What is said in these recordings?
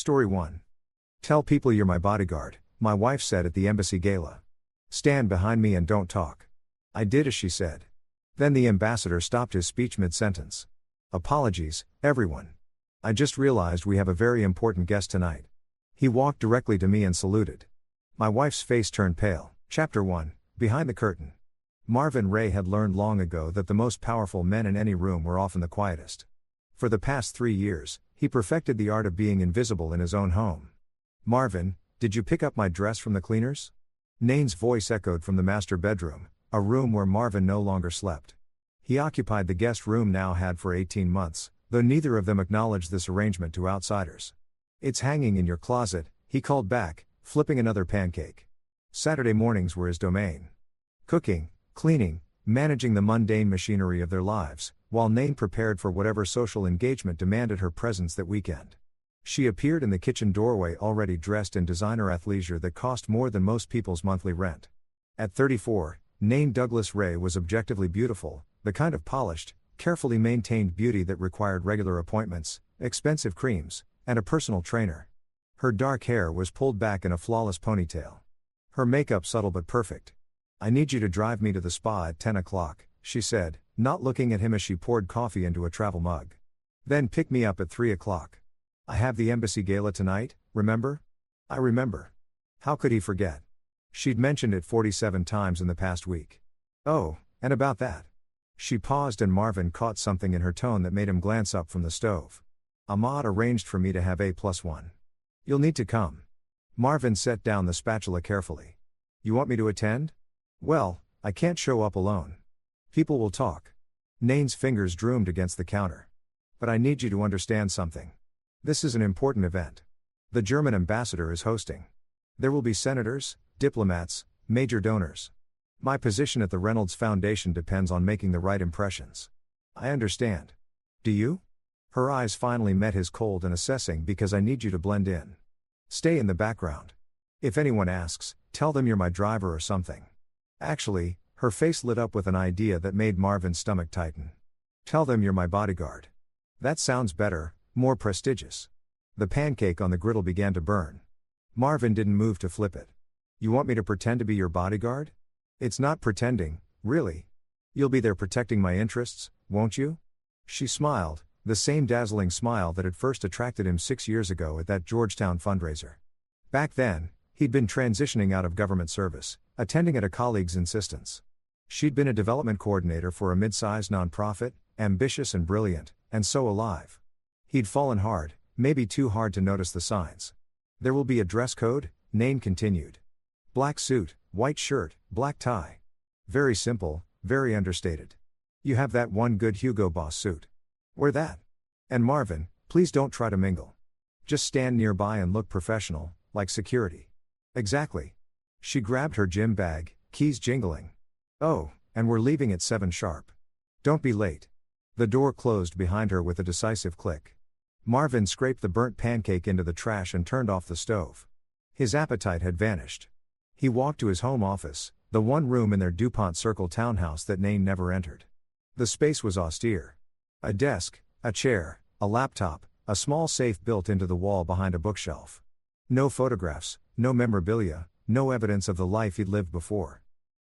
Story 1. Tell people you're my bodyguard, my wife said at the embassy gala. Stand behind me and don't talk. I did as she said. Then the ambassador stopped his speech mid-sentence. Apologies, everyone. I just realized we have a very important guest tonight. He walked directly to me and saluted. My wife's face turned pale. Chapter 1, Behind the Curtain. Marvin Ray had learned long ago that the most powerful men in any room were often the quietest. For the past 3 years, he perfected the art of being invisible in his own home. Marvin, did you pick up my dress from the cleaners? Nain's voice echoed from the master bedroom, a room where Marvin no longer slept. He occupied the guest room now had for 18 months, though neither of them acknowledged this arrangement to outsiders. It's hanging in your closet, he called back, flipping another pancake. Saturday mornings were his domain. Cooking, cleaning, managing the mundane machinery of their lives, while Nain prepared for whatever social engagement demanded her presence that weekend. She appeared in the kitchen doorway already dressed in designer athleisure that cost more than most people's monthly rent. At 34, Nain Douglas Ray was objectively beautiful, the kind of polished, carefully maintained beauty that required regular appointments, expensive creams, and a personal trainer. Her dark hair was pulled back in a flawless ponytail. Her makeup subtle but perfect. I need you to drive me to the spa at 10 o'clock, she said, not looking at him as she poured coffee into a travel mug. Then pick me up at 3 o'clock. I have the embassy gala tonight, remember? I remember. How could he forget? She'd mentioned it 47 times in the past week. Oh, and about that. She paused and Marvin caught something in her tone that made him glance up from the stove. Ahmad arranged for me to have A+1. You'll need to come. Marvin set down the spatula carefully. You want me to attend? Well, I can't show up alone. People will talk. Nain's fingers droomed against the counter. But I need you to understand something. This is an important event. The German ambassador is hosting. There will be senators, diplomats, major donors. My position at the Reynolds Foundation depends on making the right impressions. I understand. Do you? Her eyes finally met his cold and assessing because I need you to blend in. Stay in the background. If anyone asks, tell them you're my driver or something. Actually, her face lit up with an idea that made Marvin's stomach tighten. Tell them you're my bodyguard. That sounds better, more prestigious. The pancake on the griddle began to burn. Marvin didn't move to flip it. You want me to pretend to be your bodyguard? It's not pretending, really. You'll be there protecting my interests, won't you? She smiled, the same dazzling smile that had first attracted him 6 years ago at that Georgetown fundraiser. Back then, he'd been transitioning out of government service, attending at a colleague's insistence. She'd been a development coordinator for a mid-sized nonprofit, ambitious and brilliant, and so alive. He'd fallen hard, maybe too hard to notice the signs. There will be a dress code, Nain continued. Black suit, white shirt, black tie. Very simple, very understated. You have that one good Hugo Boss suit. Wear that. And Marvin, please don't try to mingle. Just stand nearby and look professional, like security. Exactly. She grabbed her gym bag, keys jingling. Oh, and we're leaving at 7 sharp. Don't be late. The door closed behind her with a decisive click. Marvin scraped the burnt pancake into the trash and turned off the stove. His appetite had vanished. He walked to his home office, the one room in their DuPont Circle townhouse that Nain never entered. The space was austere. A desk, a chair, a laptop, a small safe built into the wall behind a bookshelf. No photographs, no memorabilia, no evidence of the life he'd lived before.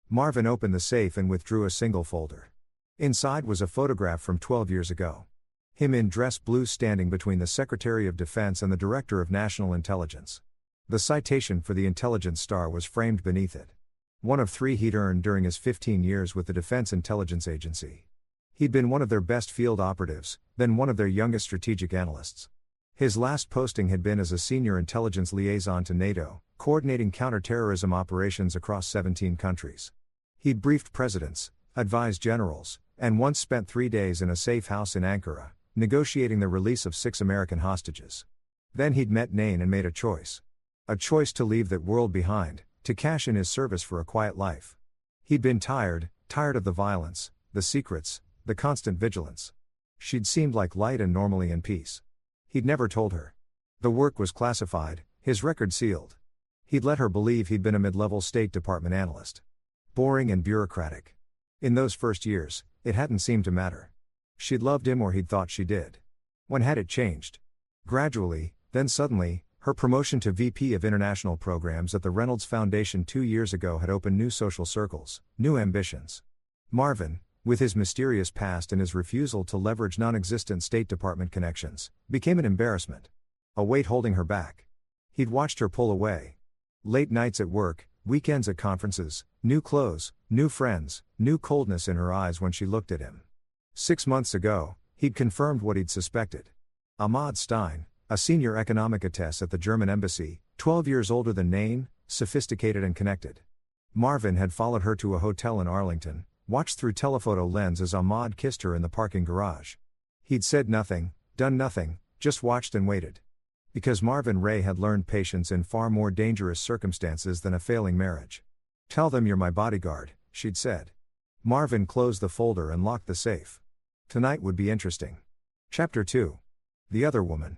Marvin opened the safe and withdrew a single folder. Inside was a photograph from 12 years ago. Him in dress blue standing between the Secretary of Defense and the Director of National Intelligence. The citation for the Intelligence Star was framed beneath it. One of 3 he'd earned during his 15 years with the Defense Intelligence Agency. He'd been one of their best field operatives, then one of their youngest strategic analysts. His last posting had been as a senior intelligence liaison to NATO, coordinating counterterrorism operations across 17 countries. He'd briefed presidents, advised generals, and once spent 3 days in a safe house in Ankara, negotiating the release of 6 American hostages. Then he'd met Nain and made a choice. A choice to leave that world behind, to cash in his service for a quiet life. He'd been tired of the violence, the secrets, the constant vigilance. She'd seemed like light and normally in peace. He'd never told her. The work was classified, his record sealed. He'd let her believe he'd been a mid-level State Department analyst. Boring and bureaucratic. In those first years, it hadn't seemed to matter. She'd loved him or he'd thought she did. When had it changed? Gradually, then suddenly, Her promotion to VP of International Programs at the Reynolds Foundation 2 years ago had opened new social circles, new ambitions. Marvin, with his mysterious past and his refusal to leverage non-existent State Department connections, became an embarrassment. A weight holding her back. He'd watched her pull away. Late nights at work, weekends at conferences, new clothes, new friends, new coldness in her eyes when she looked at him. 6 months ago, he'd confirmed what he'd suspected. Ahmad Stein, a senior economic AITA at the German embassy, 12 years older than Nain, sophisticated and connected. Marvin had followed her to a hotel in Arlington, watched through telephoto lens as Ahmad kissed her in the parking garage. He'd said nothing, done nothing, just watched and waited. Because Marvin Ray had learned patience in far more dangerous circumstances than a failing marriage. "Tell them you're my bodyguard," she'd said. Marvin closed the folder and locked the safe. Tonight would be interesting. Chapter 2. The Other Woman.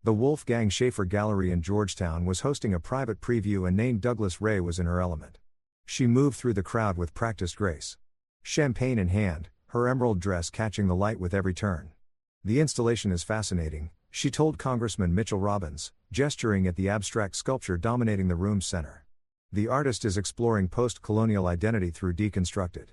The Wolfgang Schaefer Gallery in Georgetown was hosting a private preview and Nain Douglas Ray was in her element. She moved through the crowd with practiced grace. Champagne in hand, her emerald dress catching the light with every turn. "The installation is fascinating," she told Congressman Mitchell Robbins, gesturing at the abstract sculpture dominating the room's center. "The artist is exploring post-colonial identity through deconstructed."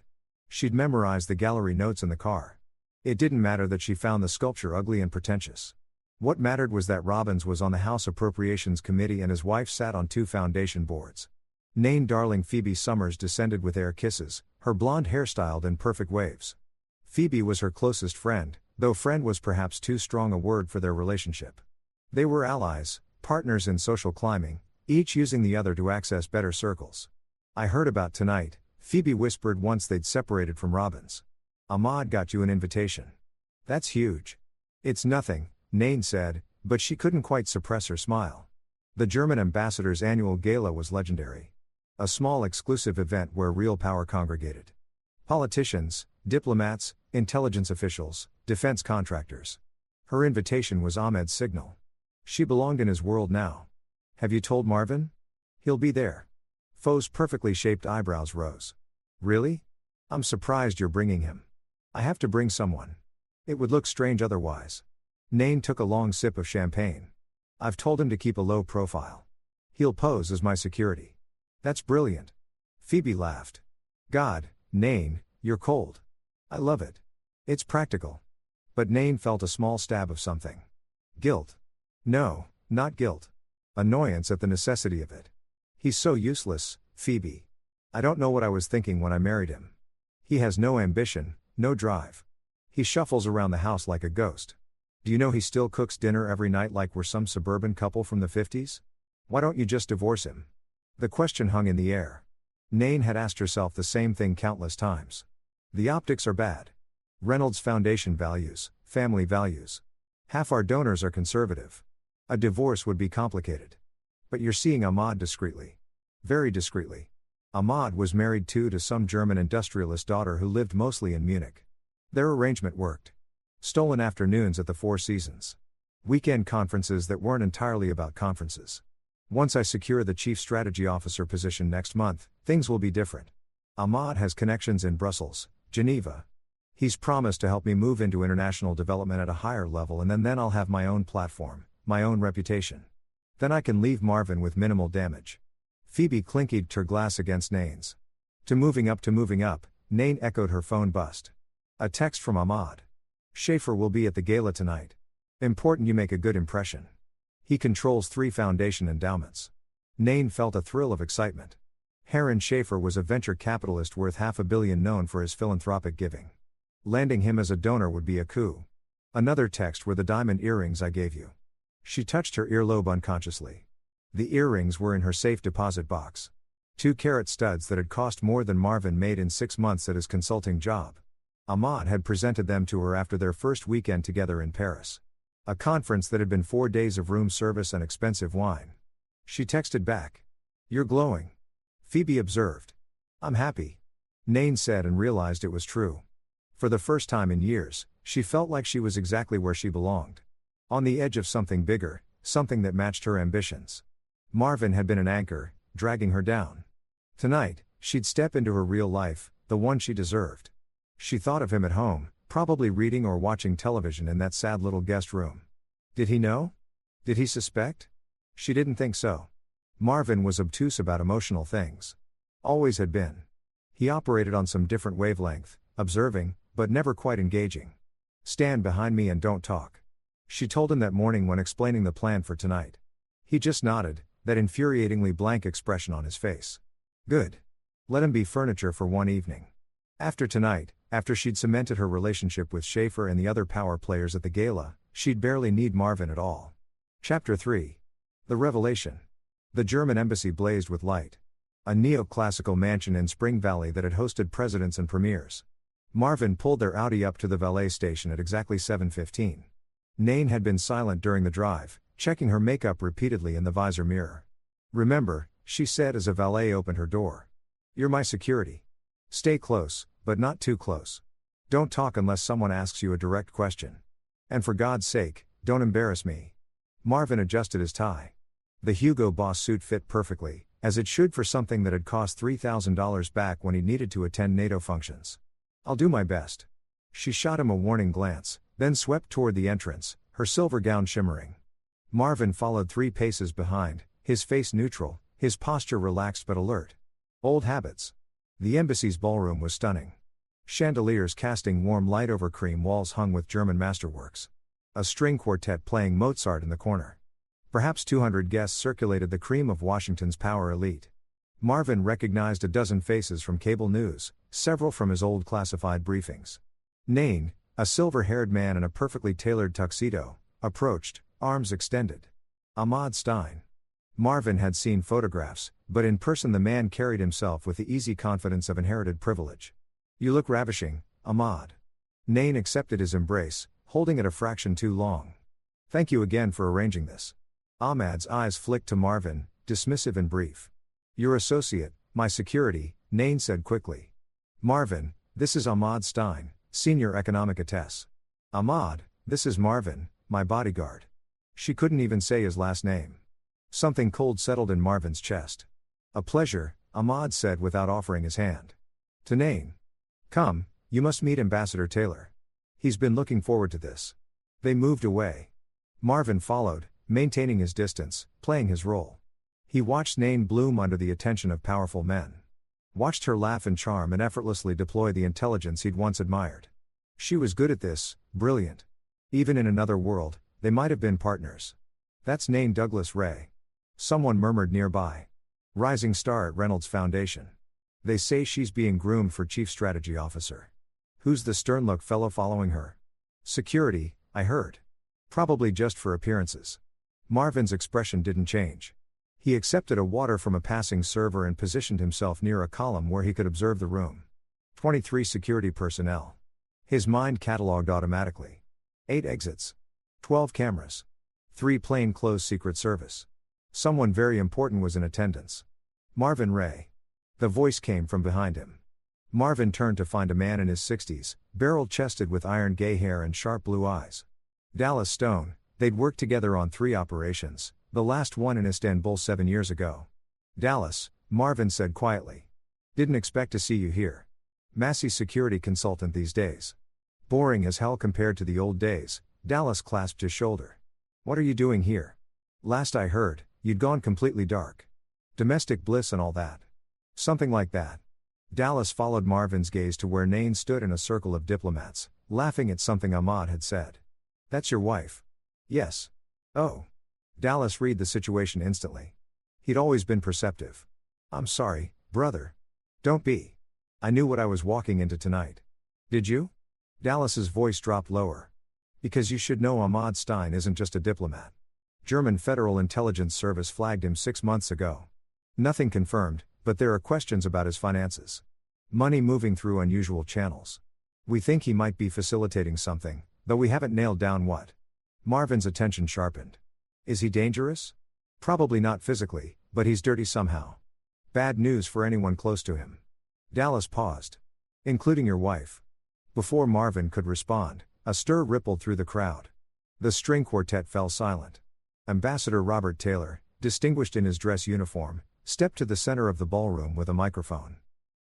She'd memorized the gallery notes in the car. It didn't matter that she found the sculpture ugly and pretentious. What mattered was that Robbins was on the House Appropriations Committee and his wife sat on 2 foundation boards. Nain darling Phoebe Summers descended with air kisses, her blonde hair styled in perfect waves. Phoebe was her closest friend, though friend was perhaps too strong a word for their relationship. They were allies, partners in social climbing, each using the other to access better circles. "I heard about tonight," Phoebe whispered once they'd separated from Robbins. "Ahmad got you an invitation." "That's huge." "It's nothing," Nain said, but she couldn't quite suppress her smile. The German ambassador's annual gala was legendary. A small exclusive event where real power congregated. Politicians, diplomats, intelligence officials, defense contractors. Her invitation was Ahmed's signal. She belonged in his world now. "Have you told Marvin?" "He'll be there." Foe's perfectly shaped eyebrows rose. "Really? I'm surprised you're bringing him." "I have to bring someone. It would look strange otherwise." Nain took a long sip of champagne. "I've told him to keep a low profile. He'll pose as my security." "That's brilliant." Phoebe laughed. "God, Nain, you're cold." "I love it. It's practical." But Nain felt a small stab of something. Guilt. No, not guilt. Annoyance at the necessity of it. "He's so useless, Phoebe. I don't know what I was thinking when I married him. He has no ambition, no drive. He shuffles around the house like a ghost. Do you know he still cooks dinner every night like we're some suburban couple from the 50s? Why don't you just divorce him?" The question hung in the air. Nain had asked herself the same thing countless times. The optics are bad. Reynolds Foundation values, family values. Half our donors are conservative. A divorce would be complicated. But you're seeing Ahmad discreetly. Very discreetly. Ahmad was married to some German industrialist daughter who lived mostly in Munich. Their arrangement worked. Stolen afternoons at the Four Seasons. Weekend conferences that weren't entirely about conferences. Once I secure the Chief Strategy Officer position next month, things will be different. Ahmad has connections in Brussels, Geneva. He's promised to help me move into international development at a higher level and then I'll have my own platform, my own reputation. Then I can leave Marvin with minimal damage. Phoebe clinkied her glass against Nain's. To moving up, Nain echoed her phone buzzed. A text from Ahmad. "Schaefer will be at the gala tonight. Important you make a good impression. He controls 3 foundation endowments." Nain felt a thrill of excitement. Heron Schaefer was a venture capitalist worth $500 million known for his philanthropic giving. Landing him as a donor would be a coup. Another text were the diamond earrings I gave you. She touched her earlobe unconsciously. The earrings were in her safe deposit box. 2-carat studs that had cost more than Marvin made in 6 months at his consulting job. Ahmad had presented them to her after their first weekend together in Paris. A conference that had been 4 days of room service and expensive wine. She texted back. "You're glowing." Phoebe observed. "I'm happy." Nain said and realized it was true. For the first time in years, she felt like she was exactly where she belonged. On the edge of something bigger, something that matched her ambitions. Marvin had been an anchor, dragging her down. Tonight, she'd step into her real life, the one she deserved. She thought of him at home, probably reading or watching television in that sad little guest room. Did he know? Did he suspect? She didn't think so. Marvin was obtuse about emotional things. Always had been. He operated on some different wavelength, observing, but never quite engaging. Stand behind me and don't talk. She told him that morning when explaining the plan for tonight. He just nodded, that infuriatingly blank expression on his face. Good. Let him be furniture for one evening. After tonight, after she'd cemented her relationship with Schaefer and the other power players at the gala, she'd barely need Marvin at all. Chapter 3. The Revelation. The German embassy blazed with light. A neoclassical mansion in Spring Valley that had hosted presidents and premiers. Marvin pulled their Audi up to the valet station at exactly 7:15. Nain had been silent during the drive, checking her makeup repeatedly in the visor mirror. Remember, she said as a valet opened her door. You're my security. Stay close, but not too close. Don't talk unless someone asks you a direct question. And for God's sake, don't embarrass me. Marvin adjusted his tie. The Hugo Boss suit fit perfectly, as it should for something that had cost $3,000 back when he needed to attend NATO functions. I'll do my best. She shot him a warning glance, then swept toward the entrance, her silver gown shimmering. Marvin followed 3 paces behind, his face neutral, his posture relaxed but alert. Old habits. The embassy's ballroom was stunning. Chandeliers casting warm light over cream walls hung with German masterworks. A string quartet playing Mozart in the corner. Perhaps 200 guests circulated the cream of Washington's power elite. Marvin recognized a dozen faces from cable news, several from his old classified briefings. Nain, a silver-haired man in a perfectly tailored tuxedo, approached, arms extended. Ahmad Stein. Marvin had seen photographs, but in person the man carried himself with the easy confidence of inherited privilege. You look ravishing, Ahmad. Nain accepted his embrace, holding it a fraction too long. Thank you again for arranging this. Ahmad's eyes flicked to Marvin, dismissive and brief. Your associate, my security, Nain said quickly. Marvin, this is Ahmad Stein, senior economic attaché. Ahmad, this is Marvin, my bodyguard. She couldn't even say his last name. Something cold settled in Marvin's chest. A pleasure, Ahmad said without offering his hand. To Nain. Come, you must meet Ambassador Taylor. He's been looking forward to this. They moved away. Marvin followed, maintaining his distance, playing his role. He watched Nain bloom under the attention of powerful men. Watched her laugh and charm and effortlessly deploy the intelligence he'd once admired. She was good at this, brilliant. Even in another world, they might have been partners. That's Nain Douglas Ray. Someone murmured nearby. Rising star at Reynolds Foundation. They say she's being groomed for Chief Strategy Officer. Who's the stern-look fellow following her? Security, I heard. Probably just for appearances. Marvin's expression didn't change. He accepted a water from a passing server and positioned himself near a column where he could observe the room. 23 security personnel. His mind catalogued automatically. 8 exits. 12 cameras. 3 plainclothes Secret Service. Someone very important was in attendance. Marvin Ray. The voice came from behind him. Marvin turned to find a man in his 60s, barrel-chested with iron gray hair and sharp blue eyes. Dallas Stone. They'd worked together on 3 operations, the last one in Istanbul 7 years ago. Dallas, Marvin said quietly. Didn't expect to see you here. Massey's security consultant these days. Boring as hell compared to the old days, Dallas clasped his shoulder. What are you doing here? Last I heard, you'd gone completely dark. Domestic bliss and all that. Something like that. Dallas followed Marvin's gaze to where Nain stood in a circle of diplomats, laughing at something Ahmad had said. That's your wife? Yes. Oh. Dallas read the situation instantly. He'd always been perceptive. I'm sorry, brother. Don't be. I knew what I was walking into tonight. Did you? Dallas's voice dropped lower. Because you should know Ahmad Stein isn't just a diplomat. German Federal Intelligence Service flagged him 6 months ago. Nothing confirmed, but there are questions about his finances. Money moving through unusual channels. We think he might be facilitating something, though we haven't nailed down what. Marvin's attention sharpened. Is he dangerous? Probably not physically, but he's dirty somehow. Bad news for anyone close to him. Dallas paused. Including your wife. Before Marvin could respond, a stir rippled through the crowd. The string quartet fell silent. Ambassador Robert Taylor, distinguished in his dress uniform, stepped to the center of the ballroom with a microphone.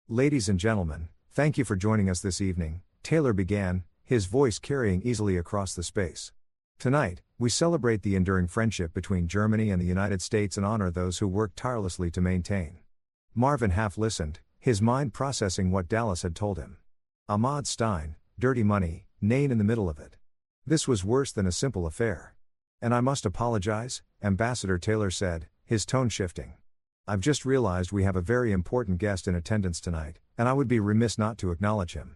Ladies and gentlemen, thank you for joining us this evening, Taylor began, his voice carrying easily across the space. Tonight, we celebrate the enduring friendship between Germany and the United States and honor those who work tirelessly to maintain. Marvin half listened, his mind processing what Dallas had told him. Ahmad Stein, dirty money, Nain in the middle of it. This was worse than a simple affair. And I must apologize, Ambassador Taylor said, his tone shifting. I've just realized we have a very important guest in attendance tonight, and I would be remiss not to acknowledge him.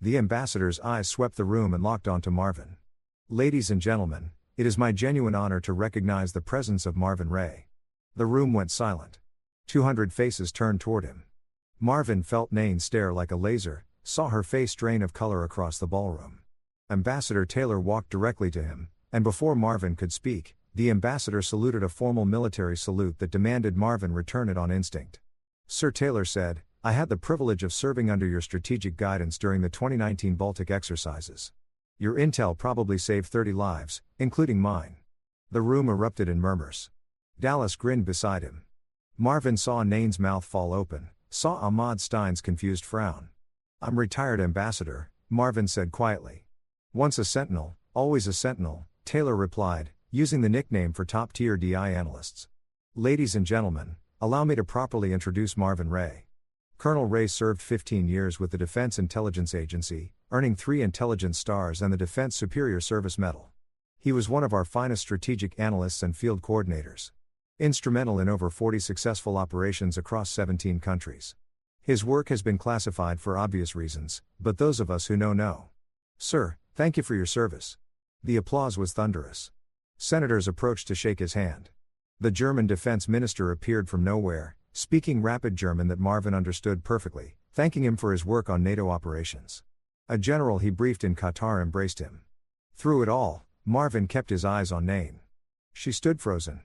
The ambassador's eyes swept the room and locked onto Marvin. Ladies and gentlemen, it is my genuine honor to recognize the presence of Marvin Ray. The room went silent. 200 faces turned toward him. Marvin felt Nain stare like a laser, saw her face drain of color across the ballroom. Ambassador Taylor walked directly to him, and before Marvin could speak, the ambassador saluted a formal military salute that demanded Marvin return it on instinct. Sir Taylor said, I had the privilege of serving under your strategic guidance during the 2019 Baltic exercises. Your intel probably saved 30 lives, including mine. The room erupted in murmurs. Dallas grinned beside him. Marvin saw Nain's mouth fall open, saw Ahmad Stein's confused frown. I'm retired ambassador, Marvin said quietly. Once a sentinel, always a sentinel, Taylor replied, using the nickname for top-tier DI analysts. Ladies and gentlemen, allow me to properly introduce Marvin Ray. Colonel Ray served 15 years with the Defense Intelligence Agency, earning 3 intelligence stars and the Defense Superior Service Medal. He was one of our finest strategic analysts and field coordinators. Instrumental in over 40 successful operations across 17 countries. His work has been classified for obvious reasons, but those of us who know. Sir, thank you for your service. The applause was thunderous. Senators approached to shake his hand. The German defense minister appeared from nowhere, speaking rapid German that Marvin understood perfectly, thanking him for his work on NATO operations. A general he briefed in Qatar embraced him. Through it all, Marvin kept his eyes on Nain. She stood frozen.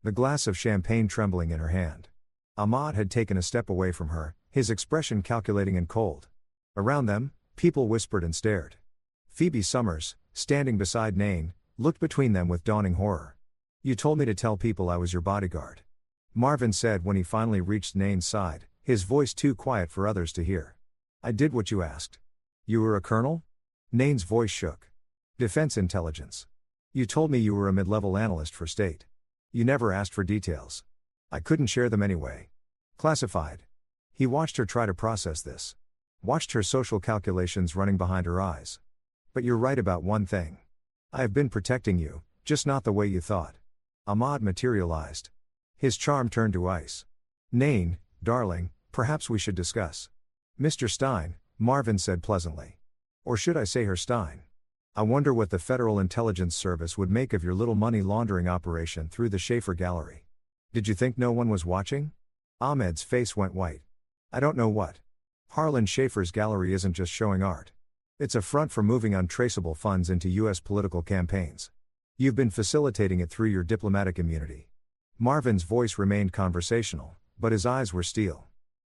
The glass of champagne trembling in her hand. Ahmad had taken a step away from her, his expression calculating and cold. Around them, people whispered and stared. Phoebe Summers, standing beside Nain, looked between them with dawning horror. You told me to tell people I was your bodyguard. Marvin said when he finally reached Nain's side, his voice too quiet for others to hear. I did what you asked. You were a colonel? Nain's voice shook. Defense intelligence. You told me you were a mid-level analyst for state. You never asked for details. I couldn't share them anyway. Classified. He watched her try to process this. Watched her social calculations running behind her eyes. But you're right about one thing. I have been protecting you, just not the way you thought. Ahmad materialized. His charm turned to ice. Nain, darling, perhaps we should discuss. Mr. Stein, Marvin said pleasantly. Or should I say Herr Stein? I wonder what the Federal Intelligence Service would make of your little money laundering operation through the Schaefer Gallery. Did you think no one was watching? Ahmed's face went white. I don't know what. Harlan Schaefer's gallery isn't just showing art. It's a front for moving untraceable funds into U.S. political campaigns. You've been facilitating it through your diplomatic immunity. Marvin's voice remained conversational, but his eyes were steel.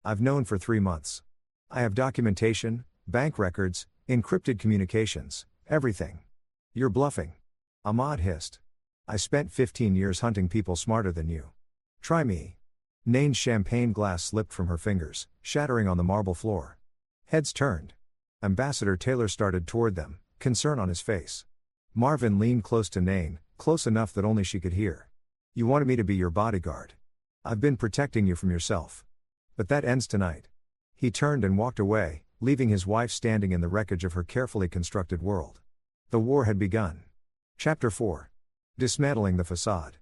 I've known for 3 months. I have documentation, bank records, encrypted communications, everything. You're bluffing. Ahmad hissed. I spent 15 years hunting people smarter than you. Try me. Nain's champagne glass slipped from her fingers, shattering on the marble floor. Heads turned. Ambassador Taylor started toward them, concern on his face. Marvin leaned close to Nain, close enough that only she could hear. You wanted me to be your bodyguard. I've been protecting you from yourself. But that ends tonight. He turned and walked away, leaving his wife standing in the wreckage of her carefully constructed world. The war had begun. Chapter 4. Dismantling the facade.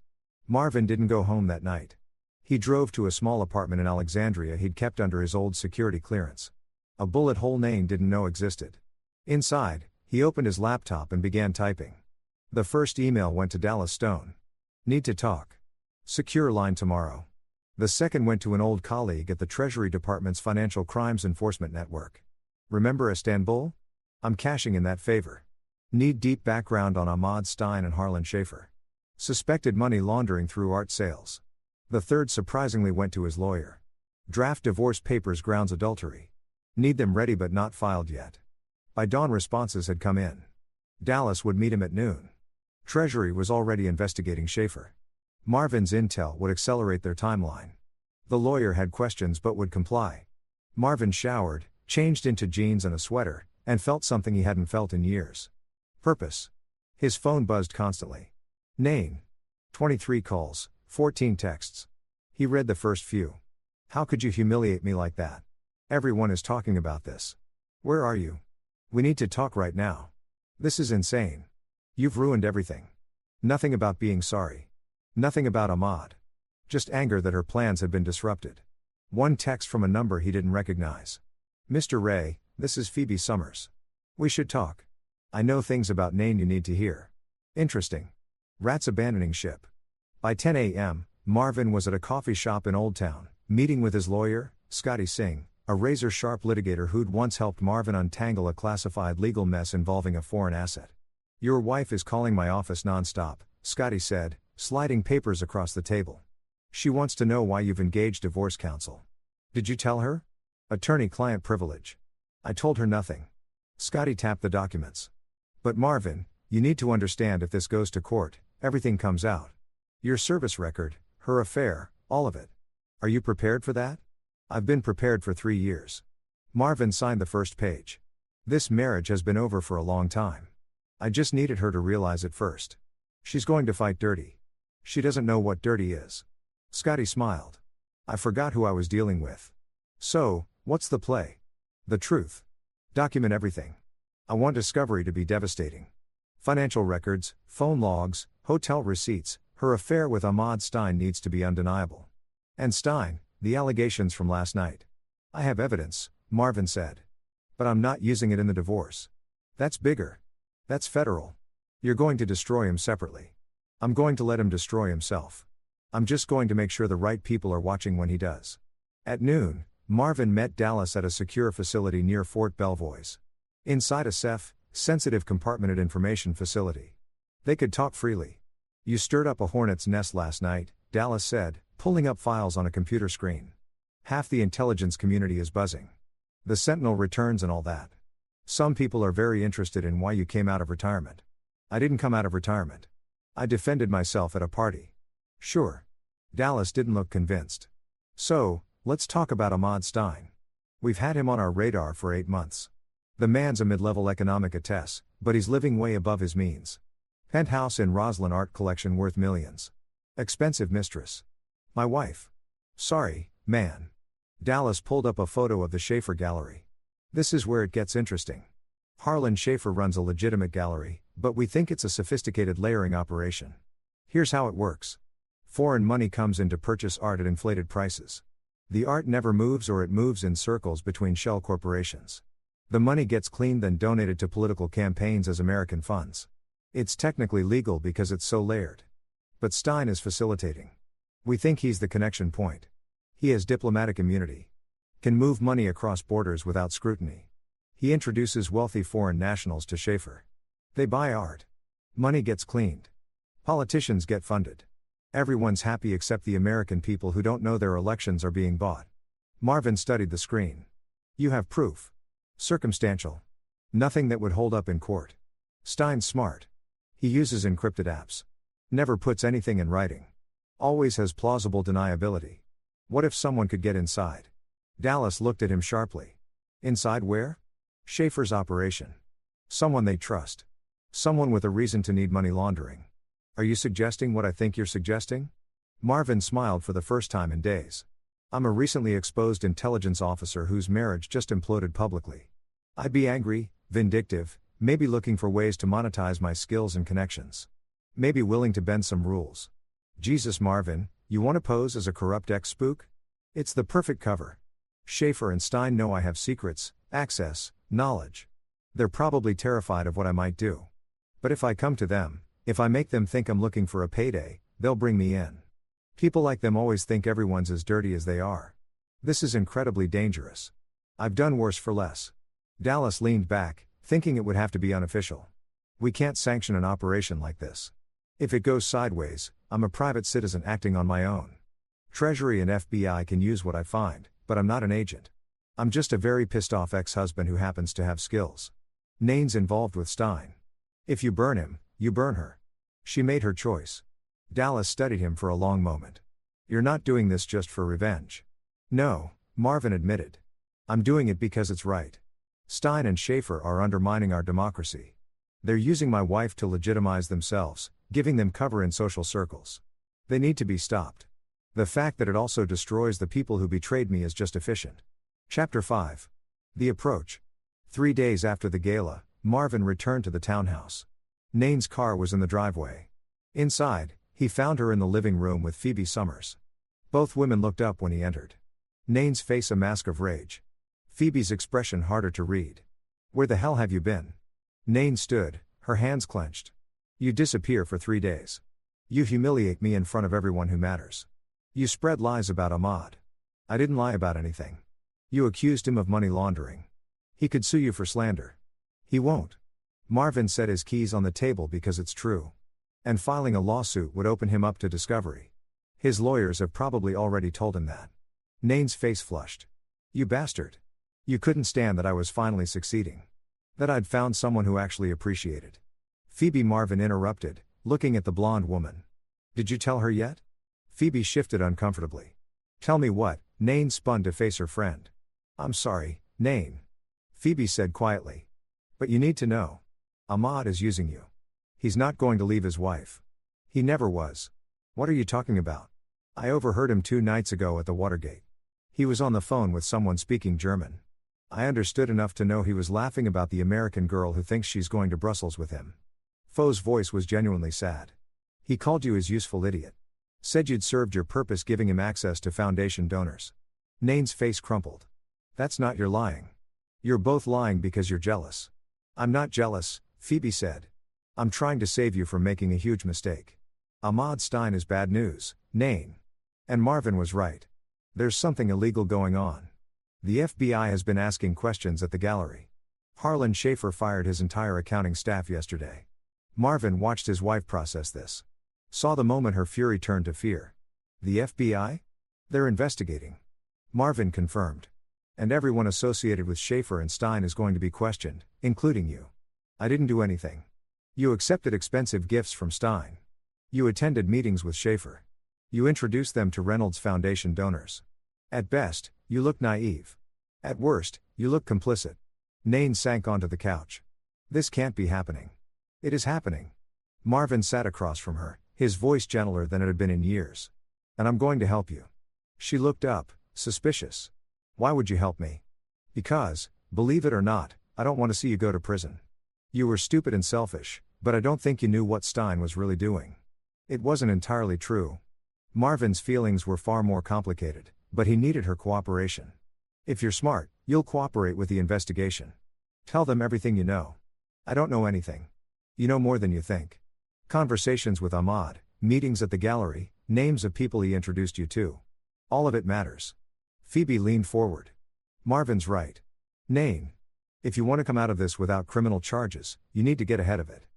Marvin didn't go home that night. He drove to a small apartment in Alexandria he'd kept under his old security clearance. A bullet hole Nain didn't know existed. Inside, he opened his laptop and began typing. The first email went to Dallas Stone. Need to talk. Secure line tomorrow. The second went to an old colleague at the Treasury Department's Financial Crimes Enforcement Network. Remember Istanbul? I'm cashing in that favor. Need deep background on Ahmad Stein and Harlan Schaefer. Suspected money laundering through art sales. The third surprisingly went to his lawyer. Draft divorce papers grounds adultery. Need them ready but not filed yet. By dawn responses had come in. Dallas would meet him at noon. Treasury was already investigating Schaefer. Marvin's intel would accelerate their timeline. The lawyer had questions but would comply. Marvin showered, changed into jeans and a sweater, and felt something he hadn't felt in years. Purpose. His phone buzzed constantly. Nain. 23 calls, 14 texts. He read the first few. How could you humiliate me like that? Everyone is talking about this. Where are you? We need to talk right now. This is insane. You've ruined everything. Nothing about being sorry. Nothing about Ahmad. Just anger that her plans had been disrupted. One text from a number he didn't recognize. Mr. Ray, this is Phoebe Summers. We should talk. I know things about Nain you need to hear. Interesting. Rats abandoning ship. By 10 a.m., Marvin was at a coffee shop in Old Town, meeting with his lawyer, Scotty Singh, a razor-sharp litigator who'd once helped Marvin untangle a classified legal mess involving a foreign asset. Your wife is calling my office nonstop, Scotty said, sliding papers across the table. She wants to know why you've engaged divorce counsel. Did you tell her? Attorney-client privilege. I told her nothing. Scotty tapped the documents. But Marvin, you need to understand if this goes to court, everything comes out. Your service record, her affair, all of it. Are you prepared for that? I've been prepared for 3 years. Marvin signed the first page. This marriage has been over for a long time. I just needed her to realize it first. She's going to fight dirty. She doesn't know what dirty is. Scotty smiled. I forgot who I was dealing with. So, what's the play? The truth. Document everything. I want discovery to be devastating. Financial records, phone logs, hotel receipts, her affair with Ahmad Stein needs to be undeniable. And Stein, the allegations from last night. I have evidence, Marvin said. But I'm not using it in the divorce. That's bigger. That's federal. You're going to destroy him separately. I'm going to let him destroy himself. I'm just going to make sure the right people are watching when he does. At noon, Marvin met Dallas at a secure facility near Fort Belvois. Inside a SEF, sensitive compartmented information facility. They could talk freely. You stirred up a hornet's nest last night, Dallas said, pulling up files on a computer screen. Half the intelligence community is buzzing. The Sentinel returns and all that. Some people are very interested in why you came out of retirement. I didn't come out of retirement. I defended myself at a party. Sure. Dallas didn't look convinced. So, let's talk about Ahmad Stein. We've had him on our radar for 8 months. The man's a mid-level economic AITAH, but he's living way above his means. Penthouse in Roslyn art collection worth millions. Expensive mistress. My wife. Sorry, man. Dallas pulled up a photo of the Schaefer gallery. This is where it gets interesting. Harlan Schaefer runs a legitimate gallery, but we think it's a sophisticated layering operation. Here's how it works. Foreign money comes in to purchase art at inflated prices. The art never moves, or it moves in circles between shell corporations. The money gets cleaned then donated to political campaigns as American funds. It's technically legal because it's so layered. But Stein is facilitating. We think he's the connection point. He has diplomatic immunity. Can move money across borders without scrutiny. He introduces wealthy foreign nationals to Schaefer. They buy art. Money gets cleaned. Politicians get funded. Everyone's happy except the American people who don't know their elections are being bought. Marvin studied the screen. You have proof. Circumstantial. Nothing that would hold up in court. Stein's smart. He uses encrypted apps. Never puts anything in writing. Always has plausible deniability. What if someone could get inside? Dallas looked at him sharply. Inside where? Schaefer's operation. Someone they trust. Someone with a reason to need money laundering. Are you suggesting what I think you're suggesting? Marvin smiled for the first time in days. I'm a recently exposed intelligence officer whose marriage just imploded publicly. I'd be angry, vindictive, maybe looking for ways to monetize my skills and connections. Maybe willing to bend some rules. Jesus, Marvin, you want to pose as a corrupt ex-spook? It's the perfect cover. Schaefer and Stein know I have secrets, access, knowledge. They're probably terrified of what I might do. But if I come to them, if I make them think I'm looking for a payday, they'll bring me in. People like them always think everyone's as dirty as they are. This is incredibly dangerous. I've done worse for less. Dallas leaned back, thinking it would have to be unofficial. We can't sanction an operation like this. If it goes sideways, I'm a private citizen acting on my own. Treasury and FBI can use what I find, but I'm not an agent. I'm just a very pissed off ex-husband who happens to have skills. Nain's involved with Stein. If you burn him, you burn her. She made her choice. Dallas studied him for a long moment. You're not doing this just for revenge. No, Marvin admitted. I'm doing it because it's right. Stein and Schaefer are undermining our democracy. They're using my wife to legitimize themselves, giving them cover in social circles. They need to be stopped. The fact that it also destroys the people who betrayed me is just efficient. Chapter 5. The Approach. 3 days after the gala, Marvin returned to the townhouse. Nain's car was in the driveway. Inside, he found her in the living room with Phoebe Summers. Both women looked up when he entered. Nain's face a mask of rage. Phoebe's expression harder to read. "Where the hell have you been?" Nain stood, her hands clenched. "You disappear for 3 days. You humiliate me in front of everyone who matters. You spread lies about Ahmad." "I didn't lie about anything. You accused him of money laundering. He could sue you for slander." "He won't." Marvin set his keys on the table because it's true. And filing a lawsuit would open him up to discovery. His lawyers have probably already told him that. Nain's face flushed. "You bastard. You couldn't stand that I was finally succeeding. That I'd found someone who actually appreciated." Phoebe, Marvin interrupted, looking at the blonde woman. "Did you tell her yet?" Phoebe shifted uncomfortably. "Tell me what?" Nain spun to face her friend. "I'm sorry, Nain," Phoebe said quietly. "But you need to know. Ahmad is using you. He's not going to leave his wife. He never was." "What are you talking about?" "I overheard him 2 nights ago at the Watergate. He was on the phone with someone speaking German. I understood enough to know he was laughing about the American girl who thinks she's going to Brussels with him." Foe's voice was genuinely sad. "He called you his useful idiot. Said you'd served your purpose giving him access to foundation donors." Nain's face crumpled. "That's not your lying. You're both lying because you're jealous." "I'm not jealous," Phoebe said. "I'm trying to save you from making a huge mistake. Ahmad Stein is bad news, Nain." And Marvin was right. There's something illegal going on. The FBI has been asking questions at the gallery. Harlan Schaefer fired his entire accounting staff yesterday. Marvin watched his wife process this. Saw the moment her fury turned to fear. "The FBI? They're investigating." Marvin confirmed. "And everyone associated with Schaefer and Stein is going to be questioned, including you." "I didn't do anything." "You accepted expensive gifts from Stein. You attended meetings with Schaefer. You introduced them to Reynolds Foundation donors. At best, you look naive. At worst, you look complicit." Nain sank onto the couch. "This can't be happening." "It is happening." Marvin sat across from her, his voice gentler than it had been in years. "And I'm going to help you." She looked up, suspicious. "Why would you help me?" "Because, believe it or not, I don't want to see you go to prison. You were stupid and selfish, but I don't think you knew what Stein was really doing." It wasn't entirely true. Marvin's feelings were far more complicated, but he needed her cooperation. "If you're smart, you'll cooperate with the investigation. Tell them everything you know." "I don't know anything." "You know more than you think. Conversations with Ahmad, meetings at the gallery, names of people he introduced you to. All of it matters." Phoebe leaned forward. "Marvin's right. Nain. If you want to come out of this without criminal charges, you need to get ahead of it.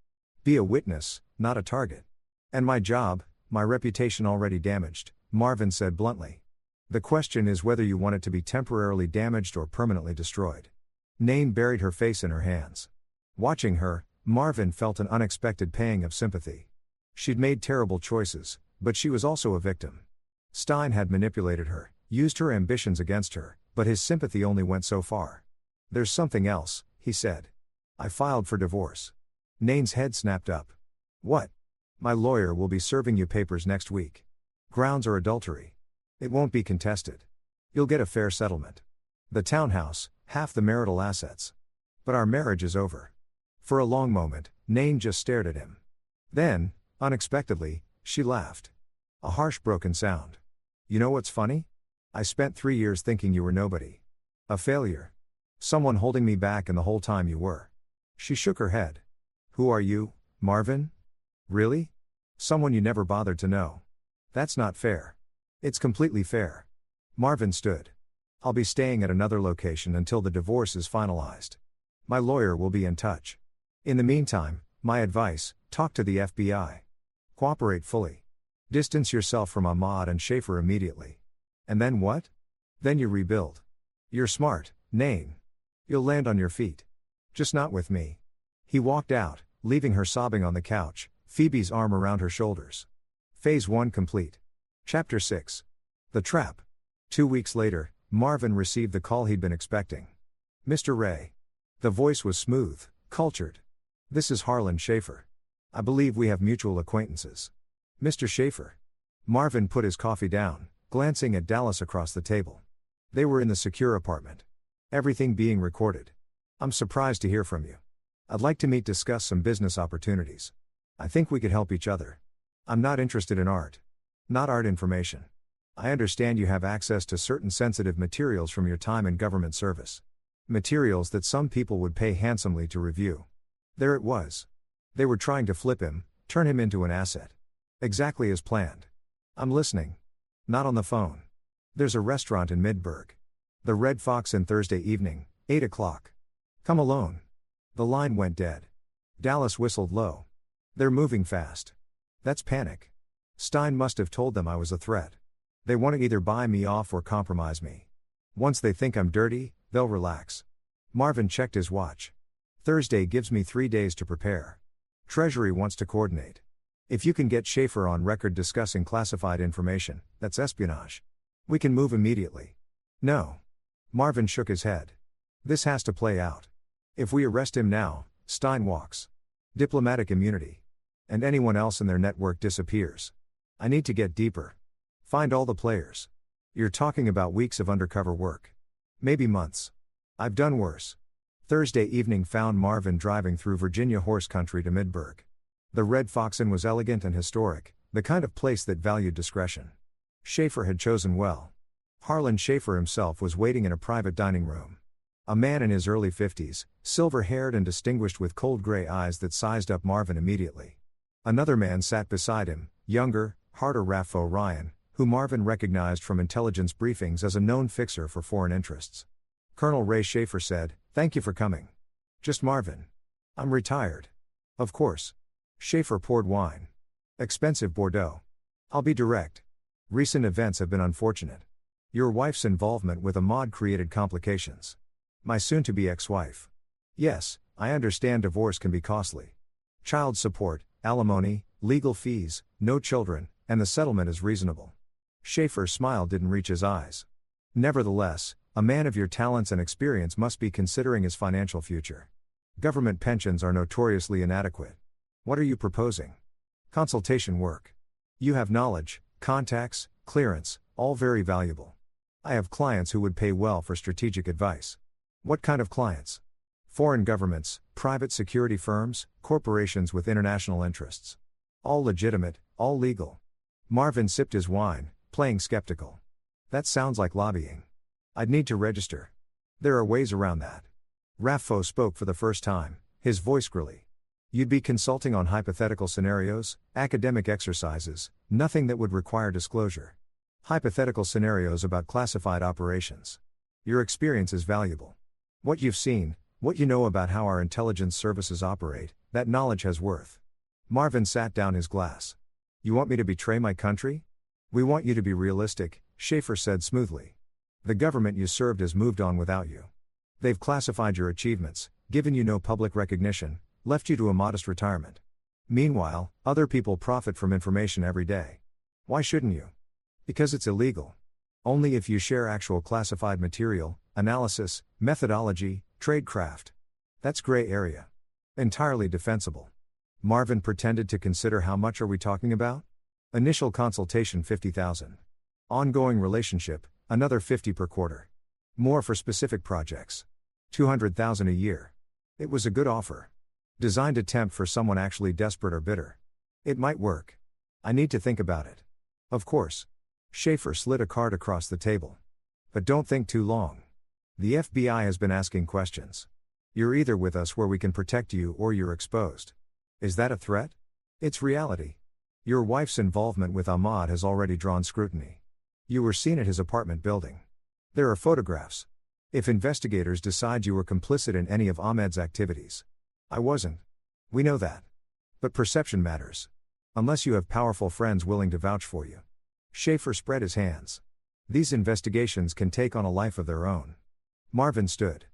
Be a witness, not a target." "And my job, my reputation already damaged," Marvin said bluntly. "The question is whether you want it to be temporarily damaged or permanently destroyed." Nain buried her face in her hands. Watching her, Marvin felt an unexpected pang of sympathy. She'd made terrible choices, but she was also a victim. Stein had manipulated her, used her ambitions against her, but his sympathy only went so far. "There's something else," he said. "I filed for divorce." Nain's head snapped up. "What?" "My lawyer will be serving you papers next week. Grounds are adultery. It won't be contested. You'll get a fair settlement. The townhouse, half the marital assets. But our marriage is over." For a long moment, Nain just stared at him. Then, unexpectedly, she laughed. A harsh broken sound. "You know what's funny? I spent 3 years thinking you were nobody. A failure. Someone holding me back, and the whole time you were." She shook her head. "Who are you, Marvin? Really? Someone you never bothered to know. That's not fair." "It's completely fair." Marvin stood. "I'll be staying at another location until the divorce is finalized. My lawyer will be in touch. In the meantime, my advice, talk to the FBI. Cooperate fully. Distance yourself from Ahmad and Schaefer immediately. And then what? Then you rebuild. You're smart, Nain. You'll land on your feet. Just not with me." He walked out, leaving her sobbing on the couch, Phoebe's arm around her shoulders. Phase 1 complete. Chapter 6. The Trap. 2 weeks later, Marvin received the call he'd been expecting. "Mr. Ray." The voice was smooth, cultured. This is Harlan Schaefer. I believe we have mutual acquaintances. Mr. Schaefer. Marvin put his coffee down, glancing at Dallas across the table. They were in the secure apartment. Everything being recorded. I'm surprised to hear from you. I'd like to discuss some business opportunities. I think we could help each other. I'm not interested in art. Not art information. I understand you have access to certain sensitive materials from your time in government service. Materials that some people would pay handsomely to review. There it was. They were trying to flip him, turn him into an asset. Exactly as planned. I'm listening. Not on the phone. There's a restaurant in Midburg. The Red Fox in Thursday evening, 8 o'clock. Come alone. The line went dead. Dallas whistled low. They're moving fast. That's panic. Stein must have told them I was a threat. They want to either buy me off or compromise me. Once they think I'm dirty, they'll relax. Marvin checked his watch. Thursday gives me 3 days to prepare. Treasury wants to coordinate. If you can get Schaefer on record discussing classified information, that's espionage. We can move immediately. No. Marvin shook his head. This has to play out. If we arrest him now, Stein walks. Diplomatic immunity. And anyone else in their network disappears. I need to get deeper. Find all the players. You're talking about weeks of undercover work. Maybe months. I've done worse. Thursday evening found Marvin driving through Virginia horse country to Midburg. The Red Fox Inn was elegant and historic, the kind of place that valued discretion. Schaefer had chosen well. Harlan Schaefer himself was waiting in a private dining room. A man in his early 50s, silver-haired and distinguished with cold gray eyes that sized up Marvin immediately. Another man sat beside him, younger, harder Raffo Ryan, who Marvin recognized from intelligence briefings as a known fixer for foreign interests. Colonel Ray Schaefer said, "Thank you for coming." "Just Marvin. I'm retired." "Of course." Schaefer poured wine. "Expensive Bordeaux. I'll be direct. Recent events have been unfortunate. Your wife's involvement with Ahmad created complications." "My soon-to-be ex-wife." "Yes, I understand divorce can be costly. Child support, alimony, legal fees, no children, and the settlement is reasonable." Schaefer's smile didn't reach his eyes. "Nevertheless, a man of your talents and experience must be considering his financial future. Government pensions are notoriously inadequate. What are you proposing?" "Consultation work. You have knowledge, contacts, clearance, all very valuable. I have clients who would pay well for strategic advice." "What kind of clients?" "Foreign governments, private security firms, corporations with international interests. All legitimate, all legal." Marvin sipped his wine, playing skeptical. "That sounds like lobbying. I'd need to register." "There are ways around that." Raffo spoke for the first time, his voice grilly. "You'd be consulting on hypothetical scenarios, academic exercises, nothing that would require disclosure. Hypothetical scenarios about classified operations. Your experience is valuable. What you've seen, what you know about how our intelligence services operate, that knowledge has worth." Marvin sat down his glass. "You want me to betray my country?" "We want you to be realistic," Schaefer said smoothly. "The government you served has moved on without you. They've classified your achievements, given you no public recognition, left you to a modest retirement. Meanwhile, other people profit from information every day. Why shouldn't you?" "Because it's illegal. Only if you share actual classified material, analysis, methodology, tradecraft. That's gray area. Entirely defensible." Marvin pretended to consider. "How much are we talking about?" "Initial consultation $50,000. Ongoing relationship, another $50 per quarter. More for specific projects. $200,000 a year." It was a good offer. Designed to tempt for someone actually desperate or bitter. "It might work. I need to think about it." "Of course." Schaefer slid a card across the table. "But don't think too long. The FBI has been asking questions. You're either with us where we can protect you or you're exposed." "Is that a threat?" "It's reality. Your wife's involvement with Ahmad has already drawn scrutiny. You were seen at his apartment building. There are photographs. If investigators decide you were complicit in any of Ahmed's activities." "I wasn't." "We know that. But perception matters. Unless you have powerful friends willing to vouch for you." Schaefer spread his hands. "These investigations can take on a life of their own." Marvin stood.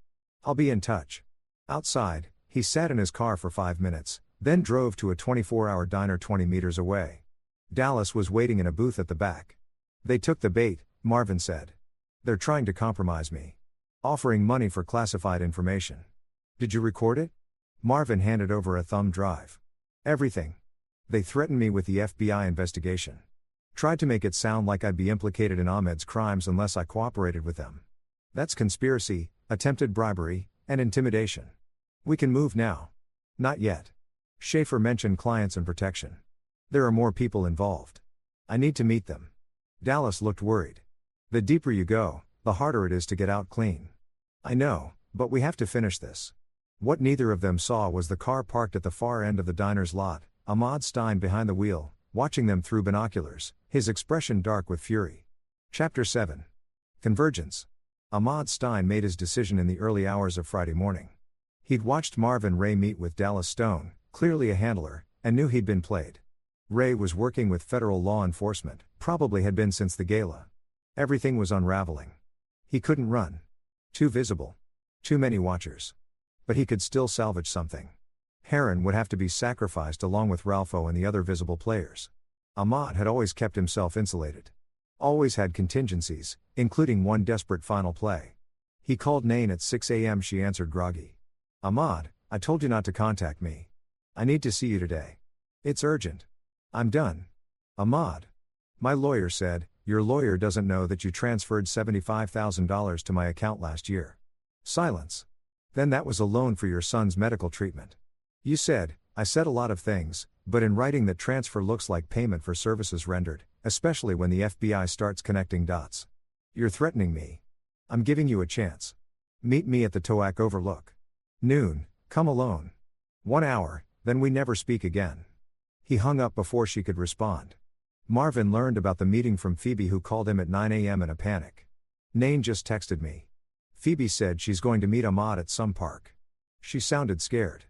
"I'll be in touch." Outside, he sat in his car for 5 minutes, then drove to a 24-hour diner 20 meters away. Dallas was waiting in a booth at the back. "They took the bait," Marvin said. "They're trying to compromise me. Offering money for classified information." "Did you record it?" Marvin handed over a thumb drive. Everything. They threatened me with the FBI investigation. Tried to make it sound like I'd be implicated in Ahmed's crimes unless I cooperated with them. That's conspiracy, attempted bribery, and intimidation. We can move now. Not yet. Schaefer mentioned clients and protection. There are more people involved. I need to meet them. Dallas looked worried. The deeper you go, the harder it is to get out clean. I know, but we have to finish this. What neither of them saw was the car parked at the far end of the diner's lot, Ahmad Stein behind the wheel, watching them through binoculars, his expression dark with fury. Chapter 7. Convergence. Ahmad Stein made his decision in the early hours of Friday morning. He'd watched Marvin Ray meet with Dallas Stone, clearly a handler, and knew he'd been played. Ray was working with federal law enforcement, probably had been since the gala. Everything was unraveling. He couldn't run. Too visible. Too many watchers. But he could still salvage something. Heron would have to be sacrificed along with Ralpho and the other visible players. Ahmad had always kept himself insulated. Always had contingencies, including one desperate final play. He called Nain at 6 a.m. She answered groggy. Ahmad, I told you not to contact me. I need to see you today. It's urgent. I'm done. Ahmad. My lawyer said, your lawyer doesn't know that you transferred $75,000 to my account last year. Silence. Then that was a loan for your son's medical treatment. You said, I said a lot of things, but in writing that transfer looks like payment for services rendered, especially when the FBI starts connecting dots. You're threatening me. I'm giving you a chance. Meet me at the Toac Overlook. Noon, come alone. 1 hour, then we never speak again. He hung up before she could respond. Marvin learned about the meeting from Phoebe, who called him at 9 a.m. in a panic. Nain just texted me. Phoebe said she's going to meet Ahmad at some park. She sounded scared.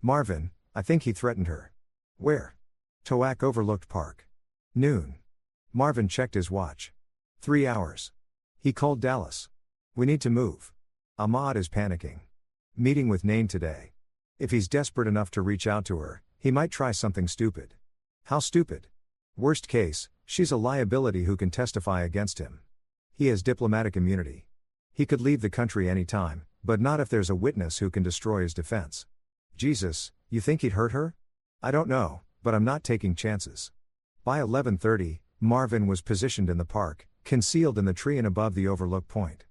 Marvin, I think he threatened her. Where? Toac Overlooked Park. Noon. Marvin checked his watch. 3 hours. He called Dallas. We need to move. Ahmad is panicking. Meeting with Nain today. If he's desperate enough to reach out to her, he might try something stupid. How stupid? Worst case, she's a liability who can testify against him. He has diplomatic immunity. He could leave the country any time, but not if there's a witness who can destroy his defense. Jesus, you think he'd hurt her? I don't know, but I'm not taking chances. By 11:30, Marvin was positioned in the park, concealed in the tree and above the overlook point.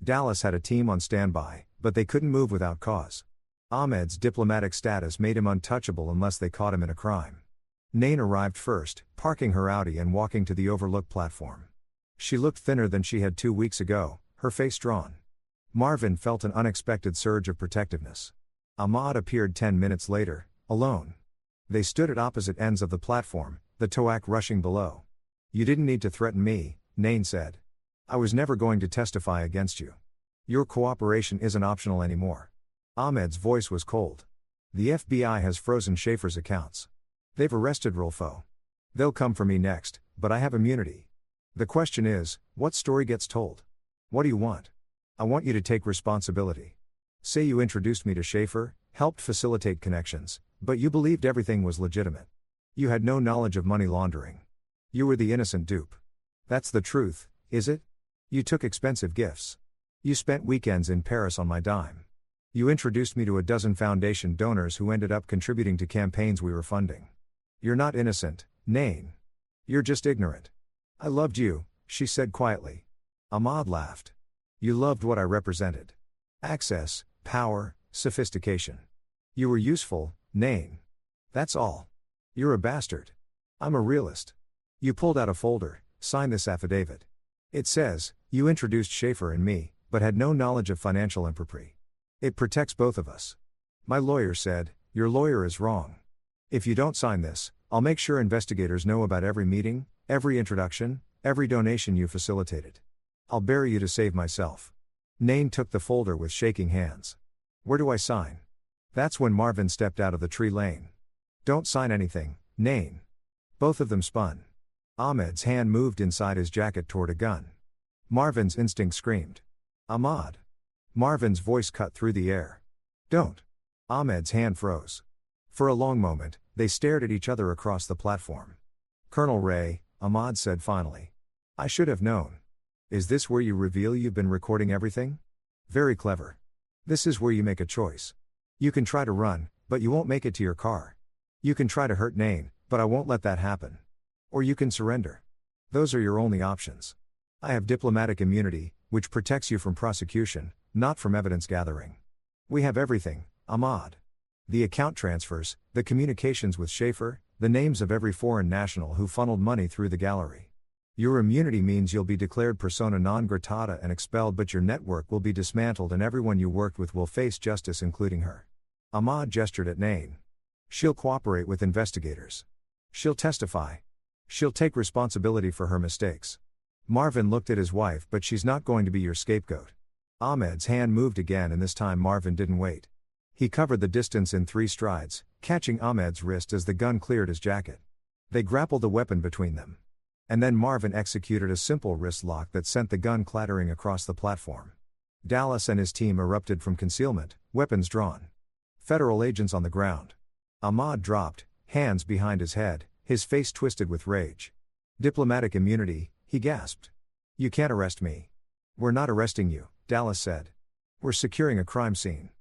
Dallas had a team on standby, but they couldn't move without cause. Ahmed's diplomatic status made him untouchable unless they caught him in a crime. Nain arrived first, parking her Audi and walking to the overlook platform. She looked thinner than she had 2 weeks ago, her face drawn. Marvin felt an unexpected surge of protectiveness. Ahmad appeared 10 minutes later, alone. They stood at opposite ends of the platform, the Toac rushing below. You didn't need to threaten me, Nain said. I was never going to testify against you. Your cooperation isn't optional anymore. Ahmed's voice was cold. The FBI has frozen Schaefer's accounts. They've arrested Ralpho. They'll come for me next, but I have immunity. The question is, what story gets told? What do you want? I want you to take responsibility. Say you introduced me to Schaefer, helped facilitate connections, but you believed everything was legitimate. You had no knowledge of money laundering. You were the innocent dupe. That's the truth, is it? You took expensive gifts. You spent weekends in Paris on my dime. You introduced me to a dozen foundation donors who ended up contributing to campaigns we were funding. You're not innocent, Nain. You're just ignorant. I loved you, she said quietly. Ahmad laughed. You loved what I represented. Access, power, sophistication. You were useful, Nain. That's all. You're a bastard. I'm a realist. You pulled out a folder, sign this affidavit. It says, you introduced Schaefer and me, but had no knowledge of financial impropriety. It protects both of us. My lawyer said, your lawyer is wrong. If you don't sign this, I'll make sure investigators know about every meeting, every introduction, every donation you facilitated. I'll bury you to save myself. Nain took the folder with shaking hands. Where do I sign? That's when Marvin stepped out of the tree lane. Don't sign anything, Nain. Both of them spun. Ahmed's hand moved inside his jacket toward a gun. Marvin's instinct screamed. Ahmad. Marvin's voice cut through the air. Don't. Ahmed's hand froze. For a long moment, they stared at each other across the platform. Colonel Ray, Ahmad said finally. I should have known. Is this where you reveal you've been recording everything? Very clever. This is where you make a choice. You can try to run, But you won't make it to your car. You can try to hurt Nain, but I won't let that happen. Or you can surrender. Those are your only options. I have diplomatic immunity, which protects you from prosecution, not from evidence gathering. We have everything, Ahmad. The account transfers, the communications with Schaefer, the names of every foreign national who funneled money through the gallery. Your immunity means you'll be declared persona non grata and expelled, but your network will be dismantled and everyone you worked with will face justice, including her. Ahmad gestured at Nain. She'll cooperate with investigators. She'll testify. She'll take responsibility for her mistakes. Marvin looked at his wife, but she's not going to be your scapegoat. Ahmed's hand moved again, and this time Marvin didn't wait. He covered the distance in 3 strides, catching Ahmed's wrist as the gun cleared his jacket. They grappled the weapon between them. And then Marvin executed a simple wrist lock that sent the gun clattering across the platform. Dallas and his team erupted from concealment, weapons drawn. Federal agents on the ground. Ahmad dropped, hands behind his head, his face twisted with rage. Diplomatic immunity, he gasped. You can't arrest me. We're not arresting you, Dallas said. We're securing a crime scene.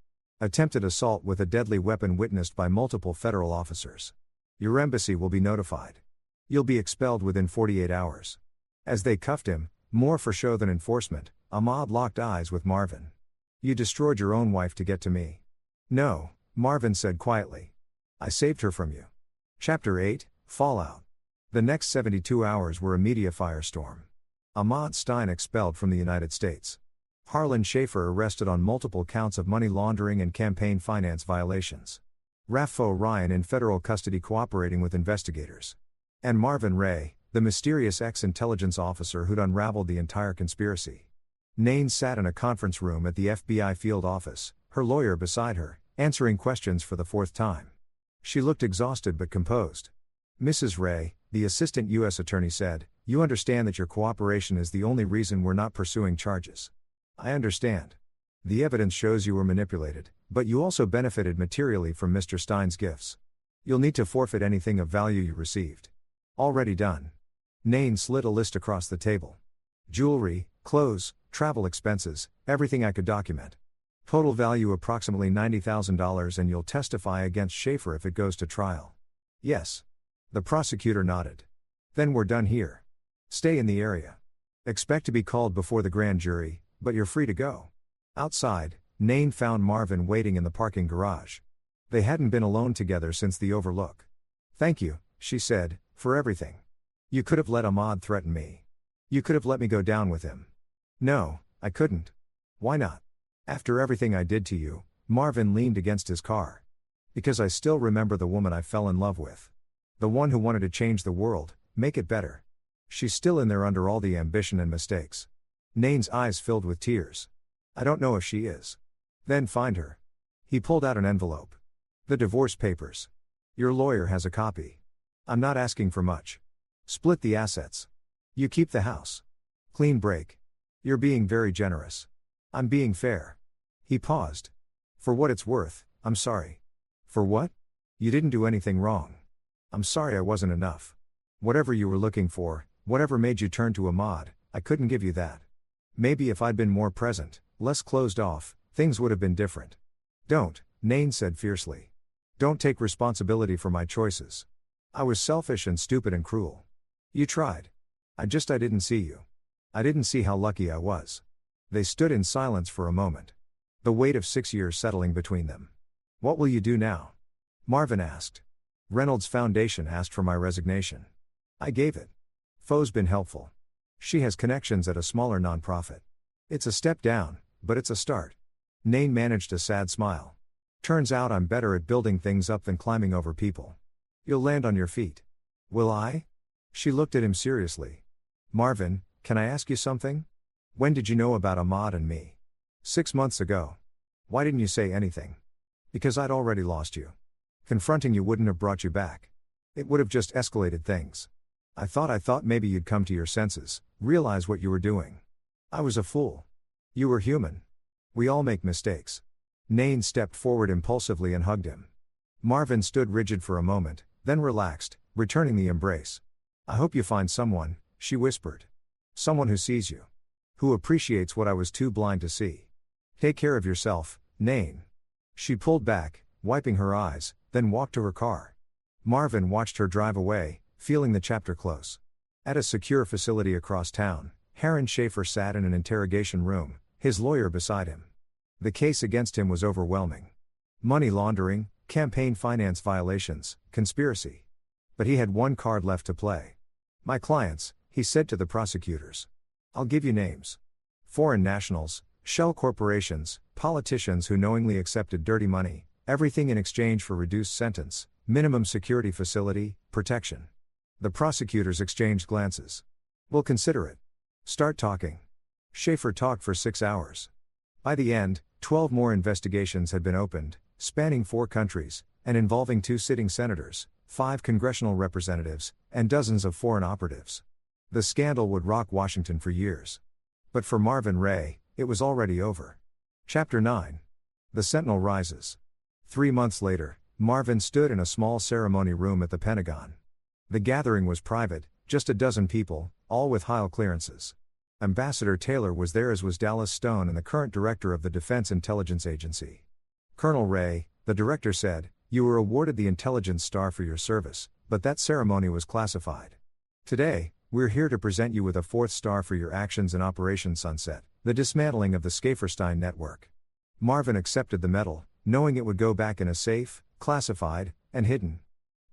Attempted assault with a deadly weapon witnessed by multiple federal officers. Your embassy will be notified. You'll be expelled within 48 hours. As they cuffed him, more for show than enforcement, Ahmad locked eyes with Marvin. You destroyed your own wife to get to me. No, Marvin said quietly. I saved her from you. Chapter 8, Fallout. The next 72 hours were a media firestorm. Ahmad Stein expelled from the United States. Harlan Schaefer arrested on multiple counts of money laundering and campaign finance violations. Raffo Ryan in federal custody cooperating with investigators. And Marvin Ray, the mysterious ex-intelligence officer who'd unraveled the entire conspiracy. Nain sat in a conference room at the FBI field office, her lawyer beside her, answering questions for the 4th time. She looked exhausted but composed. Mrs. Ray, the assistant U.S. attorney said, you understand that your cooperation is the only reason we're not pursuing charges. I understand. The evidence shows you were manipulated, but you also benefited materially from Mr. Stein's gifts. You'll need to forfeit anything of value you received. Already done. Nain slid a list across the table. Jewelry, clothes, travel expenses, everything I could document. Total value approximately $90,000, and you'll testify against Schaefer if it goes to trial. Yes. The prosecutor nodded. Then we're done here. Stay in the area. Expect to be called before the grand jury, but you're free to go. Outside, Nain found Marvin waiting in the parking garage. They hadn't been alone together since the overlook. Thank you, she said, for everything. You could have let Ahmad threaten me. You could have let me go down with him. No, I couldn't. Why not? After everything I did to you, Marvin leaned against his car. Because I still remember the woman I fell in love with. The one who wanted to change the world, make it better. She's still in there under all the ambition and mistakes. Nain's eyes filled with tears. I don't know if she is. Then find her. He pulled out an envelope. The divorce papers. Your lawyer has a copy. I'm not asking for much. Split the assets. You keep the house. Clean break. You're being very generous. I'm being fair. He paused. For what it's worth, I'm sorry. For what? You didn't do anything wrong. I'm sorry I wasn't enough. Whatever you were looking for, whatever made you turn to Ahmad, I couldn't give you that. Maybe if I'd been more present, less closed off, things would have been different. Don't, Nain said fiercely. Don't take responsibility for my choices. I was selfish and stupid and cruel. You tried. I didn't see you. I didn't see how lucky I was. They stood in silence for a moment. The weight of 6 years settling between them. What will you do now? Marvin asked. Reynolds Foundation asked for my resignation. I gave it. Fo's been helpful. She has connections at a smaller nonprofit. It's a step down, but it's a start. Nain managed a sad smile. Turns out I'm better at building things up than climbing over people. You'll land on your feet. Will I? She looked at him seriously. Marvin, can I ask you something? When did you know about Ahmad and me? 6 months ago. Why didn't you say anything? Because I'd already lost you. Confronting you wouldn't have brought you back. It would have just escalated things. I thought maybe you'd come to your senses, realize what you were doing. I was a fool. You were human. We all make mistakes. Nain stepped forward impulsively and hugged him. Marvin stood rigid for a moment, then relaxed, returning the embrace. I hope you find someone, she whispered. Someone who sees you. Who appreciates what I was too blind to see. Take care of yourself, Nain. She pulled back, wiping her eyes, then walked to her car. Marvin watched her drive away, feeling the chapter close. At a secure facility across town, Heron Schaefer sat in an interrogation room, his lawyer beside him. The case against him was overwhelming. Money laundering, campaign finance violations, conspiracy. But he had one card left to play. "My clients," he said to the prosecutors. "I'll give you names. Foreign nationals, shell corporations, politicians who knowingly accepted dirty money, everything in exchange for reduced sentence, minimum security facility, protection." The prosecutors exchanged glances. "We'll consider it. Start talking." Schaefer talked for 6 hours. By the end, 12 more investigations had been opened, spanning 4 countries, and involving 2 sitting senators, 5 congressional representatives, and dozens of foreign operatives. The scandal would rock Washington for years. But for Marvin Ray, it was already over. Chapter 9. The Sentinel Rises. 3 months later, Marvin stood in a small ceremony room at the Pentagon. The gathering was private, just a dozen people, all with HIL clearances. Ambassador Taylor was there, as was Dallas Stone and the current director of the Defense Intelligence Agency. "Colonel Ray," the director said, "you were awarded the Intelligence Star for your service, but that ceremony was classified. Today, we're here to present you with a 4th star for your actions in Operation Sunset, the dismantling of the Schaeferstein network." Marvin accepted the medal, knowing it would go back in a safe, classified, and hidden.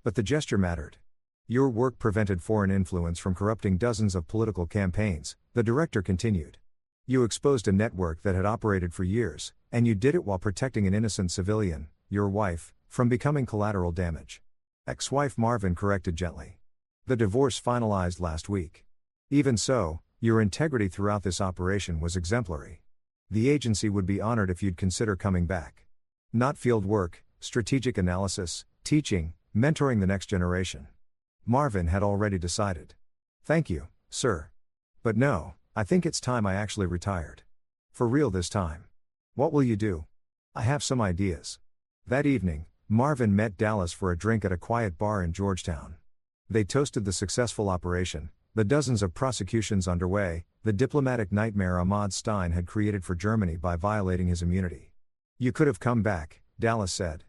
But the gesture mattered. "Your work prevented foreign influence from corrupting dozens of political campaigns," the director continued. "You exposed a network that had operated for years, and you did it while protecting an innocent civilian, your wife, from becoming collateral damage." "Ex-wife," Marvin corrected gently. "The divorce finalized last week. Even so, your integrity throughout this operation was exemplary. The agency would be honored if you'd consider coming back. Not field work, strategic analysis, teaching, mentoring the next generation." Marvin had already decided. "Thank you, sir. But no, I think it's time I actually retired. For real this time." "What will you do?" "I have some ideas." That evening, Marvin met Dallas for a drink at a quiet bar in Georgetown. They toasted the successful operation, the dozens of prosecutions underway, the diplomatic nightmare Ahmad Stein had created for Germany by violating his immunity. "You could have come back," Dallas said.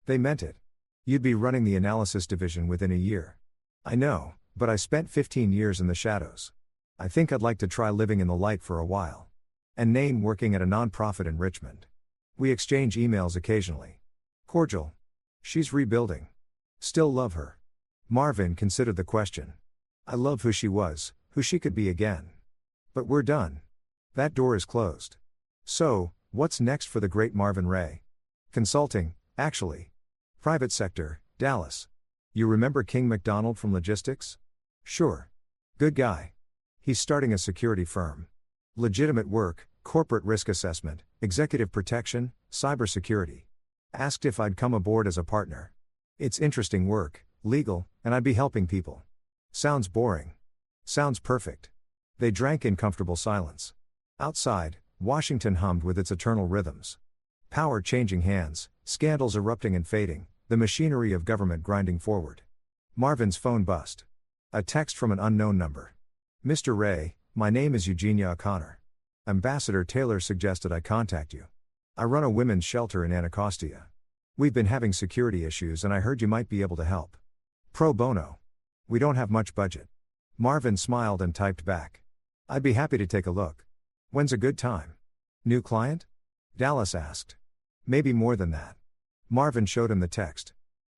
They meant it. "You'd be running the analysis division within a year." "I know, but I spent 15 years in the shadows. I think I'd like to try living in the light for a while." "And Nain working at a non-profit in Richmond. We exchange emails occasionally." "Cordial. She's rebuilding. Still love her?" Marvin considered the question. "I love who she was, who she could be again. But we're done. That door is closed." "So, what's next for the great Marvin Ray?" "Consulting, actually. Private sector, Dallas. You remember King McDonald from logistics?" "Sure. Good guy. He's starting a security firm. Legitimate work, corporate risk assessment, executive protection, cybersecurity. Asked if I'd come aboard as a partner. It's interesting work, legal, and I'd be helping people." "Sounds boring." "Sounds perfect." They drank in comfortable silence. Outside, Washington hummed with its eternal rhythms. Power changing hands, scandals erupting and fading, the machinery of government grinding forward. Marvin's phone buzzed. A text from an unknown number. "Mr. Ray, my name is Eugenia O'Connor. Ambassador Taylor suggested I contact you. I run a women's shelter in Anacostia. We've been having security issues and I heard you might be able to help. Pro bono. We don't have much budget." Marvin smiled and typed back. "I'd be happy to take a look. When's a good time?" "New client?" Dallas asked. "Maybe more than that." Marvin showed him the text.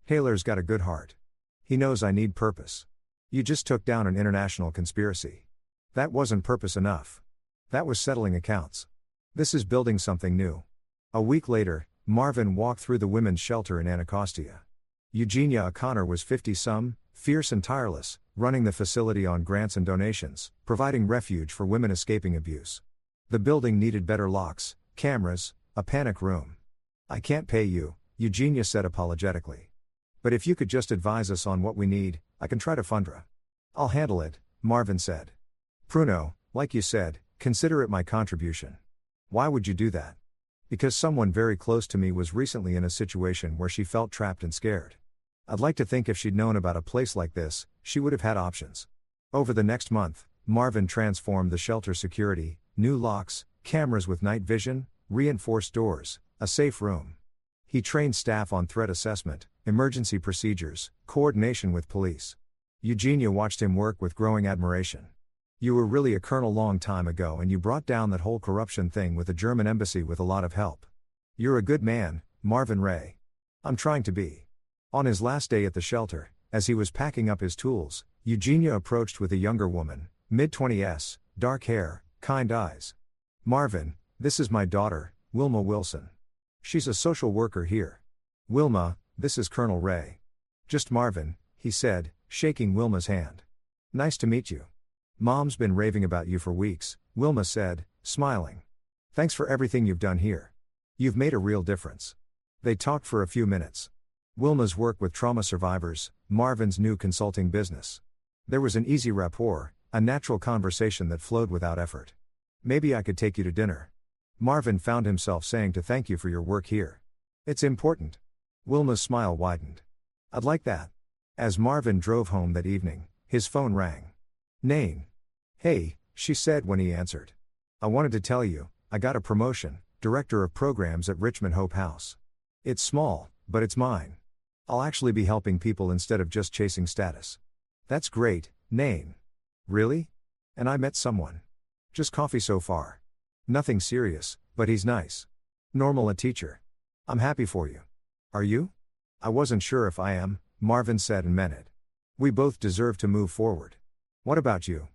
"Taylor's got a good heart. He knows I need purpose. You just took down an international conspiracy. That wasn't purpose enough. That was settling accounts. This is building something new." A week later, Marvin walked through the women's shelter in Anacostia. Eugenia O'Connor was 50-some, fierce and tireless, running the facility on grants and donations, providing refuge for women escaping abuse. The building needed better locks, cameras, a panic room. "I can't pay you," Eugenia said apologetically. "But if you could just advise us on what we need, I can try to fundra." "I'll handle it," Marvin said. "Pruno, like you said, consider it my contribution." "Why would you do that?" "Because someone very close to me was recently in a situation where she felt trapped and scared. I'd like to think if she'd known about a place like this, she would have had options." Over the next month, Marvin transformed the shelter security, new locks, cameras with night vision, reinforced doors, a safe room. He trained staff on threat assessment, emergency procedures, coordination with police. Eugenia watched him work with growing admiration. You were really a colonel long time ago and you brought down that whole corruption thing with the German embassy with a lot of help. You're a good man, Marvin Ray. I'm trying to be. On his last day at the shelter, as he was packing up his tools, Eugenia approached with a younger woman, mid-20s, dark hair, kind eyes. Marvin, this is my daughter, Wilma Wilson. She's a social worker here. Wilma, this is Colonel Ray. Just Marvin, he said, shaking Wilma's hand. Nice to meet you. Mom's been raving about you for weeks, Wilma said, smiling. Thanks for everything you've done here. You've made a real difference. They talked for a few minutes. Wilma's work with trauma survivors, Marvin's new consulting business. There was an easy rapport, a natural conversation that flowed without effort. Maybe I could take you to dinner. Marvin found himself saying to thank you for your work here. It's important. Wilma's smile widened. I'd like that. As Marvin drove home that evening, his phone rang. Nain. Hey, she said when he answered. I wanted to tell you, I got a promotion, director of programs at Richmond Hope House. It's small, but it's mine. I'll actually be helping people instead of just chasing status. That's great, Nain. Really? And I met someone. Just coffee so far. Nothing serious, but he's nice. Normal a teacher. I'm happy for you. Are you? I wasn't sure if I am, Marvin said and meant it. We both deserve to move forward. What about you?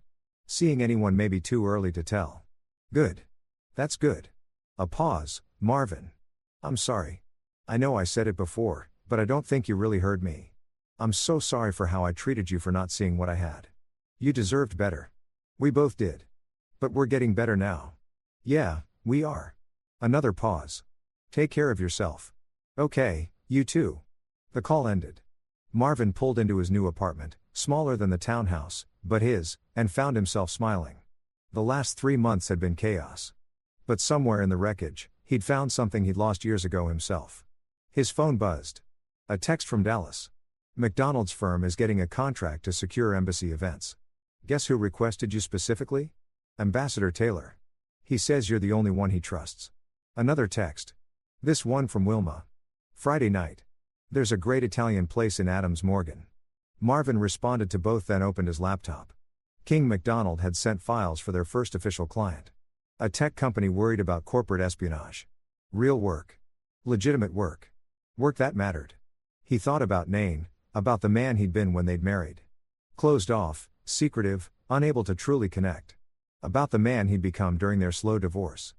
Seeing anyone may be too early to tell. Good. That's good. A pause, Marvin. I'm sorry. I know I said it before, but I don't think you really heard me. I'm so sorry for how I treated you for not seeing what I had. You deserved better. We both did. But we're getting better now. Yeah, we are. Another pause. Take care of yourself. Okay, you too. The call ended. Marvin pulled into his new apartment, smaller than the townhouse, but his, and found himself smiling. The last 3 months had been chaos. But somewhere in the wreckage, he'd found something he'd lost years ago himself. His phone buzzed. A text from Dallas. McDonald's firm is getting a contract to secure embassy events. Guess who requested you specifically? Ambassador Taylor. He says you're the only one he trusts. Another text. This one from Wilma. Friday night. There's a great Italian place in Adams Morgan. Marvin responded to both, then opened his laptop. King McDonald had sent files for their first official client. A tech company worried about corporate espionage. Real work. Legitimate work. Work that mattered. He thought about Nain, about the man he'd been when they'd married. Closed off, secretive, unable to truly connect. About the man he'd become during their slow divorce.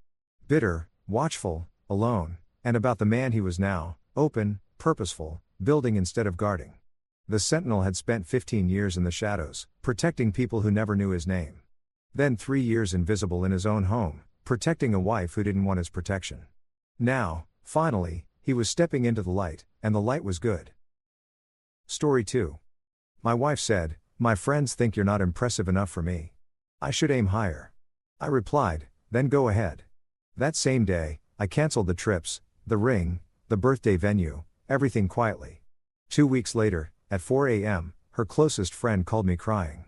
Bitter, watchful, alone, and about the man he was now, open, purposeful, building instead of guarding. The Sentinel had spent 15 years in the shadows, protecting people who never knew his name. Then 3 years invisible in his own home, protecting a wife who didn't want his protection. Now, finally, he was stepping into the light, and the light was good. Story 2. My wife said, "My friends think you're not impressive enough for me. I should aim higher." I replied, "Then go ahead." That same day, I canceled the trips, the ring, the birthday venue, everything quietly. 2 weeks later, at 4 a.m., her closest friend called me crying.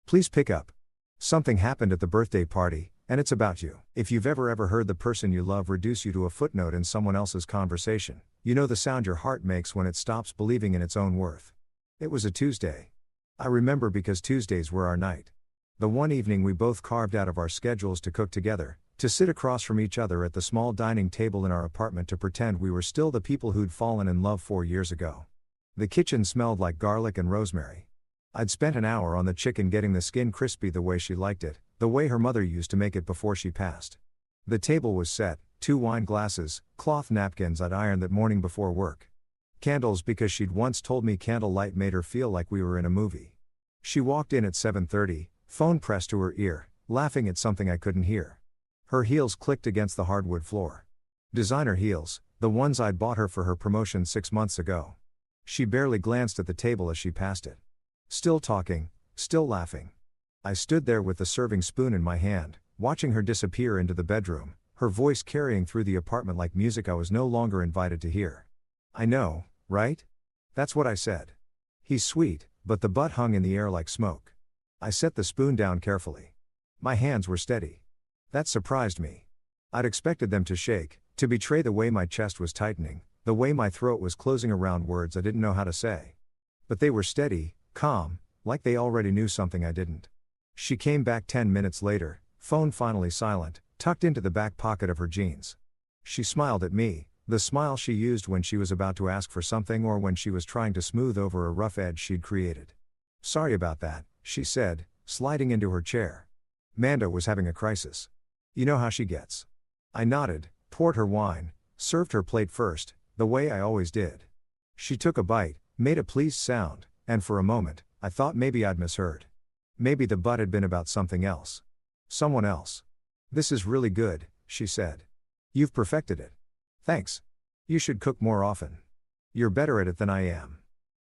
"Please pick up. Something happened at the birthday party, and it's about you." If you've ever heard the person you love reduce you to a footnote in someone else's conversation, you know the sound your heart makes when it stops believing in its own worth. It was a Tuesday. I remember because Tuesdays were our night. The one evening we both carved out of our schedules to cook together, to sit across from each other at the small dining table in our apartment to pretend we were still the people who'd fallen in love 4 years ago. The kitchen smelled like garlic and rosemary. I'd spent an hour on the chicken getting the skin crispy the way she liked it, the way her mother used to make it before she passed. The table was set, 2 wine glasses, cloth napkins I'd ironed that morning before work. Candles because she'd once told me candlelight made her feel like we were in a movie. She walked in at 7:30, phone pressed to her ear, laughing at something I couldn't hear. Her heels clicked against the hardwood floor. Designer heels, the ones I'd bought her for her promotion 6 months ago. She barely glanced at the table as she passed it. Still talking, still laughing. I stood there with the serving spoon in my hand, watching her disappear into the bedroom, her voice carrying through the apartment like music I was no longer invited to hear. "I know, right?" That's what I said. "He's sweet, but the butt hung in the air like smoke." I set the spoon down carefully. My hands were steady. That surprised me. I'd expected them to shake, to betray the way my chest was tightening, The way my throat was closing around words I didn't know how to say. But they were steady, calm, like they already knew something I didn't. She came back 10 minutes later, phone finally silent, tucked into the back pocket of her jeans. She smiled at me, the smile she used when she was about to ask for something or when she was trying to smooth over a rough edge she'd created. "Sorry about that," she said, sliding into her chair. "Manda was having a crisis. You know how she gets." I nodded, poured her wine, served her plate first, the way I always did. She took a bite, made a pleased sound, and for a moment, I thought maybe I'd misheard. Maybe the but had been about something else. Someone else. "This is really good," she said. "You've perfected it." "Thanks. You should cook more often. You're better at it than I am."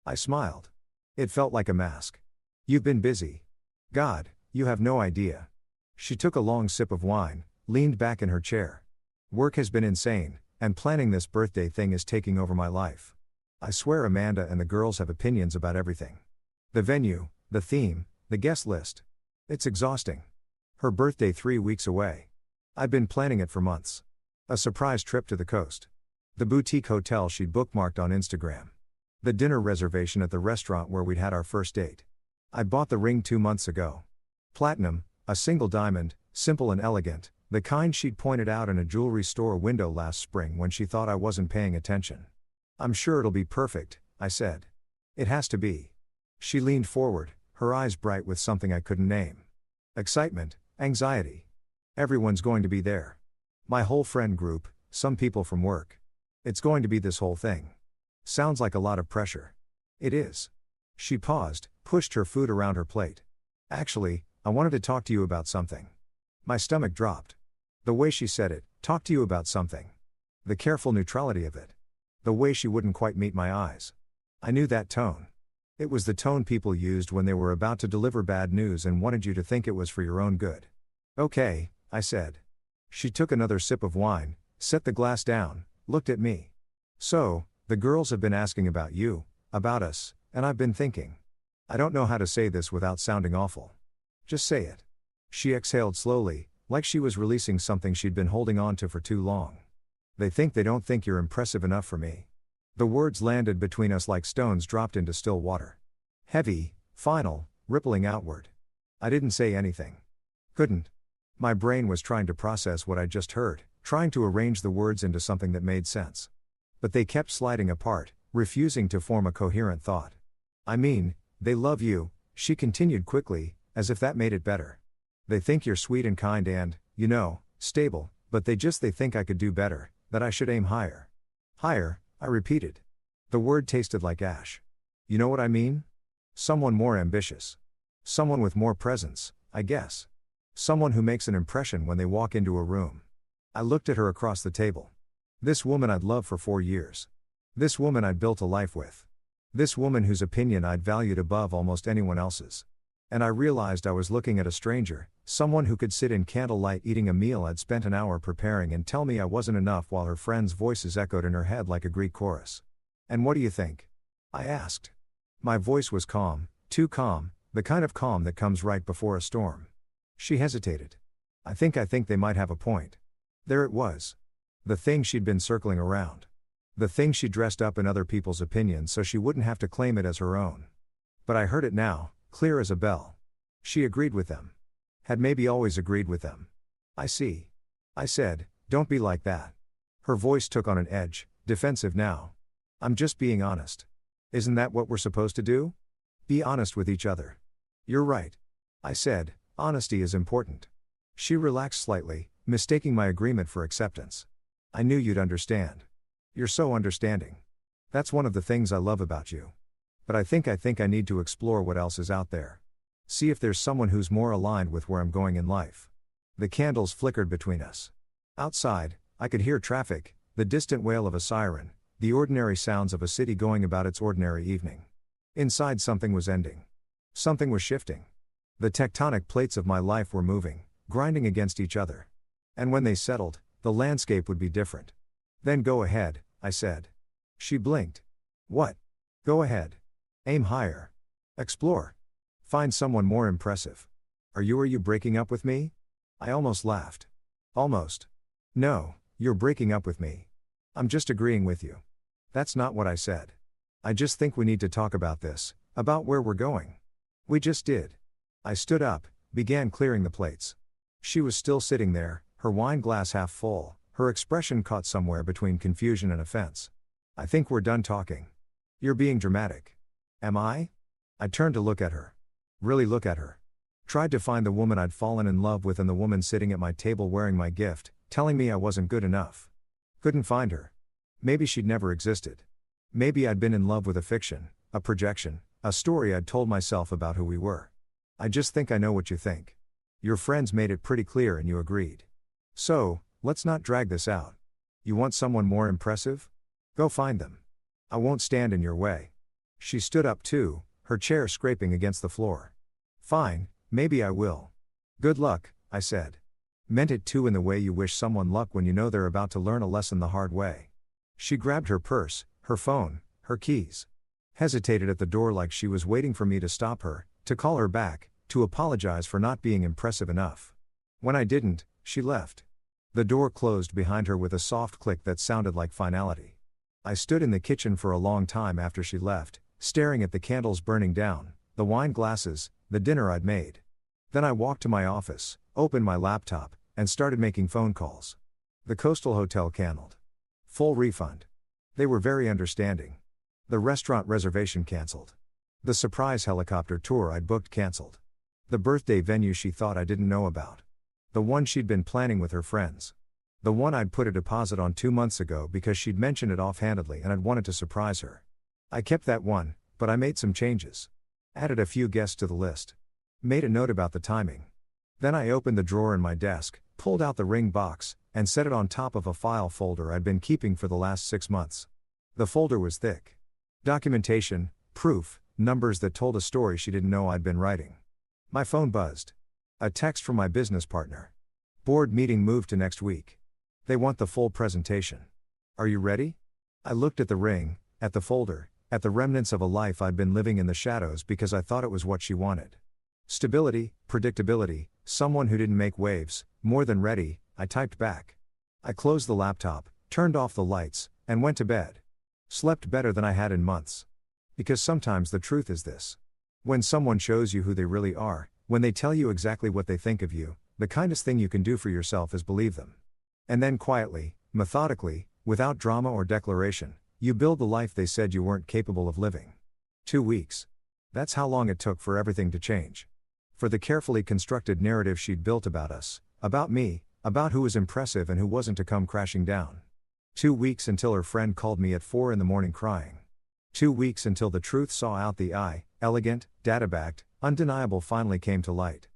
I smiled. It felt like a mask. "You've been busy. God, you have no idea." She took a long sip of wine, leaned back in her chair. "Work has been insane, and planning this birthday thing is taking over my life. I swear Amanda and the girls have opinions about everything. The venue, the theme, the guest list. It's exhausting. Her birthday 3 weeks away. I'd been planning it for months. A surprise trip to the coast. The boutique hotel she'd bookmarked on Instagram. The dinner reservation at the restaurant where we'd had our first date. I bought the ring 2 months ago. Platinum, a single diamond, simple and elegant, the kind she'd pointed out in a jewelry store window last spring when she thought I wasn't paying attention. "I'm sure it'll be perfect," I said. "It has to be." She leaned forward, her eyes bright with something I couldn't name. Excitement, anxiety. Everyone's going to be there. My whole friend group, some people from work. It's going to be this whole thing. Sounds like a lot of pressure. It is. She paused, pushed her food around her plate. "Actually, I wanted to talk to you about something." My stomach dropped. The way she said it, "talk to you about something." The careful neutrality of it. The way she wouldn't quite meet my eyes. I knew that tone. It was the tone people used when they were about to deliver bad news and wanted you to think it was for your own good. "Okay," I said. She took another sip of wine, set the glass down, looked at me. "So, the girls have been asking about you, about us, and I've been thinking. I don't know how to say this without sounding awful. Just say it." She exhaled slowly, like she was releasing something she'd been holding on to for too long. "They don't think you're impressive enough for me." The words landed between us like stones dropped into still water. Heavy, final, rippling outward. I didn't say anything. Couldn't. My brain was trying to process what I'd just heard, trying to arrange the words into something that made sense. But they kept sliding apart, refusing to form a coherent thought. "I mean, they love you," she continued quickly, as if that made it better. "They think you're sweet and kind and, stable, but they think I could do better, that I should aim higher." "Higher," I repeated. The word tasted like ash. "You know what I mean? Someone more ambitious. Someone with more presence, I guess. Someone who makes an impression when they walk into a room." I looked at her across the table. This woman I'd loved for 4 years. This woman I'd built a life with. This woman whose opinion I'd valued above almost anyone else's. And I realized I was looking at a stranger, someone who could sit in candlelight eating a meal I'd spent an hour preparing and tell me I wasn't enough while her friends' voices echoed in her head like a Greek chorus. "And what do you think?" I asked. My voice was calm, too calm, the kind of calm that comes right before a storm. She hesitated. I think they might have a point." There it was. The thing she'd been circling around. The thing she dressed up in other people's opinions so she wouldn't have to claim it as her own. But I heard it now, clear as a bell. She agreed with them. Had maybe always agreed with them. "I see." I said, "Don't be like that." Her voice took on an edge, defensive now. "I'm just being honest. Isn't that what we're supposed to do? Be honest with each other." "You're right." I said, "Honesty is important." She relaxed slightly, mistaking my agreement for acceptance. "I knew you'd understand. You're so understanding. That's one of the things I love about you. But I think I need to explore what else is out there. See if there's someone who's more aligned with where I'm going in life." The candles flickered between us. Outside, I could hear traffic, the distant wail of a siren, the ordinary sounds of a city going about its ordinary evening. Inside, something was ending. Something was shifting. The tectonic plates of my life were moving, grinding against each other. And when they settled, the landscape would be different. "Then go ahead," I said. She blinked. "What?" "Go ahead. Aim higher. Explore. Find someone more impressive." Are you breaking up with me?" I almost laughed. "Almost. No, you're breaking up with me. I'm just agreeing with you." That's not what I said. I just think we need to talk about this, about where we're going. We just did. I stood up, began clearing the plates. She was still sitting there, her wine glass half full, her expression caught somewhere between confusion and offense. I think we're done talking. You're being dramatic. Am I? I turned to look at her. Really look at her. Tried to find the woman I'd fallen in love with and the woman sitting at my table wearing my gift, telling me I wasn't good enough. Couldn't find her. Maybe she'd never existed. Maybe I'd been in love with a fiction, a projection, a story I'd told myself about who we were. I just think I know what you think. Your friends made it pretty clear and you agreed. So, let's not drag this out. You want someone more impressive? Go find them. I won't stand in your way. She stood up too, her chair scraping against the floor. Fine, maybe I will. Good luck, I said. Meant it too in the way you wish someone luck when you know they're about to learn a lesson the hard way. She grabbed her purse, her phone, her keys. Hesitated at the door like she was waiting for me to stop her, to call her back, to apologize for not being impressive enough. When I didn't, she left. The door closed behind her with a soft click that sounded like finality. I stood in the kitchen for a long time after she left, staring at the candles burning down, the wine glasses, the dinner I'd made. Then I walked to my office, opened my laptop, and started making phone calls. The Coastal Hotel canceled. Full refund. They were very understanding. The restaurant reservation canceled. The surprise helicopter tour I'd booked canceled. The birthday venue she thought I didn't know about. The one she'd been planning with her friends. The one I'd put a deposit on 2 months ago because she'd mentioned it offhandedly and I'd wanted to surprise her. I kept that one, but I made some changes. Added a few guests to the list. Made a note about the timing. Then I opened the drawer in my desk, pulled out the ring box, and set it on top of a file folder I'd been keeping for the last 6 months. The folder was thick. Documentation, proof, numbers that told a story she didn't know I'd been writing. My phone buzzed. A text from my business partner. Board meeting moved to next week. They want the full presentation. Are you ready? I looked at the ring, at the folder, at the remnants of a life I'd been living in the shadows because I thought it was what she wanted. Stability, predictability, someone who didn't make waves, more than ready, I typed back. I closed the laptop, turned off the lights, and went to bed. Slept better than I had in months. Because sometimes the truth is this. When someone shows you who they really are, when they tell you exactly what they think of you, the kindest thing you can do for yourself is believe them. And then quietly, methodically, without drama or declaration, you build the life they said you weren't capable of living. 2 weeks. That's how long it took for everything to change. For the carefully constructed narrative she'd built about us, about me, about who was impressive and who wasn't to come crashing down. 2 weeks until her friend called me at 4 a.m. crying. 2 weeks until the truth saw out the eye, elegant, data-backed, undeniable finally came to light.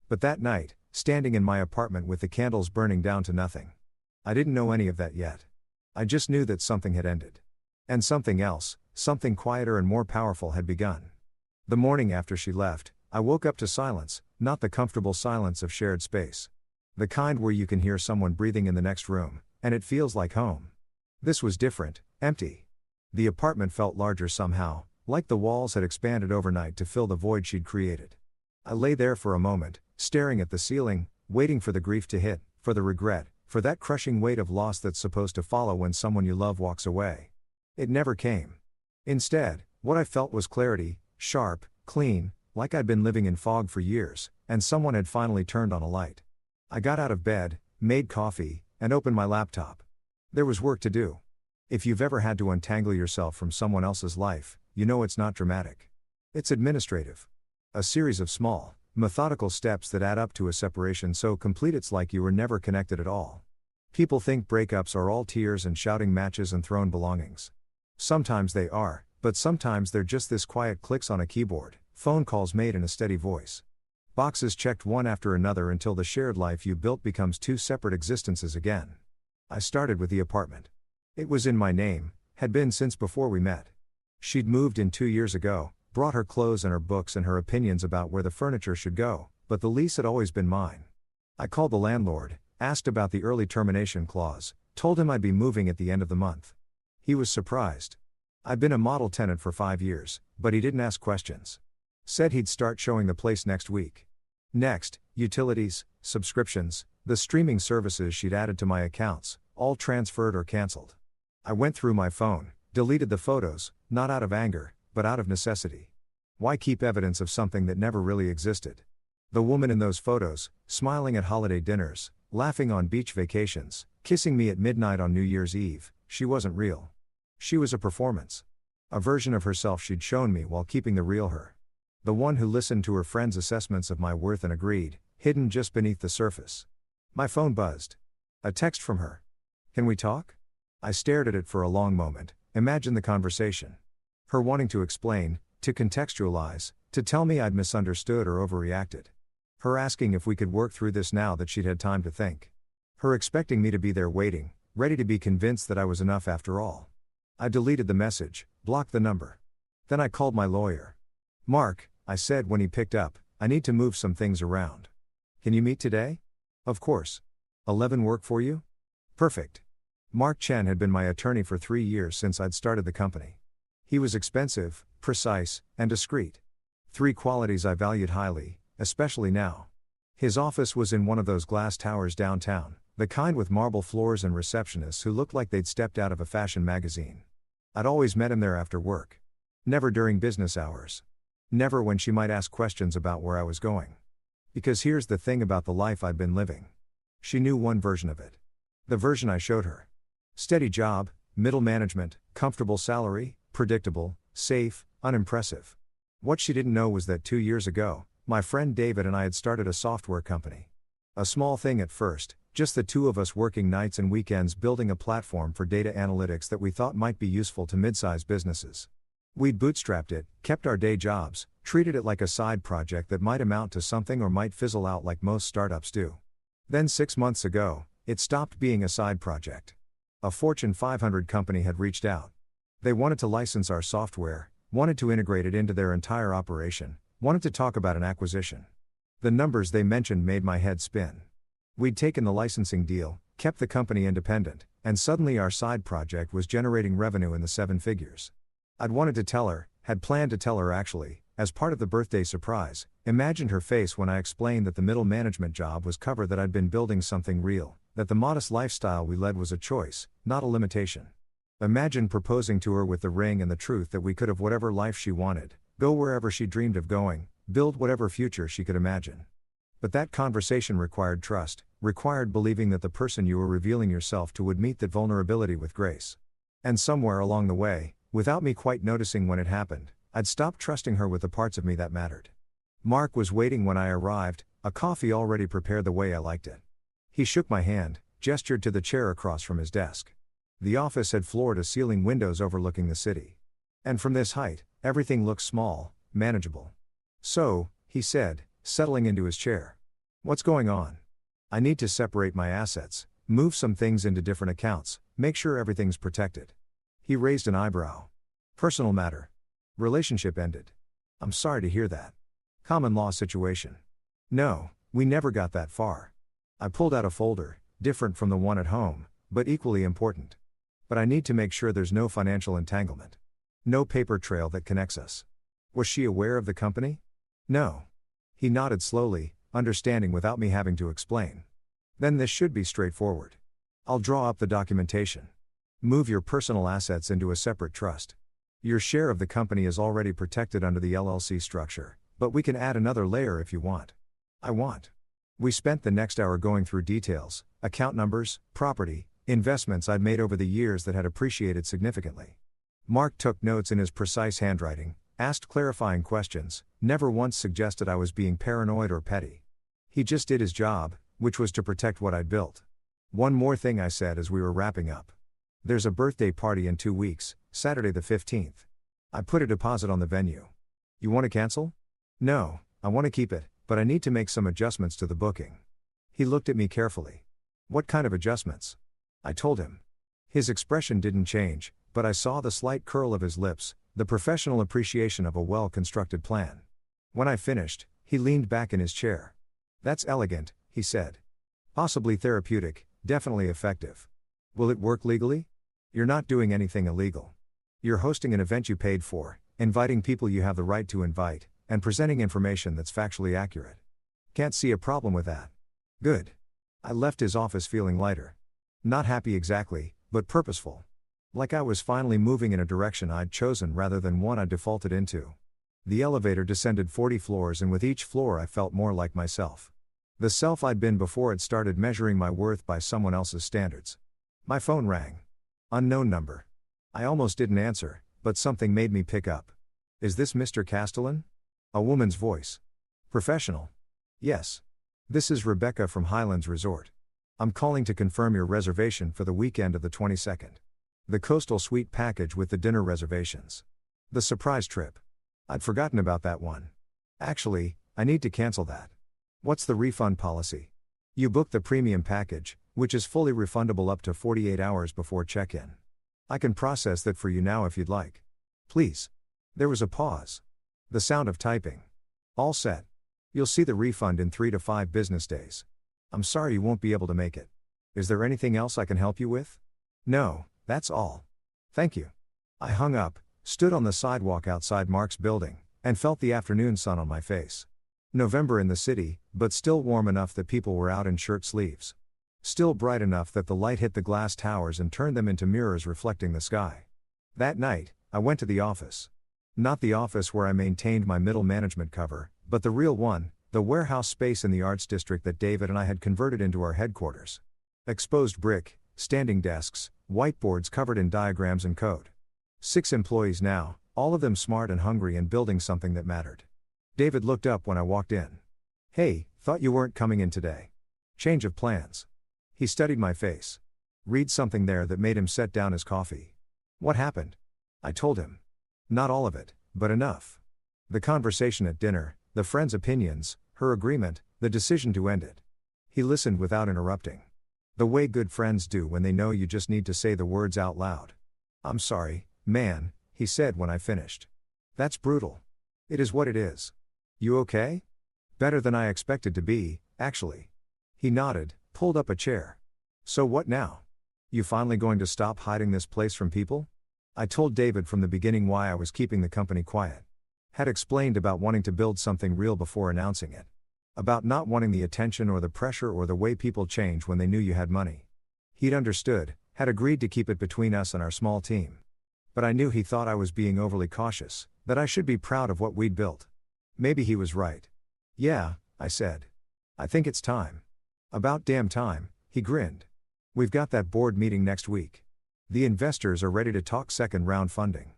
But that night, standing in my apartment with the candles burning down to nothing. I didn't know any of that yet. I just knew that something had ended. And something else, something quieter and more powerful had begun. The morning after she left, I woke up to silence, not the comfortable silence of shared space. The kind where you can hear someone breathing in the next room, and it feels like home. This was different, empty. The apartment felt larger somehow, like the walls had expanded overnight to fill the void she'd created. I lay there for a moment, staring at the ceiling, waiting for the grief to hit, for the regret, for that crushing weight of loss that's supposed to follow when someone you love walks away. It never came. Instead, what I felt was clarity, sharp, clean, like I'd been living in fog for years, and someone had finally turned on a light. I got out of bed, made coffee, and opened my laptop. There was work to do. If you've ever had to untangle yourself from someone else's life, you know it's not dramatic. It's administrative. A series of small, methodical steps that add up to a separation so complete it's like you were never connected at all. People think breakups are all tears and shouting matches and thrown belongings. Sometimes they are, but sometimes they're just this quiet clicks on a keyboard, phone calls made in a steady voice. Boxes checked one after another until the shared life you built becomes 2 separate existences again. I started with the apartment. It was in my name, had been since before we met. She'd moved in 2 years ago, brought her clothes and her books and her opinions about where the furniture should go, but the lease had always been mine. I called the landlord, asked about the early termination clause, told him I'd be moving at the end of the month. He was surprised. I'd been a model tenant for 5 years, but he didn't ask questions. Said he'd start showing the place next week. Next, utilities, subscriptions, the streaming services she'd added to my accounts, all transferred or cancelled. I went through my phone, Deleted the photos, not out of anger, but out of necessity. Why keep evidence of something that never really existed? The woman in those photos, smiling at holiday dinners, laughing on beach vacations, kissing me at midnight on New Year's Eve, she wasn't real. She was a performance. A version of herself she'd shown me while keeping the real her. The one who listened to her friends' assessments of my worth and agreed, hidden just beneath the surface. My phone buzzed. A text from her. "Can we talk?" I stared at it for a long moment, imagined the conversation. Her wanting to explain, to contextualize, to tell me I'd misunderstood or overreacted. Her asking if we could work through this now that she'd had time to think. Her expecting me to be there waiting, ready to be convinced that I was enough after all. I deleted the message, blocked the number. Then I called my lawyer. "Mark," I said when he picked up, "I need to move some things around. Can you meet today?" "Of course. 11 work for you?" "Perfect." Mark Chen had been my attorney for 3 years since I'd started the company. He was expensive, precise, and discreet. 3 qualities I valued highly, especially now. His office was in one of those glass towers downtown, the kind with marble floors and receptionists who looked like they'd stepped out of a fashion magazine. I'd always met him there after work. Never during business hours. Never when she might ask questions about where I was going. Because here's the thing about the life I'd been living. She knew one version of it. The version I showed her. Steady job, middle management, comfortable salary, predictable, safe, unimpressive. What she didn't know was that 2 years ago, my friend David and I had started a software company. A small thing at first, just the 2 of us working nights and weekends building a platform for data analytics that we thought might be useful to mid-sized businesses. We'd bootstrapped it, kept our day jobs, treated it like a side project that might amount to something or might fizzle out like most startups do. Then 6 months ago, it stopped being a side project. A Fortune 500 company had reached out. They wanted to license our software, wanted to integrate it into their entire operation, wanted to talk about an acquisition. The numbers they mentioned made my head spin. We'd taken the licensing deal, kept the company independent, and suddenly our side project was generating revenue in the 7 figures. I'd wanted to tell her, had planned to tell her actually, as part of the birthday surprise, imagined her face when I explained that the middle management job was cover, that I'd been building something real, that the modest lifestyle we led was a choice, not a limitation. Imagine proposing to her with the ring and the truth that we could have whatever life she wanted, go wherever she dreamed of going, build whatever future she could imagine. But that conversation required trust, required believing that the person you were revealing yourself to would meet that vulnerability with grace. And somewhere along the way, without me quite noticing when it happened, I'd stopped trusting her with the parts of me that mattered. Mark was waiting when I arrived, a coffee already prepared the way I liked it. He shook my hand, gestured to the chair across from his desk. The office had floor-to-ceiling windows overlooking the city. And from this height, everything looked small, manageable. "So," he said, settling into his chair. "What's going on?" "I need to separate my assets, move some things into different accounts, make sure everything's protected." He raised an eyebrow. "Personal matter. Relationship ended." "I'm sorry to hear that." "Common law situation." "No, we never got that far." I pulled out a folder, different from the one at home, but equally important. "But I need to make sure there's no financial entanglement. No paper trail that connects us." "Was she aware of the company?" "No." He nodded slowly, understanding without me having to explain. "Then this should be straightforward. I'll draw up the documentation. Move your personal assets into a separate trust. Your share of the company is already protected under the LLC structure, but we can add another layer if you want." "I want." We spent the next hour going through details, account numbers, property, investments I'd made over the years that had appreciated significantly. Mark took notes in his precise handwriting, asked clarifying questions, never once suggested I was being paranoid or petty. He just did his job, which was to protect what I'd built. "One more thing," I said as we were wrapping up. "There's a birthday party in 2 weeks, Saturday the 15th. I put a deposit on the venue. You want to cancel?" "No, I want to keep it, but I need to make some adjustments to the booking." He looked at me carefully. "What kind of adjustments?" I told him. His expression didn't change, but I saw the slight curl of his lips, the professional appreciation of a well-constructed plan. When I finished, he leaned back in his chair. "That's elegant," he said. "Possibly therapeutic, definitely effective. Will it work legally?" "You're not doing anything illegal. You're hosting an event you paid for, inviting people you have the right to invite, and presenting information that's factually accurate. Can't see a problem with that." "Good." I left his office feeling lighter. Not happy exactly, but purposeful. Like I was finally moving in a direction I'd chosen rather than one I'd defaulted into. The elevator descended 40 floors, and with each floor I felt more like myself. The self I'd been before it started measuring my worth by someone else's standards. My phone rang. Unknown number. I almost didn't answer, but something made me pick up. Is this Mr. Castellan? A woman's voice. Professional. Yes. This is Rebecca from Highlands Resort. I'm calling to confirm your reservation for the weekend of the 22nd. The coastal suite package with the dinner reservations. The surprise trip. I'd forgotten about that one. Actually, I need to cancel that. What's the refund policy? You booked the premium package, which is fully refundable up to 48 hours before check-in. I can process that for you now if you'd like. Please. There was a pause. The sound of typing. All set. You'll see the refund in 3 to 5 business days. I'm sorry you won't be able to make it. Is there anything else I can help you with? No, that's all. Thank you. I hung up, stood on the sidewalk outside Mark's building, and felt the afternoon sun on my face. November in the city, but still warm enough that people were out in shirt sleeves. Still bright enough that the light hit the glass towers and turned them into mirrors reflecting the sky. That night, I went to the office. Not the office where I maintained my middle management cover, but the real one, the warehouse space in the arts district that David and I had converted into our headquarters. Exposed brick, standing desks, whiteboards covered in diagrams and code. 6 employees now, all of them smart and hungry and building something that mattered. David looked up when I walked in. Hey, thought you weren't coming in today. Change of plans. He studied my face. Read something there that made him set down his coffee. What happened? I told him. Not all of it, but enough. The conversation at dinner, the friend's opinions, her agreement, the decision to end it. He listened without interrupting. The way good friends do when they know you just need to say the words out loud. I'm sorry, man, he said when I finished. That's brutal. It is what it is. You okay? Better than I expected to be, actually. He nodded, pulled up a chair. So what now? You finally going to stop hiding this place from people? I told David from the beginning why I was keeping the company quiet. Had explained about wanting to build something real before announcing it. About not wanting the attention or the pressure or the way people change when they knew you had money. He'd understood, had agreed to keep it between us and our small team. But I knew he thought I was being overly cautious, that I should be proud of what we'd built. Maybe he was right. Yeah, I said. I think it's time. About damn time, he grinned. We've got that board meeting next week. The investors are ready to talk second round funding.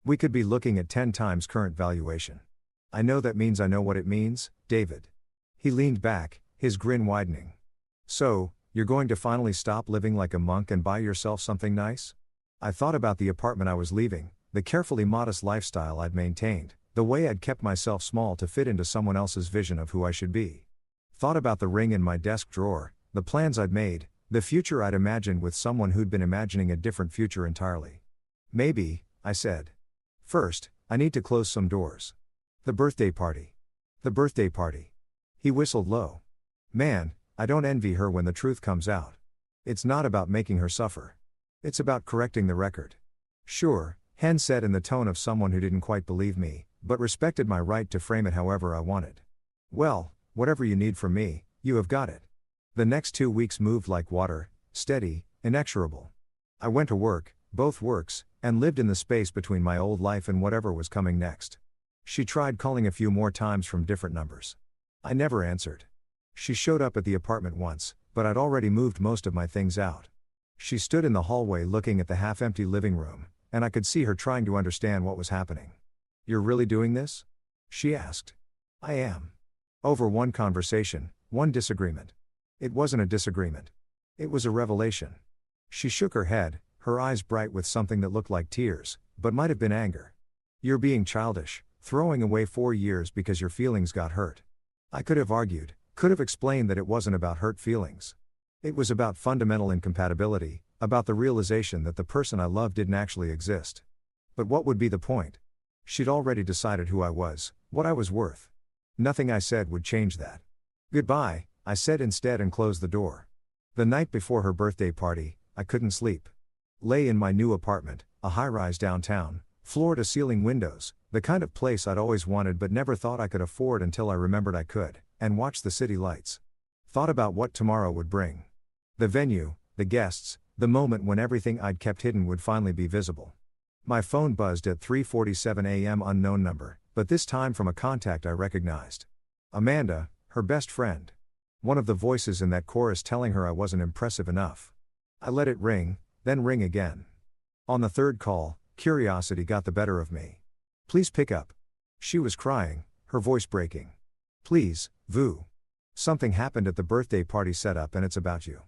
We could be looking at 10 times current valuation. I know that means I know what it means, David. He leaned back, his grin widening. So, you're going to finally stop living like a monk and buy yourself something nice? I thought about the apartment I was leaving, the carefully modest lifestyle I'd maintained, the way I'd kept myself small to fit into someone else's vision of who I should be. Thought about the ring in my desk drawer, the plans I'd made, the future I'd imagined with someone who'd been imagining a different future entirely. Maybe, I said. First, I need to close some doors. The birthday party. The birthday party. He whistled low. Man, I don't envy her when the truth comes out. It's not about making her suffer. It's about correcting the record. Sure, Hen said in the tone of someone who didn't quite believe me, but respected my right to frame it however I wanted. Well, whatever you need from me, you have got it. The next 2 weeks moved like water, steady, inexorable. I went to work, both works, and lived in the space between my old life and whatever was coming next. She tried calling a few more times from different numbers. I never answered. She showed up at the apartment once, but I'd already moved most of my things out. She stood in the hallway looking at the half-empty living room, and I could see her trying to understand what was happening. You're really doing this? She asked. I am. Over one conversation, one disagreement. It wasn't a disagreement. It was a revelation. She shook her head, her eyes bright with something that looked like tears, but might have been anger. You're being childish, throwing away 4 years because your feelings got hurt. I could have argued, could have explained that it wasn't about hurt feelings. It was about fundamental incompatibility, about the realization that the person I loved didn't actually exist. But what would be the point? She'd already decided who I was, what I was worth. Nothing I said would change that. Goodbye, I said instead and closed the door. The night before her birthday party, I couldn't sleep. Lay in my new apartment, a high-rise downtown, floor-to-ceiling windows, the kind of place I'd always wanted but never thought I could afford until I remembered I could, and watched the city lights. Thought about what tomorrow would bring. The venue, the guests, The moment when everything I'd kept hidden would finally be visible. My phone buzzed at 3:47 a.m. Unknown number, but this time from a contact I recognized. Amanda, her best friend. One of the voices in that chorus telling her I wasn't impressive enough. I let it ring, then ring again. On the third call, curiosity got the better of me. "Please pick up." She was crying, her voice breaking. "Please, Vu. Something happened at the birthday party setup and it's about you.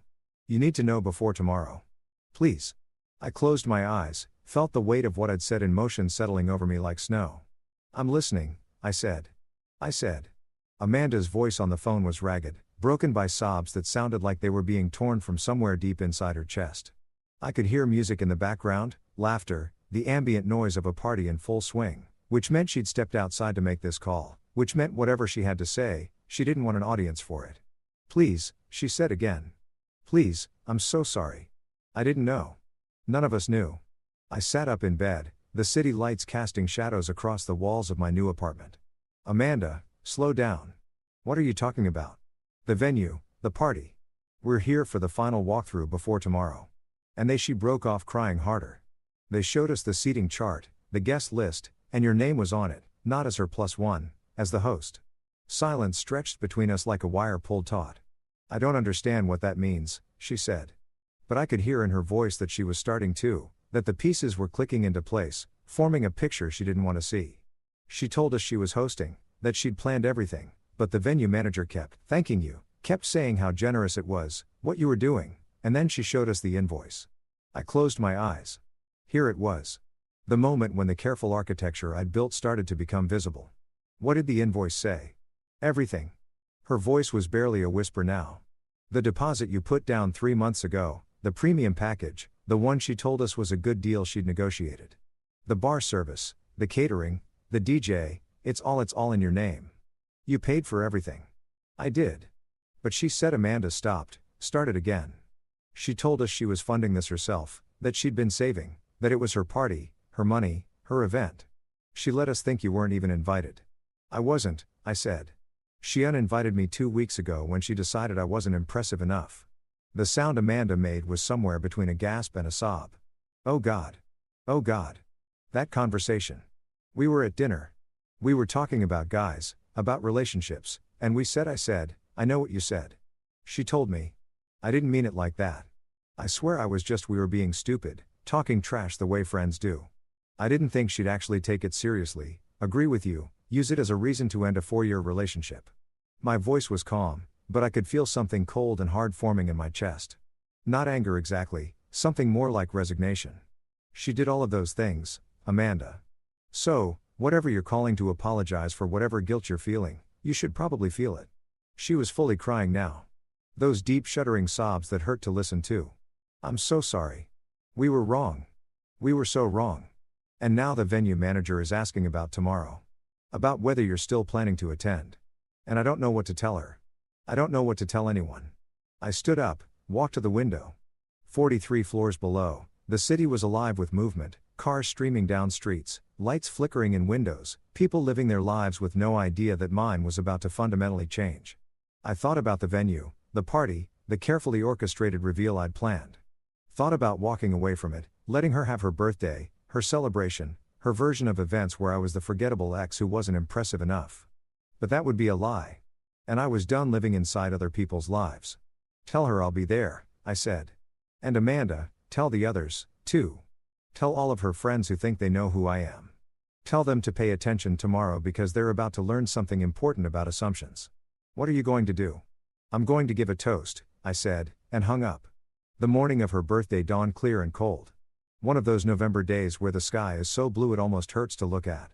You need to know before tomorrow. Please." I closed my eyes, felt the weight of what I'd said in motion settling over me like snow. "I'm listening," I said. Amanda's voice on the phone was ragged, broken by sobs that sounded like they were being torn from somewhere deep inside her chest. I could hear music in the background, laughter, the ambient noise of a party in full swing, which meant she'd stepped outside to make this call, which meant whatever she had to say, she didn't want an audience for it. "Please," she said again. "Please, I'm so sorry. I didn't know. None of us knew." I sat up in bed, the city lights casting shadows across the walls of my new apartment. "Amanda, slow down. What are you talking about?" "The venue, the party. We're here for the final walkthrough before tomorrow." She broke off crying harder. "They showed us the seating chart, the guest list, and your name was on it, not as her +1, as the host." Silence stretched between us like a wire pulled taut. "I don't understand what that means," she said. But I could hear in her voice that she was starting to, that the pieces were clicking into place, forming a picture she didn't want to see. She told us she was hosting, that she'd planned everything, but the venue manager kept thanking you, kept saying how generous it was, what you were doing, and then she showed us the invoice. I closed my eyes. Here it was. The moment when the careful architecture I'd built started to become visible. What did the invoice say? Everything. Her voice was barely a whisper now. "The deposit you put down 3 months ago, the premium package, the one she told us was a good deal she'd negotiated. The bar service, the catering, the DJ, it's all in your name. You paid for everything." I did. But she said. Amanda started again. "She told us she was funding this herself, that she'd been saving, that it was her party, her money, her event. She let us think you weren't even invited." "I wasn't," I said. "She uninvited me 2 weeks ago when she decided I wasn't impressive enough." The sound Amanda made was somewhere between a gasp and a sob. "Oh God. Oh God. That conversation. We were at dinner. We were talking about guys, about relationships, and I said, I know what you said." She told me. "I didn't mean it like that. I swear we were being stupid, talking trash the way friends do. I didn't think she'd actually take it seriously, agree with you, use it as a reason to end a 4-year relationship." My voice was calm, but I could feel something cold and hard forming in my chest. Not anger exactly, something more like resignation. "She did all of those things, Amanda. So, whatever you're calling to apologize for whatever guilt you're feeling, you should probably feel it." She was fully crying now. Those deep shuddering sobs that hurt to listen to. "I'm so sorry. We were wrong. We were so wrong. And now the venue manager is asking about tomorrow. About whether you're still planning to attend. And I don't know what to tell her. I don't know what to tell anyone." I stood up, walked to the window. 43 floors below, the city was alive with movement, cars streaming down streets, lights flickering in windows, people living their lives with no idea that mine was about to fundamentally change. I thought about the venue, the party, the carefully orchestrated reveal I'd planned. Thought about walking away from it, letting her have her birthday, her celebration, her version of events where I was the forgettable ex who wasn't impressive enough. But that would be a lie. And I was done living inside other people's lives. "Tell her I'll be there," I said. "And Amanda, tell the others, too. Tell all of her friends who think they know who I am. Tell them to pay attention tomorrow because they're about to learn something important about assumptions." "What are you going to do?" "I'm going to give a toast," I said, and hung up. The morning of her birthday dawned clear and cold. One of those November days where the sky is so blue it almost hurts to look at.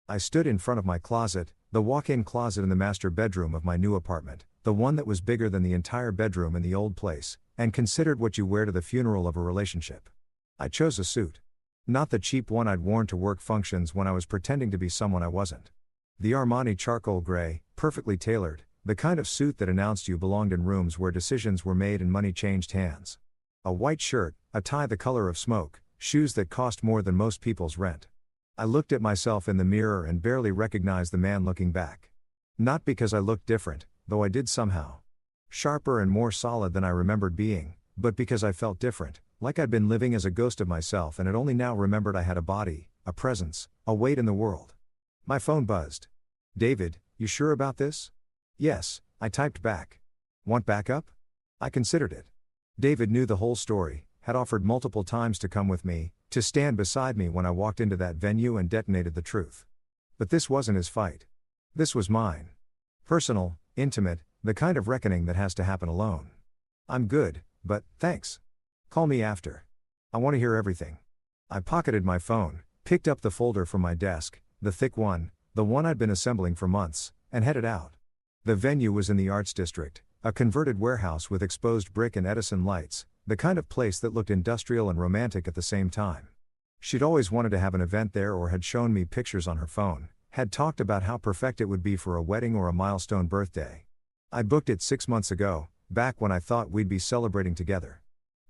I stood in front of my closet, the walk-in closet in the master bedroom of my new apartment, the one that was bigger than the entire bedroom in the old place, and considered what you wear to the funeral of a relationship. I chose a suit. Not the cheap one I'd worn to work functions when I was pretending to be someone I wasn't. The Armani charcoal gray, perfectly tailored, the kind of suit that announced you belonged in rooms where decisions were made and money changed hands. A white shirt, a tie the color of smoke, shoes that cost more than most people's rent. I looked at myself in the mirror and barely recognized the man looking back. Not because I looked different, though I did somehow. Sharper and more solid than I remembered being, but because I felt different, like I'd been living as a ghost of myself and had only now remembered I had a body, a presence, a weight in the world. My phone buzzed. "David, you sure about this?" "Yes," I typed back. "Want backup?" I considered it. David knew the whole story, had offered multiple times to come with me, to stand beside me when I walked into that venue and detonated the truth. But this wasn't his fight. This was mine. Personal, intimate, the kind of reckoning that has to happen alone. "I'm good, but, thanks. Call me after. I want to hear everything." I pocketed my phone, picked up the folder from my desk, the thick one, the one I'd been assembling for months, and headed out. The venue was in the Arts District, a converted warehouse with exposed brick and Edison lights, the kind of place that looked industrial and romantic at the same time. She'd always wanted to have an event there or had shown me pictures on her phone, had talked about how perfect it would be for a wedding or a milestone birthday. I'd booked it 6 months ago, back when I thought we'd be celebrating together.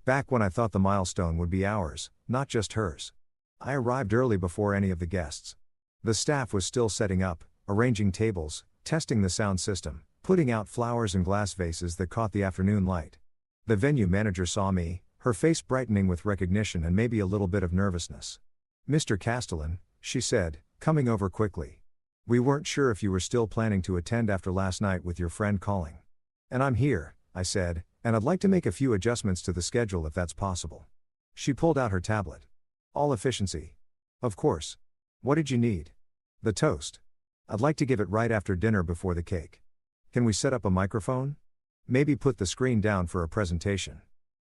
Back when I thought the milestone would be ours, not just hers. I arrived early before any of the guests. The staff was still setting up, arranging tables, testing the sound system, putting out flowers and glass vases that caught the afternoon light. The venue manager saw me, her face brightening with recognition and maybe a little bit of nervousness. "Mr. Castellan," she said, coming over quickly. "We weren't sure if you were still planning to attend after last night with your friend calling." "And I'm here," I said, "and I'd like to make a few adjustments to the schedule if that's possible." She pulled out her tablet. "All efficiency." "Of course. What did you need?" "The toast. I'd like to give it right after dinner before the cake." "Can we set up a microphone? Maybe put the screen down for a presentation."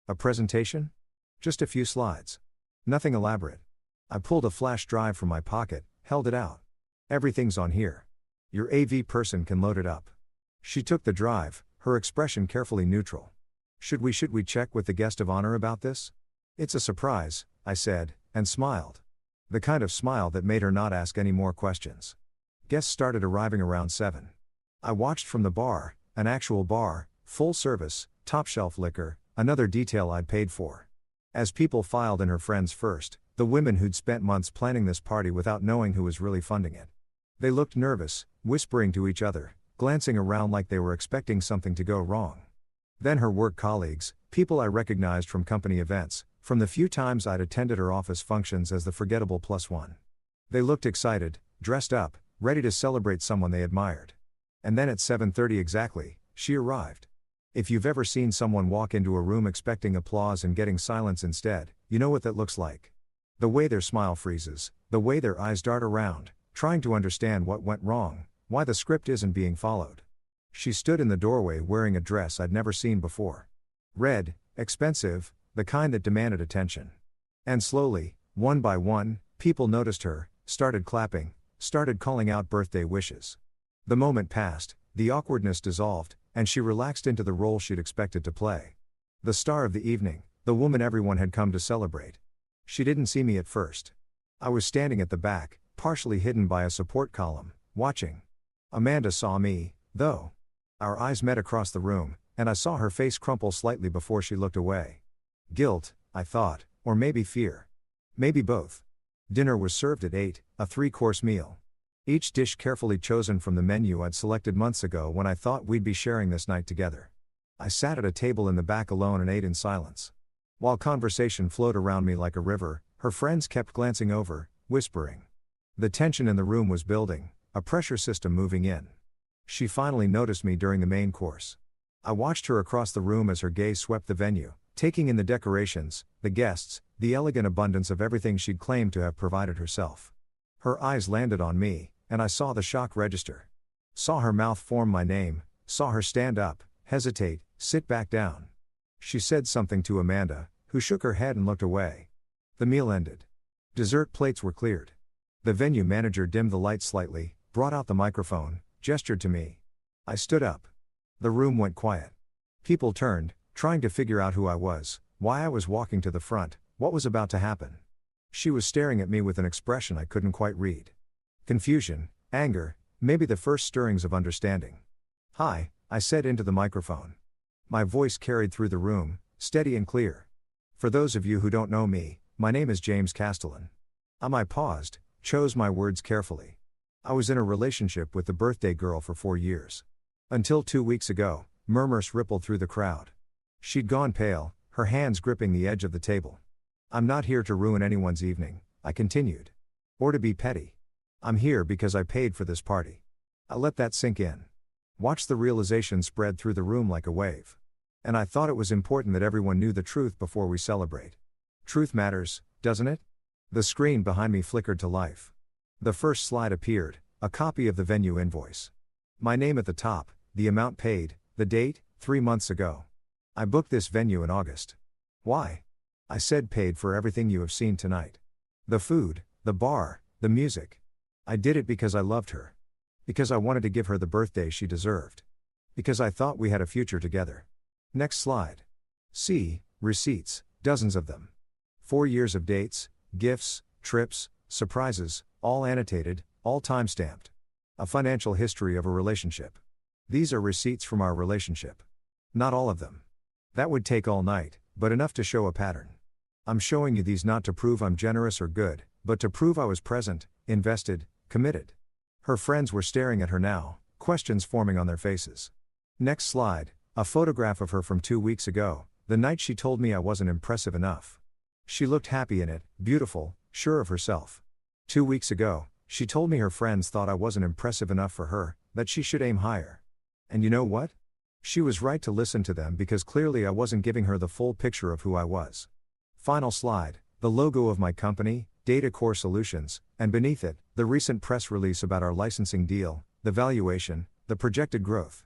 "A presentation?" "Just a few slides. Nothing elaborate." I pulled a flash drive from my pocket, held it out. "Everything's on here. Your AV person can load it up." She took the drive, her expression carefully neutral. Should we check with the guest of honor about this?" "It's a surprise," I said, and smiled. The kind of smile that made her not ask any more questions. Guests started arriving around 7. I watched from the bar, an actual bar, full service, top shelf liquor, another detail I'd paid for. As people filed in, her friends first, the women who'd spent months planning this party without knowing who was really funding it. They looked nervous, whispering to each other, glancing around like they were expecting something to go wrong. Then her work colleagues, people I recognized from company events, from the few times I'd attended her office functions as the forgettable +1. They looked excited, dressed up, ready to celebrate someone they admired. And then at 7:30 exactly, she arrived. If you've ever seen someone walk into a room expecting applause and getting silence instead, you know what that looks like. The way their smile freezes, the way their eyes dart around, trying to understand what went wrong, why the script isn't being followed. She stood in the doorway wearing a dress I'd never seen before. Red, expensive, the kind that demanded attention. And slowly, one by one, people noticed her, started clapping, started calling out birthday wishes. The moment passed, the awkwardness dissolved, and she relaxed into the role she'd expected to play. The star of the evening, the woman everyone had come to celebrate. She didn't see me at first. I was standing at the back, partially hidden by a support column, watching. Amanda saw me, though. Our eyes met across the room, and I saw her face crumple slightly before she looked away. Guilt, I thought, or maybe fear. Maybe both. Dinner was served at 8, a 3-course meal. Each dish carefully chosen from the menu I'd selected months ago when I thought we'd be sharing this night together. I sat at a table in the back alone and ate in silence. While conversation flowed around me like a river, her friends kept glancing over, whispering. The tension in the room was building, a pressure system moving in. She finally noticed me during the main course. I watched her across the room as her gaze swept the venue, taking in the decorations, the guests, the elegant abundance of everything she'd claimed to have provided herself. Her eyes landed on me, and I saw the shock register. Saw her mouth form my name, saw her stand up, hesitate, sit back down. She said something to Amanda, who shook her head and looked away. The meal ended. Dessert plates were cleared. The venue manager dimmed the lights slightly, brought out the microphone, gestured to me. I stood up. The room went quiet. People turned, trying to figure out who I was, why I was walking to the front, what was about to happen. She was staring at me with an expression I couldn't quite read. Confusion, anger, maybe the first stirrings of understanding. "Hi," I said into the microphone. My voice carried through the room, steady and clear. "For those of you who don't know me, my name is James Castellan." I paused, chose my words carefully. I was in a relationship with the birthday girl for 4 years. Until 2 weeks ago, murmurs rippled through the crowd. She'd gone pale, her hands gripping the edge of the table. I'm not here to ruin anyone's evening, I continued. Or to be petty. I'm here because I paid for this party. I let that sink in. Watched the realization spread through the room like a wave. And I thought it was important that everyone knew the truth before we celebrate. Truth matters, doesn't it? The screen behind me flickered to life. The first slide appeared, a copy of the venue invoice. My name at the top, the amount paid, the date, 3 months ago. I booked this venue in August. Why? I said paid for everything you have seen tonight. The food, the bar, the music. I did it because I loved her. Because I wanted to give her the birthday she deserved. Because I thought we had a future together. Next slide. See, receipts, dozens of them. 4 years of dates, gifts, trips, surprises, all annotated, all time-stamped. A financial history of a relationship. These are receipts from our relationship. Not all of them. That would take all night, but enough to show a pattern. I'm showing you these not to prove I'm generous or good, but to prove I was present, invested, committed. Her friends were staring at her now, questions forming on their faces. Next slide, a photograph of her from 2 weeks ago, the night she told me I wasn't impressive enough. She looked happy in it, beautiful, sure of herself. 2 weeks ago, she told me her friends thought I wasn't impressive enough for her, that she should aim higher. And you know what? She was right to listen to them because clearly I wasn't giving her the full picture of who I was. Final slide, the logo of my company, Data Core Solutions, and beneath it, the recent press release about our licensing deal, the valuation, the projected growth.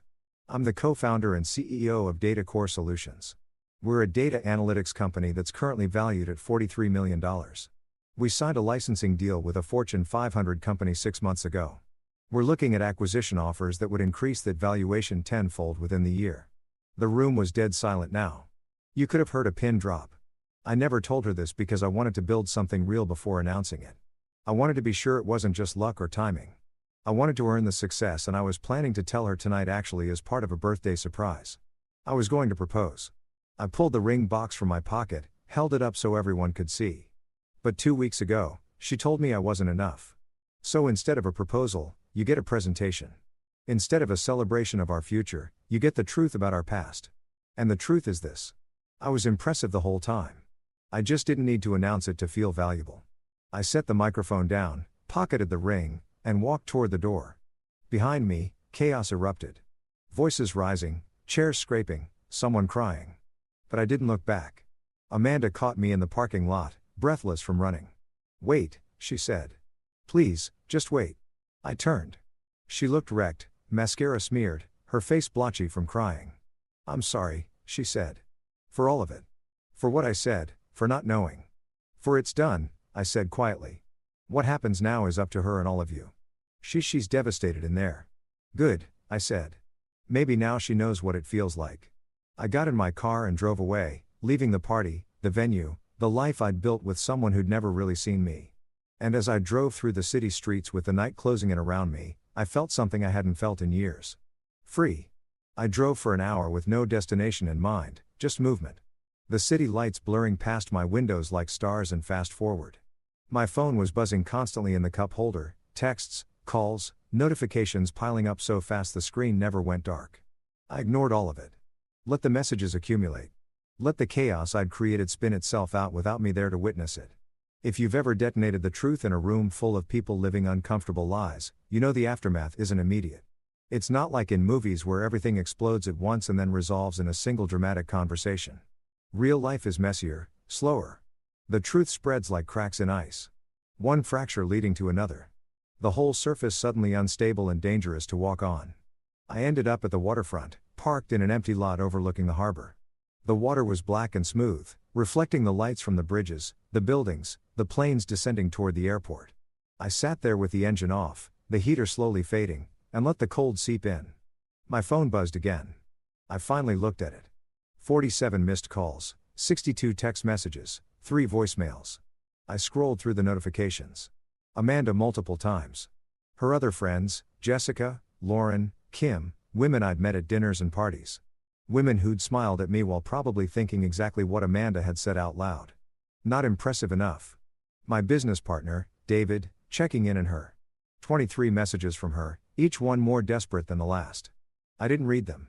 I'm the co-founder and CEO of Data Core Solutions. We're a data analytics company that's currently valued at $43 million. We signed a licensing deal with a Fortune 500 company 6 months ago. We're looking at acquisition offers that would increase that valuation tenfold within the year. The room was dead silent now. You could have heard a pin drop. I never told her this because I wanted to build something real before announcing it. I wanted to be sure it wasn't just luck or timing. I wanted to earn the success, and I was planning to tell her tonight actually as part of a birthday surprise. I was going to propose. I pulled the ring box from my pocket, held it up so everyone could see. But 2 weeks ago, she told me I wasn't enough. So instead of a proposal, you get a presentation. Instead of a celebration of our future, you get the truth about our past. And the truth is this. I was impressive the whole time. I just didn't need to announce it to feel valuable. I set the microphone down, pocketed the ring, and walked toward the door. Behind me, chaos erupted. Voices rising, chairs scraping, someone crying. But I didn't look back. Amanda caught me in the parking lot, breathless from running. "Wait," she said. "Please, just wait." I turned. She looked wrecked, mascara smeared, her face blotchy from crying. "I'm sorry," she said. "For all of it. For what I said, for not knowing. For it's done," I said quietly. "What happens now is up to her and all of you. She's devastated in there." "Good," I said. "Maybe now she knows what it feels like." I got in my car and drove away, leaving the party, the venue, the life I'd built with someone who'd never really seen me. And as I drove through the city streets with the night closing in around me, I felt something I hadn't felt in years. Free. I drove for an hour with no destination in mind, just movement. The city lights blurring past my windows like stars and fast forward. My phone was buzzing constantly in the cup holder, texts, calls, notifications piling up so fast the screen never went dark. I ignored all of it. Let the messages accumulate. Let the chaos I'd created spin itself out without me there to witness it. If you've ever detonated the truth in a room full of people living uncomfortable lies, you know the aftermath isn't immediate. It's not like in movies where everything explodes at once and then resolves in a single dramatic conversation. Real life is messier, slower. The truth spreads like cracks in ice. One fracture leading to another. The whole surface suddenly unstable and dangerous to walk on. I ended up at the waterfront, parked in an empty lot overlooking the harbor. The water was black and smooth, reflecting the lights from the bridges, the buildings, the planes descending toward the airport. I sat there with the engine off, the heater slowly fading, and let the cold seep in. My phone buzzed again. I finally looked at it. 47 missed calls, 62 text messages, 3 voicemails. I scrolled through the notifications. Amanda multiple times. Her other friends, Jessica, Lauren, Kim, women I'd met at dinners and parties. Women who'd smiled at me while probably thinking exactly what Amanda had said out loud. Not impressive enough. My business partner, David, checking in on her. 23 messages from her, each one more desperate than the last. I didn't read them.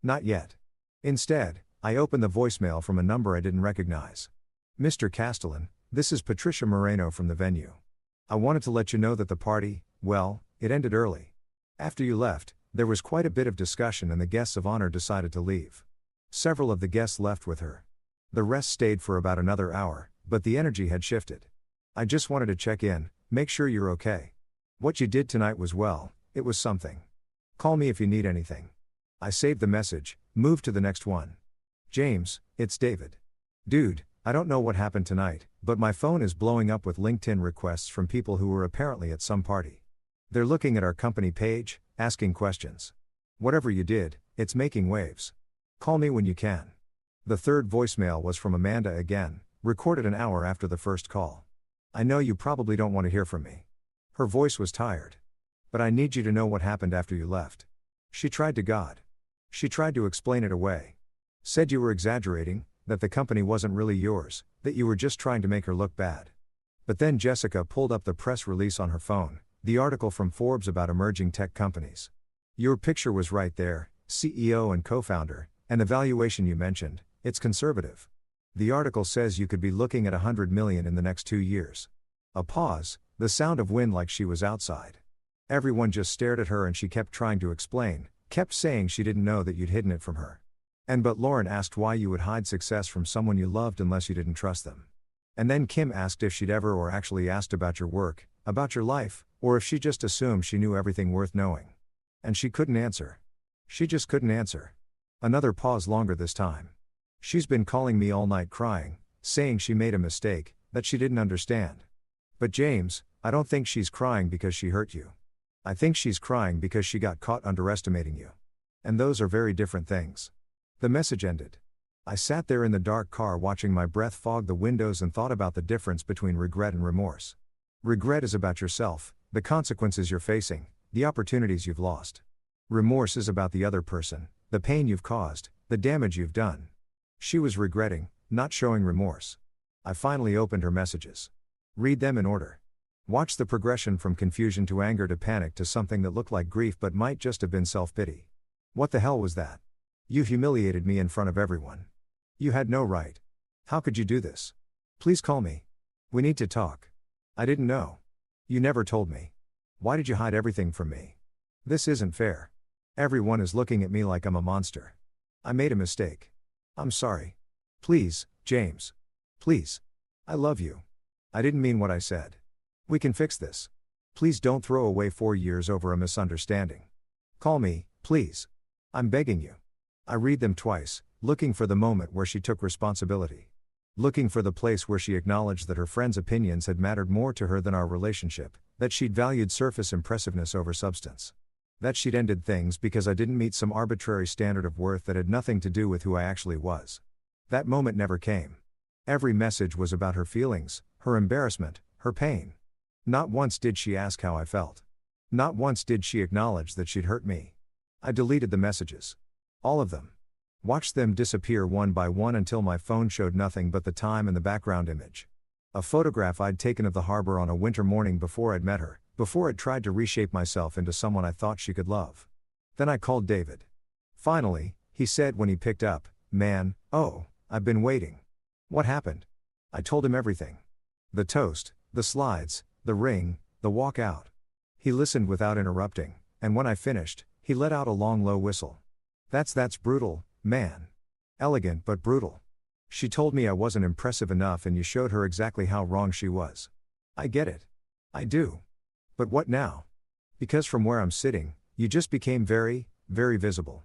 Not yet. Instead, I opened the voicemail from a number I didn't recognize. Mr. Castellan, this is Patricia Moreno from the venue. I wanted to let you know that the party, well, it ended early. After you left, there was quite a bit of discussion and the guests of honor decided to leave. Several of the guests left with her. The rest stayed for about another hour, but the energy had shifted. I just wanted to check in, make sure you're okay. What you did tonight was well, it was something. Call me if you need anything. I saved the message, moved to the next one. James, it's David. Dude, I don't know what happened tonight, but my phone is blowing up with LinkedIn requests from people who were apparently at some party. They're looking at our company page, asking questions. Whatever you did, it's making waves. Call me when you can. The third voicemail was from Amanda again, recorded an hour after the first call. I know you probably don't want to hear from me. Her voice was tired. But I need you to know what happened after you left. She tried to God. She tried to explain it away. Said you were exaggerating, that the company wasn't really yours, that you were just trying to make her look bad. But then Jessica pulled up the press release on her phone, the article from Forbes about emerging tech companies. Your picture was right there, CEO and co-founder, and the valuation you mentioned, it's conservative. The article says you could be looking at $100 million in the next 2 years. A pause, the sound of wind like she was outside. Everyone just stared at her and she kept trying to explain, kept saying she didn't know that you'd hidden it from her. But Lauren asked why you would hide success from someone you loved unless you didn't trust them. And then Kim asked if she'd ever or actually asked about your work, about your life, or if she just assumed she knew everything worth knowing. And she couldn't answer. She just couldn't answer. Another pause longer this time. She's been calling me all night crying, saying she made a mistake, that she didn't understand. But James, I don't think she's crying because she hurt you. I think she's crying because she got caught underestimating you. And those are very different things. The message ended. I sat there in the dark car watching my breath fog the windows and thought about the difference between regret and remorse. Regret is about yourself, the consequences you're facing, the opportunities you've lost. Remorse is about the other person, the pain you've caused, the damage you've done. She was regretting, not showing remorse. I finally opened her messages. Read them in order. Watch the progression from confusion to anger to panic to something that looked like grief but might just have been self-pity. What the hell was that? You humiliated me in front of everyone. You had no right. How could you do this? Please call me. We need to talk. I didn't know. You never told me. Why did you hide everything from me? This isn't fair. Everyone is looking at me like I'm a monster. I made a mistake. I'm sorry. Please, James. Please. I love you. I didn't mean what I said. We can fix this. Please don't throw away 4 years over a misunderstanding. Call me, please. I'm begging you. I read them twice, looking for the moment where she took responsibility. Looking for the place where she acknowledged that her friends' opinions had mattered more to her than our relationship, that she'd valued surface impressiveness over substance. That she'd ended things because I didn't meet some arbitrary standard of worth that had nothing to do with who I actually was. That moment never came. Every message was about her feelings, her embarrassment, her pain. Not once did she ask how I felt. Not once did she acknowledge that she'd hurt me. I deleted the messages. All of them. Watched them disappear one by one until my phone showed nothing but the time and the background image. A photograph I'd taken of the harbor on a winter morning before I'd met her, before I'd tried to reshape myself into someone I thought she could love. Then I called David. Finally, he said when he picked up, "Man, oh, I've been waiting." What happened? I told him everything. The toast, the slides, the ring, the walk out. He listened without interrupting, and when I finished, he let out a long low whistle. That's brutal, man. Elegant but brutal. She told me I wasn't impressive enough and you showed her exactly how wrong she was. I get it. I do. But what now? Because from where I'm sitting, you just became very, very visible.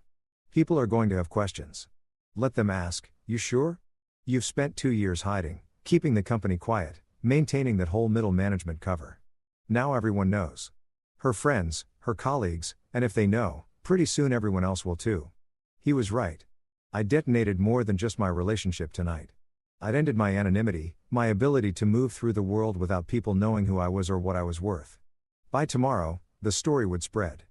People are going to have questions. Let them ask, you sure? You've spent 2 years hiding, keeping the company quiet, maintaining that whole middle management cover. Now everyone knows. Her friends, her colleagues, and if they know, pretty soon everyone else will too. He was right. I detonated more than just my relationship tonight. I'd ended my anonymity, my ability to move through the world without people knowing who I was or what I was worth. By tomorrow, the story would spread.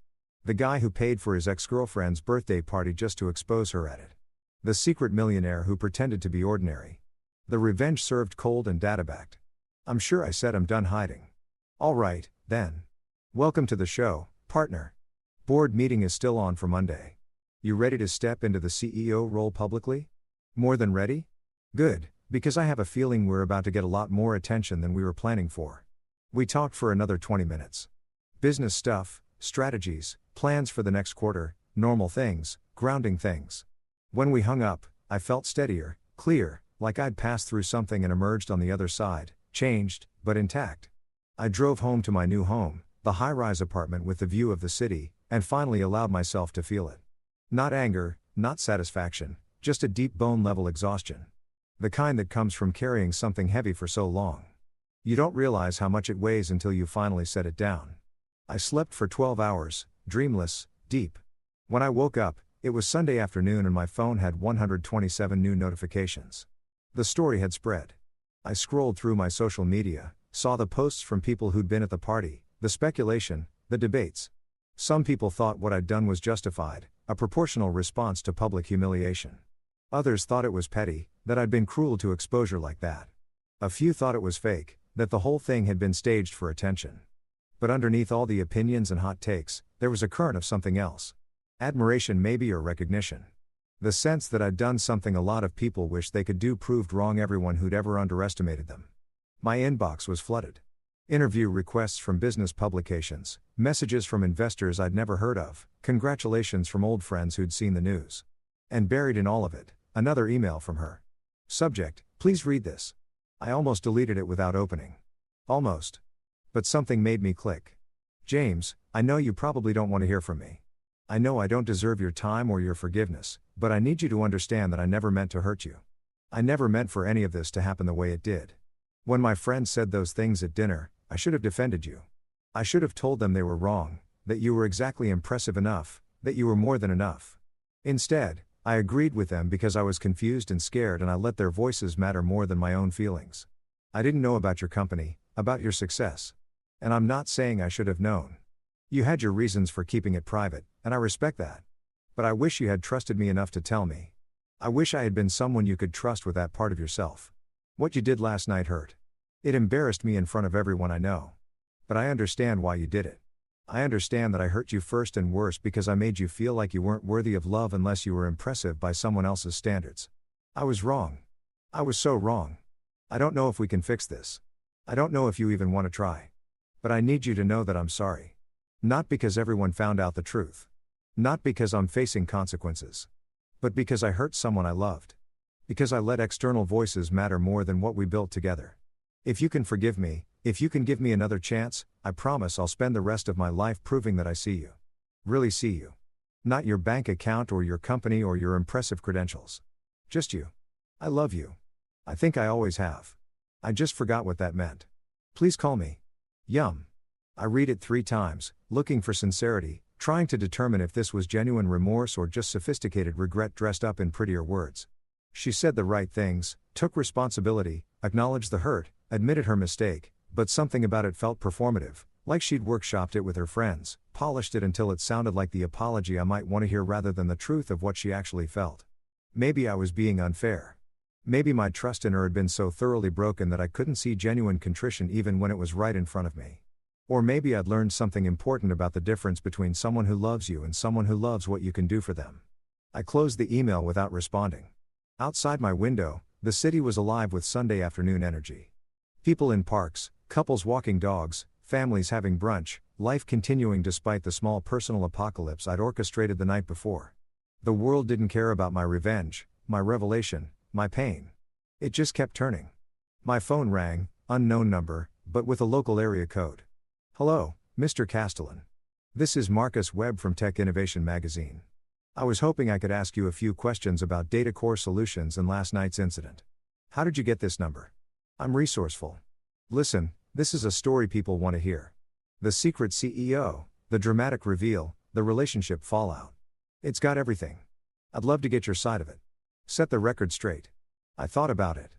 The guy who paid for his ex-girlfriend's birthday party just to expose her at it. The secret millionaire who pretended to be ordinary. The revenge served cold and data-backed. I'm sure I said I'm done hiding. All right, then. Welcome to the show, partner. Board meeting is still on for Monday. You ready to step into the CEO role publicly? More than ready? Good, because I have a feeling we're about to get a lot more attention than we were planning for. We talked for another 20 minutes. Business stuff, strategies, plans for the next quarter, normal things, grounding things. When we hung up, I felt steadier, clear, like I'd passed through something and emerged on the other side, changed, but intact. I drove home to my new home, the high-rise apartment with the view of the city, and finally allowed myself to feel it. Not anger, not satisfaction, just a deep bone-level exhaustion. The kind that comes from carrying something heavy for so long. You don't realize how much it weighs until you finally set it down. I slept for 12 hours, dreamless, deep. When I woke up, it was Sunday afternoon and my phone had 127 new notifications. The story had spread. I scrolled through my social media, saw the posts from people who'd been at the party, the speculation, the debates. Some people thought what I'd done was justified, a proportional response to public humiliation. Others thought it was petty, that I'd been cruel to exposure like that. A few thought it was fake, that the whole thing had been staged for attention. But underneath all the opinions and hot takes, there was a current of something else. Admiration maybe, or recognition. The sense that I'd done something a lot of people wished they could do proved wrong everyone who'd ever underestimated them. My inbox was flooded. Interview requests from business publications, messages from investors I'd never heard of, congratulations from old friends who'd seen the news. And buried in all of it, another email from her. Subject, please read this. I almost deleted it without opening. Almost. But something made me click. James, I know you probably don't want to hear from me. I know I don't deserve your time or your forgiveness, but I need you to understand that I never meant to hurt you. I never meant for any of this to happen the way it did. When my friends said those things at dinner, I should have defended you. I should have told them they were wrong, that you were exactly impressive enough, that you were more than enough. Instead, I agreed with them because I was confused and scared, and I let their voices matter more than my own feelings. I didn't know about your company, about your success. And I'm not saying I should have known. You had your reasons for keeping it private, and I respect that. But I wish you had trusted me enough to tell me. I wish I had been someone you could trust with that part of yourself. What you did last night hurt. It embarrassed me in front of everyone I know. But I understand why you did it. I understand that I hurt you first and worst because I made you feel like you weren't worthy of love unless you were impressive by someone else's standards. I was wrong. I was so wrong. I don't know if we can fix this. I don't know if you even want to try. But I need you to know that I'm sorry. Not because everyone found out the truth. Not because I'm facing consequences. But because I hurt someone I loved. Because I let external voices matter more than what we built together. If you can forgive me, if you can give me another chance, I promise I'll spend the rest of my life proving that I see you. Really see you. Not your bank account or your company or your impressive credentials. Just you. I love you. I think I always have. I just forgot what that meant. Please call me. Yum. I read it 3 times, looking for sincerity, trying to determine if this was genuine remorse or just sophisticated regret dressed up in prettier words. She said the right things, took responsibility, acknowledged the hurt, admitted her mistake, but something about it felt performative, like she'd workshopped it with her friends, polished it until it sounded like the apology I might want to hear rather than the truth of what she actually felt. Maybe I was being unfair. Maybe my trust in her had been so thoroughly broken that I couldn't see genuine contrition even when it was right in front of me. Or maybe I'd learned something important about the difference between someone who loves you and someone who loves what you can do for them. I closed the email without responding. Outside my window, the city was alive with Sunday afternoon energy. People in parks, couples walking dogs, families having brunch, life continuing despite the small personal apocalypse I'd orchestrated the night before. The world didn't care about my revenge, my revelation, my pain. It just kept turning. My phone rang, unknown number, but with a local area code. Hello, Mr. Castellan. This is Marcus Webb from Tech Innovation Magazine. I was hoping I could ask you a few questions about data core solutions and last night's incident. How did you get this number? I'm resourceful. Listen, this is a story people want to hear. The secret CEO, the dramatic reveal, the relationship fallout. It's got everything. I'd love to get your side of it. Set the record straight. I thought about it.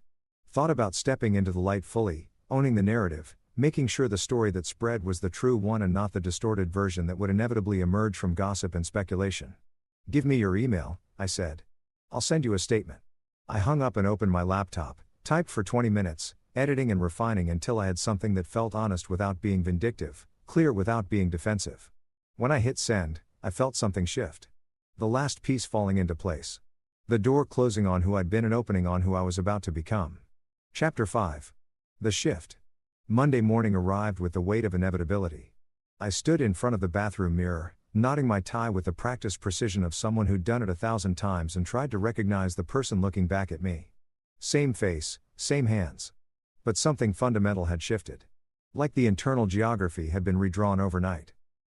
Thought about stepping into the light fully, owning the narrative, making sure the story that spread was the true one and not the distorted version that would inevitably emerge from gossip and speculation. Give me your email, I said. I'll send you a statement. I hung up and opened my laptop, typed for 20 minutes, editing and refining until I had something that felt honest without being vindictive, clear without being defensive. When I hit send, I felt something shift. The last piece falling into place. The door closing on who I'd been and opening on who I was about to become. Chapter 5. The Shift. Monday morning arrived with the weight of inevitability. I stood in front of the bathroom mirror, knotting my tie with the practiced precision of someone who'd done it 1,000 times and tried to recognize the person looking back at me. Same face, same hands. But something fundamental had shifted. Like the internal geography had been redrawn overnight.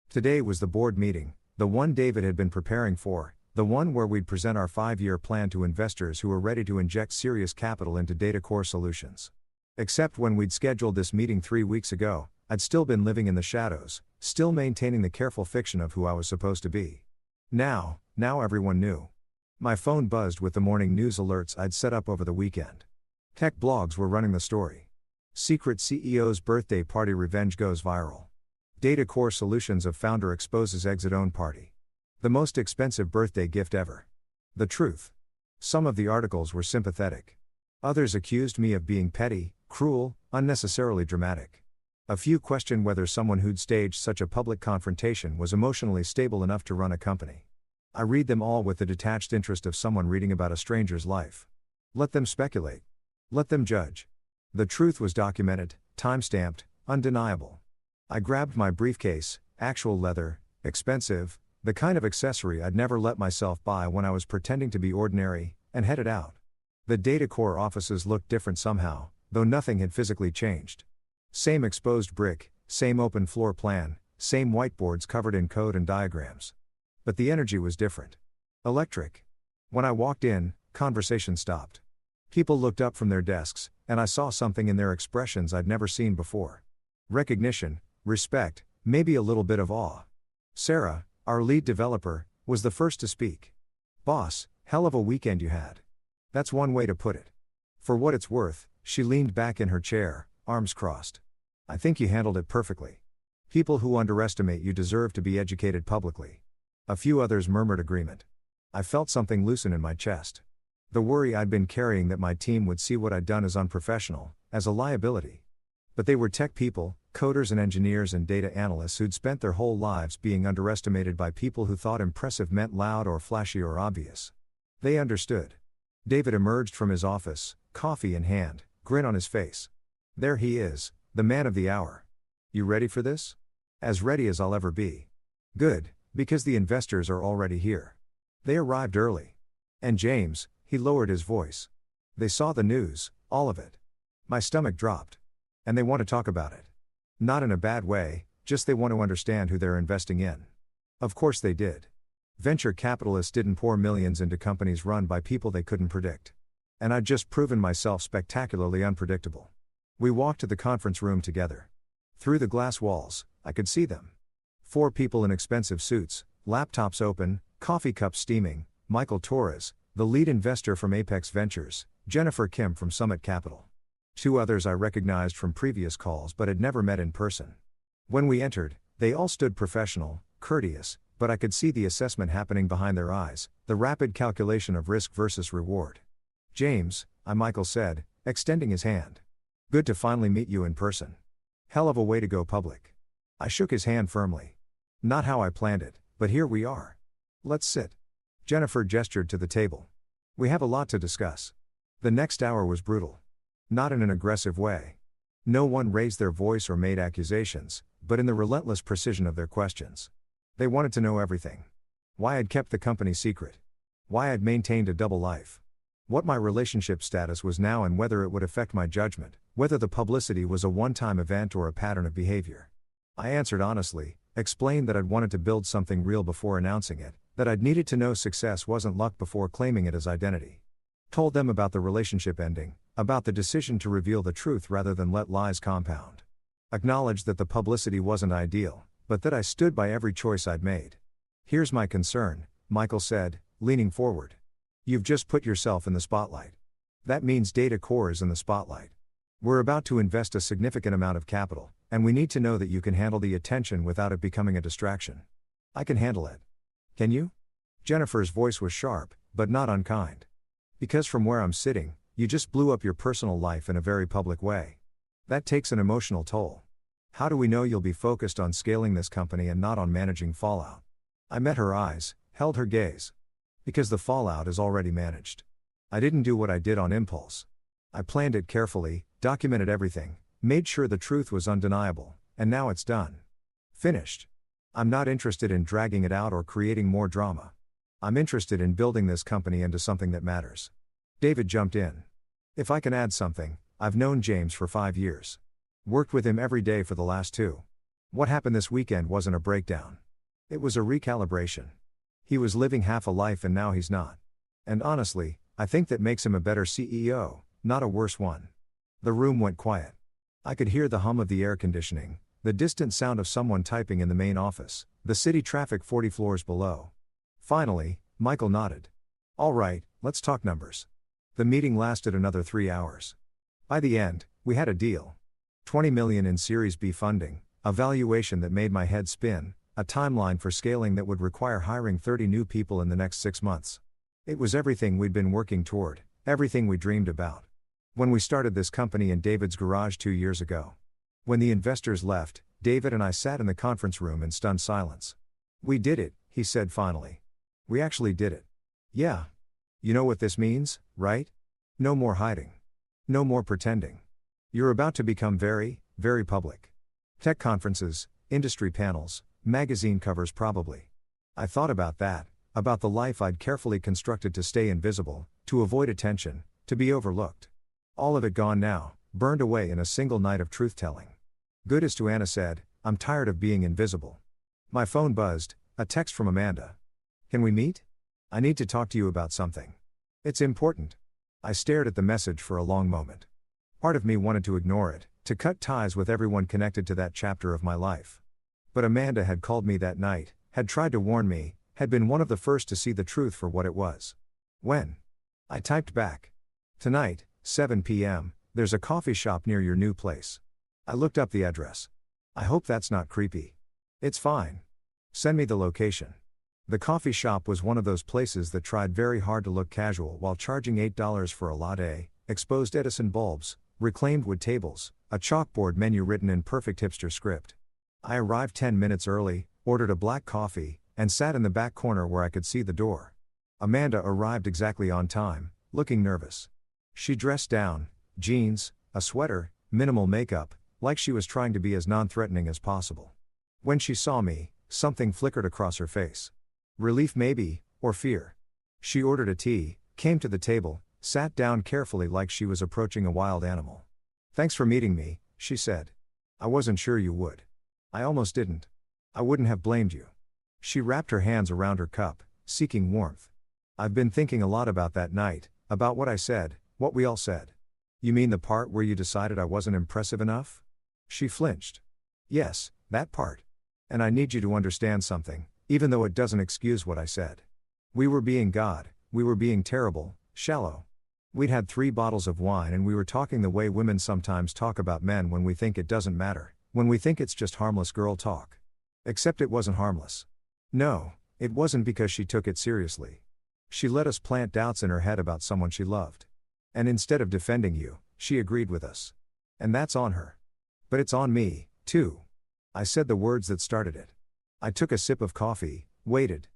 Today was the board meeting, the one David had been preparing for, the one where we'd present our 5-year plan to investors who were ready to inject serious capital into DataCore solutions. Except when we'd scheduled this meeting 3 weeks ago, I'd still been living in the shadows, still maintaining the careful fiction of who I was supposed to be. Now everyone knew. My phone buzzed with the morning news alerts I'd set up over the weekend. Tech blogs were running the story. Secret CEO's birthday party revenge goes viral. DataCore Solutions of founder exposes exit-own party. The most expensive birthday gift ever. The truth. Some of the articles were sympathetic. Others accused me of being petty, cruel, unnecessarily dramatic. A few questioned whether someone who'd staged such a public confrontation was emotionally stable enough to run a company. I read them all with the detached interest of someone reading about a stranger's life. Let them speculate. Let them judge. The truth was documented, time-stamped, undeniable. I grabbed my briefcase, actual leather, expensive, the kind of accessory I'd never let myself buy when I was pretending to be ordinary, and headed out. The DataCore offices looked different somehow, though nothing had physically changed. Same exposed brick, same open floor plan, same whiteboards covered in code and diagrams. But the energy was different. Electric. When I walked in, conversation stopped. People looked up from their desks, and I saw something in their expressions I'd never seen before. Recognition, respect, maybe a little bit of awe. Sarah, our lead developer, was the first to speak. "Boss, hell of a weekend you had." That's one way to put it. For what it's worth, she leaned back in her chair, arms crossed. "I think you handled it perfectly. People who underestimate you deserve to be educated publicly." A few others murmured agreement. I felt something loosen in my chest. The worry I'd been carrying that my team would see what I'd done as unprofessional, as a liability. But they were tech people, coders and engineers and data analysts who'd spent their whole lives being underestimated by people who thought impressive meant loud or flashy or obvious. They understood. David emerged from his office, coffee in hand, grin on his face. There he is, the man of the hour. "You ready for this?" "As ready as I'll ever be." "Good, because the investors are already here. They arrived early. And James," he lowered his voice. "They saw the news, all of it." My stomach dropped. "And they want to talk about it. Not in a bad way, just they want to understand who they're investing in." Of course they did. Venture capitalists didn't pour millions into companies run by people they couldn't predict. And I'd just proven myself spectacularly unpredictable. We walked to the conference room together. Through the glass walls, I could see them. 4 people in expensive suits, laptops open, coffee cups steaming: Michael Torres, the lead investor from Apex Ventures, Jennifer Kim from Summit Capital. 2 others I recognized from previous calls but had never met in person. When we entered, they all stood professional, courteous, but I could see the assessment happening behind their eyes, the rapid calculation of risk versus reward. "James," Michael said, extending his hand. "Good to finally meet you in person. Hell of a way to go public." I shook his hand firmly. "Not how I planned it, but here we are. Let's sit." Jennifer gestured to the table. "We have a lot to discuss." The next hour was brutal. Not in an aggressive way. No one raised their voice or made accusations, but in the relentless precision of their questions. They wanted to know everything. Why I'd kept the company secret. Why I'd maintained a double life. What my relationship status was now and whether it would affect my judgment, whether the publicity was a one-time event or a pattern of behavior. I answered honestly, explained that I'd wanted to build something real before announcing it, that I'd needed to know success wasn't luck before claiming it as identity. Told them about the relationship ending, about the decision to reveal the truth rather than let lies compound. Acknowledged that the publicity wasn't ideal, but that I stood by every choice I'd made. "Here's my concern," Michael said, leaning forward. "You've just put yourself in the spotlight. That means DataCore is in the spotlight. We're about to invest a significant amount of capital, and we need to know that you can handle the attention without it becoming a distraction." "I can handle it." "Can you?" Jennifer's voice was sharp, but not unkind. "Because from where I'm sitting, you just blew up your personal life in a very public way. That takes an emotional toll. How do we know you'll be focused on scaling this company and not on managing fallout?" I met her eyes, held her gaze. Because the fallout is already managed. I didn't do what I did on impulse. I planned it carefully, documented everything, made sure the truth was undeniable, and now it's done. Finished. I'm not interested in dragging it out or creating more drama. I'm interested in building this company into something that matters. David jumped in. If I can add something, I've known James for 5 years. Worked with him every day for the last 2. What happened this weekend wasn't a breakdown. It was a recalibration. He was living half a life and now he's not. And honestly, I think that makes him a better CEO, not a worse one. The room went quiet. I could hear the hum of the air conditioning, the distant sound of someone typing in the main office, the city traffic 40 floors below. Finally, Michael nodded. All right, let's talk numbers. The meeting lasted another 3 hours. By the end, we had a deal. $20 million in Series B funding, a valuation that made my head spin, a timeline for scaling that would require hiring 30 new people in the next 6 months. It was everything we'd been working toward, everything we dreamed about. When we started this company in David's garage 2 years ago. When the investors left, David and I sat in the conference room in stunned silence. We did it, he said finally. We actually did it. Yeah. You know what this means, right? No more hiding. No more pretending. You're about to become very, very public. Tech conferences, industry panels, magazine covers probably. I thought about that, about the life I'd carefully constructed to stay invisible, to avoid attention, to be overlooked. All of it gone now, burned away in a single night of truth-telling. Good as to Anna said, I'm tired of being invisible. My phone buzzed, a text from Amanda. Can we meet? I need to talk to you about something. It's important. I stared at the message for a long moment. Part of me wanted to ignore it, to cut ties with everyone connected to that chapter of my life. But Amanda had called me that night, had tried to warn me, had been one of the first to see the truth for what it was. When? I typed back. Tonight, 7 p.m., there's a coffee shop near your new place. I looked up the address. I hope that's not creepy. It's fine. Send me the location. The coffee shop was one of those places that tried very hard to look casual while charging $8 for a latte, exposed Edison bulbs, reclaimed wood tables, a chalkboard menu written in perfect hipster script. I arrived 10 minutes early, ordered a black coffee, and sat in the back corner where I could see the door. Amanda arrived exactly on time, looking nervous. She dressed down, jeans, a sweater, minimal makeup, like she was trying to be as non-threatening as possible. When she saw me, something flickered across her face. Relief maybe, or fear. She ordered a tea, came to the table, sat down carefully like she was approaching a wild animal. Thanks for meeting me, she said. I wasn't sure you would. I almost didn't. I wouldn't have blamed you. She wrapped her hands around her cup, seeking warmth. I've been thinking a lot about that night, about what I said, what we all said. You mean the part where you decided I wasn't impressive enough? She flinched. Yes, that part. And I need you to understand something, even though it doesn't excuse what I said. We were being God, we were being terrible, shallow. We'd had 3 bottles of wine and we were talking the way women sometimes talk about men when we think it doesn't matter, when we think it's just harmless girl talk. Except it wasn't harmless. No, it wasn't because she took it seriously. She let us plant doubts in her head about someone she loved. And instead of defending you, she agreed with us. And that's on her. But it's on me, too. I said the words that started it. I took a sip of coffee, waited.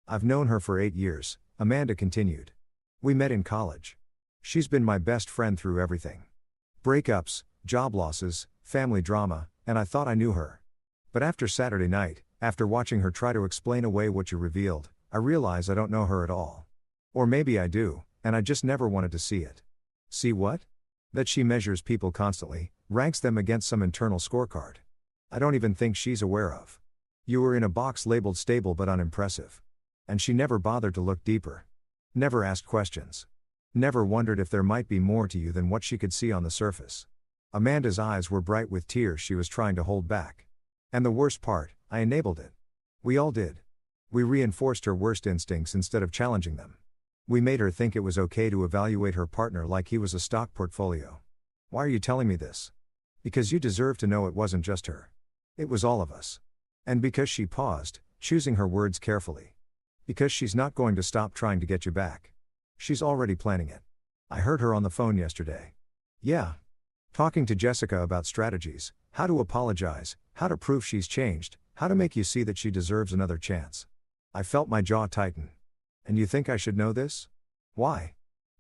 I've known her for 8 years, Amanda continued. We met in college. She's been my best friend through everything. Breakups, job losses, family drama, and I thought I knew her. But after Saturday night, after watching her try to explain away what you revealed, I realize I don't know her at all. Or maybe I do, and I just never wanted to see it. See what? That she measures people constantly, ranks them against some internal scorecard. I don't even think she's aware of. You were in a box labeled stable but unimpressive. And she never bothered to look deeper. Never asked questions. Never wondered if there might be more to you than what she could see on the surface. Amanda's eyes were bright with tears she was trying to hold back. And the worst part, I enabled it. We all did. We reinforced her worst instincts instead of challenging them. We made her think it was okay to evaluate her partner like he was a stock portfolio. Why are you telling me this? Because you deserve to know it wasn't just her. It was all of us. And because she paused, choosing her words carefully. Because she's not going to stop trying to get you back. She's already planning it. I heard her on the phone yesterday. Yeah. Talking to Jessica about strategies, how to apologize, how to prove she's changed, how to make you see that she deserves another chance. I felt my jaw tighten. And you think I should know this? Why?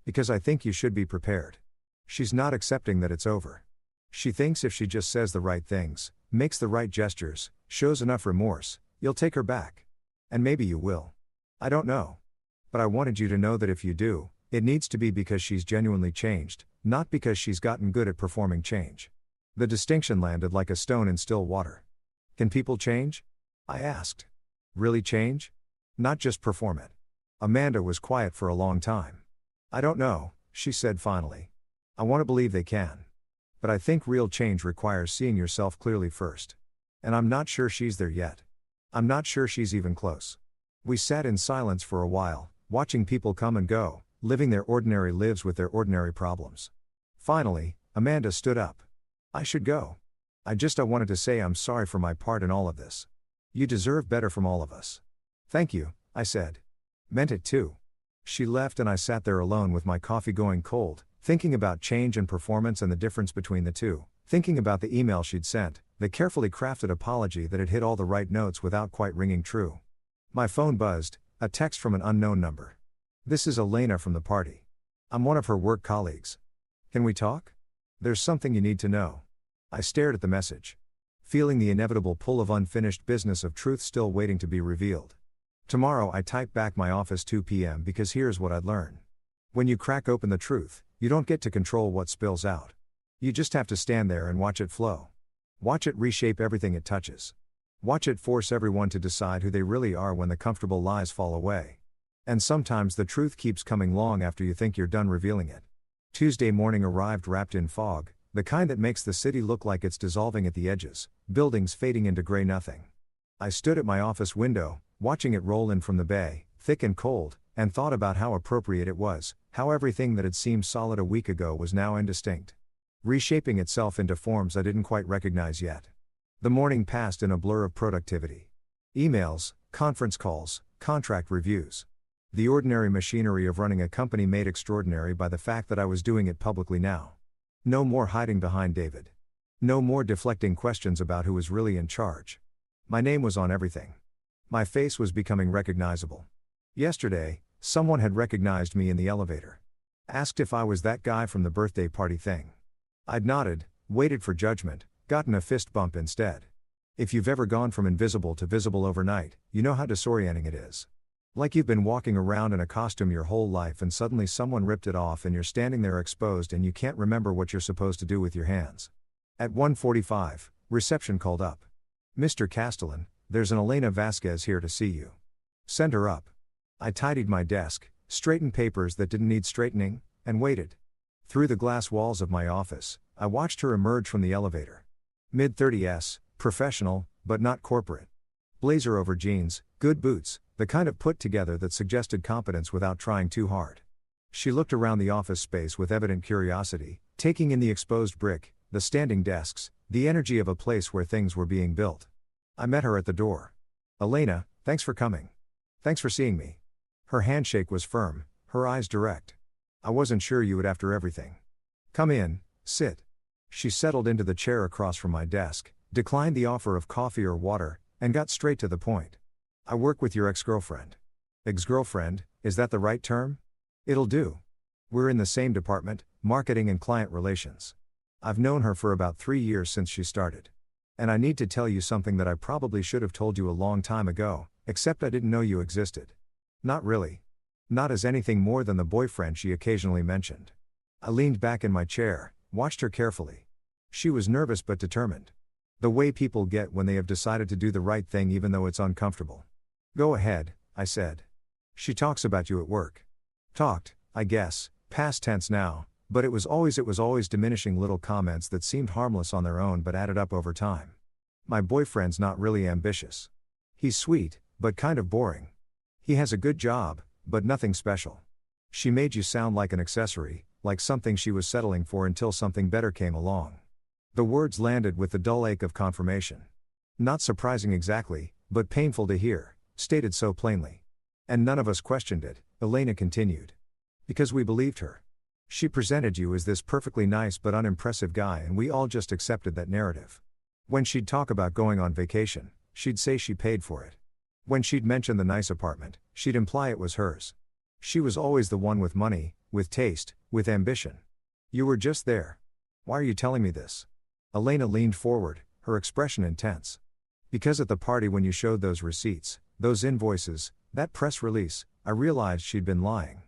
Because I think you should be prepared. She's not accepting that it's over. She thinks if she just says the right things, makes the right gestures, shows enough remorse, you'll take her back. And maybe you will. I don't know. But I wanted you to know that if you do, it needs to be because she's genuinely changed, not because she's gotten good at performing change. The distinction landed like a stone in still water. Can people change? I asked. Really change? Not just perform it. Amanda was quiet for a long time. I don't know, she said finally. I want to believe they can. But I think real change requires seeing yourself clearly first. And I'm not sure she's there yet. I'm not sure she's even close. We sat in silence for a while, watching people come and go, living their ordinary lives with their ordinary problems. Finally, Amanda stood up. I should go. I wanted to say I'm sorry for my part in all of this. You deserve better from all of us. Thank you, I said. Meant it too. She left and I sat there alone with my coffee going cold, thinking about change and performance and the difference between the two, thinking about the email she'd sent, the carefully crafted apology that had hit all the right notes without quite ringing true. My phone buzzed, a text from an unknown number. This is Elena from the party. I'm one of her work colleagues. Can we talk? There's something you need to know. I stared at the message, feeling the inevitable pull of unfinished business of truth still waiting to be revealed. Tomorrow I type back my office 2 p.m. because here's what I'd learn. When you crack open the truth, you don't get to control what spills out. You just have to stand there and watch it flow. Watch it reshape everything it touches. Watch it force everyone to decide who they really are when the comfortable lies fall away. And sometimes the truth keeps coming long after you think you're done revealing it. Tuesday morning arrived wrapped in fog, the kind that makes the city look like it's dissolving at the edges, buildings fading into gray nothing. I stood at my office window, watching it roll in from the bay, thick and cold, and thought about how appropriate it was, how everything that had seemed solid a week ago was now indistinct, reshaping itself into forms I didn't quite recognize yet. The morning passed in a blur of productivity. Emails, conference calls, contract reviews. The ordinary machinery of running a company made extraordinary by the fact that I was doing it publicly now. No more hiding behind David. No more deflecting questions about who was really in charge. My name was on everything. My face was becoming recognizable. Yesterday, someone had recognized me in the elevator. Asked if I was that guy from the birthday party thing. I'd nodded, waited for judgment, gotten a fist bump instead. If you've ever gone from invisible to visible overnight, you know how disorienting it is. Like you've been walking around in a costume your whole life and suddenly someone ripped it off and you're standing there exposed and you can't remember what you're supposed to do with your hands. At 1:45, reception called up. Mr. Castellan, there's an Elena Vasquez here to see you. Send her up. I tidied my desk, straightened papers that didn't need straightening, and waited. Through the glass walls of my office, I watched her emerge from the elevator. Mid-30s, professional, but not corporate. Blazer over jeans, good boots, the kind of put together that suggested competence without trying too hard. She looked around the office space with evident curiosity, taking in the exposed brick, the standing desks, the energy of a place where things were being built. I met her at the door. Elena, thanks for coming. Thanks for seeing me. Her handshake was firm, her eyes direct. I wasn't sure you would after everything. Come in, sit. She settled into the chair across from my desk, declined the offer of coffee or water, and got straight to the point. I work with your ex-girlfriend. Ex-girlfriend, is that the right term? It'll do. We're in the same department, marketing and client relations. I've known her for about 3 years since she started. And I need to tell you something that I probably should have told you a long time ago, except I didn't know you existed. Not really. Not as anything more than the boyfriend she occasionally mentioned. I leaned back in my chair, watched her carefully. She was nervous but determined. The way people get when they have decided to do the right thing even though it's uncomfortable. Go ahead, I said. She talks about you at work. Talked, I guess, past tense now, but it was always diminishing little comments that seemed harmless on their own but added up over time. My boyfriend's not really ambitious. He's sweet, but kind of boring. He has a good job, but nothing special. She made you sound like an accessory, like something she was settling for until something better came along. The words landed with the dull ache of confirmation. Not surprising exactly, but painful to hear, stated so plainly. And none of us questioned it, Elena continued. Because we believed her. She presented you as this perfectly nice but unimpressive guy and we all just accepted that narrative. When she'd talk about going on vacation, she'd say she paid for it. When she'd mention the nice apartment, she'd imply it was hers. She was always the one with money, with taste, with ambition. You were just there. Why are you telling me this? Elena leaned forward, her expression intense. Because at the party when you showed those receipts, those invoices, that press release, I realized she'd been lying.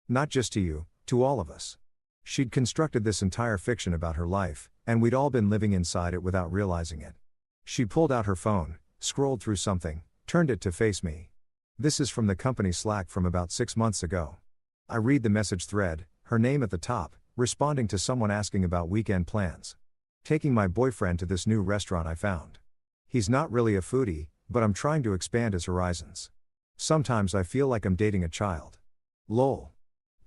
Not just to you, to all of us. She'd constructed this entire fiction about her life, and we'd all been living inside it without realizing it. She pulled out her phone, scrolled through something, turned it to face me. This is from the company Slack from about 6 months ago. I read the message thread, her name at the top, responding to someone asking about weekend plans. Taking my boyfriend to this new restaurant I found. He's not really a foodie, but I'm trying to expand his horizons. Sometimes I feel like I'm dating a child. Lol.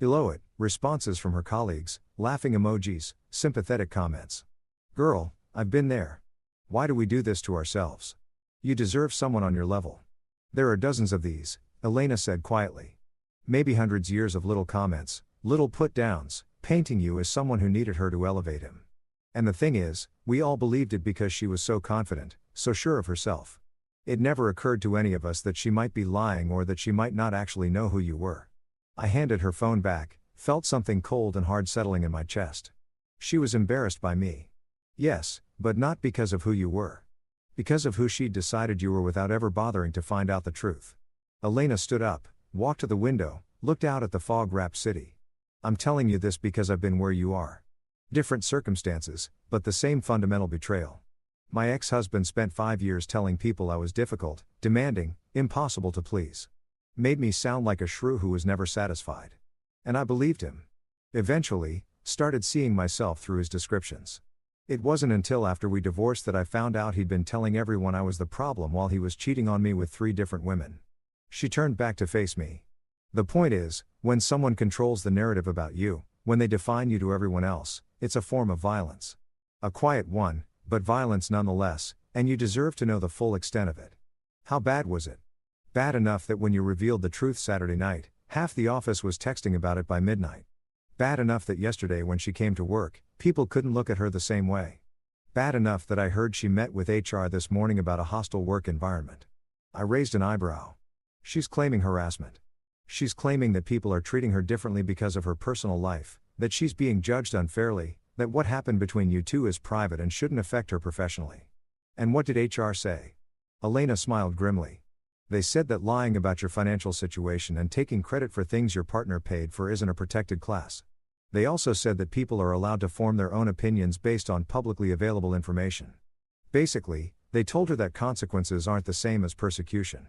Below it, responses from her colleagues, laughing emojis, sympathetic comments. Girl, I've been there. Why do we do this to ourselves? You deserve someone on your level. There are dozens of these, Elena said quietly. Maybe hundreds years of little comments, little put-downs, painting you as someone who needed her to elevate him. And the thing is, we all believed it because she was so confident, so sure of herself. It never occurred to any of us that she might be lying or that she might not actually know who you were. I handed her phone back, felt something cold and hard settling in my chest. She was embarrassed by me. Yes, but not because of who you were. Because of who she'd decided you were without ever bothering to find out the truth. Elena stood up, walked to the window, looked out at the fog-wrapped city. I'm telling you this because I've been where you are. Different circumstances, but the same fundamental betrayal. My ex-husband spent 5 years telling people I was difficult, demanding, impossible to please. Made me sound like a shrew who was never satisfied. And I believed him. Eventually, started seeing myself through his descriptions. It wasn't until after we divorced that I found out he'd been telling everyone I was the problem while he was cheating on me with 3 different women. She turned back to face me. The point is, when someone controls the narrative about you, when they define you to everyone else, it's a form of violence. A quiet one, but violence nonetheless, and you deserve to know the full extent of it. How bad was it? Bad enough that when you revealed the truth Saturday night, half the office was texting about it by midnight. Bad enough that yesterday when she came to work, people couldn't look at her the same way. Bad enough that I heard she met with HR this morning about a hostile work environment. I raised an eyebrow. She's claiming harassment. She's claiming that people are treating her differently because of her personal life, that she's being judged unfairly, that what happened between you two is private and shouldn't affect her professionally. And what did HR say? Elena smiled grimly. They said that lying about your financial situation and taking credit for things your partner paid for isn't a protected class. They also said that people are allowed to form their own opinions based on publicly available information. Basically, they told her that consequences aren't the same as persecution.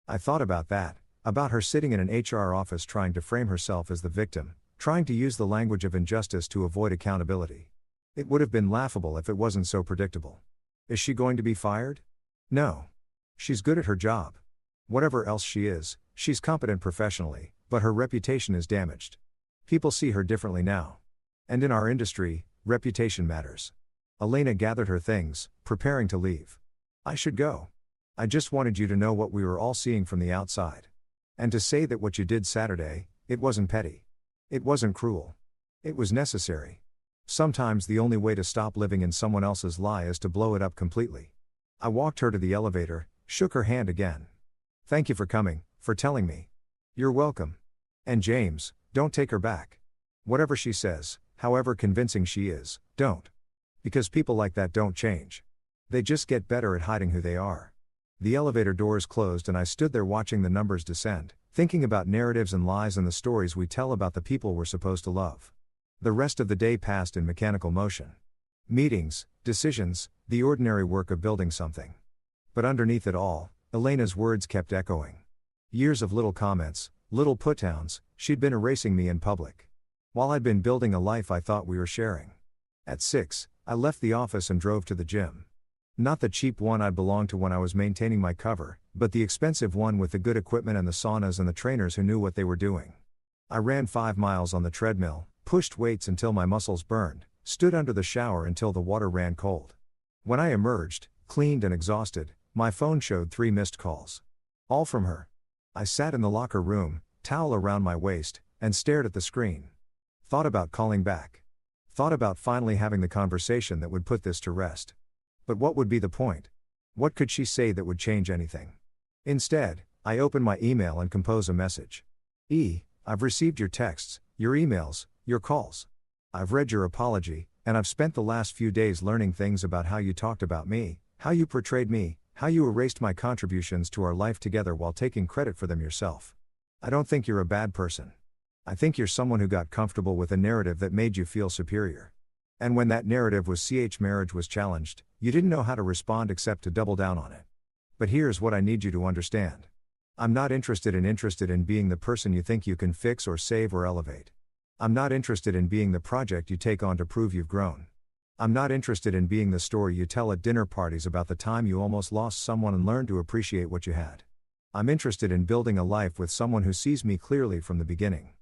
I thought about that, about her sitting in an HR office trying to frame herself as the victim, trying to use the language of injustice to avoid accountability. It would have been laughable if it wasn't so predictable. Is she going to be fired? No. She's good at her job. Whatever else she is, she's competent professionally, but her reputation is damaged. People see her differently now. And in our industry, reputation matters. Elena gathered her things, preparing to leave. I should go. I just wanted you to know what we were all seeing from the outside. And to say that what you did Saturday, it wasn't petty. It wasn't cruel. It was necessary. Sometimes the only way to stop living in someone else's lie is to blow it up completely. I walked her to the elevator, shook her hand again. Thank you for coming, for telling me. You're welcome. And James, don't take her back. Whatever she says, however convincing she is, don't. Because people like that don't change. They just get better at hiding who they are. The elevator doors closed and I stood there watching the numbers descend, thinking about narratives and lies and the stories we tell about the people we're supposed to love. The rest of the day passed in mechanical motion. Meetings, decisions, the ordinary work of building something. But underneath it all, Elena's words kept echoing. Years of little comments, little put-downs, she'd been erasing me in public. While I'd been building a life I thought we were sharing. At 6, I left the office and drove to the gym. Not the cheap one I'd belonged to when I was maintaining my cover, but the expensive one with the good equipment and the saunas and the trainers who knew what they were doing. I ran 5 miles on the treadmill, pushed weights until my muscles burned, stood under the shower until the water ran cold. When I emerged, cleaned and exhausted, my phone showed 3 missed calls. All from her. I sat in the locker room, towel around my waist, and stared at the screen. Thought about calling back. Thought about finally having the conversation that would put this to rest. But what would be the point? What could she say that would change anything? Instead, I opened my email and composed a message. I've received your texts, your emails, your calls. I've read your apology, and I've spent the last few days learning things about how you talked about me, how you portrayed me, how you erased my contributions to our life together while taking credit for them yourself. I don't think you're a bad person. I think you're someone who got comfortable with a narrative that made you feel superior. And when that narrative was marriage was challenged, you didn't know how to respond except to double down on it. But here's what I need you to understand. I'm not interested in being the person you think you can fix or save or elevate. I'm not interested in being the project you take on to prove you've grown. I'm not interested in being the story you tell at dinner parties about the time you almost lost someone and learned to appreciate what you had. I'm interested in building a life with someone who sees me clearly from the beginning.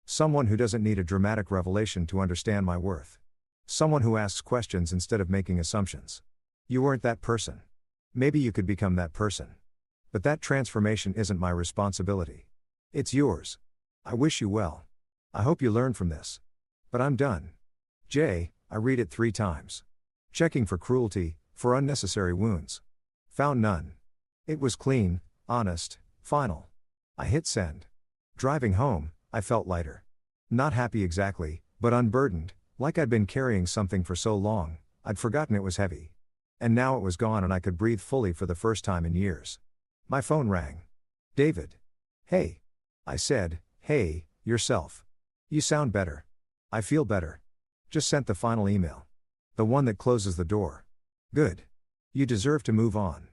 Someone who doesn't need a dramatic revelation to understand my worth. Someone who asks questions instead of making assumptions. You weren't that person. Maybe you could become that person. But that transformation isn't my responsibility. It's yours. I wish you well. I hope you learn from this. But I'm done. J. I read it 3 times. Checking for cruelty, for unnecessary wounds. Found none. It was clean, honest, final. I hit send. Driving home, I felt lighter. Not happy exactly, but unburdened. Like I'd been carrying something for so long, I'd forgotten it was heavy. And now it was gone and I could breathe fully for the first time in years. My phone rang. David. Hey. I said, hey, yourself. You sound better. I feel better. Just sent the final email. The one that closes the door. Good. You deserve to move on.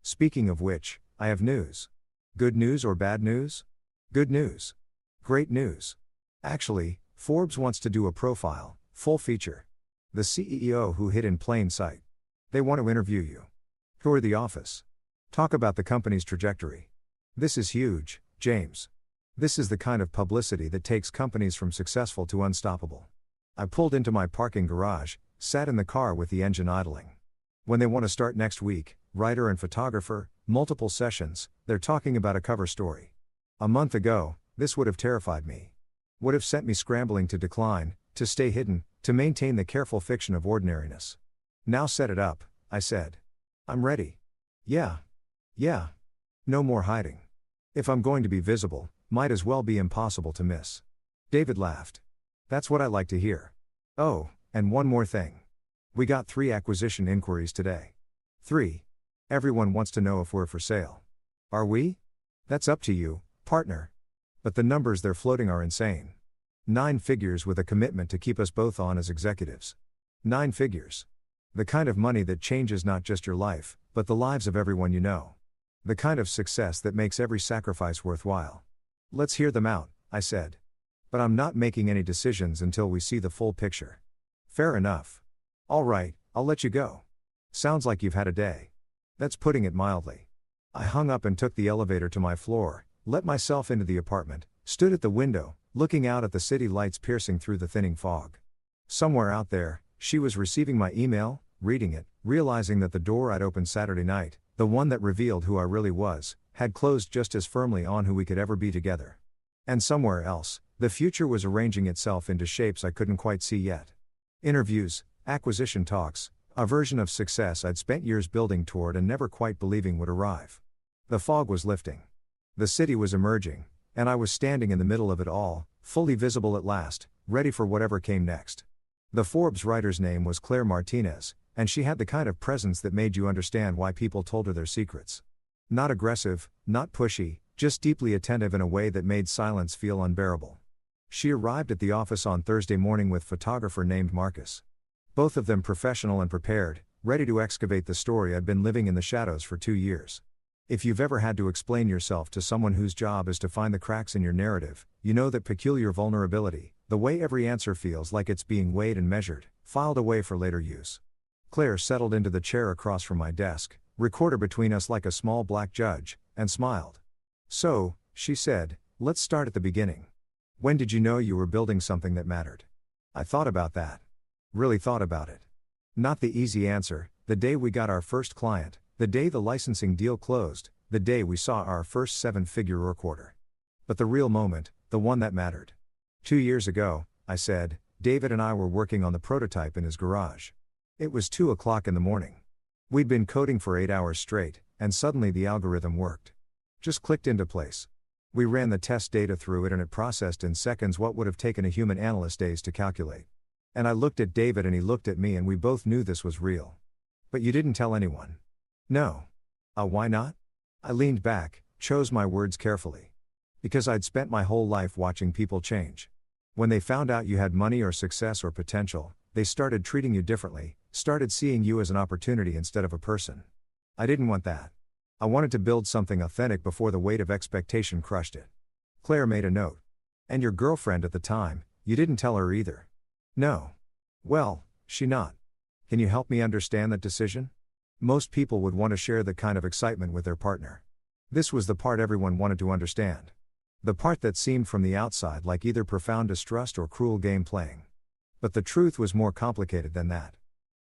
Speaking of which, I have news. Good news or bad news? Good news. Great news. Actually, Forbes wants to do a profile, full feature. The CEO who hid in plain sight. They want to interview you. Tour the office. Talk about the company's trajectory. This is huge, James. This is the kind of publicity that takes companies from successful to unstoppable. I pulled into my parking garage, sat in the car with the engine idling. When they want to start next week, writer and photographer, multiple sessions, they're talking about a cover story. A month ago, this would have terrified me. Would have sent me scrambling to decline, to stay hidden, to maintain the careful fiction of ordinariness. Now set it up, I said. I'm ready. Yeah. No more hiding. If I'm going to be visible, might as well be impossible to miss. David laughed. That's what I like to hear. Oh, and one more thing. We got 3 acquisition inquiries today. 3. Everyone wants to know if we're for sale. Are we? That's up to you, partner. But the numbers they're floating are insane. 9 figures with a commitment to keep us both on as executives. 9 figures. The kind of money that changes not just your life, but the lives of everyone you know. The kind of success that makes every sacrifice worthwhile. Let's hear them out, I said. But I'm not making any decisions until we see the full picture. Fair enough. All right, I'll let you go. Sounds like you've had a day. That's putting it mildly. I hung up and took the elevator to my floor, let myself into the apartment, stood at the window, looking out at the city lights piercing through the thinning fog. Somewhere out there, she was receiving my email, reading it, realizing that the door I'd opened Saturday night, the one that revealed who I really was, had closed just as firmly on who we could ever be together. And somewhere else, the future was arranging itself into shapes I couldn't quite see yet. Interviews, acquisition talks, a version of success I'd spent years building toward and never quite believing would arrive. The fog was lifting. The city was emerging, and I was standing in the middle of it all, fully visible at last, ready for whatever came next. The Forbes writer's name was Claire Martinez, and she had the kind of presence that made you understand why people told her their secrets. Not aggressive, not pushy, just deeply attentive in a way that made silence feel unbearable. She arrived at the office on Thursday morning with a photographer named Marcus. Both of them professional and prepared, ready to excavate the story I'd been living in the shadows for 2 years. If you've ever had to explain yourself to someone whose job is to find the cracks in your narrative, you know that peculiar vulnerability, the way every answer feels like it's being weighed and measured, filed away for later use. Claire settled into the chair across from my desk, recorder between us like a small black judge, and smiled. So, she said, let's start at the beginning. When did you know you were building something that mattered? I thought about that. Really thought about it. Not the easy answer, the day we got our first client, the day the licensing deal closed, the day we saw our first 7-figure recorder. But the real moment, the one that mattered. 2 years ago, I said, David and I were working on the prototype in his garage. It was 2 o'clock in the morning. We'd been coding for 8 hours straight, and suddenly the algorithm worked. Just clicked into place. We ran the test data through it and it processed in seconds what would have taken a human analyst days to calculate. And I looked at David and he looked at me and we both knew this was real. But you didn't tell anyone? No. Why not? I leaned back, chose my words carefully. Because I'd spent my whole life watching people change. When they found out you had money or success or potential, they started treating you differently, started seeing you as an opportunity instead of a person. I didn't want that. I wanted to build something authentic before the weight of expectation crushed it. Claire made a note. And your girlfriend at the time, you didn't tell her either? No. Well, she not. Can you help me understand that decision? Most people would want to share that kind of excitement with their partner. This was the part everyone wanted to understand. The part that seemed from the outside like either profound distrust or cruel game playing. But the truth was more complicated than that.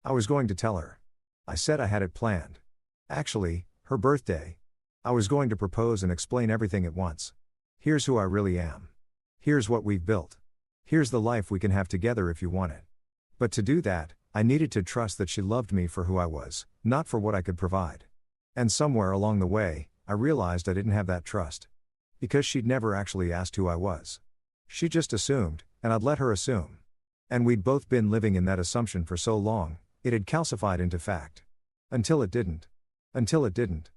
I was going to tell her. I said I had it planned. Actually, her birthday. I was going to propose and explain everything at once. Here's who I really am. Here's what we've built. Here's the life we can have together if you want it. But to do that, I needed to trust that she loved me for who I was, not for what I could provide. And somewhere along the way, I realized I didn't have that trust. Because she'd never actually asked who I was. She just assumed, and I'd let her assume. And we'd both been living in that assumption for so long, it had calcified into fact. Until it didn't. Until it didn't.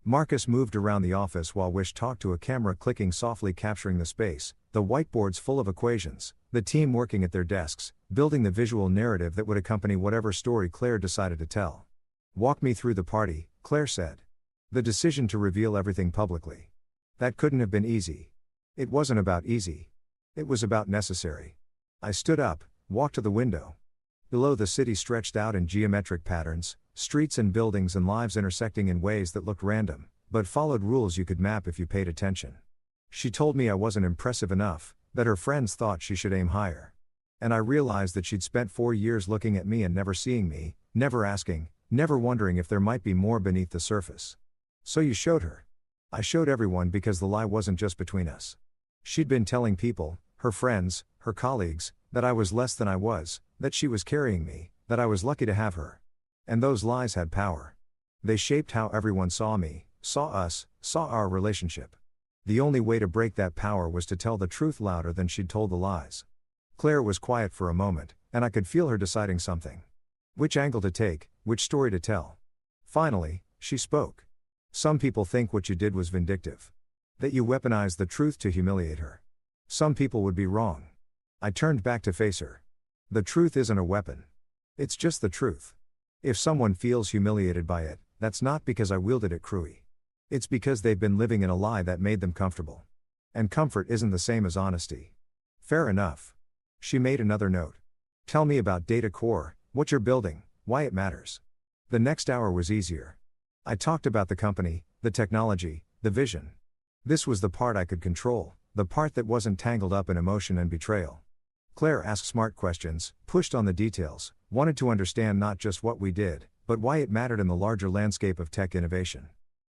Marcus moved around the office while Wish talked to a camera clicking softly capturing the space, the whiteboards full of equations, the team working at their desks, building the visual narrative that would accompany whatever story Claire decided to tell. Walk me through the party, Claire said. The decision to reveal everything publicly. That couldn't have been easy. It wasn't about easy. It was about necessary. I stood up, walked to the window. Below the city stretched out in geometric patterns, streets and buildings and lives intersecting in ways that looked random, but followed rules you could map if you paid attention. She told me I wasn't impressive enough, that her friends thought she should aim higher. And I realized that she'd spent 4 years looking at me and never seeing me, never asking, never wondering if there might be more beneath the surface. So you showed her. I showed everyone because the lie wasn't just between us. She'd been telling people, her friends, her colleagues, that I was less than I was, that she was carrying me, that I was lucky to have her. And those lies had power. They shaped how everyone saw me, saw us, saw our relationship. The only way to break that power was to tell the truth louder than she'd told the lies. Claire was quiet for a moment, and I could feel her deciding something. Which angle to take, which story to tell. Finally, she spoke. Some people think what you did was vindictive. That you weaponized the truth to humiliate her. Some people would be wrong. I turned back to face her. The truth isn't a weapon. It's just the truth. If someone feels humiliated by it, that's not because I wielded it cruelly. It's because they've been living in a lie that made them comfortable. And comfort isn't the same as honesty. Fair enough. She made another note. Tell me about Data Core, what you're building, why it matters. The next hour was easier. I talked about the company, the technology, the vision. This was the part I could control, the part that wasn't tangled up in emotion and betrayal. Claire asked smart questions, pushed on the details, wanted to understand not just what we did, but why it mattered in the larger landscape of tech innovation.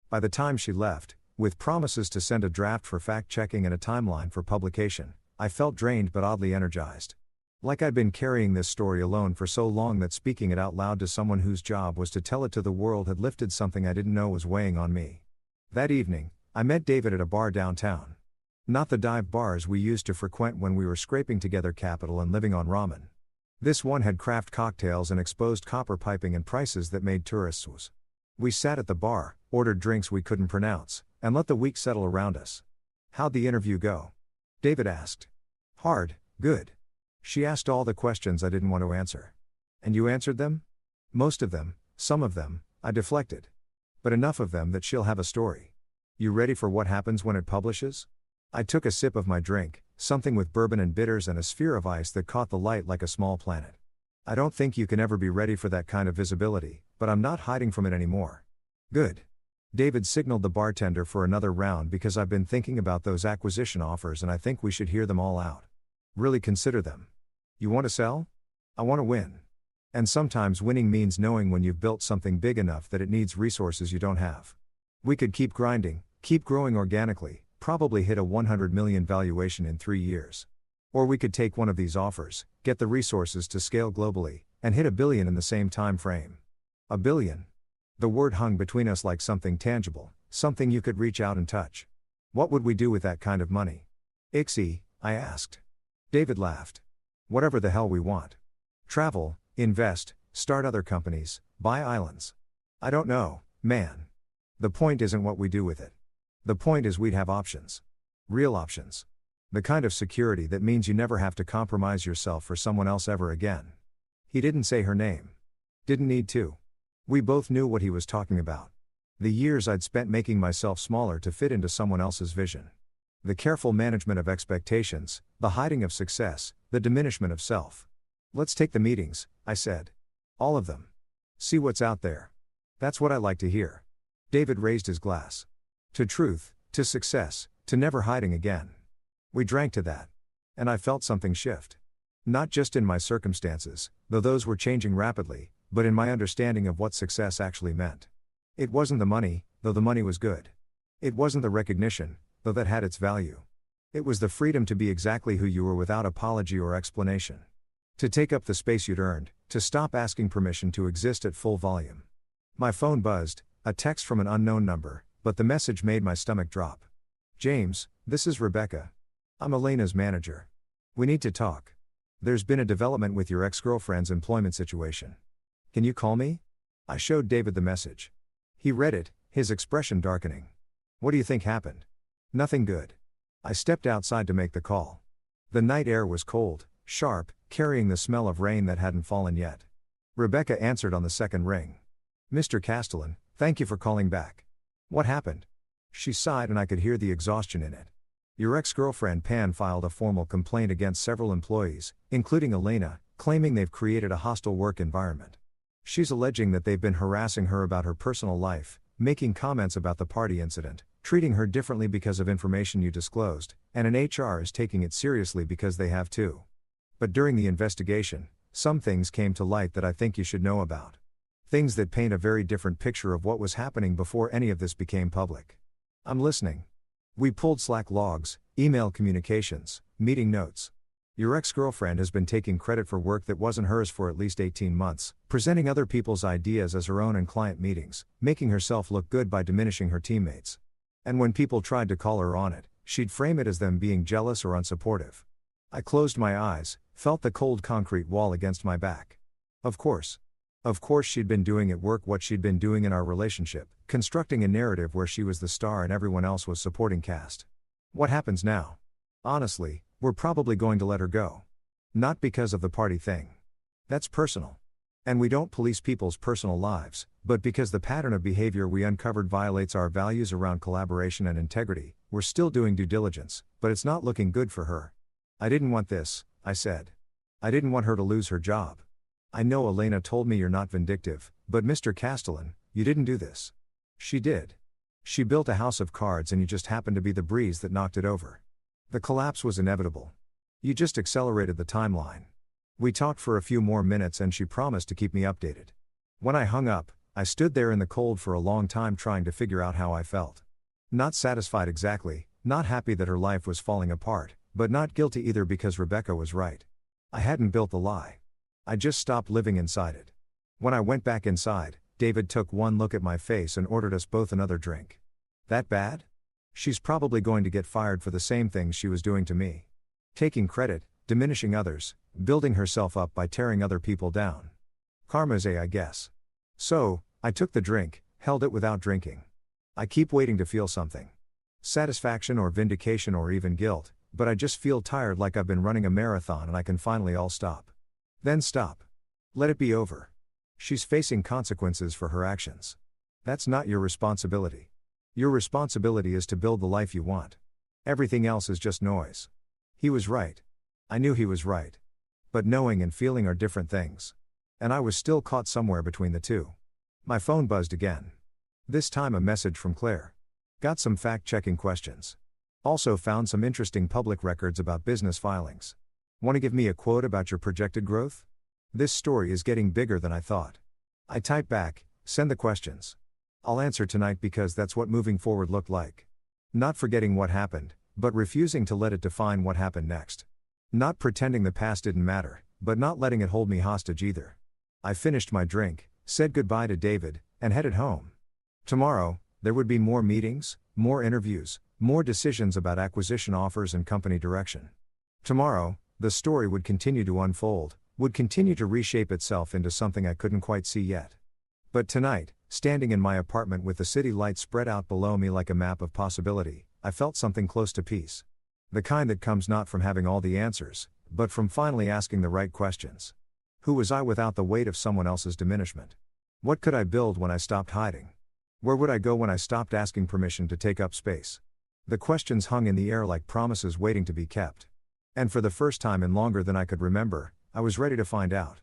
By the time she left, with promises to send a draft for fact-checking and a timeline for publication, I felt drained but oddly energized. Like I'd been carrying this story alone for so long that speaking it out loud to someone whose job was to tell it to the world had lifted something I didn't know was weighing on me. That evening, I met David at a bar downtown. Not the dive bars we used to frequent when we were scraping together capital and living on ramen. This one had craft cocktails and exposed copper piping and prices that made tourists wooz. We sat at the bar, ordered drinks we couldn't pronounce, and let the week settle around us. How'd the interview go? David asked. Hard, good. She asked all the questions I didn't want to answer. And you answered them? Most of them, some of them, I deflected. But enough of them that she'll have a story. You ready for what happens when it publishes? I took a sip of my drink, something with bourbon and bitters and a sphere of ice that caught the light like a small planet. I don't think you can ever be ready for that kind of visibility, but I'm not hiding from it anymore. Good. David signaled the bartender for another round because I've been thinking about those acquisition offers and I think we should hear them all out. Really consider them. You want to sell? I want to win. And sometimes winning means knowing when you've built something big enough that it needs resources you don't have. We could keep grinding, keep growing organically, probably hit a 100 million valuation in 3 years. Or we could take one of these offers, get the resources to scale globally, and hit $1 billion in the same time frame. $1 billion. The word hung between us like something tangible, something you could reach out and touch. What would we do with that kind of money? Ixie, I asked. David laughed. Whatever the hell we want. Travel, invest, start other companies, buy islands. I don't know, man. The point isn't what we do with it. The point is we'd have options. Real options. The kind of security that means you never have to compromise yourself for someone else ever again. He didn't say her name. Didn't need to. We both knew what he was talking about. The years I'd spent making myself smaller to fit into someone else's vision. The careful management of expectations, the hiding of success, the diminishment of self. Let's take the meetings, I said. All of them. See what's out there. That's what I like to hear. David raised his glass. To truth, to success, to never hiding again. We drank to that. And I felt something shift. Not just in my circumstances, though those were changing rapidly, but in my understanding of what success actually meant. It wasn't the money, though the money was good. It wasn't the recognition, though that had its value. It was the freedom to be exactly who you were without apology or explanation. To take up the space you'd earned, to stop asking permission to exist at full volume. My phone buzzed, a text from an unknown number, but the message made my stomach drop. James, this is Rebecca. I'm Elena's manager. We need to talk. There's been a development with your ex-girlfriend's employment situation. Can you call me? I showed David the message. He read it, his expression darkening. What do you think happened? Nothing good. I stepped outside to make the call. The night air was cold, sharp, carrying the smell of rain that hadn't fallen yet. Rebecca answered on the second ring. Mr. Castellan, thank you for calling back. What happened? She sighed and I could hear the exhaustion in it. Your ex-girlfriend Pan filed a formal complaint against several employees, including Elena, claiming they've created a hostile work environment. She's alleging that they've been harassing her about her personal life, making comments about the party incident, treating her differently because of information you disclosed, and an HR is taking it seriously because they have too. But during the investigation, some things came to light that I think you should know about. Things that paint a very different picture of what was happening before any of this became public. I'm listening. We pulled Slack logs, email communications, meeting notes. Your ex-girlfriend has been taking credit for work that wasn't hers for at least 18 months, presenting other people's ideas as her own in client meetings, making herself look good by diminishing her teammates. And when people tried to call her on it, she'd frame it as them being jealous or unsupportive. I closed my eyes, felt the cold concrete wall against my back. Of course she'd been doing at work what she'd been doing in our relationship, constructing a narrative where she was the star and everyone else was supporting cast. What happens now? Honestly, we're probably going to let her go. Not because of the party thing. That's personal. And we don't police people's personal lives, but because the pattern of behavior we uncovered violates our values around collaboration and integrity. We're still doing due diligence, but it's not looking good for her. I didn't want this, I said. I didn't want her to lose her job. I know Elena told me you're not vindictive, but Mr. Castellan, you didn't do this. She did. She built a house of cards and you just happened to be the breeze that knocked it over. The collapse was inevitable. You just accelerated the timeline. We talked for a few more minutes and she promised to keep me updated. When I hung up, I stood there in the cold for a long time trying to figure out how I felt. Not satisfied exactly, not happy that her life was falling apart, but not guilty either because Rebecca was right. I hadn't built the lie. I just stopped living inside it. When I went back inside, David took one look at my face and ordered us both another drink. That bad? She's probably going to get fired for the same things she was doing to me. Taking credit, diminishing others, building herself up by tearing other people down. Karma's I guess. So, I took the drink, held it without drinking. I keep waiting to feel something. Satisfaction or vindication or even guilt, but I just feel tired like I've been running a marathon and I can finally all stop. Then stop. Let it be over. She's facing consequences for her actions. That's not your responsibility. Your responsibility is to build the life you want. Everything else is just noise. He was right. I knew he was right. But knowing and feeling are different things. And I was still caught somewhere between the two. My phone buzzed again. This time a message from Claire. Got some fact-checking questions. Also found some interesting public records about business filings. Want to give me a quote about your projected growth? This story is getting bigger than I thought. I type back, send the questions. I'll answer tonight because that's what moving forward looked like. Not forgetting what happened, but refusing to let it define what happened next. Not pretending the past didn't matter, but not letting it hold me hostage either. I finished my drink, said goodbye to David, and headed home. Tomorrow, there would be more meetings, more interviews, More decisions about acquisition offers and company direction. Tomorrow, the story would continue to unfold, would continue to reshape itself into something I couldn't quite see yet. But tonight, standing in my apartment with the city lights spread out below me like a map of possibility, I felt something close to peace. The kind that comes not from having all the answers, but from finally asking the right questions. Who was I without the weight of someone else's diminishment? What could I build when I stopped hiding? Where would I go when I stopped asking permission to take up space? The questions hung in the air like promises waiting to be kept. And for the first time in longer than I could remember, I was ready to find out.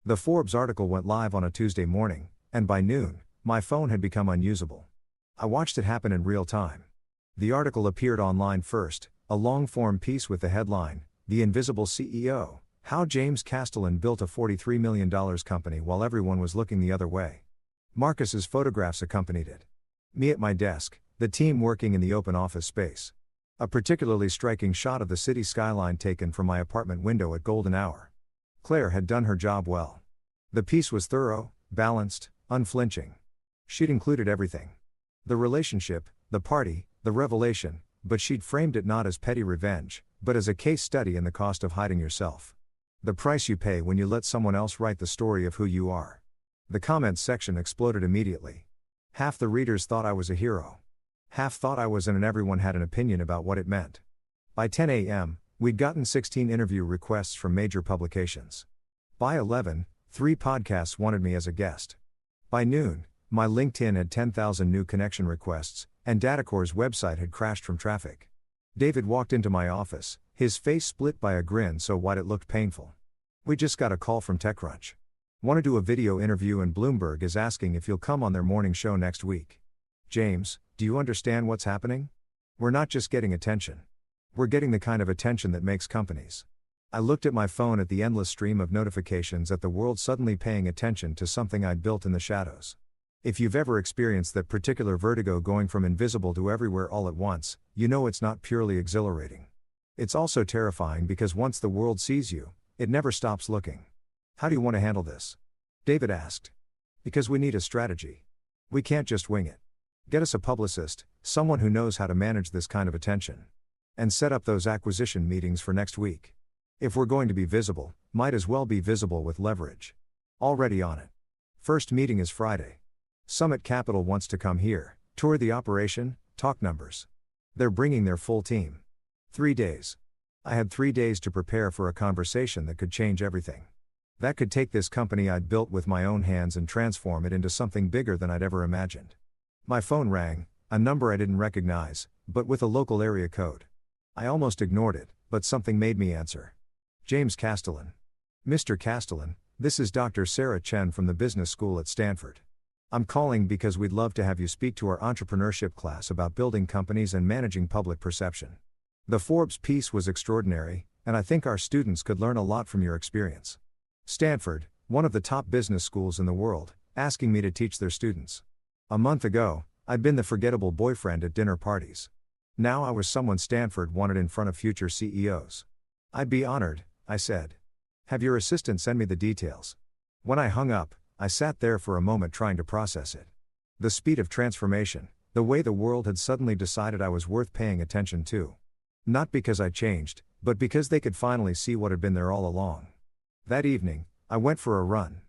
The Forbes article went live on a Tuesday morning, and by noon, my phone had become unusable. I watched it happen in real time. The article appeared online first, a long-form piece with the headline, "The Invisible CEO, How James Castellan Built a $43 million Company While Everyone Was Looking the Other Way." Marcus's photographs accompanied it. Me at my desk, the team working in the open office space. A particularly striking shot of the city skyline taken from my apartment window at golden hour. Claire had done her job well. The piece was thorough, balanced, unflinching. She'd included everything. The relationship, the party, the revelation, but she'd framed it not as petty revenge, but as a case study in the cost of hiding yourself. The price you pay when you let someone else write the story of who you are. The comments section exploded immediately. Half the readers thought I was a hero. Half thought I wasn't, and everyone had an opinion about what it meant. By 10 a.m., we'd gotten 16 interview requests from major publications. By 11, 3 podcasts wanted me as a guest. By noon, my LinkedIn had 10,000 new connection requests, and Datacore's website had crashed from traffic. David walked into my office, his face split by a grin so wide it looked painful. "We just got a call from TechCrunch. Want to do a video interview, and Bloomberg is asking if you'll come on their morning show next week." "James, do you understand what's happening? We're not just getting attention. We're getting the kind of attention that makes companies." I looked at my phone at the endless stream of notifications at the world suddenly paying attention to something I'd built in the shadows. If you've ever experienced that particular vertigo going from invisible to everywhere all at once, you know it's not purely exhilarating. It's also terrifying because once the world sees you, it never stops looking. "How do you want to handle this?" David asked. "Because we need a strategy. We can't just wing it. Get us a publicist, someone who knows how to manage this kind of attention. And set up those acquisition meetings for next week. If we're going to be visible, might as well be visible with leverage. Already on it. First meeting is Friday. Summit Capital wants to come here, tour the operation, talk numbers. They're bringing their full team. 3 days. I had 3 days to prepare for a conversation that could change everything. That could take this company I'd built with my own hands and transform it into something bigger than I'd ever imagined. My phone rang, a number I didn't recognize, but with a local area code. I almost ignored it, but something made me answer. "James Castellan." "Mr. Castellan, this is Dr. Sarah Chen from the business school at Stanford. I'm calling because we'd love to have you speak to our entrepreneurship class about building companies and managing public perception. The Forbes piece was extraordinary, and I think our students could learn a lot from your experience. Stanford, one of the top business schools in the world, asking me to teach their students. A month ago, I'd been the forgettable boyfriend at dinner parties. Now I was someone Stanford wanted in front of future CEOs. I'd be honored," I said. "Have your assistant send me the details." When I hung up, I sat there for a moment trying to process it. The speed of transformation, the way the world had suddenly decided I was worth paying attention to. Not because I changed, but because they could finally see what had been there all along. That evening, I went for a run.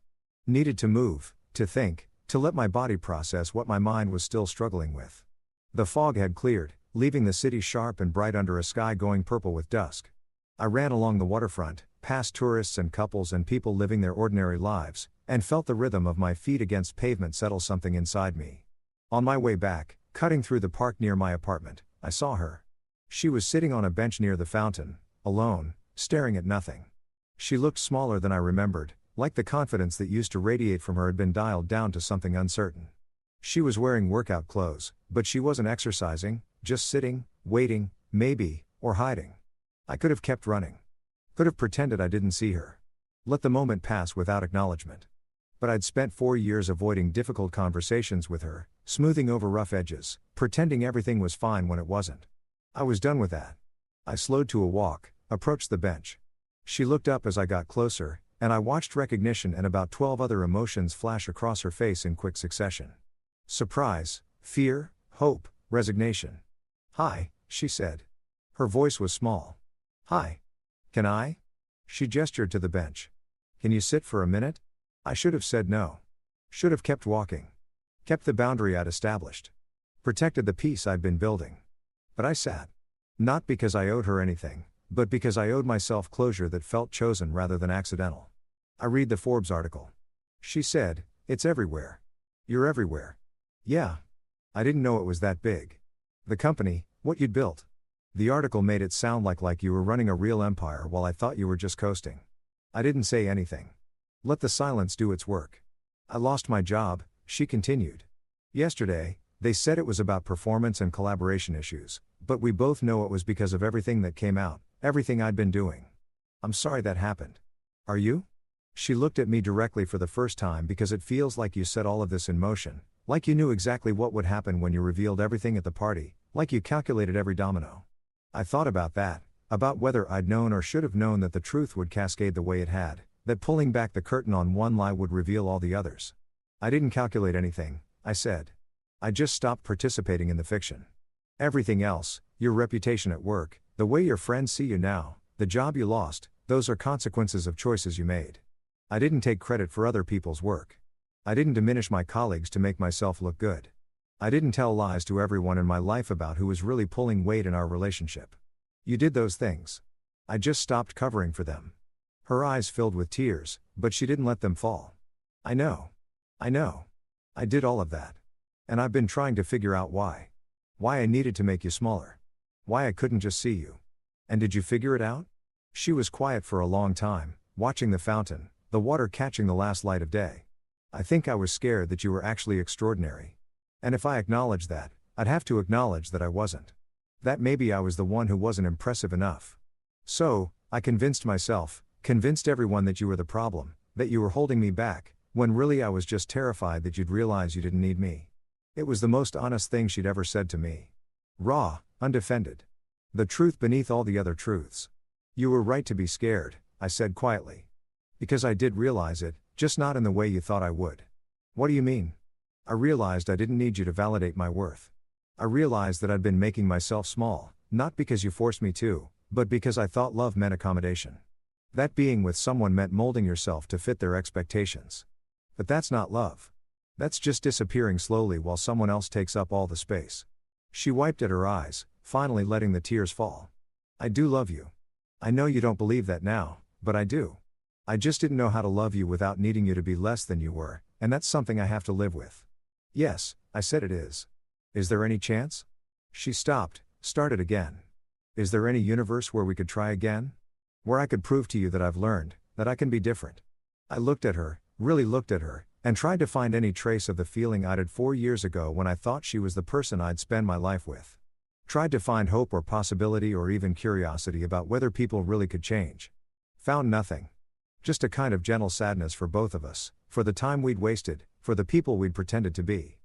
Needed to move, to think, to let my body process what my mind was still struggling with. The fog had cleared, leaving the city sharp and bright under a sky going purple with dusk. I ran along the waterfront, past tourists and couples and people living their ordinary lives, and felt the rhythm of my feet against pavement settle something inside me. On my way back, cutting through the park near my apartment, I saw her. She was sitting on a bench near the fountain, alone, staring at nothing. She looked smaller than I remembered, like the confidence that used to radiate from her had been dialed down to something uncertain. She was wearing workout clothes, but she wasn't exercising, just sitting, waiting, maybe, or hiding. I could have kept running. Could have pretended I didn't see her. Let the moment pass without acknowledgement. But I'd spent 4 years avoiding difficult conversations with her, smoothing over rough edges, pretending everything was fine when it wasn't. I was done with that. I slowed to a walk, approached the bench. She looked up as I got closer, and I watched recognition and about 12 other emotions flash across her face in quick succession. Surprise, fear, hope, resignation. "Hi," she said. Her voice was small. Hi. Can I? She gestured to the bench. Can you sit for a minute? I should have said no. Should have kept walking. Kept the boundary I'd established. Protected the peace I'd been building. But I sat. Not because I owed her anything, but because I owed myself closure that felt chosen rather than accidental. I read the Forbes article. She said, it's everywhere. You're everywhere. Yeah. I didn't know it was that big. The company, what you'd built. The article made it sound like you were running a real empire while I thought you were just coasting. I didn't say anything. Let the silence do its work. I lost my job, she continued. Yesterday, they said it was about performance and collaboration issues, but we both know it was because of everything that came out, everything I'd been doing. I'm sorry that happened. Are you? She looked at me directly for the first time because it feels like you set all of this in motion, like you knew exactly what would happen when you revealed everything at the party, like you calculated every domino. I thought about that, about whether I'd known or should have known that the truth would cascade the way it had, that pulling back the curtain on one lie would reveal all the others. I didn't calculate anything, I said. I just stopped participating in the fiction. Everything else, your reputation at work, the way your friends see you now, the job you lost, those are consequences of choices you made. I didn't take credit for other people's work. I didn't diminish my colleagues to make myself look good. I didn't tell lies to everyone in my life about who was really pulling weight in our relationship. You did those things. I just stopped covering for them. Her eyes filled with tears, but she didn't let them fall. I know. I did all of that. And I've been trying to figure out why. Why I needed to make you smaller. Why I couldn't just see you. And did you figure it out? She was quiet for a long time, watching the fountain, the water catching the last light of day. I think I was scared that you were actually extraordinary. And if I acknowledged that, I'd have to acknowledge that I wasn't. That maybe I was the one who wasn't impressive enough. So, I convinced myself, convinced everyone that you were the problem, that you were holding me back, when really I was just terrified that you'd realize you didn't need me. It was the most honest thing she'd ever said to me. Raw, undefended. The truth beneath all the other truths. You were right to be scared, I said quietly. Because I did realize it, just not in the way you thought I would. What do you mean? I realized I didn't need you to validate my worth. I realized that I'd been making myself small, not because you forced me to, but because I thought love meant accommodation. That being with someone meant molding yourself to fit their expectations. But that's not love. That's just disappearing slowly while someone else takes up all the space. She wiped at her eyes, finally letting the tears fall. I do love you. I know you don't believe that now, but I do. I just didn't know how to love you without needing you to be less than you were, and that's something I have to live with. Yes, I said it is. Is there any chance? She stopped, started again. Is there any universe where we could try again? Where I could prove to you that I've learned, that I can be different. I looked at her, really looked at her, and tried to find any trace of the feeling I'd had 4 years ago when I thought she was the person I'd spend my life with. Tried to find hope or possibility or even curiosity about whether people really could change. Found nothing. Just a kind of gentle sadness for both of us, for the time we'd wasted, for the people we'd pretended to be.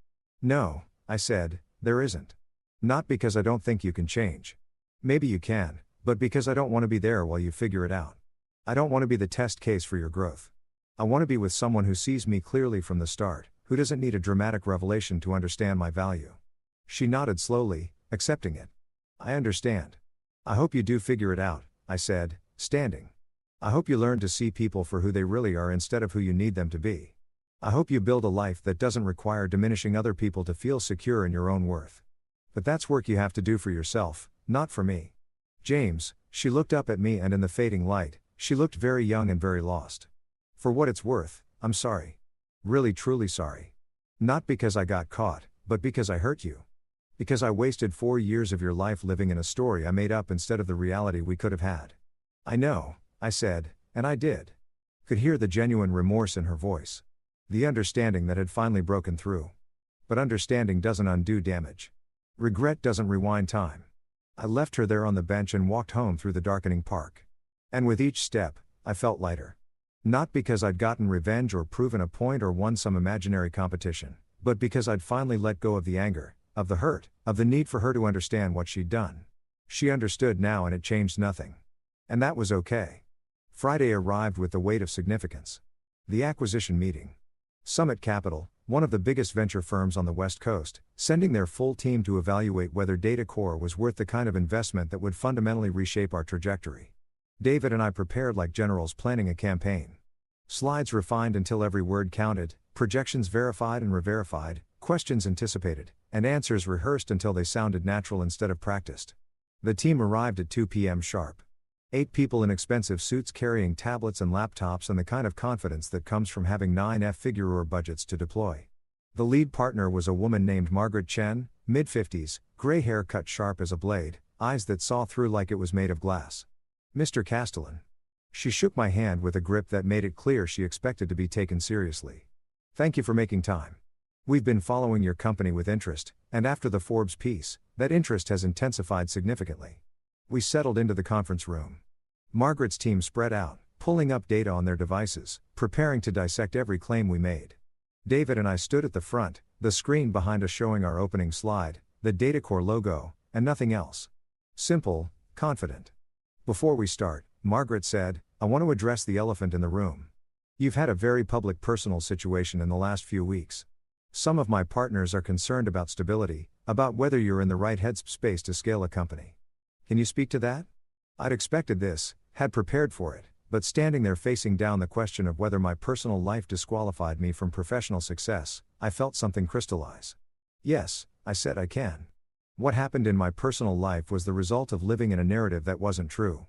No, I said, there isn't. Not because I don't think you can change. Maybe you can, but because I don't want to be there while you figure it out. I don't want to be the test case for your growth. I want to be with someone who sees me clearly from the start, who doesn't need a dramatic revelation to understand my value. She nodded slowly, accepting it. I understand. I hope you do figure it out, I said, standing. I hope you learn to see people for who they really are instead of who you need them to be. I hope you build a life that doesn't require diminishing other people to feel secure in your own worth. But that's work you have to do for yourself, not for me. James, she looked up at me and in the fading light, she looked very young and very lost. For what it's worth, I'm sorry. Really truly sorry. Not because I got caught, but because I hurt you. Because I wasted 4 years of your life living in a story I made up instead of the reality we could have had. I know, I said, and I did. Could hear the genuine remorse in her voice. The understanding that had finally broken through. But understanding doesn't undo damage. Regret doesn't rewind time. I left her there on the bench and walked home through the darkening park. And with each step, I felt lighter. Not because I'd gotten revenge or proven a point or won some imaginary competition, but because I'd finally let go of the anger, of the hurt, of the need for her to understand what she'd done. She understood now and it changed nothing. And that was okay. Friday arrived with the weight of significance. The acquisition meeting. Summit Capital, one of the biggest venture firms on the West Coast, sending their full team to evaluate whether Data Core was worth the kind of investment that would fundamentally reshape our trajectory. David and I prepared like generals planning a campaign. Slides refined until every word counted, projections verified and re-verified, questions anticipated, and answers rehearsed until they sounded natural instead of practiced. The team arrived at 2 p.m. sharp. 8 people in expensive suits carrying tablets and laptops and the kind of confidence that comes from having 9-figure budgets to deploy. The lead partner was a woman named Margaret Chen, mid-50s, gray hair cut sharp as a blade, eyes that saw through like it was made of glass. Mr. Castellan. She shook my hand with a grip that made it clear she expected to be taken seriously. Thank you for making time. We've been following your company with interest, and after the Forbes piece, that interest has intensified significantly. We settled into the conference room. Margaret's team spread out, pulling up data on their devices, preparing to dissect every claim we made. David and I stood at the front, the screen behind us showing our opening slide, the DataCore logo, and nothing else. Simple, confident. Before we start, Margaret said, I want to address the elephant in the room. You've had a very public personal situation in the last few weeks. Some of my partners are concerned about stability, about whether you're in the right headspace to scale a company. Can you speak to that? I'd expected this, had prepared for it, but standing there facing down the question of whether my personal life disqualified me from professional success, I felt something crystallize. Yes, I said I can. What happened in my personal life was the result of living in a narrative that wasn't true.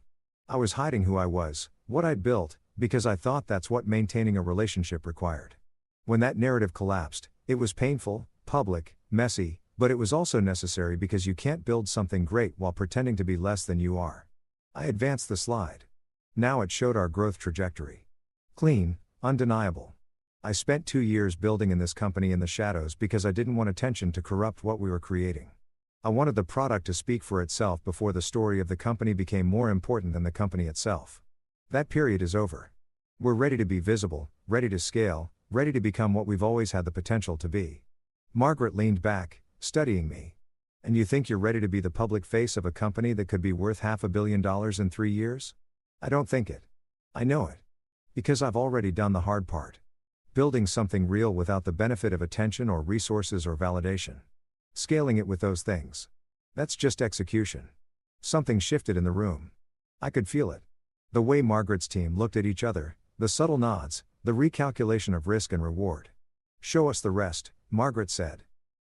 I was hiding who I was, what I'd built, because I thought that's what maintaining a relationship required. When that narrative collapsed, it was painful, public, messy, but it was also necessary because you can't build something great while pretending to be less than you are. I advanced the slide. Now it showed our growth trajectory. Clean, undeniable. I spent 2 years building in this company in the shadows because I didn't want attention to corrupt what we were creating. I wanted the product to speak for itself before the story of the company became more important than the company itself. That period is over. We're ready to be visible, ready to scale, ready to become what we've always had the potential to be. Margaret leaned back, studying me. And you think you're ready to be the public face of a company that could be worth $500 million in 3 years? I don't think it. I know it. Because I've already done the hard part. Building something real without the benefit of attention or resources or validation. Scaling it with those things. That's just execution. Something shifted in the room. I could feel it. The way Margaret's team looked at each other, the subtle nods, the recalculation of risk and reward. Show us the rest, Margaret said.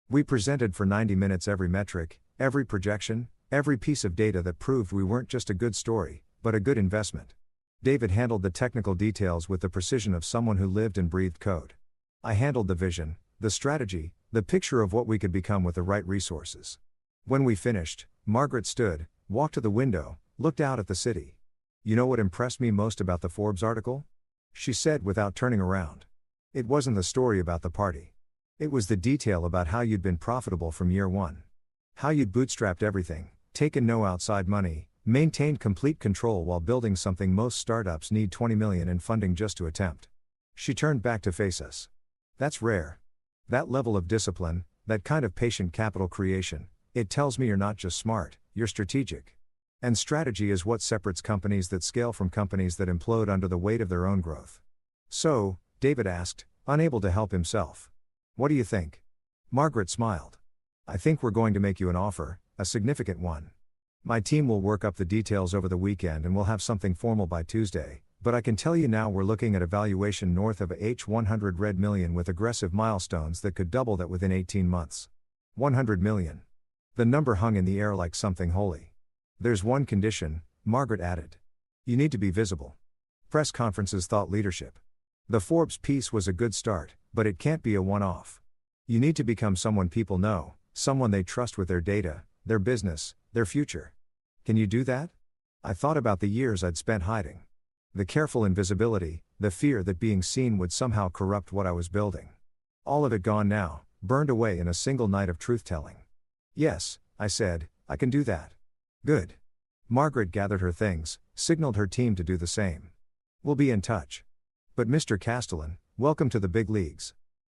We presented for 90 minutes every metric, every projection, every piece of data that proved we weren't just a good story, but a good investment. David handled the technical details with the precision of someone who lived and breathed code. I handled the vision, the strategy, the picture of what we could become with the right resources. When we finished, Margaret stood, walked to the window, looked out at the city. You know what impressed me most about the Forbes article? She said without turning around. It wasn't the story about the party. It was the detail about how you'd been profitable from year one. How you'd bootstrapped everything, taken no outside money, maintained complete control while building something most startups need $20 million in funding just to attempt. She turned back to face us. That's rare. That level of discipline, that kind of patient capital creation, it tells me you're not just smart, you're strategic. And strategy is what separates companies that scale from companies that implode under the weight of their own growth. So, David asked, unable to help himself. What do you think? Margaret smiled. I think we're going to make you an offer, a significant one. My team will work up the details over the weekend and we'll have something formal by Tuesday, but I can tell you now we're looking at a valuation north of $100 million with aggressive milestones that could double that within 18 months. 100 million. The number hung in the air like something holy. There's one condition, Margaret added. You need to be visible. Press conferences, thought leadership. The Forbes piece was a good start, but it can't be a one-off. You need to become someone people know, someone they trust with their data, their business, their future. Can you do that? I thought about the years I'd spent hiding. The careful invisibility, the fear that being seen would somehow corrupt what I was building. All of it gone now, burned away in a single night of truth-telling. Yes, I said, I can do that. Good. Margaret gathered her things, signaled her team to do the same. We'll be in touch. But Mr. Castellan, welcome to the big leagues.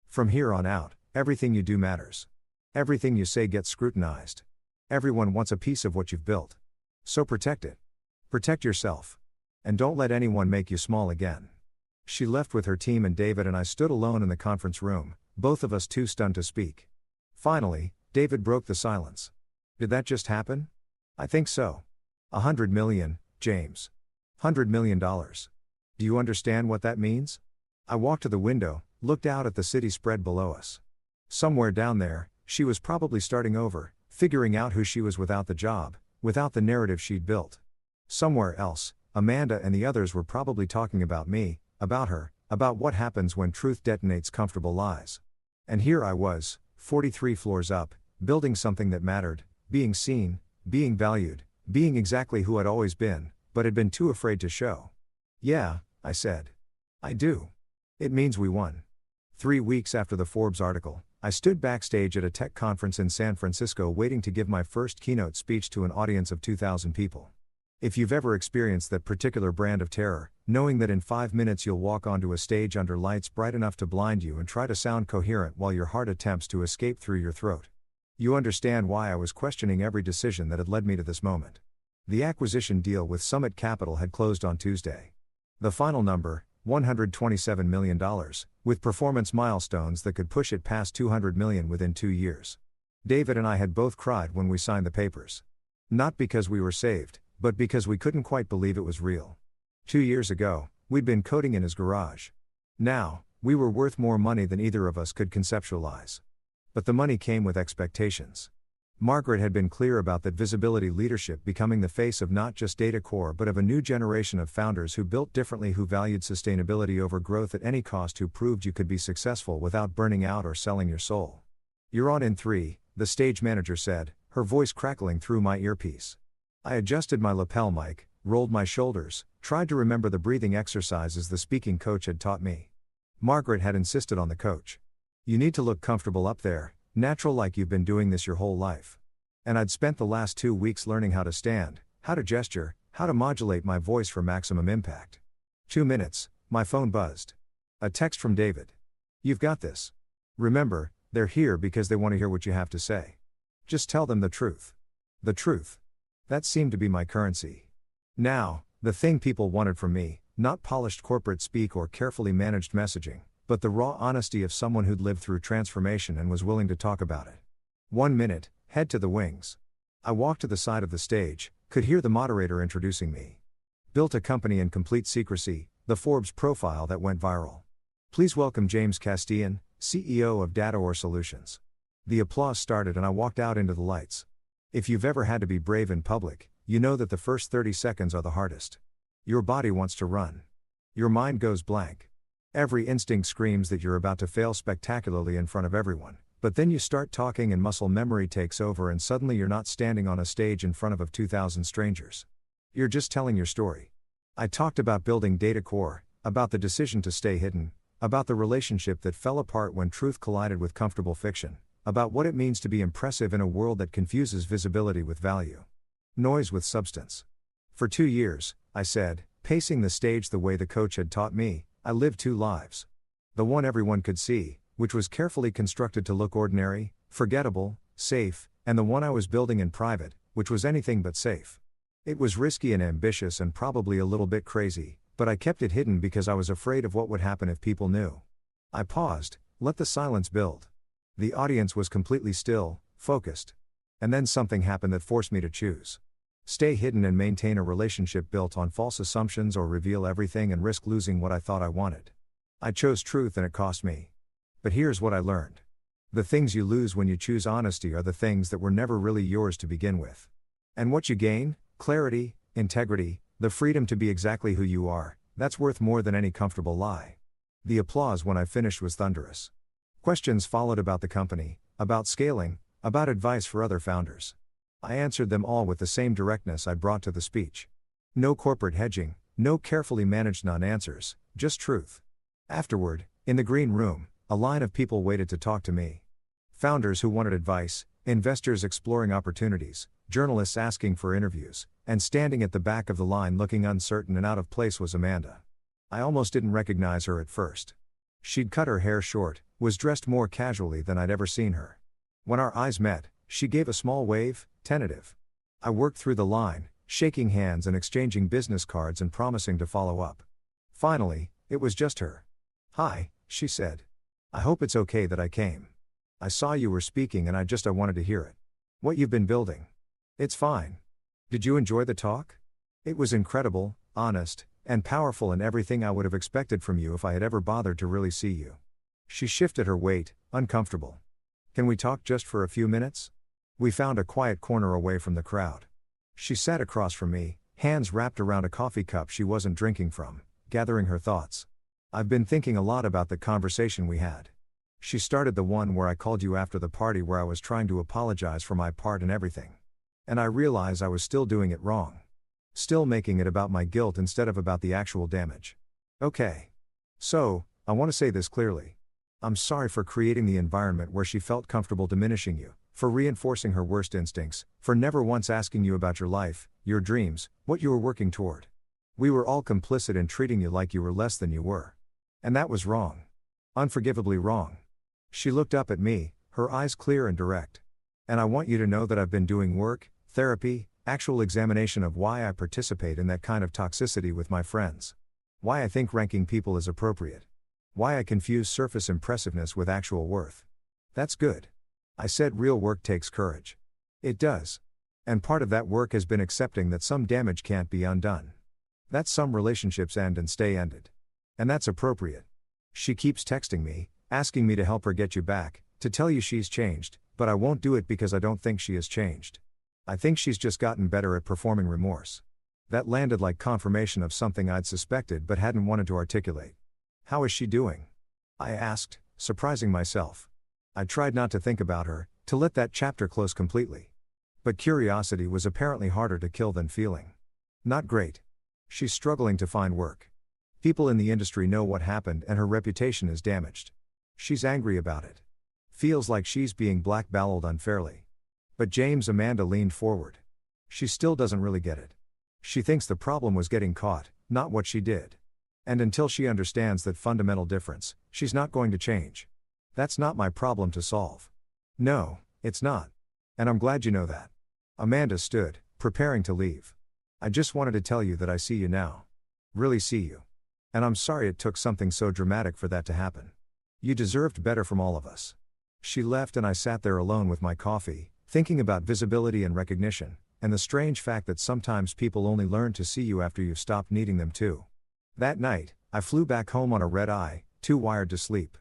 From here on out, everything you do matters. Everything you say gets scrutinized. Everyone wants a piece of what you've built. So protect it. Protect yourself. And don't let anyone make you small again. She left with her team and David and I stood alone in the conference room, both of us too stunned to speak. Finally, David broke the silence. Did that just happen? I think so. 100 million, James. $100 million. Do you understand what that means? I walked to the window, looked out at the city spread below us. Somewhere down there, she was probably starting over, figuring out who she was without the job, without the narrative she'd built. Somewhere else, Amanda and the others were probably talking about me, about her, about what happens when truth detonates comfortable lies. And here I was, 43 floors up, building something that mattered, being seen, being valued, being exactly who I'd always been, but had been too afraid to show. Yeah, I said. I do. It means we won. 3 weeks after the Forbes article, I stood backstage at a tech conference in San Francisco waiting to give my first keynote speech to an audience of 2,000 people. If you've ever experienced that particular brand of terror, knowing that in 5 minutes you'll walk onto a stage under lights bright enough to blind you and try to sound coherent while your heart attempts to escape through your throat. You understand why I was questioning every decision that had led me to this moment. The acquisition deal with Summit Capital had closed on Tuesday. The final number, $127 million, with performance milestones that could push it past $200 million within 2 years. David and I had both cried when we signed the papers. Not because we were saved, but because we couldn't quite believe it was real. 2 years ago, we'd been coding in his garage. Now, we were worth more money than either of us could conceptualize. But the money came with expectations. Margaret had been clear about that visibility leadership becoming the face of not just DataCore but of a new generation of founders who built differently, who valued sustainability over growth at any cost, who proved you could be successful without burning out or selling your soul. "You're on in 3, the stage manager said, her voice crackling through my earpiece. I adjusted my lapel mic, rolled my shoulders, tried to remember the breathing exercises the speaking coach had taught me. Margaret had insisted on the coach. You need to look comfortable up there, natural, like you've been doing this your whole life. And I'd spent the last 2 weeks learning how to stand, how to gesture, how to modulate my voice for maximum impact. 2 minutes, my phone buzzed. A text from David. "You've got this. Remember, they're here because they want to hear what you have to say. Just tell them the truth." The truth. That seemed to be my currency. Now, the thing people wanted from me, not polished corporate speak or carefully managed messaging, but the raw honesty of someone who'd lived through transformation and was willing to talk about it. 1 minute, head to the wings. I walked to the side of the stage, could hear the moderator introducing me. Built a company in complete secrecy, the Forbes profile that went viral. Please welcome James Castian, CEO of DataCore Solutions. The applause started and I walked out into the lights. If you've ever had to be brave in public, you know that the first 30 seconds are the hardest. Your body wants to run. Your mind goes blank. Every instinct screams that you're about to fail spectacularly in front of everyone, but then you start talking and muscle memory takes over and suddenly you're not standing on a stage in front of 2,000 strangers. You're just telling your story. I talked about building DataCore, about the decision to stay hidden, about the relationship that fell apart when truth collided with comfortable fiction, about what it means to be impressive in a world that confuses visibility with value. Noise with substance. For 2 years, I said, pacing the stage the way the coach had taught me, I lived 2 lives. The one everyone could see, which was carefully constructed to look ordinary, forgettable, safe, and the one I was building in private, which was anything but safe. It was risky and ambitious and probably a little bit crazy, but I kept it hidden because I was afraid of what would happen if people knew. I paused, let the silence build. The audience was completely still, focused. And then something happened that forced me to choose. Stay hidden and maintain a relationship built on false assumptions, or reveal everything and risk losing what I thought I wanted. I chose truth and it cost me. But here's what I learned. The things you lose when you choose honesty are the things that were never really yours to begin with. And what you gain, clarity, integrity, the freedom to be exactly who you are, that's worth more than any comfortable lie. The applause when I finished was thunderous. Questions followed about the company, about scaling, about advice for other founders. I answered them all with the same directness I brought to the speech. No corporate hedging, no carefully managed non-answers, just truth. Afterward, in the green room, a line of people waited to talk to me. Founders who wanted advice, investors exploring opportunities, journalists asking for interviews, and standing at the back of the line looking uncertain and out of place was Amanda. I almost didn't recognize her at first. She'd cut her hair short, was dressed more casually than I'd ever seen her. When our eyes met, she gave a small wave, tentative. I worked through the line, shaking hands and exchanging business cards and promising to follow up. Finally, it was just her. "Hi," she said. I hope it's okay that I came. I saw you were speaking and I wanted to hear it. What you've been building. It's fine. Did you enjoy the talk? It was incredible, honest, and powerful, and everything I would have expected from you if I had ever bothered to really see you. She shifted her weight, uncomfortable. Can we talk just for a few minutes? We found a quiet corner away from the crowd. She sat across from me, hands wrapped around a coffee cup she wasn't drinking from, gathering her thoughts. I've been thinking a lot about the conversation we had. She started the one where I called you after the party, where I was trying to apologize for my part and everything. And I realized I was still doing it wrong. Still making it about my guilt instead of about the actual damage. Okay. So, I want to say this clearly. I'm sorry for creating the environment where she felt comfortable diminishing you, for reinforcing her worst instincts, for never once asking you about your life, your dreams, what you were working toward. We were all complicit in treating you like you were less than you were. And that was wrong. Unforgivably wrong. She looked up at me, her eyes clear and direct. And I want you to know that I've been doing work, therapy, actual examination of why I participate in that kind of toxicity with my friends. Why I think ranking people is appropriate. Why I confuse surface impressiveness with actual worth. That's good. I said real work takes courage. It does. And part of that work has been accepting that some damage can't be undone. That some relationships end and stay ended. And that's appropriate. She keeps texting me, asking me to help her get you back, to tell you she's changed, but I won't do it because I don't think she has changed. I think she's just gotten better at performing remorse. That landed like confirmation of something I'd suspected but hadn't wanted to articulate. How is she doing? I asked, surprising myself. I tried not to think about her, to let that chapter close completely. But curiosity was apparently harder to kill than feeling. Not great. She's struggling to find work. People in the industry know what happened and her reputation is damaged. She's angry about it. Feels like she's being blackballed unfairly. But Amanda leaned forward. She still doesn't really get it. She thinks the problem was getting caught, not what she did. And until she understands that fundamental difference, she's not going to change. That's not my problem to solve. No, it's not. And I'm glad you know that. Amanda stood, preparing to leave. I just wanted to tell you that I see you now. Really see you. And I'm sorry it took something so dramatic for that to happen. You deserved better from all of us. She left and I sat there alone with my coffee, thinking about visibility and recognition, and the strange fact that sometimes people only learn to see you after you've stopped needing them to. That night, I flew back home on a red eye, too wired to sleep.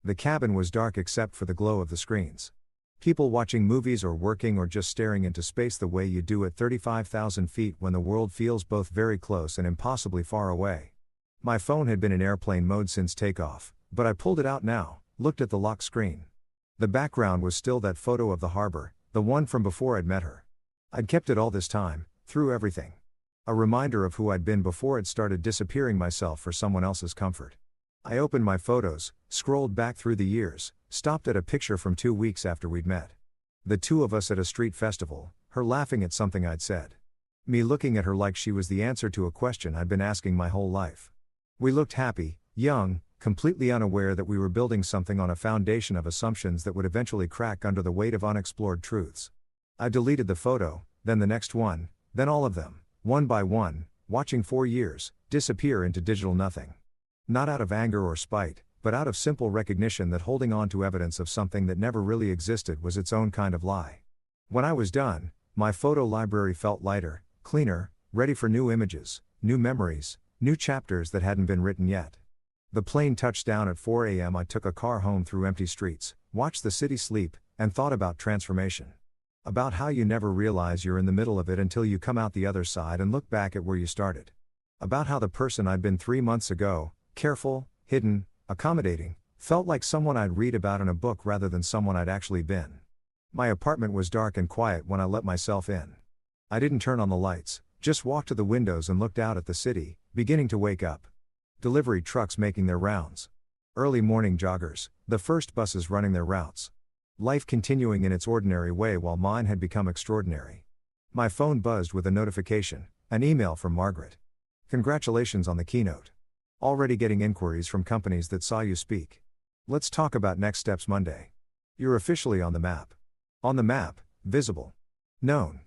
The cabin was dark except for the glow of the screens. People watching movies or working or just staring into space the way you do at 35,000 feet when the world feels both very close and impossibly far away. My phone had been in airplane mode since takeoff, but I pulled it out now, looked at the lock screen. The background was still that photo of the harbor, the one from before I'd met her. I'd kept it all this time, through everything. A reminder of who I'd been before I'd started disappearing myself for someone else's comfort. I opened my photos, scrolled back through the years, stopped at a picture from 2 weeks after we'd met. The two of us at a street festival, her laughing at something I'd said. Me looking at her like she was the answer to a question I'd been asking my whole life. We looked happy, young, completely unaware that we were building something on a foundation of assumptions that would eventually crack under the weight of unexplored truths. I deleted the photo, then the next one, then all of them, one by one, watching 4 years disappear into digital nothing. Not out of anger or spite, but out of simple recognition that holding on to evidence of something that never really existed was its own kind of lie. When I was done, my photo library felt lighter, cleaner, ready for new images, new memories, new chapters that hadn't been written yet. The plane touched down at 4 a.m. I took a car home through empty streets, watched the city sleep, and thought about transformation. About how you never realize you're in the middle of it until you come out the other side and look back at where you started. About how the person I'd been 3 months ago, careful, hidden, accommodating, felt like someone I'd read about in a book rather than someone I'd actually been. My apartment was dark and quiet when I let myself in. I didn't turn on the lights, just walked to the windows and looked out at the city, beginning to wake up. Delivery trucks making their rounds. Early morning joggers, the first buses running their routes. Life continuing in its ordinary way while mine had become extraordinary. My phone buzzed with a notification, an email from Margaret. Congratulations on the keynote. Already getting inquiries from companies that saw you speak. Let's talk about next steps Monday. You're officially on the map. On the map, visible. Known.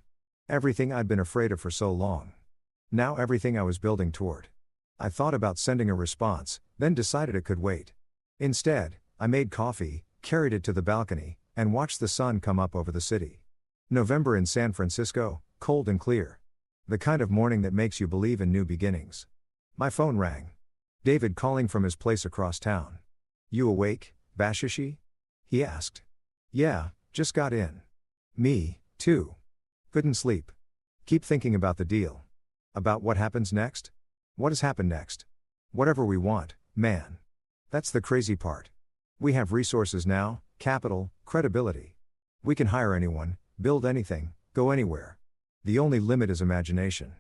Everything I'd been afraid of for so long. Now everything I was building toward. I thought about sending a response, then decided it could wait. Instead, I made coffee, carried it to the balcony, and watched the sun come up over the city. November in San Francisco, cold and clear. The kind of morning that makes you believe in new beginnings. My phone rang. David calling from his place across town. "You awake, Bashishi?" he asked. "Yeah, just got in." "Me, too. Couldn't sleep. Keep thinking about the deal. About what happens next? What has happened next? Whatever we want, man. That's the crazy part. We have resources now, capital, credibility. We can hire anyone, build anything, go anywhere. The only limit is imagination."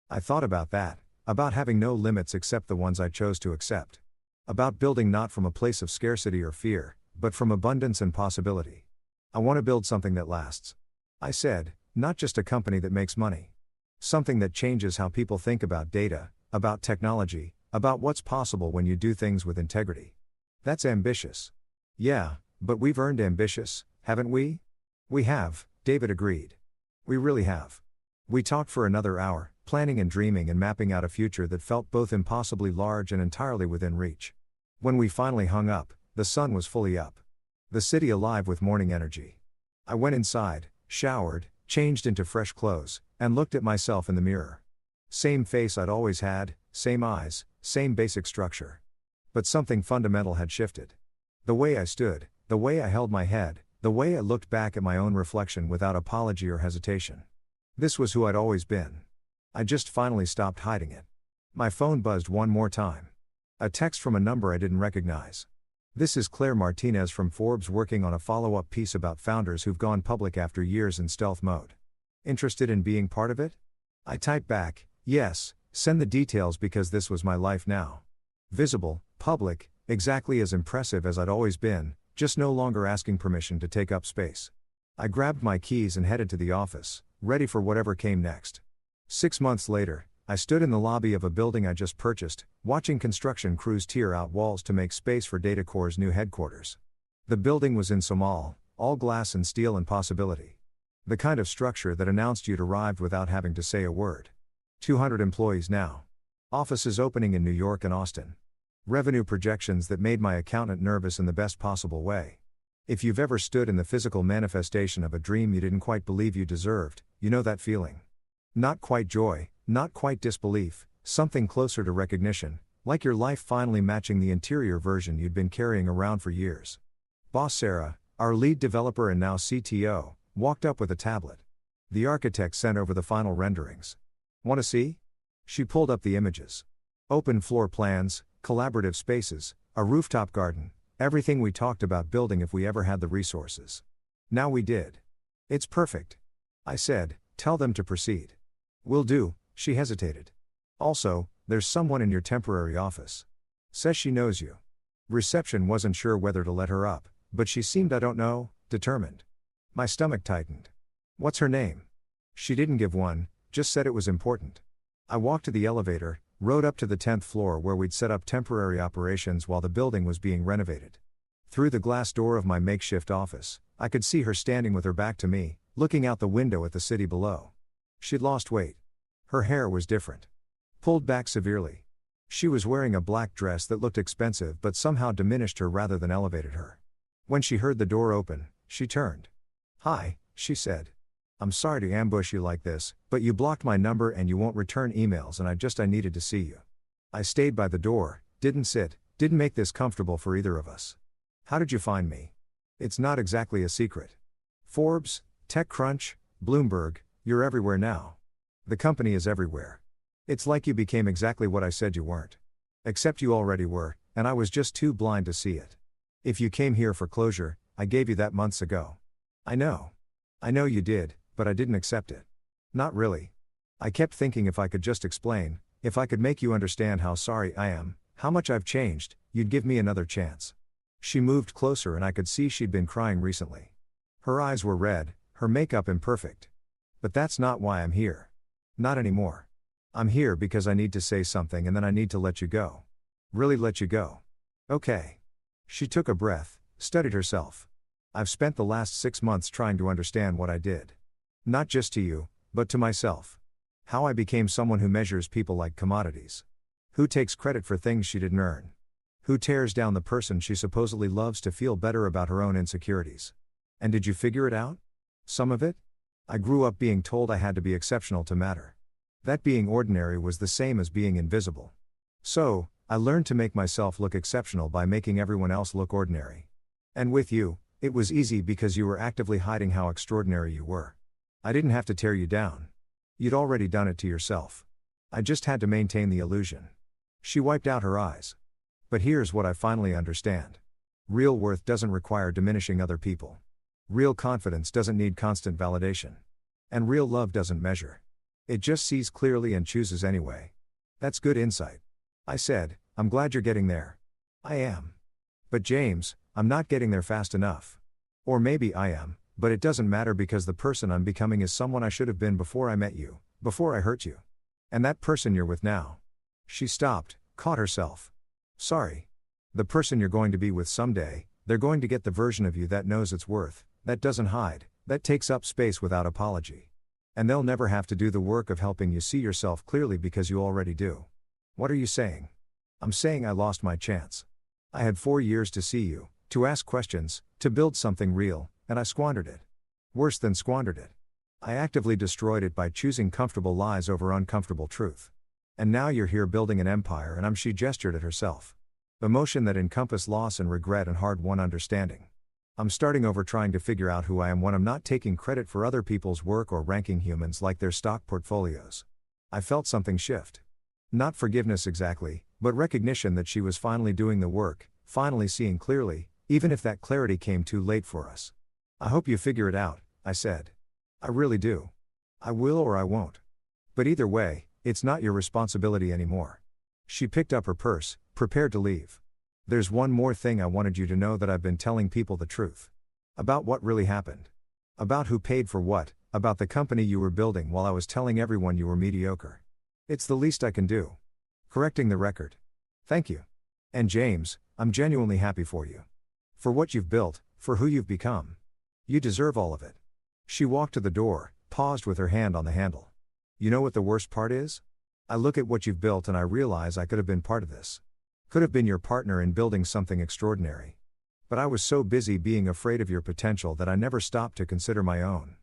I thought about that, about having no limits except the ones I chose to accept. About building not from a place of scarcity or fear, but from abundance and possibility. "I want to build something that lasts," I said, "not just a company that makes money. Something that changes how people think about data, about technology, about what's possible when you do things with integrity." "That's ambitious." "Yeah, but we've earned ambitious, haven't we?" "We have," David agreed. "We really have." We talked for another hour, planning and dreaming and mapping out a future that felt both impossibly large and entirely within reach. When we finally hung up, the sun was fully up. The city alive with morning energy. I went inside, showered, changed into fresh clothes, and looked at myself in the mirror. Same face I'd always had, same eyes, same basic structure. But something fundamental had shifted. The way I stood, the way I held my head, the way I looked back at my own reflection without apology or hesitation. This was who I'd always been. I just finally stopped hiding it. My phone buzzed one more time. A text from a number I didn't recognize. "This is Claire Martinez from Forbes working on a follow-up piece about founders who've gone public after years in stealth mode. Interested in being part of it?" I typed back, "Yes, send the details because this was my life now." Visible, public, exactly as impressive as I'd always been, just no longer asking permission to take up space. I grabbed my keys and headed to the office, ready for whatever came next. 6 months later, I stood in the lobby of a building I just purchased, watching construction crews tear out walls to make space for DataCore's new headquarters. The building was in Somal, all glass and steel and possibility. The kind of structure that announced you'd arrived without having to say a word. 200 employees now. Offices opening in New York and Austin. Revenue projections that made my accountant nervous in the best possible way. If you've ever stood in the physical manifestation of a dream you didn't quite believe you deserved, you know that feeling. Not quite joy, not quite disbelief, something closer to recognition, like your life finally matching the interior version you'd been carrying around for years. Boss Sarah, our lead developer and now CTO, walked up with a tablet. The architect sent over the final renderings. "Want to see?" She pulled up the images. Open floor plans, collaborative spaces, a rooftop garden, everything we talked about building if we ever had the resources. Now we did. "It's perfect." I said, "Tell them to proceed." "Will do," she hesitated. "Also, there's someone in your temporary office. Says she knows you." Reception wasn't sure whether to let her up, but she seemed determined. My stomach tightened. "What's her name?" She didn't give one, just said it was important. I walked to the elevator, rode up to the 10th floor where we'd set up temporary operations while the building was being renovated. Through the glass door of my makeshift office, I could see her standing with her back to me, looking out the window at the city below. She'd lost weight. Her hair was different. Pulled back severely. She was wearing a black dress that looked expensive but somehow diminished her rather than elevated her. When she heard the door open, she turned. "Hi," she said. "I'm sorry to ambush you like this, but you blocked my number and you won't return emails and I needed to see you." I stayed by the door, didn't make this comfortable for either of us. "How did you find me?" "It's not exactly a secret. Forbes, TechCrunch, Bloomberg, you're everywhere now. The company is everywhere. It's like you became exactly what I said you weren't. Except you already were, and I was just too blind to see it. If you came here for closure, I gave you that months ago." I know you did, but I didn't accept it." "Not really. I kept thinking if I could just explain, if I could make you understand how sorry I am, how much I've changed, you'd give me another chance." She moved closer and I could see she'd been crying recently. Her eyes were red, her makeup imperfect. "But that's not why I'm here. Not anymore. I'm here because I need to say something and then I need to let you go. Really let you go." "Okay." She took a breath, studied herself. "I've spent the last 6 months trying to understand what I did. Not just to you, but to myself. How I became someone who measures people like commodities. Who takes credit for things she didn't earn. Who tears down the person she supposedly loves to feel better about her own insecurities? And did you figure it out? Some of it? I grew up being told I had to be exceptional to matter. That being ordinary was the same as being invisible. So, I learned to make myself look exceptional by making everyone else look ordinary. And with you, it was easy because you were actively hiding how extraordinary you were. I didn't have to tear you down. You'd already done it to yourself. I just had to maintain the illusion. She wiped out her eyes. But here's what I finally understand. Real worth doesn't require diminishing other people. Real confidence doesn't need constant validation. And real love doesn't measure. It just sees clearly and chooses anyway. That's good insight. I said, I'm glad you're getting there. I am. But James, I'm not getting there fast enough. Or maybe I am, but it doesn't matter because the person I'm becoming is someone I should have been before I met you, before I hurt you. And that person you're with now. She stopped, caught herself. Sorry. The person you're going to be with someday, they're going to get the version of you that knows its worth, that doesn't hide, that takes up space without apology. And they'll never have to do the work of helping you see yourself clearly because you already do. What are you saying? I'm saying I lost my chance. I had 4 years to see you, to ask questions, to build something real, and I squandered it. Worse than squandered it. I actively destroyed it by choosing comfortable lies over uncomfortable truth. And now you're here building an empire and she gestured at herself. Emotion that encompassed loss and regret and hard-won understanding. I'm starting over trying to figure out who I am when I'm not taking credit for other people's work or ranking humans like their stock portfolios. I felt something shift. Not forgiveness exactly, but recognition that she was finally doing the work, finally seeing clearly, even if that clarity came too late for us. I hope you figure it out, I said. I really do. I will or I won't. But either way, it's not your responsibility anymore. She picked up her purse, prepared to leave. There's one more thing I wanted you to know, that I've been telling people the truth. About what really happened. About who paid for what, about the company you were building while I was telling everyone you were mediocre. It's the least I can do. Correcting the record. Thank you. And James, I'm genuinely happy for you. For what you've built, for who you've become. You deserve all of it. She walked to the door, paused with her hand on the handle. You know what the worst part is? I look at what you've built and I realize I could have been part of this. Could have been your partner in building something extraordinary. But I was so busy being afraid of your potential that I never stopped to consider my own.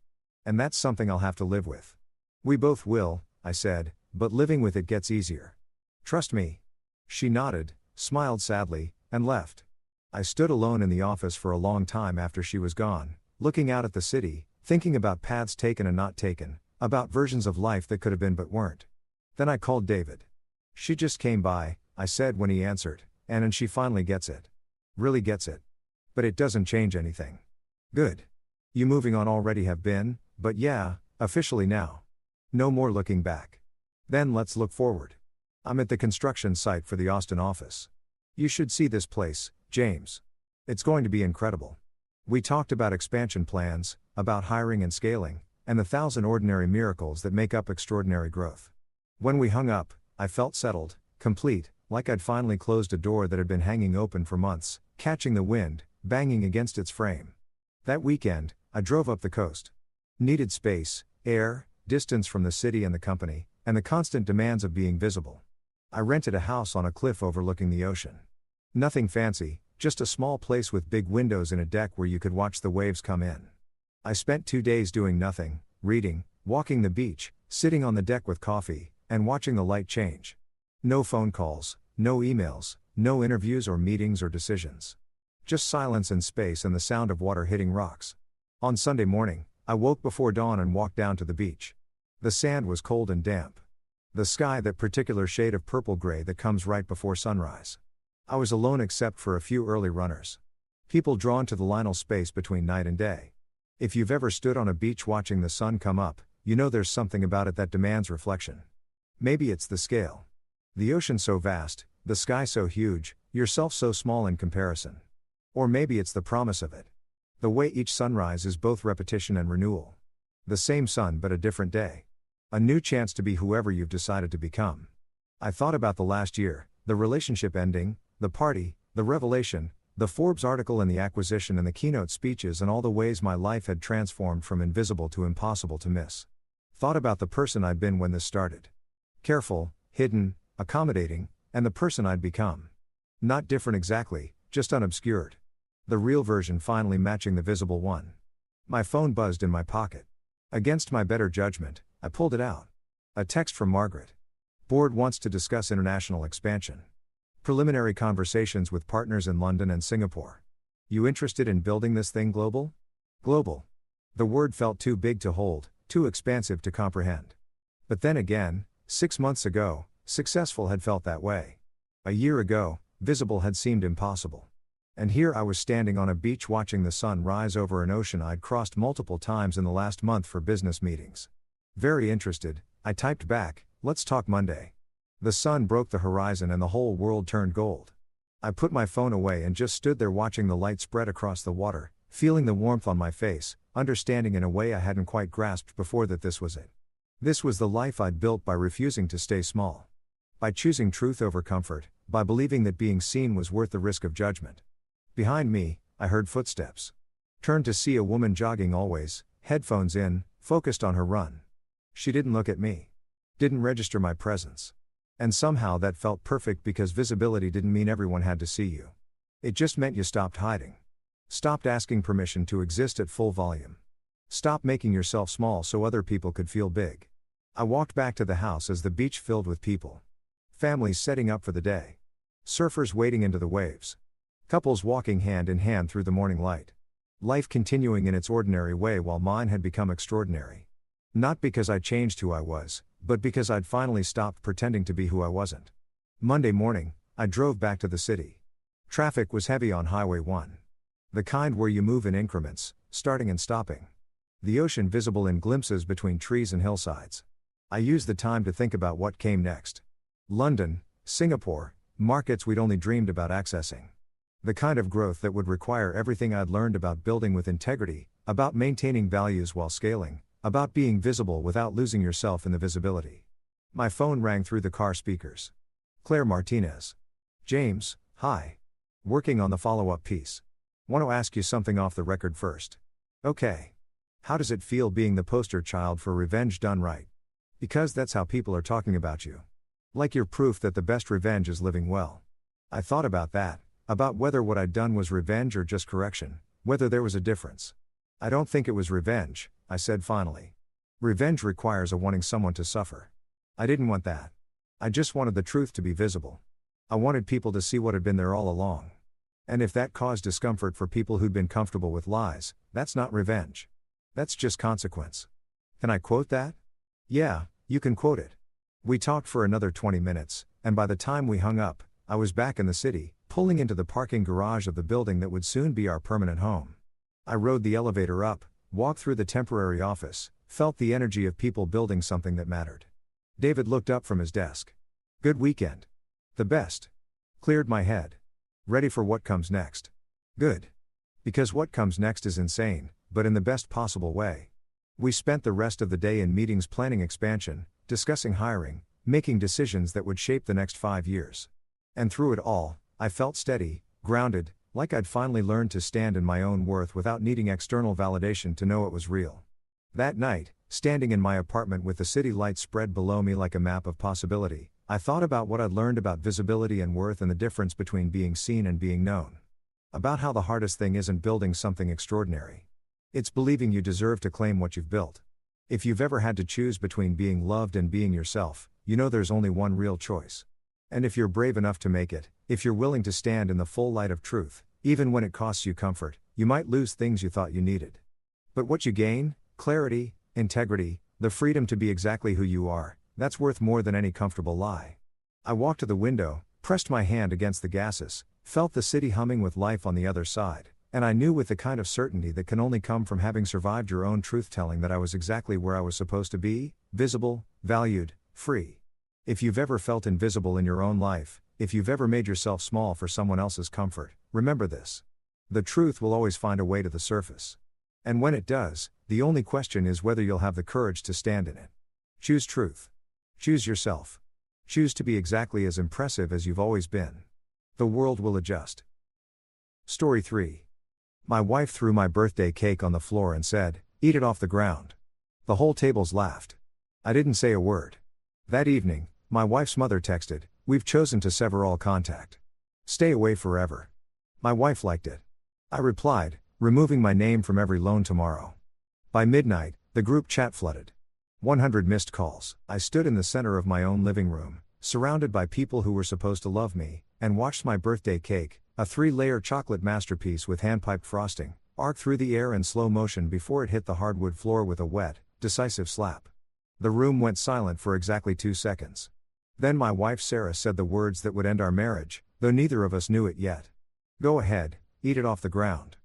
And that's something I'll have to live with. We both will, I said, but living with it gets easier. Trust me. She nodded, smiled sadly, and left. I stood alone in the office for a long time after she was gone, looking out at the city, thinking about paths taken and not taken, about versions of life that could have been but weren't. Then I called David. She just came by, I said when he answered, and she finally gets it. Really gets it. But it doesn't change anything. Good. You moving on already have been, but yeah, officially now. No more looking back. Then let's look forward. I'm at the construction site for the Austin office. You should see this place, James. It's going to be incredible. We talked about expansion plans, about hiring and scaling, and the 1,000 ordinary miracles that make up extraordinary growth. When we hung up, I felt settled, complete, like I'd finally closed a door that had been hanging open for months, catching the wind, banging against its frame. That weekend, I drove up the coast. Needed space, air, distance from the city and the company, and the constant demands of being visible. I rented a house on a cliff overlooking the ocean. Nothing fancy, just a small place with big windows and a deck where you could watch the waves come in. I spent 2 days doing nothing, reading, walking the beach, sitting on the deck with coffee, and watching the light change. No phone calls, no emails, no interviews or meetings or decisions. Just silence and space and the sound of water hitting rocks. On Sunday morning, I woke before dawn and walked down to the beach. The sand was cold and damp. The sky that particular shade of purple-gray that comes right before sunrise. I was alone except for a few early runners. People drawn to the liminal space between night and day. If you've ever stood on a beach watching the sun come up, you know there's something about it that demands reflection. Maybe it's the scale. The ocean so vast, the sky so huge, yourself so small in comparison. Or maybe it's the promise of it. The way each sunrise is both repetition and renewal. The same sun but a different day. A new chance to be whoever you've decided to become. I thought about the last year, the relationship ending, the party, the revelation, the Forbes article and the acquisition and the keynote speeches and all the ways my life had transformed from invisible to impossible to miss. Thought about the person I'd been when this started. Careful, hidden, accommodating, and the person I'd become. Not different exactly, just unobscured. The real version finally matching the visible one. My phone buzzed in my pocket. Against my better judgment, I pulled it out. A text from Margaret. Board wants to discuss international expansion. Preliminary conversations with partners in London and Singapore. You interested in building this thing global? Global. The word felt too big to hold, too expansive to comprehend. But then again, 6 months ago, successful had felt that way. A year ago, visible had seemed impossible. And here I was standing on a beach watching the sun rise over an ocean I'd crossed multiple times in the last month for business meetings. Very interested, I typed back, "Let's talk Monday." The sun broke the horizon and the whole world turned gold. I put my phone away and just stood there watching the light spread across the water, feeling the warmth on my face, understanding in a way I hadn't quite grasped before that this was it. This was the life I'd built by refusing to stay small. By choosing truth over comfort, by believing that being seen was worth the risk of judgment. Behind me, I heard footsteps. Turned to see a woman jogging always, headphones in, focused on her run. She didn't look at me. Didn't register my presence. And somehow that felt perfect because visibility didn't mean everyone had to see you. It just meant you stopped hiding. Stopped asking permission to exist at full volume. Stopped making yourself small so other people could feel big. I walked back to the house as the beach filled with people. Families setting up for the day. Surfers wading into the waves. Couples walking hand in hand through the morning light. Life continuing in its ordinary way while mine had become extraordinary. Not because I changed who I was, but because I'd finally stopped pretending to be who I wasn't. Monday morning, I drove back to the city. Traffic was heavy on Highway 1. The kind where you move in increments, starting and stopping. The ocean visible in glimpses between trees and hillsides. I used the time to think about what came next. London, Singapore, markets we'd only dreamed about accessing. The kind of growth that would require everything I'd learned about building with integrity, about maintaining values while scaling, about being visible without losing yourself in the visibility. My phone rang through the car speakers. Claire Martinez. James, hi. Working on the follow-up piece. Want to ask you something off the record first. Okay. How does it feel being the poster child for revenge done right? Because that's how people are talking about you. Like you're proof that the best revenge is living well. I thought about that. About whether what I'd done was revenge or just correction, whether there was a difference. I don't think it was revenge, I said finally. Revenge requires a wanting someone to suffer. I didn't want that. I just wanted the truth to be visible. I wanted people to see what had been there all along. And if that caused discomfort for people who'd been comfortable with lies, that's not revenge. That's just consequence. Can I quote that? Yeah, you can quote it. We talked for another 20 minutes, and by the time we hung up, I was back in the city, pulling into the parking garage of the building that would soon be our permanent home. I rode the elevator up, walked through the temporary office, felt the energy of people building something that mattered. David looked up from his desk. Good weekend. The best. Cleared my head. Ready for what comes next. Good. Because what comes next is insane, but in the best possible way. We spent the rest of the day in meetings planning expansion, discussing hiring, making decisions that would shape the next 5 years. And through it all, I felt steady, grounded, like I'd finally learned to stand in my own worth without needing external validation to know it was real. That night, standing in my apartment with the city lights spread below me like a map of possibility, I thought about what I'd learned about visibility and worth and the difference between being seen and being known. About how the hardest thing isn't building something extraordinary. It's believing you deserve to claim what you've built. If you've ever had to choose between being loved and being yourself, you know there's only one real choice. And if you're brave enough to make it, if you're willing to stand in the full light of truth, even when it costs you comfort, you might lose things you thought you needed. But what you gain, clarity, integrity, the freedom to be exactly who you are, that's worth more than any comfortable lie. I walked to the window, pressed my hand against the gases, felt the city humming with life on the other side, and I knew with the kind of certainty that can only come from having survived your own truth-telling that I was exactly where I was supposed to be, visible, valued, free. If you've ever felt invisible in your own life, if you've ever made yourself small for someone else's comfort, remember this. The truth will always find a way to the surface. And when it does, the only question is whether you'll have the courage to stand in it. Choose truth. Choose yourself. Choose to be exactly as impressive as you've always been. The world will adjust. Story 3. My wife threw my birthday cake on the floor and said, "Eat it off the ground." The whole tables laughed. I didn't say a word. That evening, my wife's mother texted, "We've chosen to sever all contact." Stay away forever. My wife liked it. I replied, removing my name from every loan tomorrow. By midnight, the group chat flooded. 100 missed calls. I stood in the center of my own living room, surrounded by people who were supposed to love me, and watched my birthday cake, a 3-layer chocolate masterpiece with hand-piped frosting, arc through the air in slow motion before it hit the hardwood floor with a wet, decisive slap. The room went silent for exactly 2 seconds. Then my wife Sarah said the words that would end our marriage, though neither of us knew it yet. Go ahead, eat it off the ground.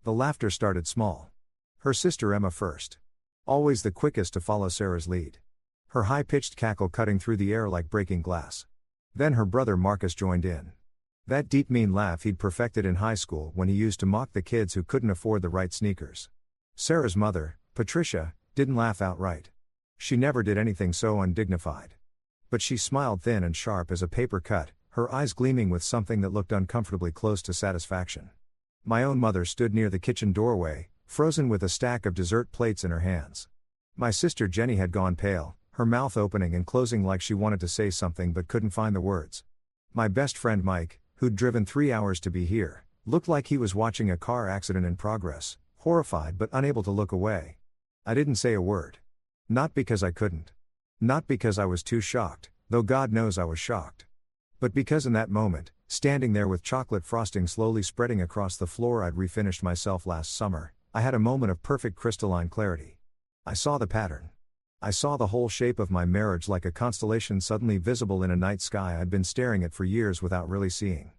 The laughter started small. Her sister Emma first. Always the quickest to follow Sarah's lead. Her high-pitched cackle cutting through the air like breaking glass. Then her brother Marcus joined in. That deep mean laugh he'd perfected in high school when he used to mock the kids who couldn't afford the right sneakers. Sarah's mother, Patricia, didn't laugh outright. She never did anything so undignified. But she smiled thin and sharp as a paper cut, her eyes gleaming with something that looked uncomfortably close to satisfaction. My own mother stood near the kitchen doorway, frozen with a stack of dessert plates in her hands. My sister Jenny had gone pale, her mouth opening and closing like she wanted to say something but couldn't find the words. My best friend Mike, who'd driven 3 hours to be here, looked like he was watching a car accident in progress, horrified but unable to look away. I didn't say a word. Not because I couldn't. Not because I was too shocked, though God knows I was shocked. But because in that moment, standing there with chocolate frosting slowly spreading across the floor I'd refinished myself last summer, I had a moment of perfect crystalline clarity. I saw the pattern. I saw the whole shape of my marriage like a constellation suddenly visible in a night sky I'd been staring at for years without really seeing.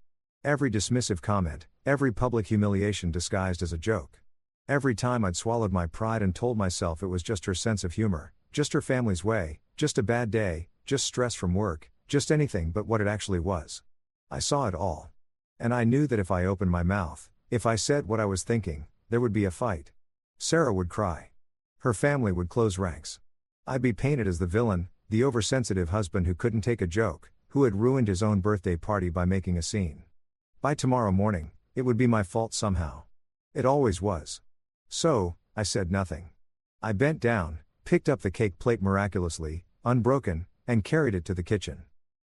Every dismissive comment, every public humiliation disguised as a joke. Every time I'd swallowed my pride and told myself it was just her sense of humor, just her family's way, just a bad day, just stress from work, just anything but what it actually was. I saw it all. And I knew that if I opened my mouth, if I said what I was thinking, there would be a fight. Sarah would cry. Her family would close ranks. I'd be painted as the villain, the oversensitive husband who couldn't take a joke, who had ruined his own birthday party by making a scene. By tomorrow morning, it would be my fault somehow. It always was. So, I said nothing. I bent down, picked up the cake plate miraculously, unbroken, and carried it to the kitchen.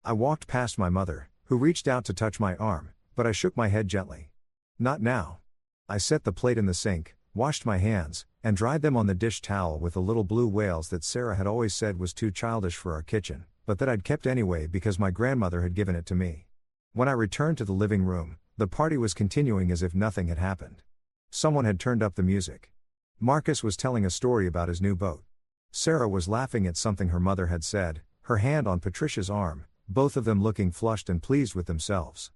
I walked past my mother, who reached out to touch my arm, but I shook my head gently. Not now. I set the plate in the sink, washed my hands, and dried them on the dish towel with the little blue whales that Sarah had always said was too childish for our kitchen, but that I'd kept anyway because my grandmother had given it to me. When I returned to the living room, the party was continuing as if nothing had happened. Someone had turned up the music. Marcus was telling a story about his new boat. Sarah was laughing at something her mother had said, her hand on Patricia's arm, both of them looking flushed and pleased with themselves.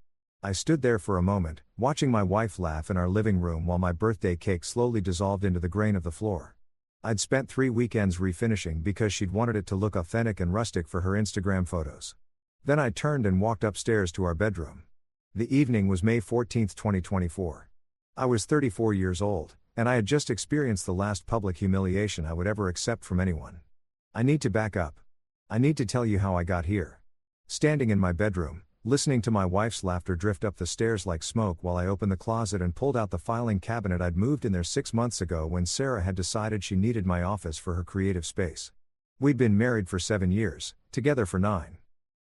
I stood there for a moment, watching my wife laugh in our living room while my birthday cake slowly dissolved into the grain of the floor. I'd spent 3 weekends refinishing because she'd wanted it to look authentic and rustic for her Instagram photos. Then I turned and walked upstairs to our bedroom. The evening was May 14, 2024. I was 34 years old, and I had just experienced the last public humiliation I would ever accept from anyone. I need to back up. I need to tell you how I got here. Standing in my bedroom, listening to my wife's laughter drift up the stairs like smoke while I opened the closet and pulled out the filing cabinet I'd moved in there 6 months ago when Sarah had decided she needed my office for her creative space. We'd been married for 7 years, together for 9.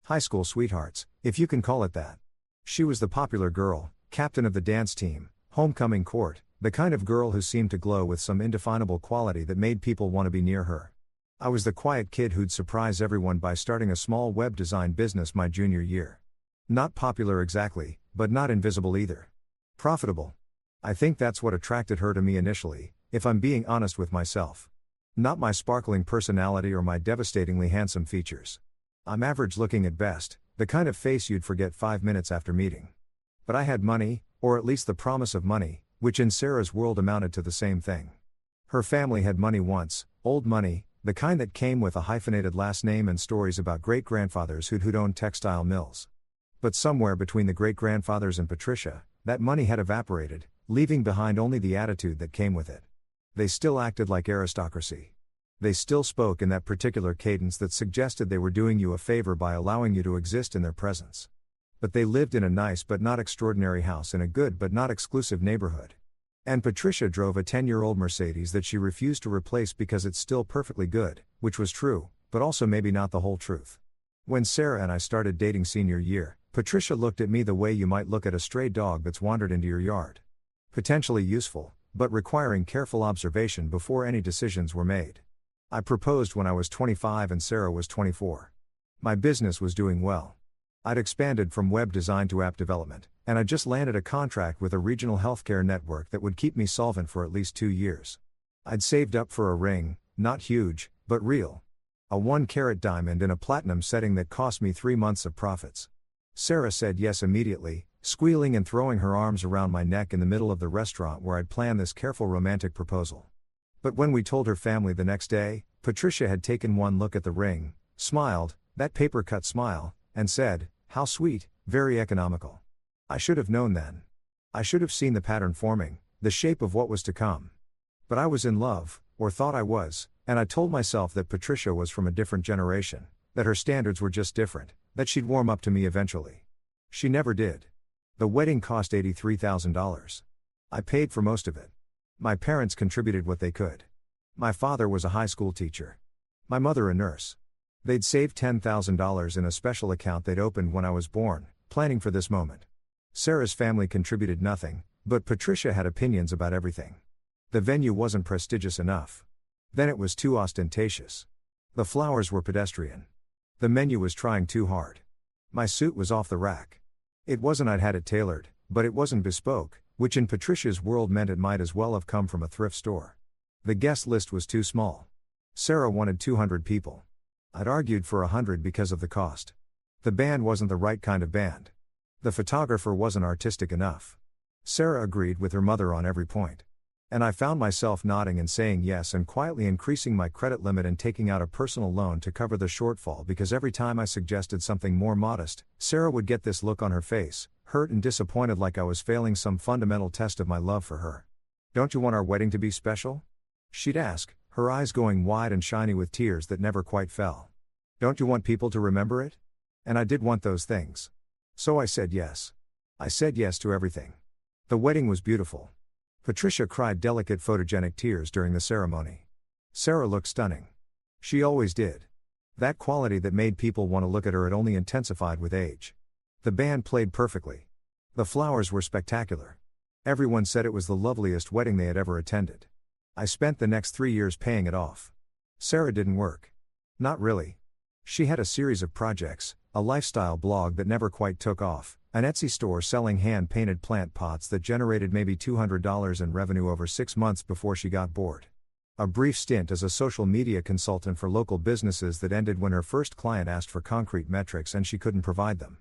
High school sweethearts, if you can call it that. She was the popular girl, captain of the dance team, homecoming court, the kind of girl who seemed to glow with some indefinable quality that made people want to be near her. I was the quiet kid who'd surprise everyone by starting a small web design business my junior year. Not popular exactly, but not invisible either. Profitable. I think that's what attracted her to me initially, if I'm being honest with myself. Not my sparkling personality or my devastatingly handsome features. I'm average looking at best, the kind of face you'd forget 5 minutes after meeting. But I had money, or at least the promise of money, which in Sarah's world amounted to the same thing. Her family had money once, old money, the kind that came with a hyphenated last name and stories about great-grandfathers who'd owned textile mills. But somewhere between the great-grandfathers and Patricia, that money had evaporated, leaving behind only the attitude that came with it. They still acted like aristocracy. They still spoke in that particular cadence that suggested they were doing you a favor by allowing you to exist in their presence. But they lived in a nice but not extraordinary house in a good but not exclusive neighborhood. And Patricia drove a 10-year-old Mercedes that she refused to replace because it's still perfectly good, which was true, but also maybe not the whole truth. When Sarah and I started dating senior year, Patricia looked at me the way you might look at a stray dog that's wandered into your yard. Potentially useful, but requiring careful observation before any decisions were made. I proposed when I was 25 and Sarah was 24. My business was doing well. I'd expanded from web design to app development, and I'd just landed a contract with a regional healthcare network that would keep me solvent for at least 2 years. I'd saved up for a ring, not huge, but real. A 1-carat diamond in a platinum setting that cost me 3 months of profits. Sarah said yes immediately, squealing and throwing her arms around my neck in the middle of the restaurant where I'd planned this careful romantic proposal. But when we told her family the next day, Patricia had taken one look at the ring, smiled, that paper-cut smile, and said, "How sweet, very economical." I should have known then. I should have seen the pattern forming, the shape of what was to come. But I was in love, or thought I was, and I told myself that Patricia was from a different generation, that her standards were just different, that she'd warm up to me eventually. She never did. The wedding cost $83,000. I paid for most of it. My parents contributed what they could. My father was a high school teacher. My mother a nurse. They'd saved $10,000 in a special account they'd opened when I was born, planning for this moment. Sarah's family contributed nothing, but Patricia had opinions about everything. The venue wasn't prestigious enough. Then it was too ostentatious. The flowers were pedestrian. The menu was trying too hard. My suit was off the rack. It wasn't I'd had it tailored, but it wasn't bespoke, which in Patricia's world meant it might as well have come from a thrift store. The guest list was too small. Sarah wanted 200 people. I'd argued for 100 because of the cost. The band wasn't the right kind of band. The photographer wasn't artistic enough. Sarah agreed with her mother on every point. And I found myself nodding and saying yes and quietly increasing my credit limit and taking out a personal loan to cover the shortfall because every time I suggested something more modest, Sarah would get this look on her face, hurt and disappointed like I was failing some fundamental test of my love for her. "Don't you want our wedding to be special?" she'd ask, her eyes going wide and shiny with tears that never quite fell. "Don't you want people to remember it?" And I did want those things. So I said yes. I said yes to everything. The wedding was beautiful. Patricia cried delicate photogenic tears during the ceremony. Sarah looked stunning. She always did. That quality that made people want to look at her had only intensified with age. The band played perfectly. The flowers were spectacular. Everyone said it was the loveliest wedding they had ever attended. I spent the next 3 years paying it off. Sarah didn't work. Not really. She had a series of projects, a lifestyle blog that never quite took off, an Etsy store selling hand-painted plant pots that generated maybe $200 in revenue over 6 months before she got bored. A brief stint as a social media consultant for local businesses that ended when her first client asked for concrete metrics and she couldn't provide them.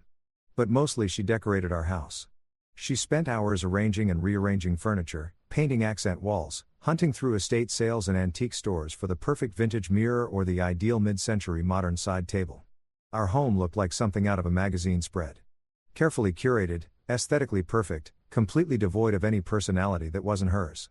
But mostly she decorated our house. She spent hours arranging and rearranging furniture, painting accent walls, hunting through estate sales and antique stores for the perfect vintage mirror or the ideal mid-century modern side table. Our home looked like something out of a magazine spread. Carefully curated, aesthetically perfect, completely devoid of any personality that wasn't hers.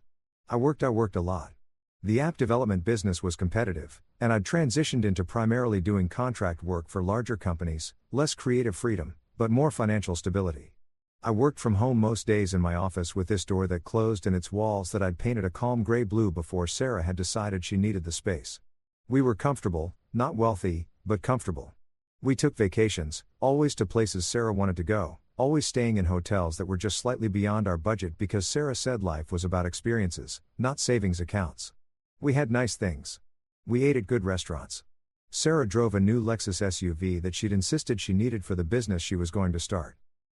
I worked a lot. The app development business was competitive, and I'd transitioned into primarily doing contract work for larger companies, less creative freedom, but more financial stability. I worked from home most days in my office with this door that closed and its walls that I'd painted a calm gray blue before Sarah had decided she needed the space. We were comfortable, not wealthy, but comfortable. We took vacations, always to places Sarah wanted to go, always staying in hotels that were just slightly beyond our budget because Sarah said life was about experiences, not savings accounts. We had nice things. We ate at good restaurants. Sarah drove a new Lexus SUV that she'd insisted she needed for the business she was going to start.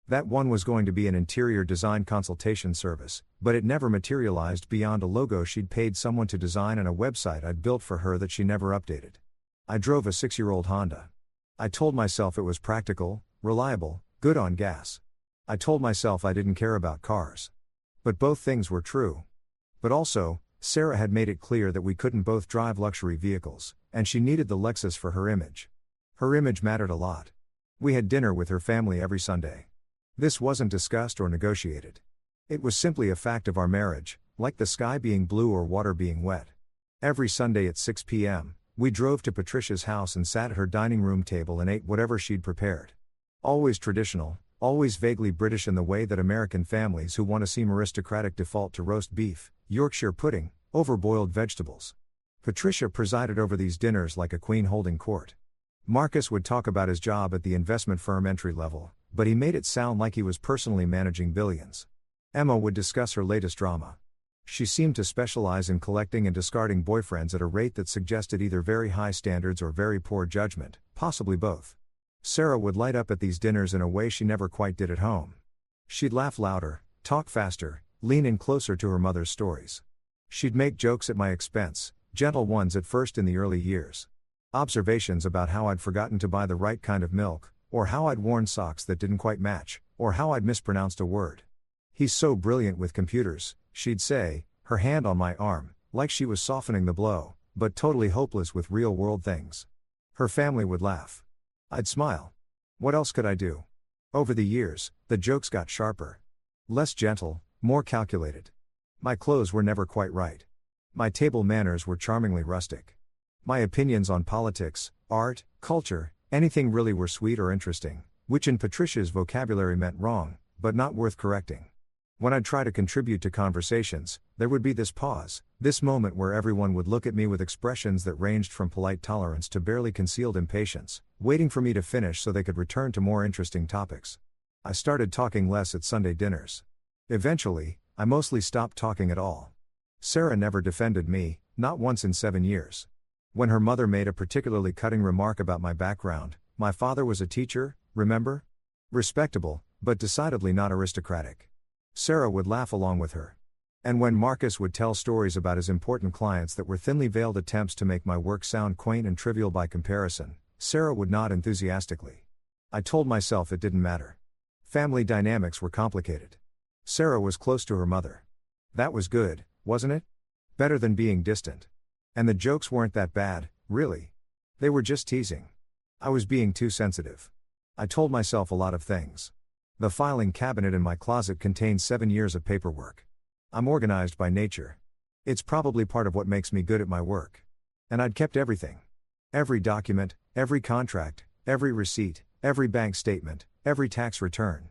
That one was going to be an interior design consultation service, but it never materialized beyond a logo she'd paid someone to design and a website I'd built for her that she never updated. I drove a 6-year-old Honda. I told myself it was practical, reliable, good on gas. I told myself I didn't care about cars. But both things were true. But also, Sarah had made it clear that we couldn't both drive luxury vehicles, and she needed the Lexus for her image. Her image mattered a lot. We had dinner with her family every Sunday. This wasn't discussed or negotiated. It was simply a fact of our marriage, like the sky being blue or water being wet. Every Sunday at 6 p.m., we drove to Patricia's house and sat at her dining room table and ate whatever she'd prepared. Always traditional, always vaguely British in the way that American families who want to seem aristocratic default to roast beef, Yorkshire pudding, overboiled vegetables. Patricia presided over these dinners like a queen holding court. Marcus would talk about his job at the investment firm entry level, but he made it sound like he was personally managing billions. Emma would discuss her latest drama. She seemed to specialize in collecting and discarding boyfriends at a rate that suggested either very high standards or very poor judgment, possibly both. Sarah would light up at these dinners in a way she never quite did at home. She'd laugh louder, talk faster, lean in closer to her mother's stories. She'd make jokes at my expense, gentle ones at first in the early years. Observations about how I'd forgotten to buy the right kind of milk, or how I'd worn socks that didn't quite match, or how I'd mispronounced a word. "He's so brilliant with computers," she'd say, her hand on my arm, like she was softening the blow, but totally hopeless with real-world things. Her family would laugh. I'd smile. What else could I do? Over the years, the jokes got sharper. Less gentle, more calculated. My clothes were never quite right. My table manners were charmingly rustic. My opinions on politics, art, culture, anything really were sweet or interesting, which in Patricia's vocabulary meant wrong, but not worth correcting. When I'd try to contribute to conversations, there would be this pause, this moment where everyone would look at me with expressions that ranged from polite tolerance to barely concealed impatience, waiting for me to finish so they could return to more interesting topics. I started talking less at Sunday dinners. Eventually, I mostly stopped talking at all. Sarah never defended me, not once in 7 years. When her mother made a particularly cutting remark about my background, my father was a teacher, remember? Respectable, but decidedly not aristocratic. Sarah would laugh along with her. And when Marcus would tell stories about his important clients that were thinly veiled attempts to make my work sound quaint and trivial by comparison, Sarah would nod enthusiastically. I told myself it didn't matter. Family dynamics were complicated. Sarah was close to her mother. That was good, wasn't it? Better than being distant. And the jokes weren't that bad, really. They were just teasing. I was being too sensitive. I told myself a lot of things. The filing cabinet in my closet contains 7 years of paperwork. I'm organized by nature. It's probably part of what makes me good at my work. And I'd kept everything. Every document, every contract, every receipt, every bank statement, every tax return.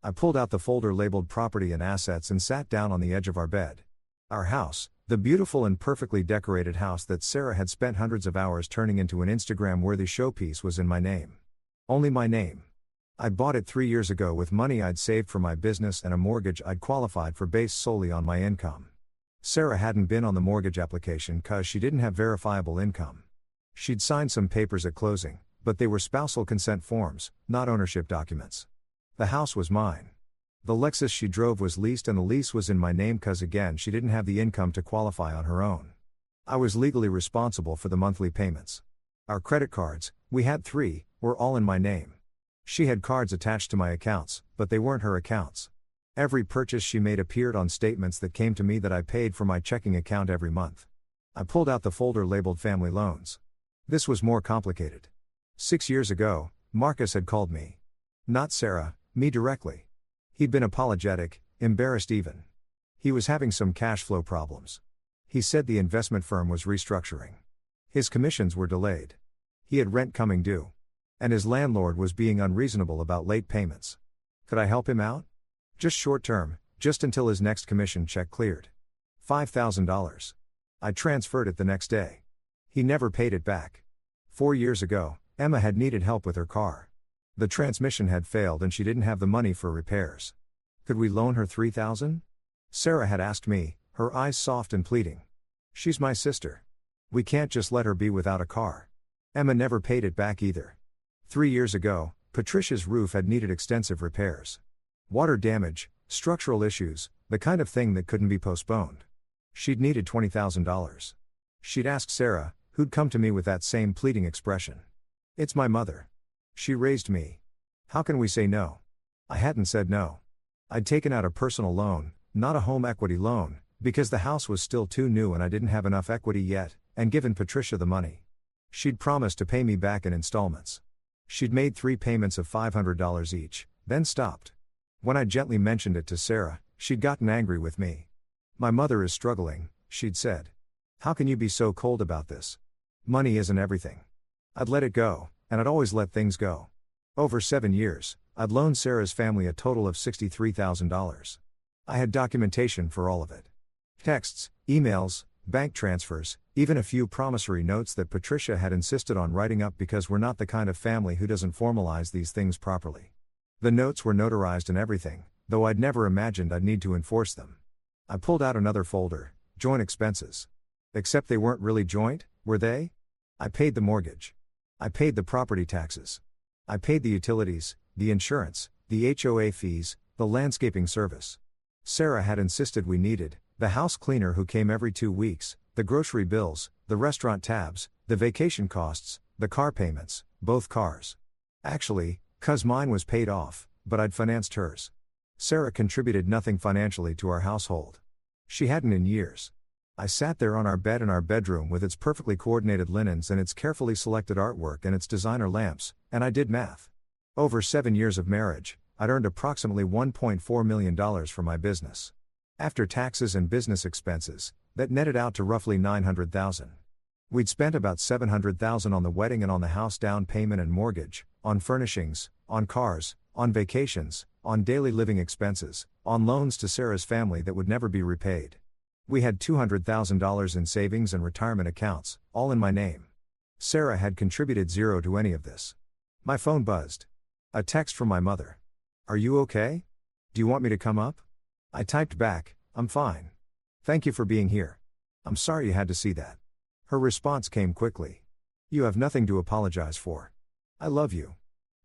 I pulled out the folder labeled Property and Assets and sat down on the edge of our bed. Our house, the beautiful and perfectly decorated house that Sarah had spent hundreds of hours turning into an Instagram-worthy showpiece, was in my name. Only my name. I'd bought it 3 years ago with money I'd saved for my business and a mortgage I'd qualified for based solely on my income. Sarah hadn't been on the mortgage application cause she didn't have verifiable income. She'd signed some papers at closing, but they were spousal consent forms, not ownership documents. The house was mine. The Lexus she drove was leased and the lease was in my name cause again she didn't have the income to qualify on her own. I was legally responsible for the monthly payments. Our credit cards, we had 3, were all in my name. She had cards attached to my accounts, but they weren't her accounts. Every purchase she made appeared on statements that came to me that I paid for my checking account every month. I pulled out the folder labeled Family Loans. This was more complicated. 6 years ago, Marcus had called me. Not Sarah, me directly. He'd been apologetic, embarrassed even. He was having some cash flow problems. He said the investment firm was restructuring. His commissions were delayed. He had rent coming due. And his landlord was being unreasonable about late payments. Could I help him out? Just short term, just until his next commission check cleared. $5,000. I transferred it the next day. He never paid it back. 4 years ago, Emma had needed help with her car. The transmission had failed and she didn't have the money for repairs. Could we loan her $3,000? Sarah had asked me, her eyes soft and pleading. She's my sister. We can't just let her be without a car. Emma never paid it back either. 3 years ago, Patricia's roof had needed extensive repairs. Water damage, structural issues, the kind of thing that couldn't be postponed. She'd needed $20,000. She'd asked Sarah, who'd come to me with that same pleading expression. It's my mother. She raised me. How can we say no? I hadn't said no. I'd taken out a personal loan, not a home equity loan, because the house was still too new and I didn't have enough equity yet, and given Patricia the money. She'd promised to pay me back in installments. She'd made 3 payments of $500 each, then stopped. When I gently mentioned it to Sarah, she'd gotten angry with me. My mother is struggling, she'd said. How can you be so cold about this? Money isn't everything. I'd let it go, and I'd always let things go. Over 7 years, I'd loaned Sarah's family a total of $63,000. I had documentation for all of it. Texts, emails, bank transfers, even a few promissory notes that Patricia had insisted on writing up because we're not the kind of family who doesn't formalize these things properly. The notes were notarized and everything, though I'd never imagined I'd need to enforce them. I pulled out another folder, joint expenses. Except they weren't really joint, were they? I paid the mortgage. I paid the property taxes. I paid the utilities, the insurance, the HOA fees, the landscaping service. Sarah had insisted we needed the house cleaner who came every 2 weeks, the grocery bills, the restaurant tabs, the vacation costs, the car payments, both cars. Actually, 'cause mine was paid off, but I'd financed hers. Sarah contributed nothing financially to our household. She hadn't in years. I sat there on our bed in our bedroom with its perfectly coordinated linens and its carefully selected artwork and its designer lamps, and I did math. Over 7 years of marriage, I'd earned approximately $1.4 million for my business. After taxes and business expenses, that netted out to roughly $900,000. We'd spent about $700,000 on the wedding and on the house down payment and mortgage, on furnishings, on cars, on vacations, on daily living expenses, on loans to Sarah's family that would never be repaid. We had $200,000 in savings and retirement accounts, all in my name. Sarah had contributed zero to any of this. My phone buzzed. A text from my mother. "Are you okay? Do you want me to come up?" I typed back, "I'm fine. Thank you for being here. I'm sorry you had to see that." Her response came quickly. "You have nothing to apologize for. I love you."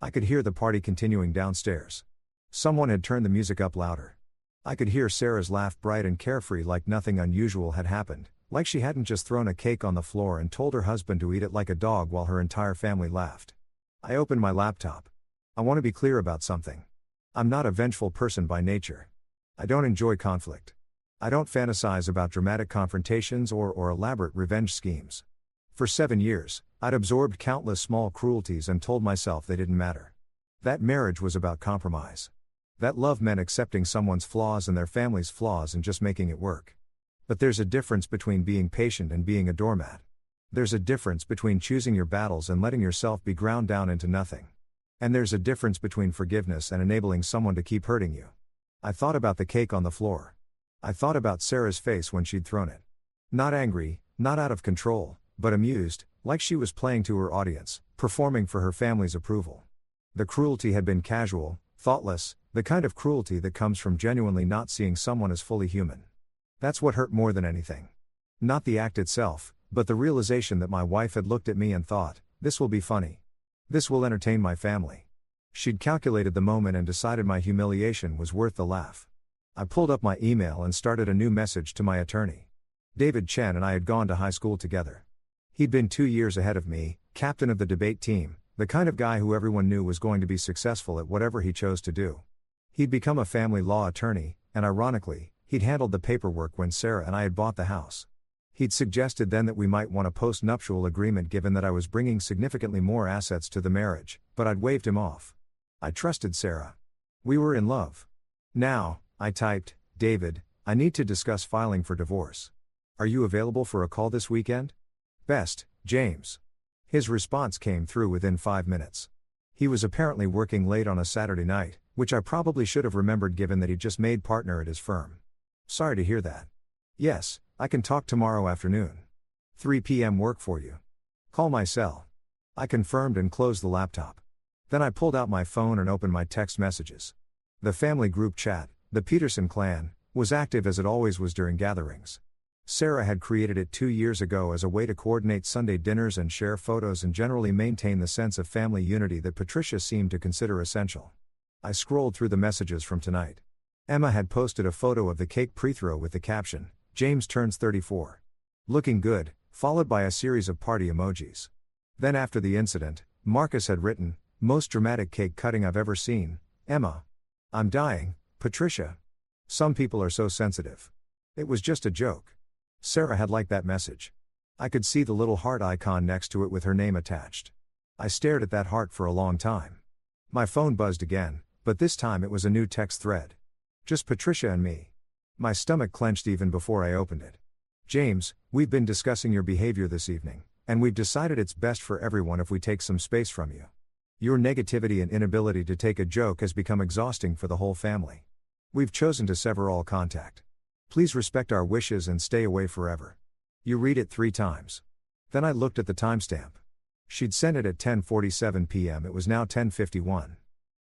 I could hear the party continuing downstairs. Someone had turned the music up louder. I could hear Sarah's laugh, bright and carefree, like nothing unusual had happened, like she hadn't just thrown a cake on the floor and told her husband to eat it like a dog while her entire family laughed. I opened my laptop. I want to be clear about something. I'm not a vengeful person by nature. I don't enjoy conflict. I don't fantasize about dramatic confrontations or elaborate revenge schemes. For 7 years, I'd absorbed countless small cruelties and told myself they didn't matter. That marriage was about compromise. That love meant accepting someone's flaws and their family's flaws and just making it work. But there's a difference between being patient and being a doormat. There's a difference between choosing your battles and letting yourself be ground down into nothing. And there's a difference between forgiveness and enabling someone to keep hurting you. I thought about the cake on the floor. I thought about Sarah's face when she'd thrown it. Not angry, not out of control, but amused, like she was playing to her audience, performing for her family's approval. The cruelty had been casual, thoughtless, the kind of cruelty that comes from genuinely not seeing someone as fully human. That's what hurt more than anything. Not the act itself, but the realization that my wife had looked at me and thought, "This will be funny. This will entertain my family." She'd calculated the moment and decided my humiliation was worth the laugh. I pulled up my email and started a new message to my attorney. David Chen and I had gone to high school together. He'd been 2 years ahead of me, captain of the debate team, the kind of guy who everyone knew was going to be successful at whatever he chose to do. He'd become a family law attorney, and ironically, he'd handled the paperwork when Sarah and I had bought the house. He'd suggested then that we might want a post-nuptial agreement given that I was bringing significantly more assets to the marriage, but I'd waved him off. I trusted Sarah. We were in love. "Now," I typed, "David, I need to discuss filing for divorce. Are you available for a call this weekend? Best, James." His response came through within 5 minutes. He was apparently working late on a Saturday night, which I probably should have remembered given that he'd just made partner at his firm. "Sorry to hear that. Yes, I can talk tomorrow afternoon. 3 p.m. work for you. Call my cell." I confirmed and closed the laptop. Then I pulled out my phone and opened my text messages. The family group chat, the Peterson clan, was active as it always was during gatherings. Sarah had created it 2 years ago as a way to coordinate Sunday dinners and share photos and generally maintain the sense of family unity that Patricia seemed to consider essential. I scrolled through the messages from tonight. Emma had posted a photo of the cake pre-throw with the caption, "James turns 34. Looking good," followed by a series of party emojis. Then after the incident, Marcus had written, "Most dramatic cake cutting I've ever seen, Emma. I'm dying, Patricia. Some people are so sensitive. It was just a joke." Sarah had liked that message. I could see the little heart icon next to it with her name attached. I stared at that heart for a long time. My phone buzzed again, but this time it was a new text thread. Just Patricia and me. My stomach clenched even before I opened it. "James, we've been discussing your behavior this evening, and we've decided it's best for everyone if we take some space from you. Your negativity and inability to take a joke has become exhausting for the whole family. We've chosen to sever all contact. Please respect our wishes and stay away forever." You read it 3 times. Then I looked at the timestamp. She'd sent it at 10:47 p.m. It was now 10:51.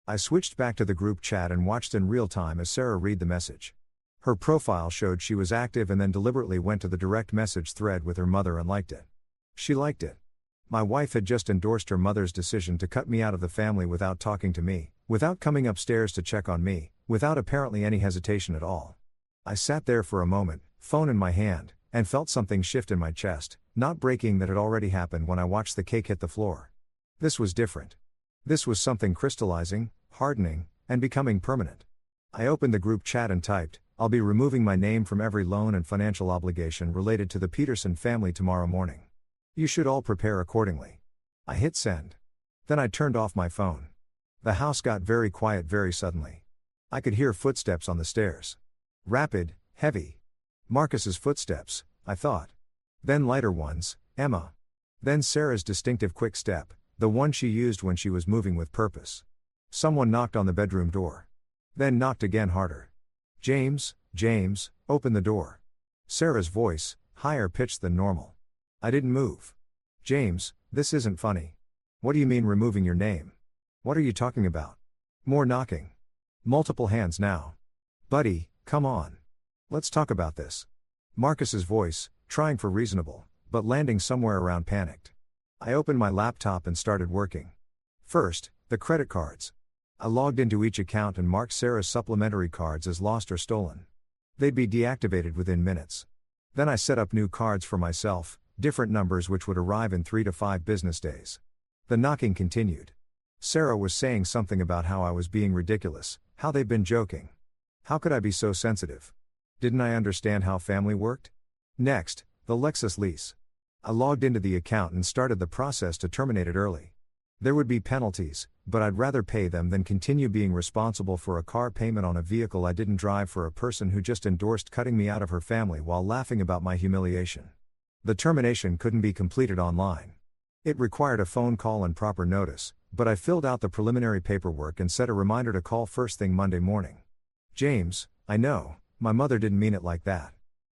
I switched back to the group chat and watched in real time as Sarah read the message. Her profile showed she was active and then deliberately went to the direct message thread with her mother and liked it. She liked it. My wife had just endorsed her mother's decision to cut me out of the family without talking to me, without coming upstairs to check on me, without apparently any hesitation at all. I sat there for a moment, phone in my hand, and felt something shift in my chest, not breaking that had already happened when I watched the cake hit the floor. This was different. This was something crystallizing, hardening, and becoming permanent. I opened the group chat and typed, "I'll be removing my name from every loan and financial obligation related to the Peterson family tomorrow morning. You should all prepare accordingly." I hit send. Then I turned off my phone. The house got very quiet very suddenly. I could hear footsteps on the stairs. Rapid, heavy. Marcus's footsteps, I thought. Then lighter ones, Emma. Then Sarah's distinctive quick step, the one she used when she was moving with purpose. Someone knocked on the bedroom door. Then knocked again harder. "James, James, open the door." Sarah's voice, higher pitched than normal. I didn't move. "James, this isn't funny. What do you mean removing your name? What are you talking about?" More knocking. Multiple hands now. "Buddy, come on. Let's talk about this." Marcus's voice, trying for reasonable, but landing somewhere around panicked. I opened my laptop and started working. First, the credit cards. I logged into each account and marked Sarah's supplementary cards as lost or stolen. They'd be deactivated within minutes. Then I set up new cards for myself, different numbers which would arrive in 3 to 5 business days. The knocking continued. Sarah was saying something about how I was being ridiculous, how they'd been joking. How could I be so sensitive? Didn't I understand how family worked? Next, the Lexus lease. I logged into the account and started the process to terminate it early. There would be penalties, but I'd rather pay them than continue being responsible for a car payment on a vehicle I didn't drive for a person who just endorsed cutting me out of her family while laughing about my humiliation. The termination couldn't be completed online. It required a phone call and proper notice, but I filled out the preliminary paperwork and set a reminder to call first thing Monday morning. "James, I know, my mother didn't mean it like that."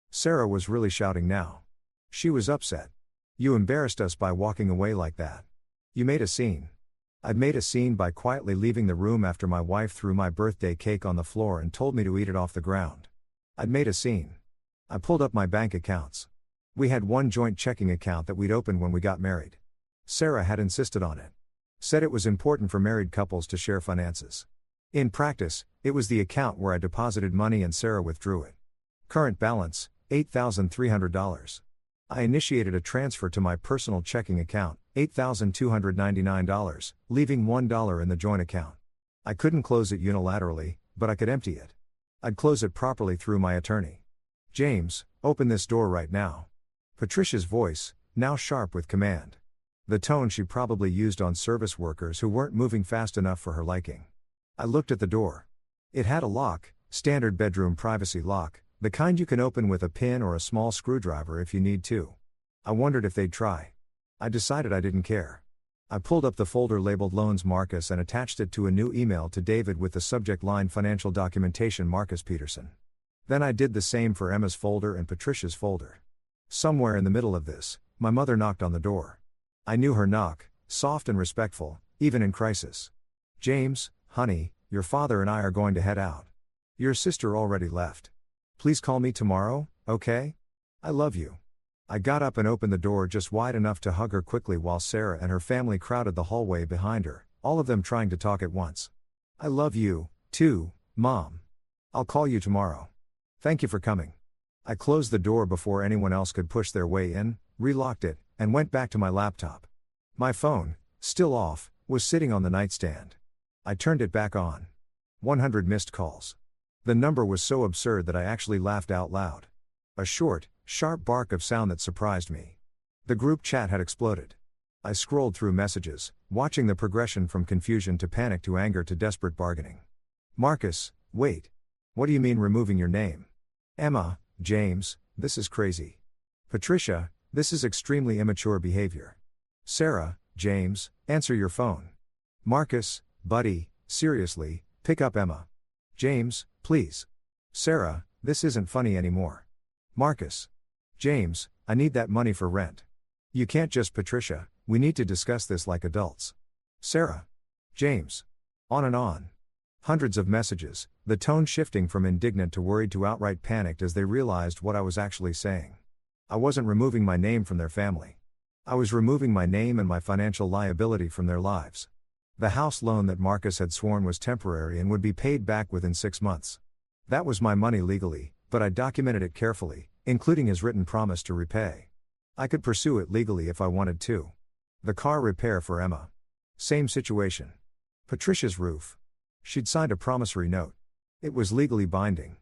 Sarah was really shouting now. She was upset. "You embarrassed us by walking away like that. You made a scene." I'd made a scene by quietly leaving the room after my wife threw my birthday cake on the floor and told me to eat it off the ground. I'd made a scene. I pulled up my bank accounts. We had one joint checking account that we'd opened when we got married. Sarah had insisted on it. Said it was important for married couples to share finances. In practice, it was the account where I deposited money and Sarah withdrew it. Current balance, $8,300. I initiated a transfer to my personal checking account, $8,299, leaving $1 in the joint account. I couldn't close it unilaterally, but I could empty it. I'd close it properly through my attorney. "James, open this door right now." Patricia's voice, now sharp with command. The tone she probably used on service workers who weren't moving fast enough for her liking. I looked at the door. It had a lock, standard bedroom privacy lock, the kind you can open with a pin or a small screwdriver if you need to. I wondered if they'd try. I decided I didn't care. I pulled up the folder labeled Loans Marcus and attached it to a new email to David with the subject line Financial Documentation Marcus Peterson. Then I did the same for Emma's folder and Patricia's folder. Somewhere in the middle of this, my mother knocked on the door. I knew her knock, soft and respectful, even in crisis. "James, honey, your father and I are going to head out. Your sister already left. Please call me tomorrow, okay? I love you." I got up and opened the door just wide enough to hug her quickly while Sarah and her family crowded the hallway behind her, all of them trying to talk at once. "I love you, too, Mom. I'll call you tomorrow. Thank you for coming." I closed the door before anyone else could push their way in, relocked it, and went back to my laptop. My phone, still off, was sitting on the nightstand. I turned it back on. 100 missed calls. The number was so absurd that I actually laughed out loud. A short, sharp bark of sound that surprised me. The group chat had exploded. I scrolled through messages, watching the progression from confusion to panic to anger to desperate bargaining. "Marcus, wait. What do you mean removing your name?" "Emma, James, this is crazy." "Patricia, this is extremely immature behavior." "Sarah, James, answer your phone." "Marcus, buddy, seriously, pick up Emma." "James, please." "Sarah, this isn't funny anymore." "Marcus." "James, I need that money for rent." "You can't just Patricia, we need to discuss this like adults." "Sarah." "James." On and on. Hundreds of messages, the tone shifting from indignant to worried to outright panicked as they realized what I was actually saying. I wasn't removing my name from their family. I was removing my name and my financial liability from their lives. The house loan that Marcus had sworn was temporary and would be paid back within 6 months. That was my money legally, but I documented it carefully, including his written promise to repay. I could pursue it legally if I wanted to. The car repair for Emma. Same situation. Patricia's roof. She'd signed a promissory note. It was legally binding.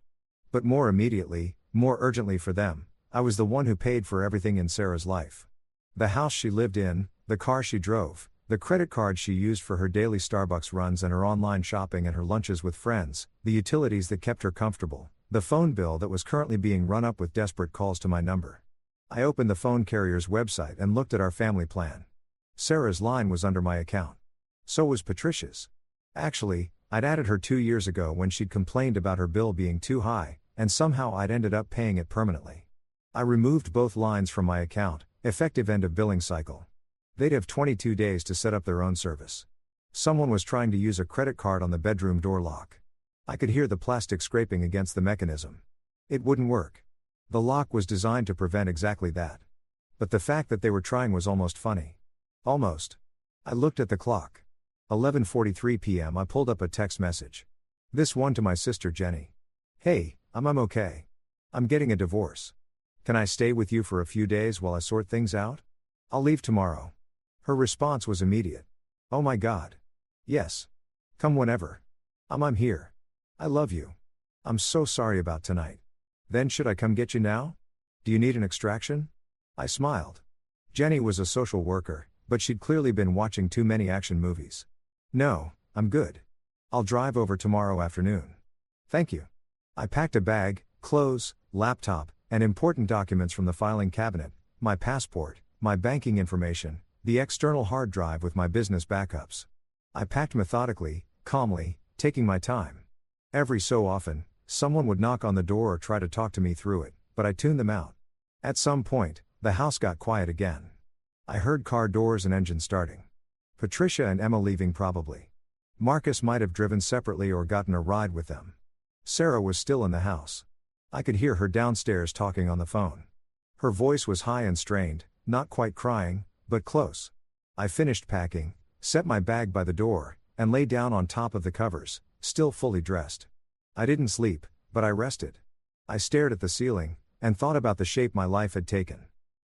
But more immediately, more urgently for them, I was the one who paid for everything in Sarah's life. The house she lived in, the car she drove, the credit card she used for her daily Starbucks runs and her online shopping and her lunches with friends, the utilities that kept her comfortable, the phone bill that was currently being run up with desperate calls to my number. I opened the phone carrier's website and looked at our family plan. Sarah's line was under my account. So was Patricia's. Actually, I'd added her 2 years ago when she'd complained about her bill being too high, and somehow I'd ended up paying it permanently. I removed both lines from my account, effective end of billing cycle. They'd have 22 days to set up their own service. Someone was trying to use a credit card on the bedroom door lock. I could hear the plastic scraping against the mechanism. It wouldn't work. The lock was designed to prevent exactly that. But the fact that they were trying was almost funny. Almost. I looked at the clock. 11:43 p.m. I pulled up a text message. This one to my sister Jenny. Hey, I'm okay. I'm getting a divorce. Can I stay with you for a few days while I sort things out? I'll leave tomorrow. Her response was immediate. Oh my God. Yes. Come whenever. I'm here. I love you. I'm so sorry about tonight. Then should I come get you now? Do you need an extraction? I smiled. Jenny was a social worker, but she'd clearly been watching too many action movies. No, I'm good. I'll drive over tomorrow afternoon. Thank you. I packed a bag, clothes, laptop, and important documents from the filing cabinet, my passport, my banking information, the external hard drive with my business backups. I packed methodically, calmly, taking my time. Every so often, someone would knock on the door or try to talk to me through it, but I tuned them out. At some point, the house got quiet again. I heard car doors and engine starting. Patricia and Emma leaving probably. Marcus might have driven separately or gotten a ride with them. Sarah was still in the house. I could hear her downstairs talking on the phone. Her voice was high and strained, not quite crying, but close. I finished packing, set my bag by the door, and lay down on top of the covers, still fully dressed. I didn't sleep, but I rested. I stared at the ceiling, and thought about the shape my life had taken.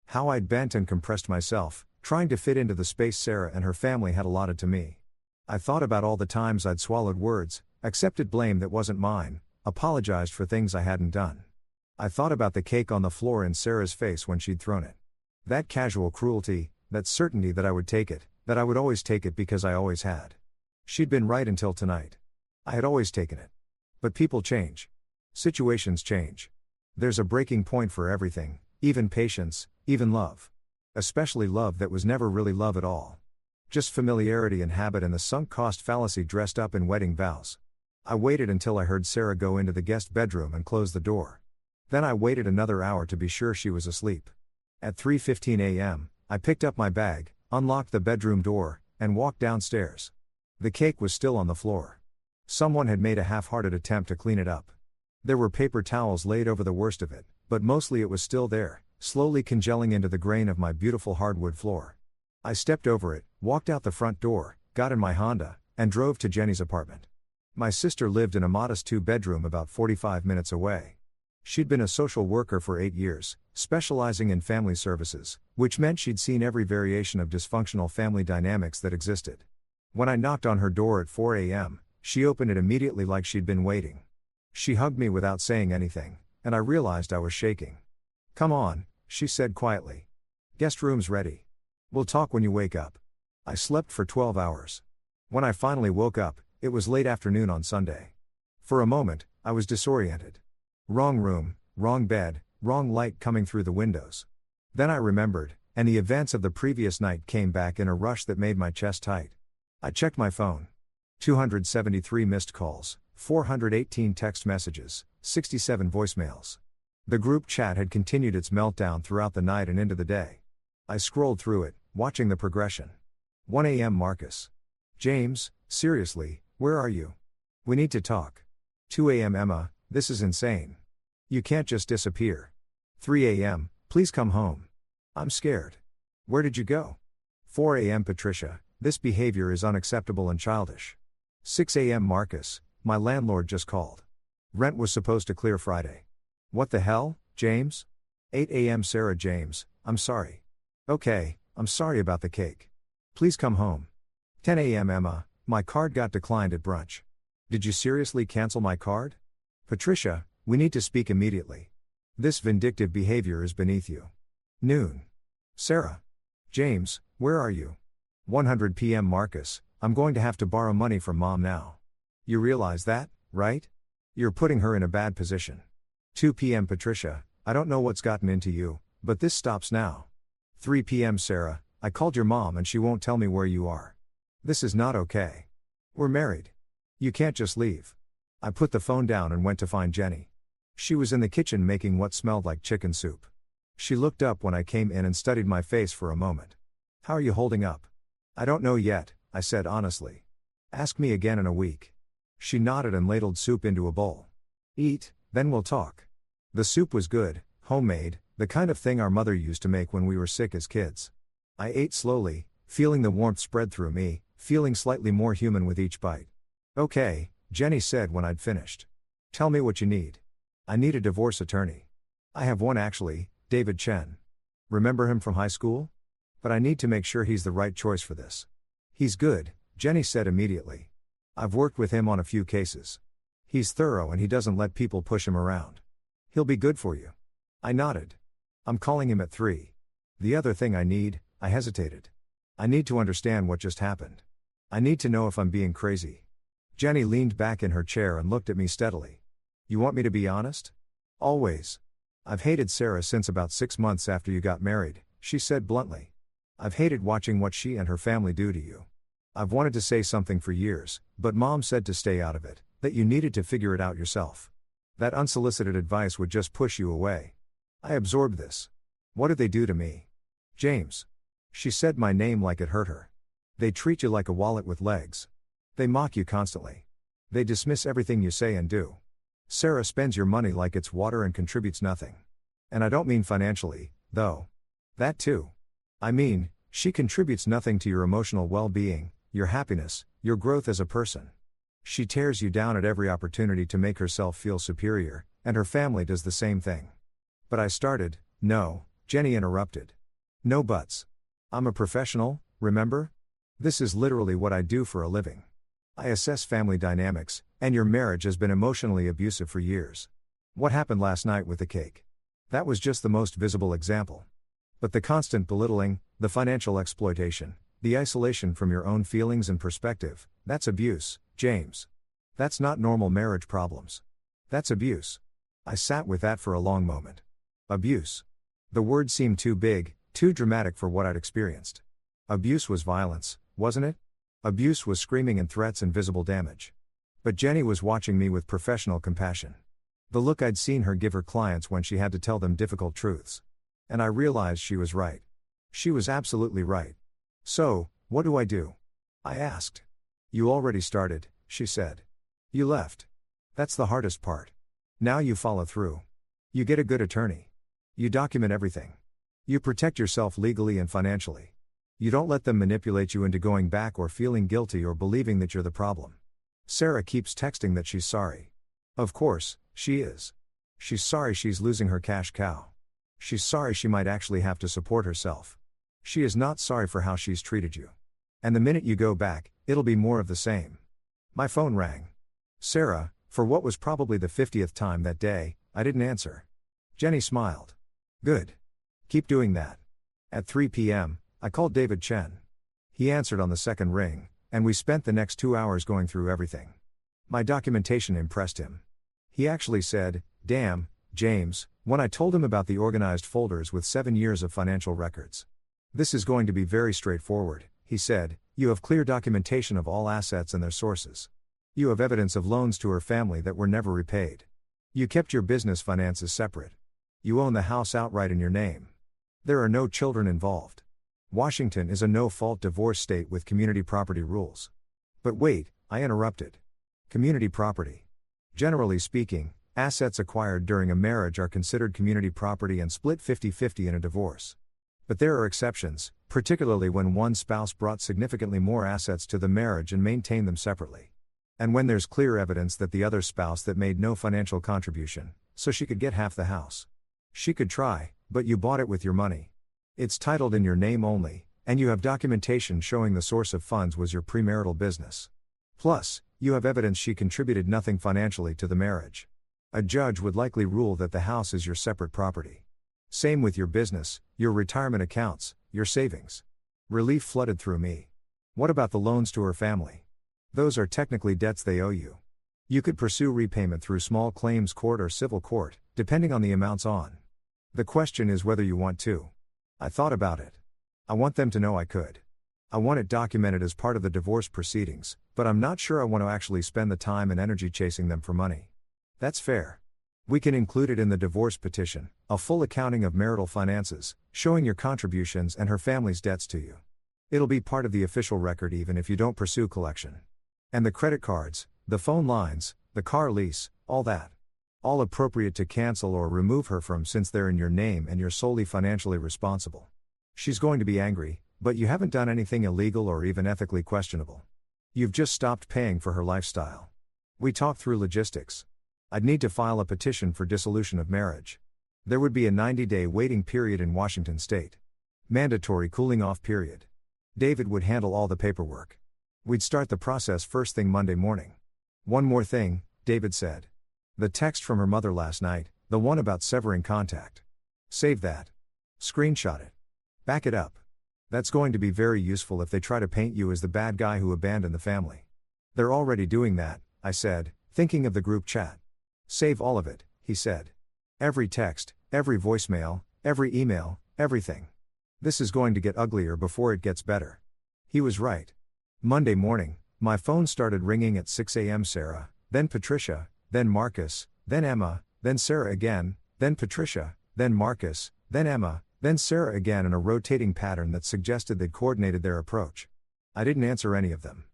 How I'd bent and compressed myself, trying to fit into the space Sarah and her family had allotted to me. I thought about all the times I'd swallowed words, accepted blame that wasn't mine, apologized for things I hadn't done. I thought about the cake on the floor in Sarah's face when she'd thrown it. That casual cruelty, that certainty that I would take it, that I would always take it because I always had. She'd been right until tonight. I had always taken it. But people change. Situations change. There's a breaking point for everything, even patience, even love. Especially love that was never really love at all. Just familiarity and habit and the sunk cost fallacy dressed up in wedding vows. I waited until I heard Sarah go into the guest bedroom and close the door. Then I waited another hour to be sure she was asleep. At 3:15 a.m., I picked up my bag, unlocked the bedroom door, and walked downstairs. The cake was still on the floor. Someone had made a half-hearted attempt to clean it up. There were paper towels laid over the worst of it, but mostly it was still there, slowly congealing into the grain of my beautiful hardwood floor. I stepped over it, walked out the front door, got in my Honda, and drove to Jenny's apartment. My sister lived in a modest 2-bedroom about 45 minutes away. She'd been a social worker for 8 years, specializing in family services, which meant she'd seen every variation of dysfunctional family dynamics that existed. When I knocked on her door at 4 a.m., she opened it immediately like she'd been waiting. She hugged me without saying anything, and I realized I was shaking. "Come on," she said quietly. "Guest room's ready. We'll talk when you wake up." I slept for 12 hours. When I finally woke up, it was late afternoon on Sunday. For a moment, I was disoriented. Wrong room, wrong bed, wrong light coming through the windows. Then I remembered, and the events of the previous night came back in a rush that made my chest tight. I checked my phone. 273 missed calls, 418 text messages, 67 voicemails. The group chat had continued its meltdown throughout the night and into the day. I scrolled through it, watching the progression. 1 a.m. Marcus. James, seriously, Where are you? We need to talk. 2 a.m. Emma, this is insane. You can't just disappear. 3 a.m., please come home. I'm scared. Where did you go? 4 a.m. Patricia, this behavior is unacceptable and childish. 6 a.m. Marcus, my landlord just called. Rent was supposed to clear Friday. What the hell, James? 8 a.m. Sarah James, I'm sorry. Okay, I'm sorry about the cake. Please come home. 10 a.m. Emma, my card got declined at brunch. Did you seriously cancel my card? Patricia, we need to speak immediately. This vindictive behavior is beneath you. Noon. Sarah. James, where are you? 100 p.m. Marcus, I'm going to have to borrow money from mom now. You realize that, right? You're putting her in a bad position. 2 p.m. Patricia, I don't know what's gotten into you, but this stops now. 3 p.m. Sarah, I called your mom and she won't tell me where you are. This is not okay. We're married. You can't just leave. I put the phone down and went to find Jenny. She was in the kitchen making what smelled like chicken soup. She looked up when I came in and studied my face for a moment. How are you holding up? I don't know yet, I said honestly. Ask me again in a week. She nodded and ladled soup into a bowl. Eat, then we'll talk. The soup was good, homemade, the kind of thing our mother used to make when we were sick as kids. I ate slowly, feeling the warmth spread through me, feeling slightly more human with each bite. Okay, Jenny said when I'd finished. Tell me what you need. I need a divorce attorney. I have one actually, David Chen. Remember him from high school? But I need to make sure he's the right choice for this. He's good, Jenny said immediately. I've worked with him on a few cases. He's thorough and he doesn't let people push him around. He'll be good for you. I nodded. I'm calling him at 3. The other thing I hesitated. I need to understand what just happened. I need to know if I'm being crazy. Jenny leaned back in her chair and looked at me steadily. You want me to be honest? Always. I've hated Sarah since about 6 months after you got married, she said bluntly. I've hated watching what she and her family do to you. I've wanted to say something for years, but mom said to stay out of it, that you needed to figure it out yourself. That unsolicited advice would just push you away. I absorbed this. What did they do to me? James. She said my name like it hurt her. They treat you like a wallet with legs. They mock you constantly. They dismiss everything you say and do. Sarah spends your money like it's water and contributes nothing. And I don't mean financially, though. That too. I mean, she contributes nothing to your emotional well-being, your happiness, your growth as a person. She tears you down at every opportunity to make herself feel superior, and her family does the same thing. But I started. No, Jenny interrupted. No buts. I'm a professional, remember? This is literally what I do for a living. I assess family dynamics, and your marriage has been emotionally abusive for years. What happened last night with the cake? That was just the most visible example. But the constant belittling, the financial exploitation, the isolation from your own feelings and perspective, that's abuse, James. That's not normal marriage problems. That's abuse. I sat with that for a long moment. Abuse. The word seemed too big, too dramatic for what I'd experienced. Abuse was violence, wasn't it? Abuse was screaming and threats and visible damage. But Jenny was watching me with professional compassion. The look I'd seen her give her clients when she had to tell them difficult truths. And I realized she was right. She was absolutely right. So, what do I do? I asked. You already started, she said. You left. That's the hardest part. Now you follow through. You get a good attorney. You document everything. You protect yourself legally and financially. You don't let them manipulate you into going back or feeling guilty or believing that you're the problem. Sarah keeps texting that she's sorry. Of course, she is. She's sorry she's losing her cash cow. She's sorry she might actually have to support herself. She is not sorry for how she's treated you. And the minute you go back, it'll be more of the same. My phone rang. Sarah, for what was probably the 50th time that day, I didn't answer. Jenny smiled. Good. Keep doing that. At 3 p.m., I called David Chen. He answered on the second ring, and we spent the next 2 hours going through everything. My documentation impressed him. He actually said, "Damn, James," when I told him about the organized folders with 7 years of financial records. "This is going to be very straightforward," he said. "You have clear documentation of all assets and their sources. You have evidence of loans to her family that were never repaid. You kept your business finances separate. You own the house outright in your name. There are no children involved. Washington is a no-fault divorce state with community property rules." But wait, I interrupted. Community property. Generally speaking, assets acquired during a marriage are considered community property and split 50-50 in a divorce. But there are exceptions, particularly when one spouse brought significantly more assets to the marriage and maintained them separately. And when there's clear evidence that the other spouse that made no financial contribution, so she could get half the house. She could try, but you bought it with your money. It's titled in your name only, and you have documentation showing the source of funds was your premarital business. Plus, you have evidence she contributed nothing financially to the marriage. A judge would likely rule that the house is your separate property. Same with your business, your retirement accounts, your savings. Relief flooded through me. What about the loans to her family? Those are technically debts they owe you. You could pursue repayment through small claims court or civil court, depending on the amounts on. The question is whether you want to. I thought about it. I want them to know I could. I want it documented as part of the divorce proceedings, but I'm not sure I want to actually spend the time and energy chasing them for money. That's fair. We can include it in the divorce petition, a full accounting of marital finances, showing your contributions and her family's debts to you. It'll be part of the official record even if you don't pursue collection. And the credit cards, the phone lines, the car lease, all that. All appropriate to cancel or remove her from since they're in your name and you're solely financially responsible. She's going to be angry, but you haven't done anything illegal or even ethically questionable. You've just stopped paying for her lifestyle. We talked through logistics. I'd need to file a petition for dissolution of marriage. There would be a 90-day waiting period in Washington state. Mandatory cooling-off period. David would handle all the paperwork. We'd start the process first thing Monday morning. One more thing, David said. The text from her mother last night, the one about severing contact. Save that. Screenshot it. Back it up. That's going to be very useful if they try to paint you as the bad guy who abandoned the family. They're already doing that, I said, thinking of the group chat. Save all of it, he said. Every text, every voicemail, every email, everything. This is going to get uglier before it gets better. He was right. Monday morning, my phone started ringing at 6 a.m. Sarah, then Patricia, then Marcus, then Emma, then Sarah again, then Patricia, then Marcus, then Emma, then Sarah again in a rotating pattern that suggested they'd coordinated their approach. I didn't answer any of them.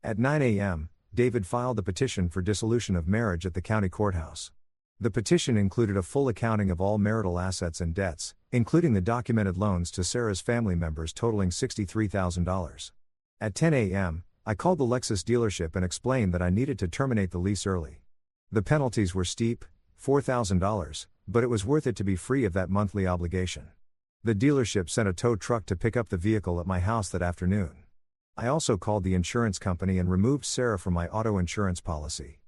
At 9 a.m., David filed a petition for dissolution of marriage at the county courthouse. The petition included a full accounting of all marital assets and debts, including the documented loans to Sarah's family members totaling $63,000. At 10 a.m., I called the Lexus dealership and explained that I needed to terminate the lease early. The penalties were steep, $4,000, but it was worth it to be free of that monthly obligation. The dealership sent a tow truck to pick up the vehicle at my house that afternoon. I also called the insurance company and removed Sarah from my auto insurance policy.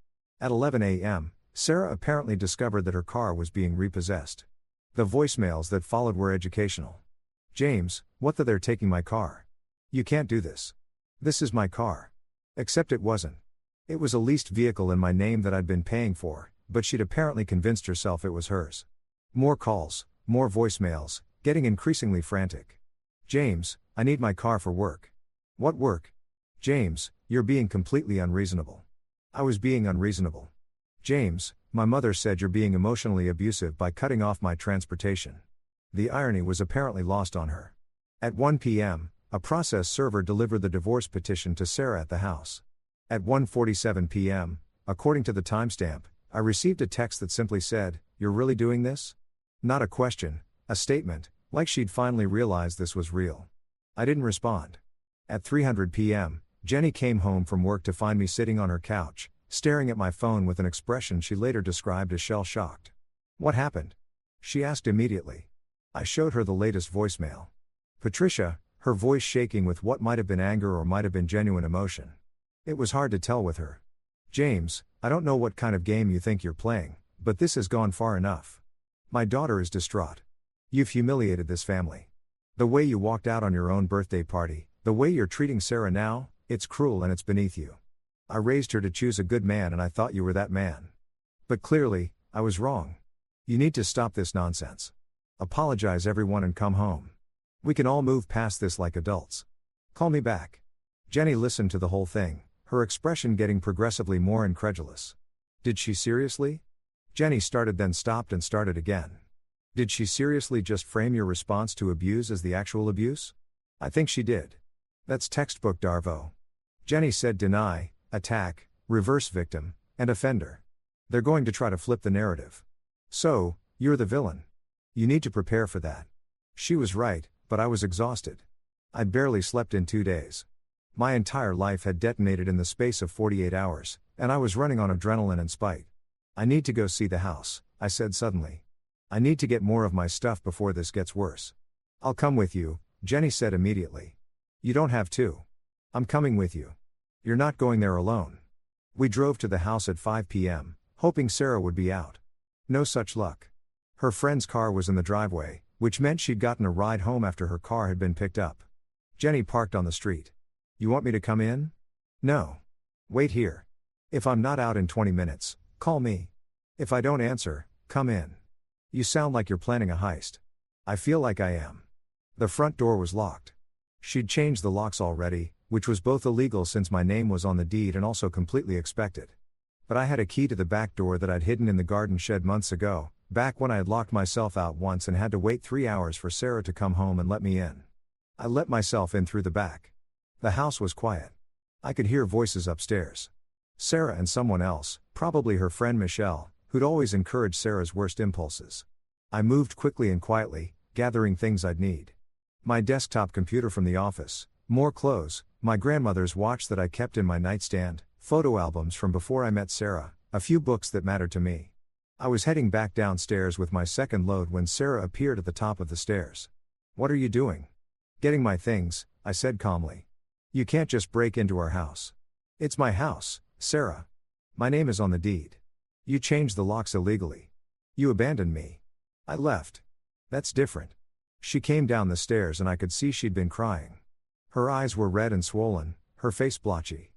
At 11 a.m., Sarah apparently discovered that her car was being repossessed. The voicemails that followed were educational. James, what the they're taking my car? You can't do this. This is my car. Except it wasn't. It was a leased vehicle in my name that I'd been paying for, but she'd apparently convinced herself it was hers. More calls, more voicemails, getting increasingly frantic. James, I need my car for work. What work? James, you're being completely unreasonable. I was being unreasonable. James, my mother said you're being emotionally abusive by cutting off my transportation. The irony was apparently lost on her. At 1 p.m., a process server delivered the divorce petition to Sarah at the house. At 1:47 p.m., according to the timestamp, I received a text that simply said, "You're really doing this?" Not a question, a statement, like she'd finally realized this was real. I didn't respond. At 3:00 p.m., Jenny came home from work to find me sitting on her couch, staring at my phone with an expression she later described as shell-shocked. What happened? She asked immediately. I showed her the latest voicemail. Patricia, her voice shaking with what might have been anger or might have been genuine emotion. It was hard to tell with her. James, I don't know what kind of game you think you're playing, but this has gone far enough. My daughter is distraught. You've humiliated this family. The way you walked out on your own birthday party, the way you're treating Sarah now, it's cruel and it's beneath you. I raised her to choose a good man and I thought you were that man. But clearly, I was wrong. You need to stop this nonsense. Apologize everyone and come home. We can all move past this like adults. Call me back. Jenny listened to the whole thing, her expression getting progressively more incredulous. Did she seriously? Jenny started then stopped and started again. Did she seriously just frame your response to abuse as the actual abuse? I think she did. That's textbook Darvo. Jenny said deny, attack, reverse victim, and offender. They're going to try to flip the narrative. So, you're the villain. You need to prepare for that. She was right, but I was exhausted. I'd barely slept in 2 days. My entire life had detonated in the space of 48 hours, and I was running on adrenaline and spite. I need to go see the house, I said suddenly. I need to get more of my stuff before this gets worse. I'll come with you, Jenny said immediately. You don't have to. I'm coming with you. You're not going there alone. We drove to the house at 5 p.m., hoping Sarah would be out. No such luck. Her friend's car was in the driveway, which meant she'd gotten a ride home after her car had been picked up. Jenny parked on the street. You want me to come in? No. Wait here. If I'm not out in 20 minutes, call me. If I don't answer, come in. You sound like you're planning a heist. I feel like I am. The front door was locked. She'd changed the locks already, which was both illegal since my name was on the deed and also completely expected. But I had a key to the back door that I'd hidden in the garden shed months ago, back when I had locked myself out once and had to wait 3 hours for Sarah to come home and let me in. I let myself in through the back. The house was quiet. I could hear voices upstairs. Sarah and someone else, probably her friend Michelle, who'd always encouraged Sarah's worst impulses. I moved quickly and quietly, gathering things I'd need. My desktop computer from the office, more clothes, my grandmother's watch that I kept in my nightstand, photo albums from before I met Sarah, a few books that mattered to me. I was heading back downstairs with my second load when Sarah appeared at the top of the stairs. What are you doing? Getting my things, I said calmly. You can't just break into our house. It's my house, Sarah. My name is on the deed. You changed the locks illegally. You abandoned me. I left. That's different. She came down the stairs and I could see she'd been crying. Her eyes were red and swollen, her face blotchy.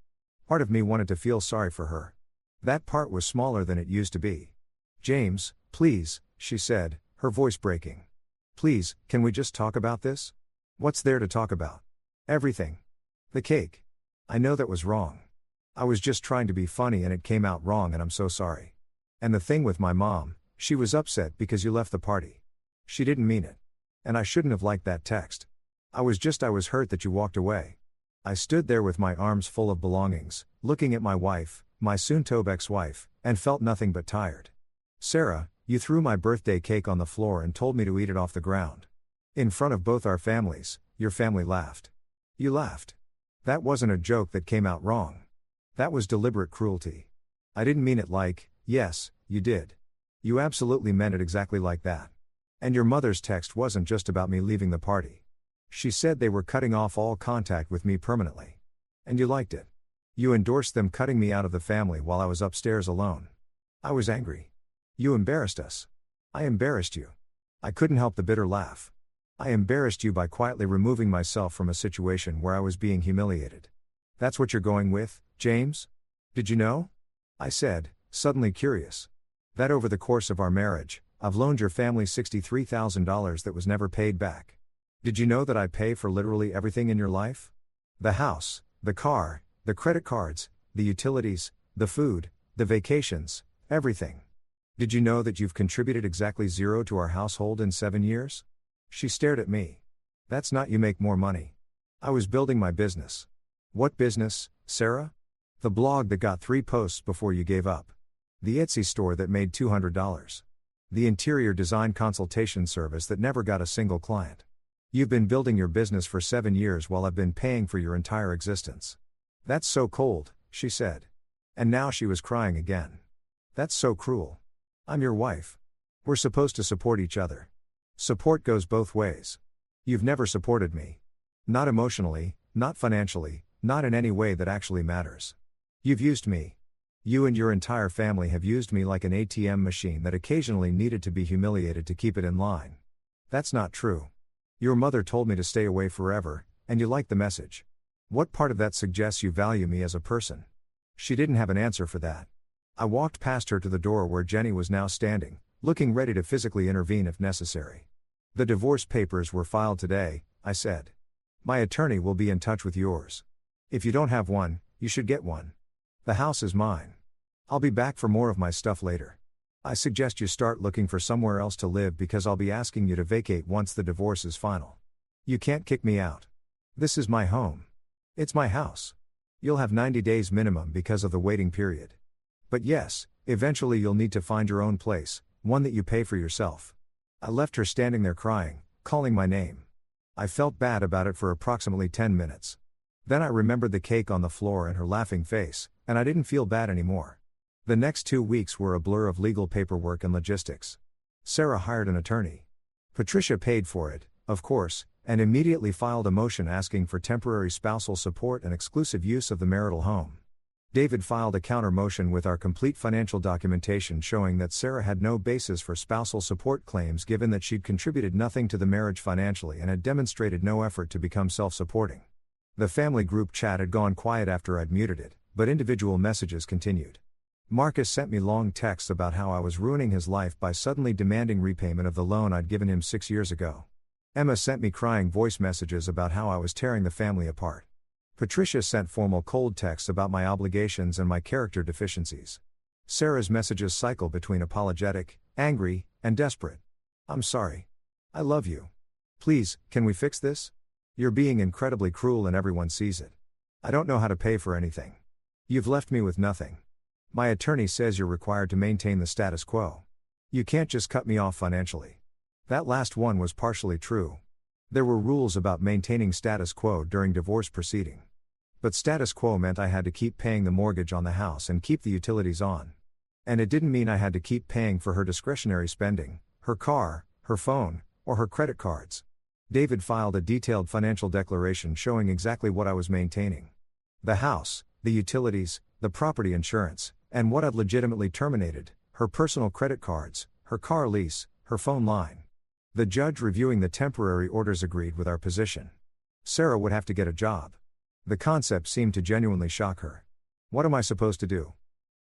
Part of me wanted to feel sorry for her. That part was smaller than it used to be. James, please, she said, her voice breaking. Please, can we just talk about this? What's there to talk about? Everything. The cake. I know that was wrong. I was just trying to be funny and it came out wrong and I'm so sorry. And the thing with my mom, she was upset because you left the party. She didn't mean it. And I shouldn't have liked that text. I was hurt that you walked away. I stood there with my arms full of belongings, looking at my wife, my soon-to-be ex-wife, and felt nothing but tired. Sarah, you threw my birthday cake on the floor and told me to eat it off the ground. In front of both our families, your family laughed. You laughed. That wasn't a joke that came out wrong. That was deliberate cruelty. I didn't mean it like, yes, you did. You absolutely meant it exactly like that. And your mother's text wasn't just about me leaving the party. She said they were cutting off all contact with me permanently. And you liked it. You endorsed them cutting me out of the family while I was upstairs alone. I was angry. You embarrassed us. I embarrassed you. I couldn't help the bitter laugh. I embarrassed you by quietly removing myself from a situation where I was being humiliated. That's what you're going with, James? Did you know? I said, suddenly curious. That over the course of our marriage, I've loaned your family $63,000 that was never paid back. Did you know that I pay for literally everything in your life? The house, the car, the credit cards, the utilities, the food, the vacations, everything. Did you know that you've contributed exactly zero to our household in 7 years? She stared at me. That's not you make more money. I was building my business. What business, Sarah? The blog that got 3 posts before you gave up. The Etsy store that made $200. The interior design consultation service that never got a single client. You've been building your business for 7 years while I've been paying for your entire existence. That's so cold, she said. And now she was crying again. That's so cruel. I'm your wife. We're supposed to support each other. Support goes both ways. You've never supported me. Not emotionally, not financially, not in any way that actually matters. You've used me. You and your entire family have used me like an ATM machine that occasionally needed to be humiliated to keep it in line. That's not true. Your mother told me to stay away forever, and you liked the message. What part of that suggests you value me as a person? She didn't have an answer for that. I walked past her to the door where Jenny was now standing, looking ready to physically intervene if necessary. The divorce papers were filed today, I said. My attorney will be in touch with yours. If you don't have one, you should get one. The house is mine. I'll be back for more of my stuff later. I suggest you start looking for somewhere else to live because I'll be asking you to vacate once the divorce is final. You can't kick me out. This is my home. It's my house. You'll have 90 days minimum because of the waiting period. But yes, eventually you'll need to find your own place, one that you pay for yourself. I left her standing there crying, calling my name. I felt bad about it for approximately 10 minutes. Then I remembered the cake on the floor and her laughing face, and I didn't feel bad anymore. The next 2 weeks were a blur of legal paperwork and logistics. Sarah hired an attorney. Patricia paid for it, of course, and immediately filed a motion asking for temporary spousal support and exclusive use of the marital home. David filed a counter motion with our complete financial documentation showing that Sarah had no basis for spousal support claims given that she'd contributed nothing to the marriage financially and had demonstrated no effort to become self-supporting. The family group chat had gone quiet after I'd muted it, but individual messages continued. Marcus sent me long texts about how I was ruining his life by suddenly demanding repayment of the loan I'd given him 6 years ago. Emma sent me crying voice messages about how I was tearing the family apart. Patricia sent formal cold texts about my obligations and my character deficiencies. Sarah's messages cycle between apologetic, angry, and desperate. I'm sorry. I love you. Please, can we fix this? You're being incredibly cruel and everyone sees it. I don't know how to pay for anything. You've left me with nothing. My attorney says you're required to maintain the status quo. You can't just cut me off financially. That last one was partially true. There were rules about maintaining status quo during divorce proceeding. But status quo meant I had to keep paying the mortgage on the house and keep the utilities on. And it didn't mean I had to keep paying for her discretionary spending, her car, her phone, or her credit cards. David filed a detailed financial declaration showing exactly what I was maintaining. The house, the utilities, the property insurance, and what I'd legitimately terminated, her personal credit cards, her car lease, her phone line. The judge reviewing the temporary orders agreed with our position. Sarah would have to get a job. The concept seemed to genuinely shock her. What am I supposed to do?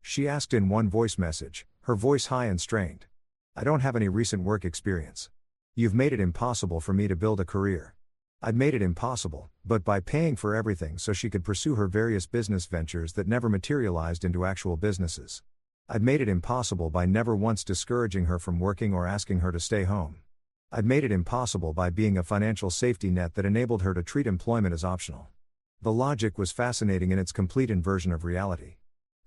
She asked in one voice message, her voice high and strained. I don't have any recent work experience. You've made it impossible for me to build a career. I'd made it impossible, but by paying for everything so she could pursue her various business ventures that never materialized into actual businesses. I'd made it impossible by never once discouraging her from working or asking her to stay home. I'd made it impossible by being a financial safety net that enabled her to treat employment as optional. The logic was fascinating in its complete inversion of reality.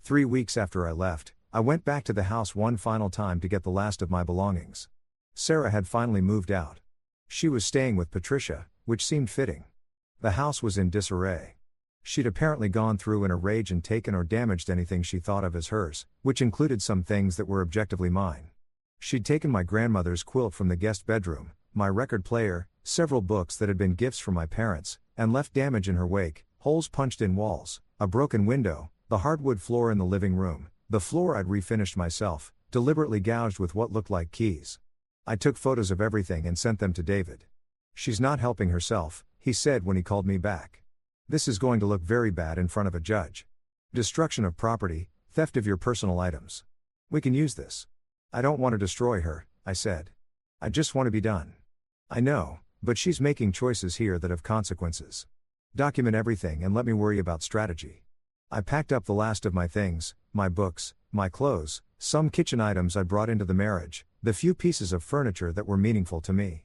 3 weeks after I left, I went back to the house one final time to get the last of my belongings. Sarah had finally moved out. She was staying with Patricia, which seemed fitting. The house was in disarray. She'd apparently gone through in a rage and taken or damaged anything she thought of as hers, which included some things that were objectively mine. She'd taken my grandmother's quilt from the guest bedroom, my record player, several books that had been gifts from my parents, and left damage in her wake, holes punched in walls, a broken window, the hardwood floor in the living room, the floor I'd refinished myself, deliberately gouged with what looked like keys. I took photos of everything and sent them to David. She's not helping herself, he said when he called me back. This is going to look very bad in front of a judge. Destruction of property, theft of your personal items. We can use this. I don't want to destroy her, I said. I just want to be done. I know, but she's making choices here that have consequences. Document everything and let me worry about strategy. I packed up the last of my things, my books, my clothes, some kitchen items I brought into the marriage, the few pieces of furniture that were meaningful to me.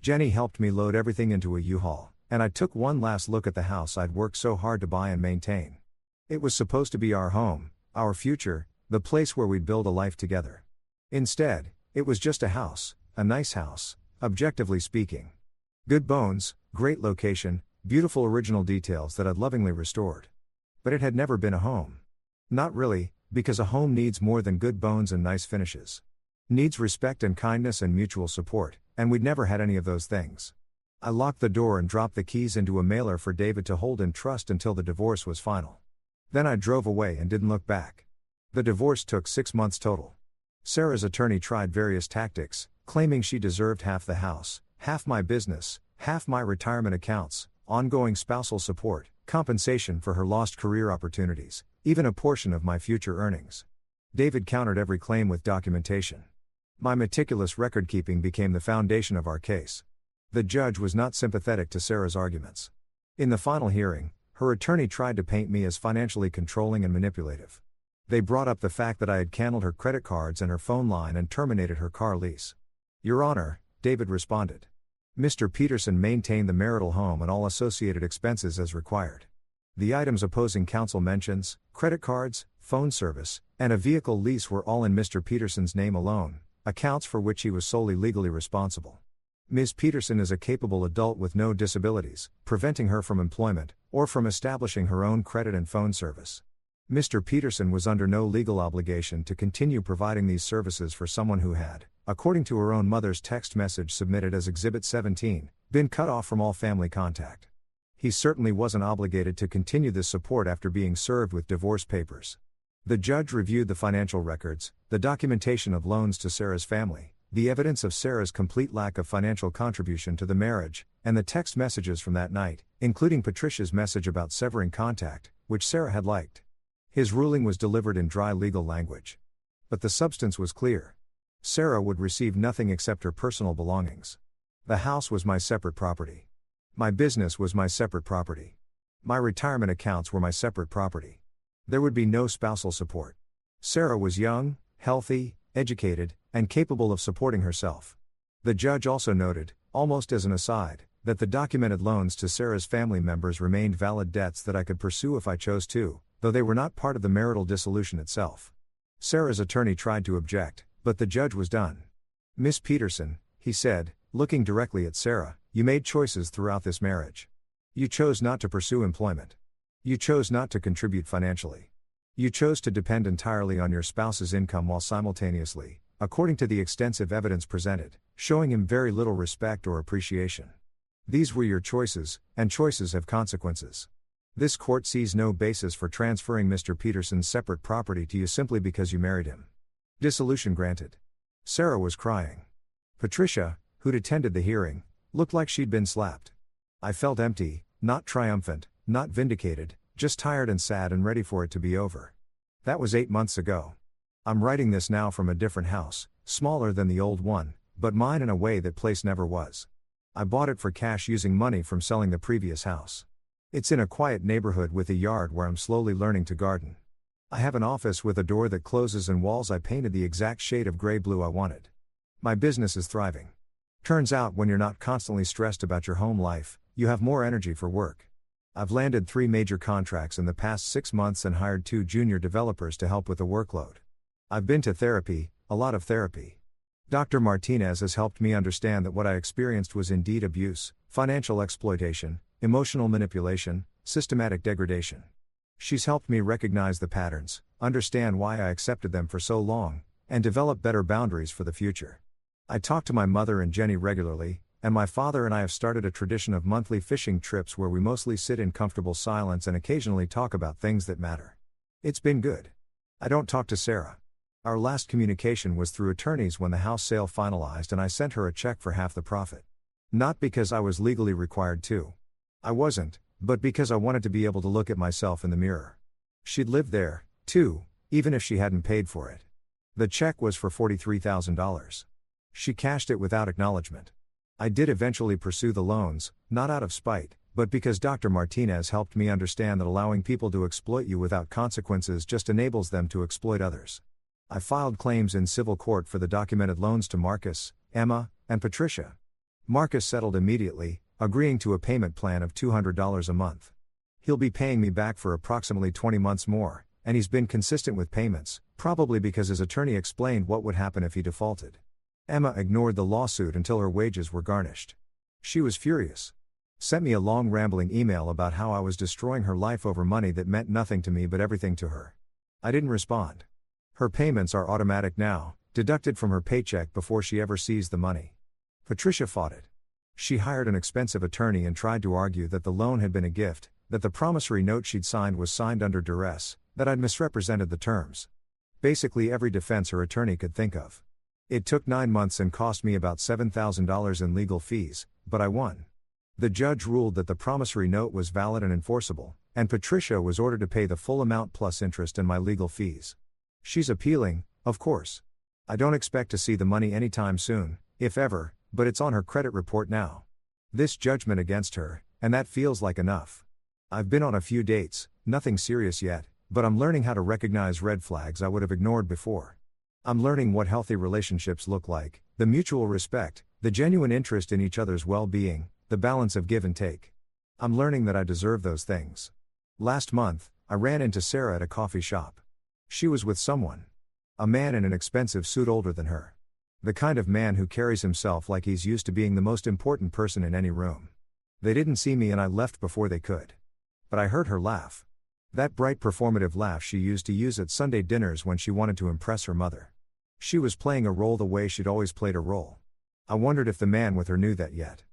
Jenny helped me load everything into a U-Haul, and I took one last look at the house I'd worked so hard to buy and maintain. It was supposed to be our home, our future, the place where we'd build a life together. Instead, it was just a house, a nice house, objectively speaking. Good bones, great location, beautiful original details that I'd lovingly restored. But it had never been a home. Not really, because a home needs more than good bones and nice finishes. Needs respect and kindness and mutual support, and we'd never had any of those things. I locked the door and dropped the keys into a mailer for David to hold in trust until the divorce was final. Then I drove away and didn't look back. The divorce took 6 months total. Sarah's attorney tried various tactics, claiming she deserved half the house, half my business, half my retirement accounts, ongoing spousal support, compensation for her lost career opportunities, even a portion of my future earnings. David countered every claim with documentation. My meticulous record-keeping became the foundation of our case. The judge was not sympathetic to Sarah's arguments. In the final hearing, her attorney tried to paint me as financially controlling and manipulative. They brought up the fact that I had canceled her credit cards and her phone line and terminated her car lease. Your Honor, David responded. Mr. Peterson maintained the marital home and all associated expenses as required. The items opposing counsel mentions, credit cards, phone service, and a vehicle lease were all in Mr. Peterson's name alone, accounts for which he was solely legally responsible. Ms. Peterson is a capable adult with no disabilities, preventing her from employment, or from establishing her own credit and phone service. Mr. Peterson was under no legal obligation to continue providing these services for someone who had, according to her own mother's text message submitted as Exhibit 17, been cut off from all family contact. He certainly wasn't obligated to continue this support after being served with divorce papers. The judge reviewed the financial records, the documentation of loans to Sarah's family, the evidence of Sarah's complete lack of financial contribution to the marriage, and the text messages from that night, including Patricia's message about severing contact, which Sarah had liked. His ruling was delivered in dry legal language. But the substance was clear. Sarah would receive nothing except her personal belongings. The house was my separate property. My business was my separate property. My retirement accounts were my separate property. There would be no spousal support. Sarah was young, healthy, educated, and capable of supporting herself. The judge also noted, almost as an aside, that the documented loans to Sarah's family members remained valid debts that I could pursue if I chose to, though they were not part of the marital dissolution itself. Sarah's attorney tried to object, but the judge was done. Miss Peterson, he said, looking directly at Sarah, you made choices throughout this marriage. You chose not to pursue employment. You chose not to contribute financially. You chose to depend entirely on your spouse's income while simultaneously, according to the extensive evidence presented, showing him very little respect or appreciation. These were your choices, and choices have consequences. This court sees no basis for transferring Mr. Peterson's separate property to you simply because you married him. Dissolution granted. Sarah was crying. Patricia, who'd attended the hearing, looked like she'd been slapped. I felt empty, not triumphant, not vindicated, just tired and sad and ready for it to be over. That was 8 months ago. I'm writing this now from a different house, smaller than the old one, but mine in a way that place never was. I bought it for cash using money from selling the previous house. It's in a quiet neighborhood with a yard where I'm slowly learning to garden. I have an office with a door that closes and walls I painted the exact shade of gray-blue I wanted. My business is thriving. Turns out when you're not constantly stressed about your home life, you have more energy for work. I've landed 3 major contracts in the past 6 months and hired 2 junior developers to help with the workload. I've been to therapy, a lot of therapy. Dr. Martinez has helped me understand that what I experienced was indeed abuse, financial exploitation, emotional manipulation, systematic degradation. She's helped me recognize the patterns, understand why I accepted them for so long, and develop better boundaries for the future. I talk to my mother and Jenny regularly, and my father and I have started a tradition of monthly fishing trips where we mostly sit in comfortable silence and occasionally talk about things that matter. It's been good. I don't talk to Sarah. Our last communication was through attorneys when the house sale finalized and I sent her a check for half the profit. Not because I was legally required to. I wasn't, but because I wanted to be able to look at myself in the mirror. She'd lived there, too, even if she hadn't paid for it. The check was for $43,000. She cashed it without acknowledgement. I did eventually pursue the loans, not out of spite, but because Dr. Martinez helped me understand that allowing people to exploit you without consequences just enables them to exploit others. I filed claims in civil court for the documented loans to Marcus, Emma, and Patricia. Marcus settled immediately, agreeing to a payment plan of $200 a month. He'll be paying me back for approximately 20 months more, and he's been consistent with payments, probably because his attorney explained what would happen if he defaulted. Emma ignored the lawsuit until her wages were garnished. She was furious. Sent me a long rambling email about how I was destroying her life over money that meant nothing to me but everything to her. I didn't respond. Her payments are automatic now, deducted from her paycheck before she ever sees the money. Patricia fought it. She hired an expensive attorney and tried to argue that the loan had been a gift, that the promissory note she'd signed was signed under duress, that I'd misrepresented the terms. Basically every defense her attorney could think of. It took 9 months and cost me about $7,000 in legal fees, but I won. The judge ruled that the promissory note was valid and enforceable, and Patricia was ordered to pay the full amount plus interest and my legal fees. She's appealing, of course. I don't expect to see the money anytime soon, if ever, but it's on her credit report now. This judgment against her, and that feels like enough. I've been on a few dates, nothing serious yet, but I'm learning how to recognize red flags I would have ignored before. I'm learning what healthy relationships look like, the mutual respect, the genuine interest in each other's well-being, the balance of give and take. I'm learning that I deserve those things. Last month, I ran into Sarah at a coffee shop. She was with someone. A man in an expensive suit older than her. The kind of man who carries himself like he's used to being the most important person in any room. They didn't see me and I left before they could. But I heard her laugh. That bright performative laugh she used to use at Sunday dinners when she wanted to impress her mother. She was playing a role the way she'd always played a role. I wondered if the man with her knew that yet.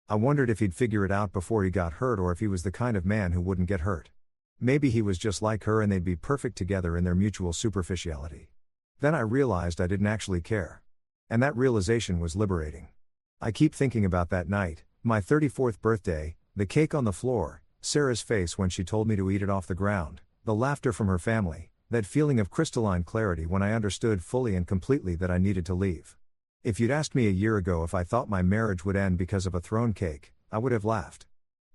I wondered if he'd figure it out before he got hurt or if he was the kind of man who wouldn't get hurt. Maybe he was just like her and they'd be perfect together in their mutual superficiality. Then I realized I didn't actually care. And that realization was liberating. I keep thinking about that night, my 34th birthday, the cake on the floor, Sarah's face when she told me to eat it off the ground, the laughter from her family, that feeling of crystalline clarity when I understood fully and completely that I needed to leave. If you'd asked me a year ago if I thought my marriage would end because of a thrown cake, I would have laughed.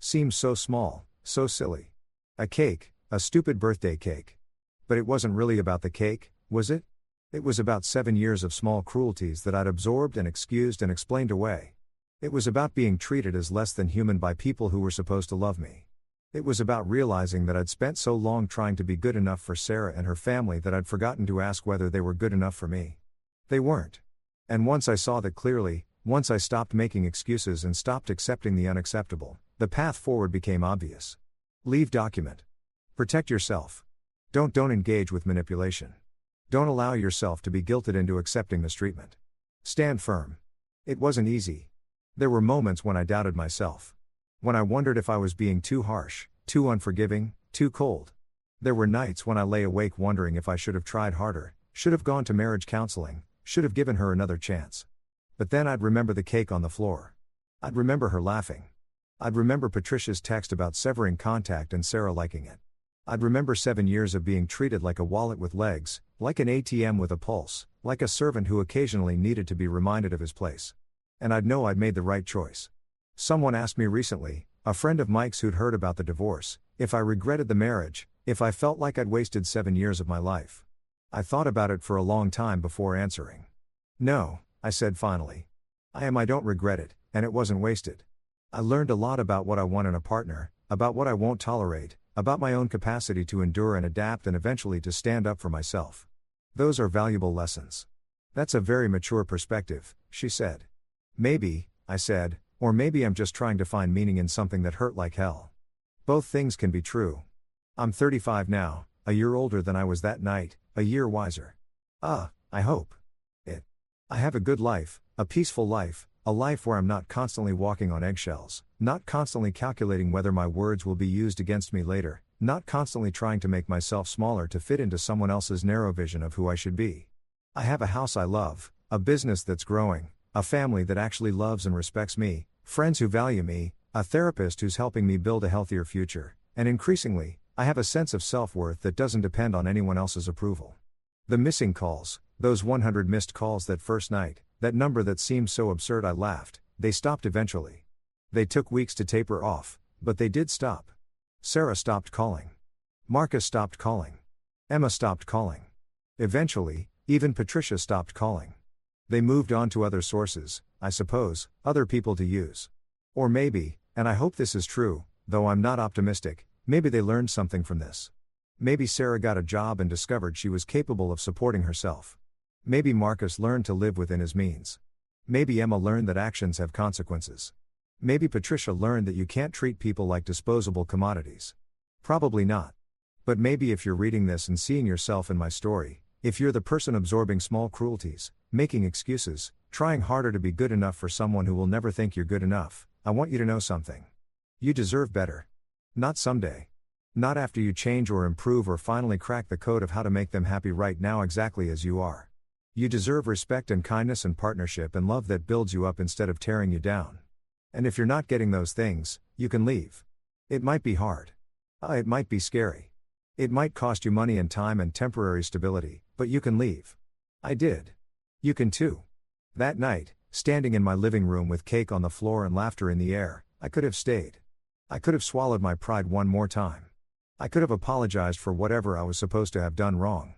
Seems so small, so silly. A cake, a stupid birthday cake. But it wasn't really about the cake, was it? It was about 7 years of small cruelties that I'd absorbed and excused and explained away. It was about being treated as less than human by people who were supposed to love me. It was about realizing that I'd spent so long trying to be good enough for Sarah and her family that I'd forgotten to ask whether they were good enough for me. They weren't. And once I saw that clearly, once I stopped making excuses and stopped accepting the unacceptable, the path forward became obvious. Leave document. Protect yourself. Don't engage with manipulation. Don't allow yourself to be guilted into accepting mistreatment. Stand firm. It wasn't easy. There were moments when I doubted myself. When I wondered if I was being too harsh, too unforgiving, too cold. There were nights when I lay awake wondering if I should have tried harder, should have gone to marriage counseling, should have given her another chance. But then I'd remember the cake on the floor. I'd remember her laughing. I'd remember Patricia's text about severing contact and Sarah liking it. I'd remember 7 years of being treated like a wallet with legs, like an ATM with a pulse, like a servant who occasionally needed to be reminded of his place. And I'd know I'd made the right choice. Someone asked me recently, a friend of Mike's who'd heard about the divorce, if I regretted the marriage, if I felt like I'd wasted 7 years of my life. I thought about it for a long time before answering. No, I said finally. I don't regret it, and it wasn't wasted. I learned a lot about what I want in a partner, about what I won't tolerate, about my own capacity to endure and adapt and eventually to stand up for myself. Those are valuable lessons. That's a very mature perspective, she said. Maybe, I said, or maybe I'm just trying to find meaning in something that hurt like hell. Both things can be true. I'm 35 now, a year older than I was that night, a year wiser. I hope. I have a good life, a peaceful life, a life where I'm not constantly walking on eggshells, not constantly calculating whether my words will be used against me later, not constantly trying to make myself smaller to fit into someone else's narrow vision of who I should be. I have a house I love, a business that's growing, a family that actually loves and respects me, friends who value me, a therapist who's helping me build a healthier future, and increasingly, I have a sense of self-worth that doesn't depend on anyone else's approval. The missing calls, those 100 missed calls that first night, that number that seemed so absurd I laughed, they stopped eventually. They took weeks to taper off, but they did stop. Sarah stopped calling. Marcus stopped calling. Emma stopped calling. Eventually, even Patricia stopped calling. They moved on to other sources, I suppose, other people to use. Or maybe, and I hope this is true, though I'm not optimistic, maybe they learned something from this. Maybe Sarah got a job and discovered she was capable of supporting herself. Maybe Marcus learned to live within his means. Maybe Emma learned that actions have consequences. Maybe Patricia learned that you can't treat people like disposable commodities. Probably not. But maybe if you're reading this and seeing yourself in my story, if you're the person absorbing small cruelties, making excuses, trying harder to be good enough for someone who will never think you're good enough, I want you to know something. You deserve better. Not someday. Not after you change or improve or finally crack the code of how to make them happy right now exactly as you are. You deserve respect and kindness and partnership and love that builds you up instead of tearing you down. And if you're not getting those things, you can leave. It might be hard. It might be scary. It might cost you money and time and temporary stability, but you can leave. I did. You can too. That night, standing in my living room with cake on the floor and laughter in the air, I could have stayed. I could have swallowed my pride one more time. I could have apologized for whatever I was supposed to have done wrong.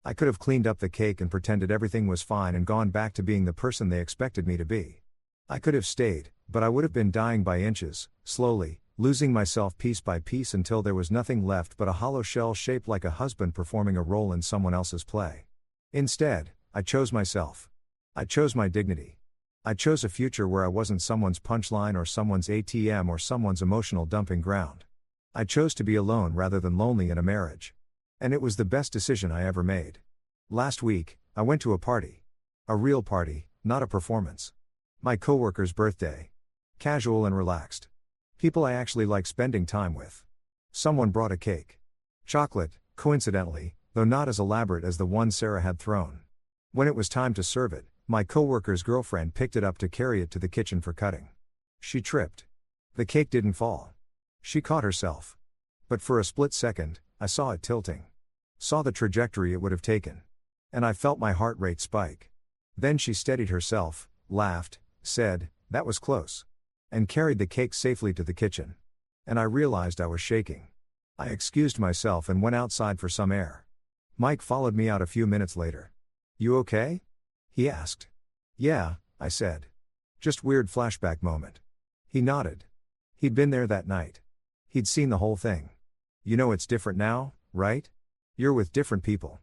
I could have cleaned up the cake and pretended everything was fine and gone back to being the person they expected me to be. I could have stayed, but I would have been dying by inches, slowly, losing myself piece by piece until there was nothing left but a hollow shell shaped like a husband performing a role in someone else's play. Instead, I chose myself. I chose my dignity. I chose a future where I wasn't someone's punchline or someone's ATM or someone's emotional dumping ground. I chose to be alone rather than lonely in a marriage. And it was the best decision I ever made. Last week, I went to a party. A real party, not a performance. My coworker's birthday. Casual and relaxed. People I actually like spending time with. Someone brought a cake. Chocolate, coincidentally, though not as elaborate as the one Sarah had thrown. When it was time to serve it, my coworker's girlfriend picked it up to carry it to the kitchen for cutting. She tripped. The cake didn't fall. She caught herself. But for a split second, I saw it tilting. Saw the trajectory it would have taken. And I felt my heart rate spike. Then she steadied herself, laughed, said, "That was close," and carried the cake safely to the kitchen. And I realized I was shaking. I excused myself and went outside for some air. Mike followed me out a few minutes later. "You okay?" he asked. "Yeah," I said. "Just weird flashback moment." He nodded. He'd been there that night. He'd seen the whole thing. "You know it's different now, right? You're with different people.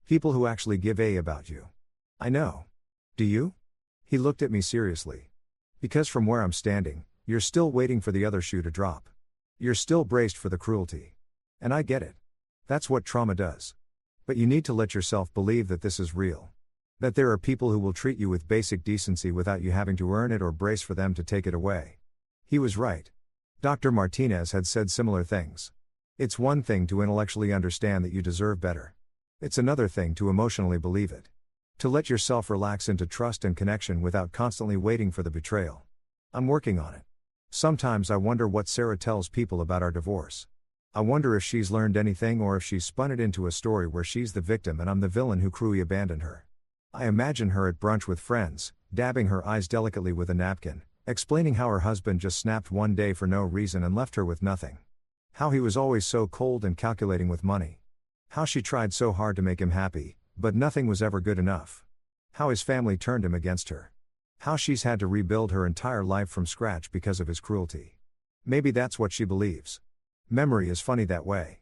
People who actually give a about you." "I know. Do you?" He looked at me seriously. "Because from where I'm standing, you're still waiting for the other shoe to drop. You're still braced for the cruelty. And I get it. That's what trauma does. But you need to let yourself believe that this is real. That there are people who will treat you with basic decency without you having to earn it or brace for them to take it away." He was right. Dr. Martinez had said similar things. It's one thing to intellectually understand that you deserve better. It's another thing to emotionally believe it. To let yourself relax into trust and connection without constantly waiting for the betrayal. I'm working on it. Sometimes I wonder what Sarah tells people about our divorce. I wonder if she's learned anything or if she's spun it into a story where she's the victim and I'm the villain who cruelly abandoned her. I imagine her at brunch with friends, dabbing her eyes delicately with a napkin, explaining how her husband just snapped one day for no reason and left her with nothing. How he was always so cold and calculating with money. How she tried so hard to make him happy, but nothing was ever good enough. How his family turned him against her. How she's had to rebuild her entire life from scratch because of his cruelty. Maybe that's what she believes. Memory is funny that way.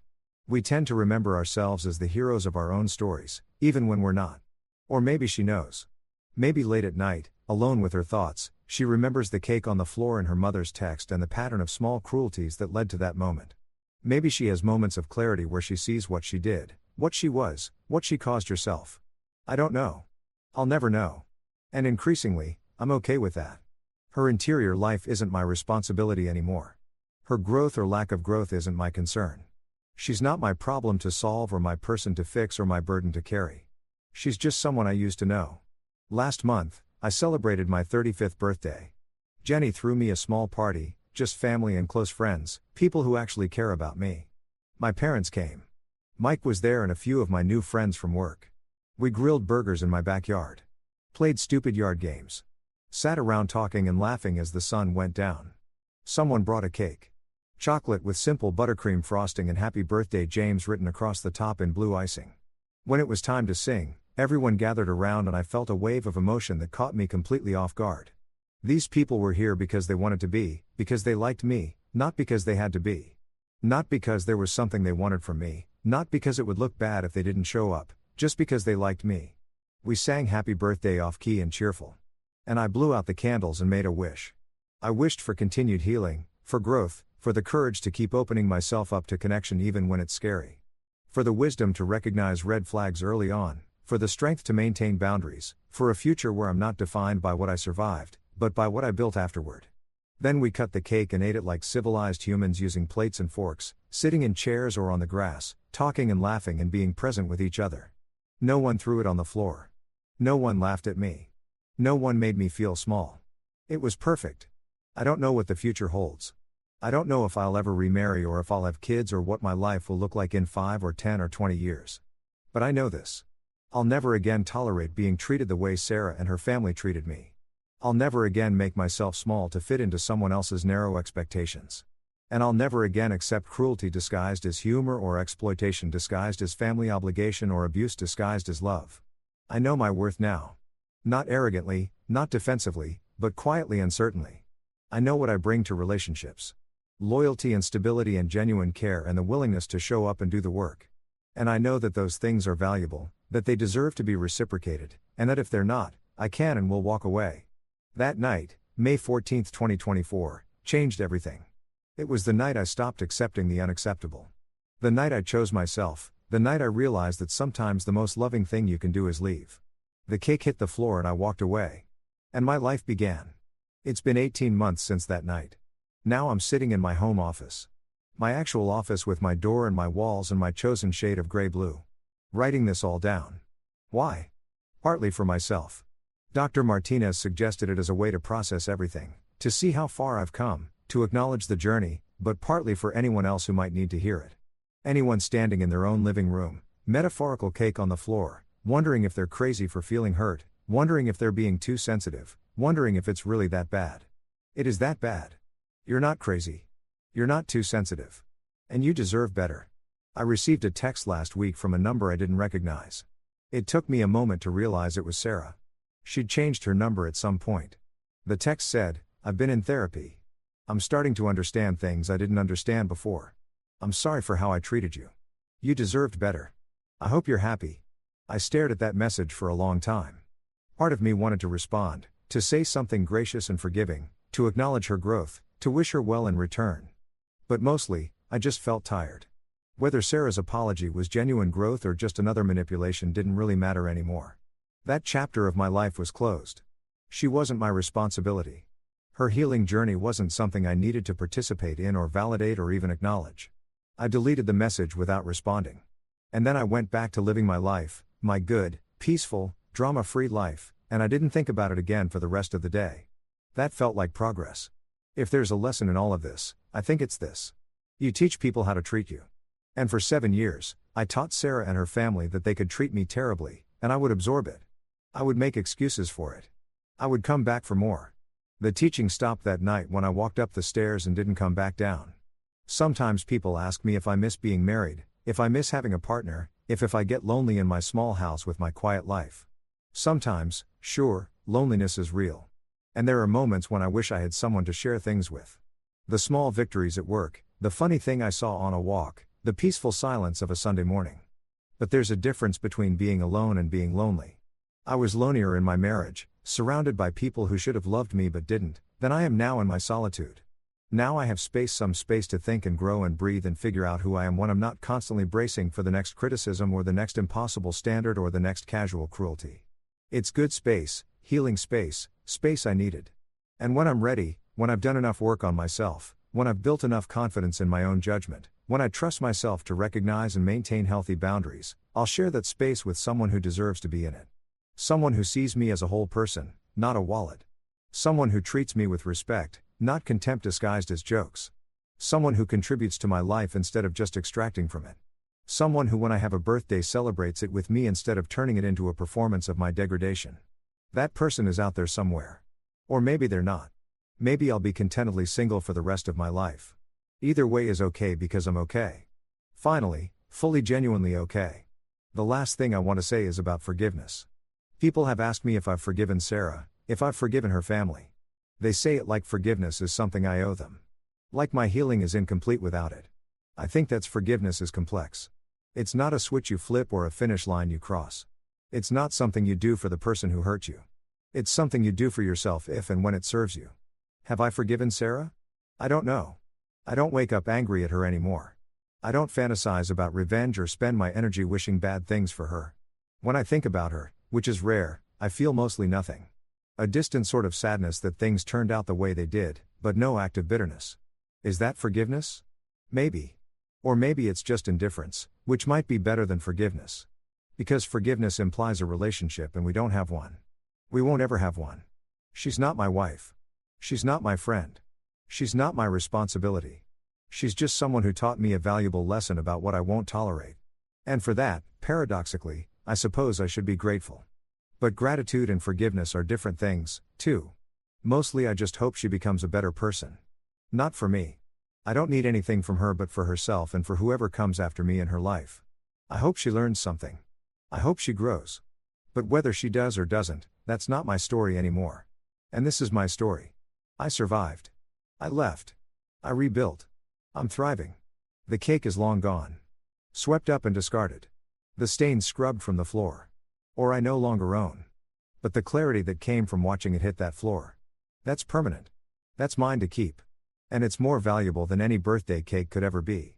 We tend to remember ourselves as the heroes of our own stories, even when we're not. Or maybe she knows. Maybe late at night, alone with her thoughts, she remembers the cake on the floor in her mother's text and the pattern of small cruelties that led to that moment. Maybe she has moments of clarity where she sees what she did, what she was, what she caused herself. I don't know. I'll never know. And increasingly, I'm okay with that. Her interior life isn't my responsibility anymore. Her growth or lack of growth isn't my concern. She's not my problem to solve or my person to fix or my burden to carry. She's just someone I used to know. Last month, I celebrated my 35th birthday. Jenny threw me a small party, just family and close friends, people who actually care about me. My parents came. Mike was there and a few of my new friends from work. We grilled burgers in my backyard. Played stupid yard games. Sat around talking and laughing as the sun went down. Someone brought a cake. Chocolate with simple buttercream frosting and Happy Birthday James written across the top in blue icing. When it was time to sing, everyone gathered around and I felt a wave of emotion that caught me completely off guard. These people were here because they wanted to be, because they liked me, not because they had to be. Not because there was something they wanted from me, not because it would look bad if they didn't show up, just because they liked me. We sang Happy Birthday off-key and cheerful. And I blew out the candles and made a wish. I wished for continued healing, for growth, for the courage to keep opening myself up to connection even when it's scary. For the wisdom to recognize red flags early on, for the strength to maintain boundaries, for a future where I'm not defined by what I survived, but by what I built afterward. Then we cut the cake and ate it like civilized humans using plates and forks, sitting in chairs or on the grass, talking and laughing and being present with each other. No one threw it on the floor. No one laughed at me. No one made me feel small. It was perfect. I don't know what the future holds. I don't know if I'll ever remarry or if I'll have kids or what my life will look like in 5 or 10 or 20 years. But I know this. I'll never again tolerate being treated the way Sarah and her family treated me. I'll never again make myself small to fit into someone else's narrow expectations. And I'll never again accept cruelty disguised as humor or exploitation disguised as family obligation or abuse disguised as love. I know my worth now. Not arrogantly, not defensively, but quietly and certainly. I know what I bring to relationships. Loyalty and stability and genuine care and the willingness to show up and do the work. And I know that those things are valuable, that they deserve to be reciprocated, and that if they're not, I can and will walk away. That night, May 14, 2024, changed everything. It was the night I stopped accepting the unacceptable. The night I chose myself, the night I realized that sometimes the most loving thing you can do is leave. The cake hit the floor and I walked away. And my life began. It's been 18 months since that night. Now I'm sitting in my home office. My actual office with my door and my walls and my chosen shade of gray-blue. Writing this all down. Why? Partly for myself. Dr. Martinez suggested it as a way to process everything, to see how far I've come, to acknowledge the journey, but partly for anyone else who might need to hear it. Anyone standing in their own living room, metaphorical cake on the floor, wondering if they're crazy for feeling hurt, wondering if they're being too sensitive, wondering if it's really that bad. It is that bad. You're not crazy. You're not too sensitive. And you deserve better. I received a text last week from a number I didn't recognize. It took me a moment to realize it was Sarah. She'd changed her number at some point. The text said, "I've been in therapy. I'm starting to understand things I didn't understand before. I'm sorry for how I treated you. You deserved better. I hope you're happy." I stared at that message for a long time. Part of me wanted to respond, to say something gracious and forgiving, to acknowledge her growth, to wish her well in return. But mostly, I just felt tired. Whether Sarah's apology was genuine growth or just another manipulation didn't really matter anymore. That chapter of my life was closed. She wasn't my responsibility. Her healing journey wasn't something I needed to participate in or validate or even acknowledge. I deleted the message without responding. And then I went back to living my life, my good, peaceful, drama-free life, and I didn't think about it again for the rest of the day. That felt like progress. If there's a lesson in all of this, I think it's this. You teach people how to treat you. And for 7 years, I taught Sarah and her family that they could treat me terribly, and I would absorb it. I would make excuses for it. I would come back for more. The teaching stopped that night when I walked up the stairs and didn't come back down. Sometimes people ask me if I miss being married, if I miss having a partner, if I get lonely in my small house with my quiet life. Sometimes, sure, loneliness is real. And there are moments when I wish I had someone to share things with. The small victories at work, the funny thing I saw on a walk, the peaceful silence of a Sunday morning. But there's a difference between being alone and being lonely. I was lonelier in my marriage, surrounded by people who should have loved me but didn't, than I am now in my solitude. Now I have some space to think and grow and breathe and figure out who I am when I'm not constantly bracing for the next criticism or the next impossible standard or the next casual cruelty. It's good space, healing space, space I needed. And when I'm ready, when I've done enough work on myself, when I've built enough confidence in my own judgment, when I trust myself to recognize and maintain healthy boundaries, I'll share that space with someone who deserves to be in it. Someone who sees me as a whole person, not a wallet. Someone who treats me with respect, not contempt disguised as jokes. Someone who contributes to my life instead of just extracting from it. Someone who when I have a birthday celebrates it with me instead of turning it into a performance of my degradation. That person is out there somewhere. Or maybe they're not. Maybe I'll be contentedly single for the rest of my life. Either way is okay because I'm okay. Finally, fully genuinely okay. The last thing I want to say is about forgiveness. People have asked me if I've forgiven Sarah, if I've forgiven her family. They say it like forgiveness is something I owe them. Like my healing is incomplete without it. I think that's forgiveness is complex. It's not a switch you flip or a finish line you cross. It's not something you do for the person who hurt you. It's something you do for yourself if and when it serves you. Have I forgiven Sarah? I don't know. I don't wake up angry at her anymore. I don't fantasize about revenge or spend my energy wishing bad things for her. When I think about her, which is rare, I feel mostly nothing. A distant sort of sadness that things turned out the way they did, but no active bitterness. Is that forgiveness? Maybe. Or maybe it's just indifference, which might be better than forgiveness. Because forgiveness implies a relationship and we don't have one. We won't ever have one. She's not my wife. She's not my friend. She's not my responsibility. She's just someone who taught me a valuable lesson about what I won't tolerate. And for that, paradoxically, I suppose I should be grateful. But gratitude and forgiveness are different things, too. Mostly I just hope she becomes a better person. Not for me. I don't need anything from her but for herself and for whoever comes after me in her life. I hope she learns something. I hope she grows. But whether she does or doesn't, that's not my story anymore. And this is my story. I survived. I left. I rebuilt. I'm thriving. The cake is long gone. Swept up and discarded. The stains scrubbed from the floor. Or I no longer own. But the clarity that came from watching it hit that floor. That's permanent. That's mine to keep. And it's more valuable than any birthday cake could ever be.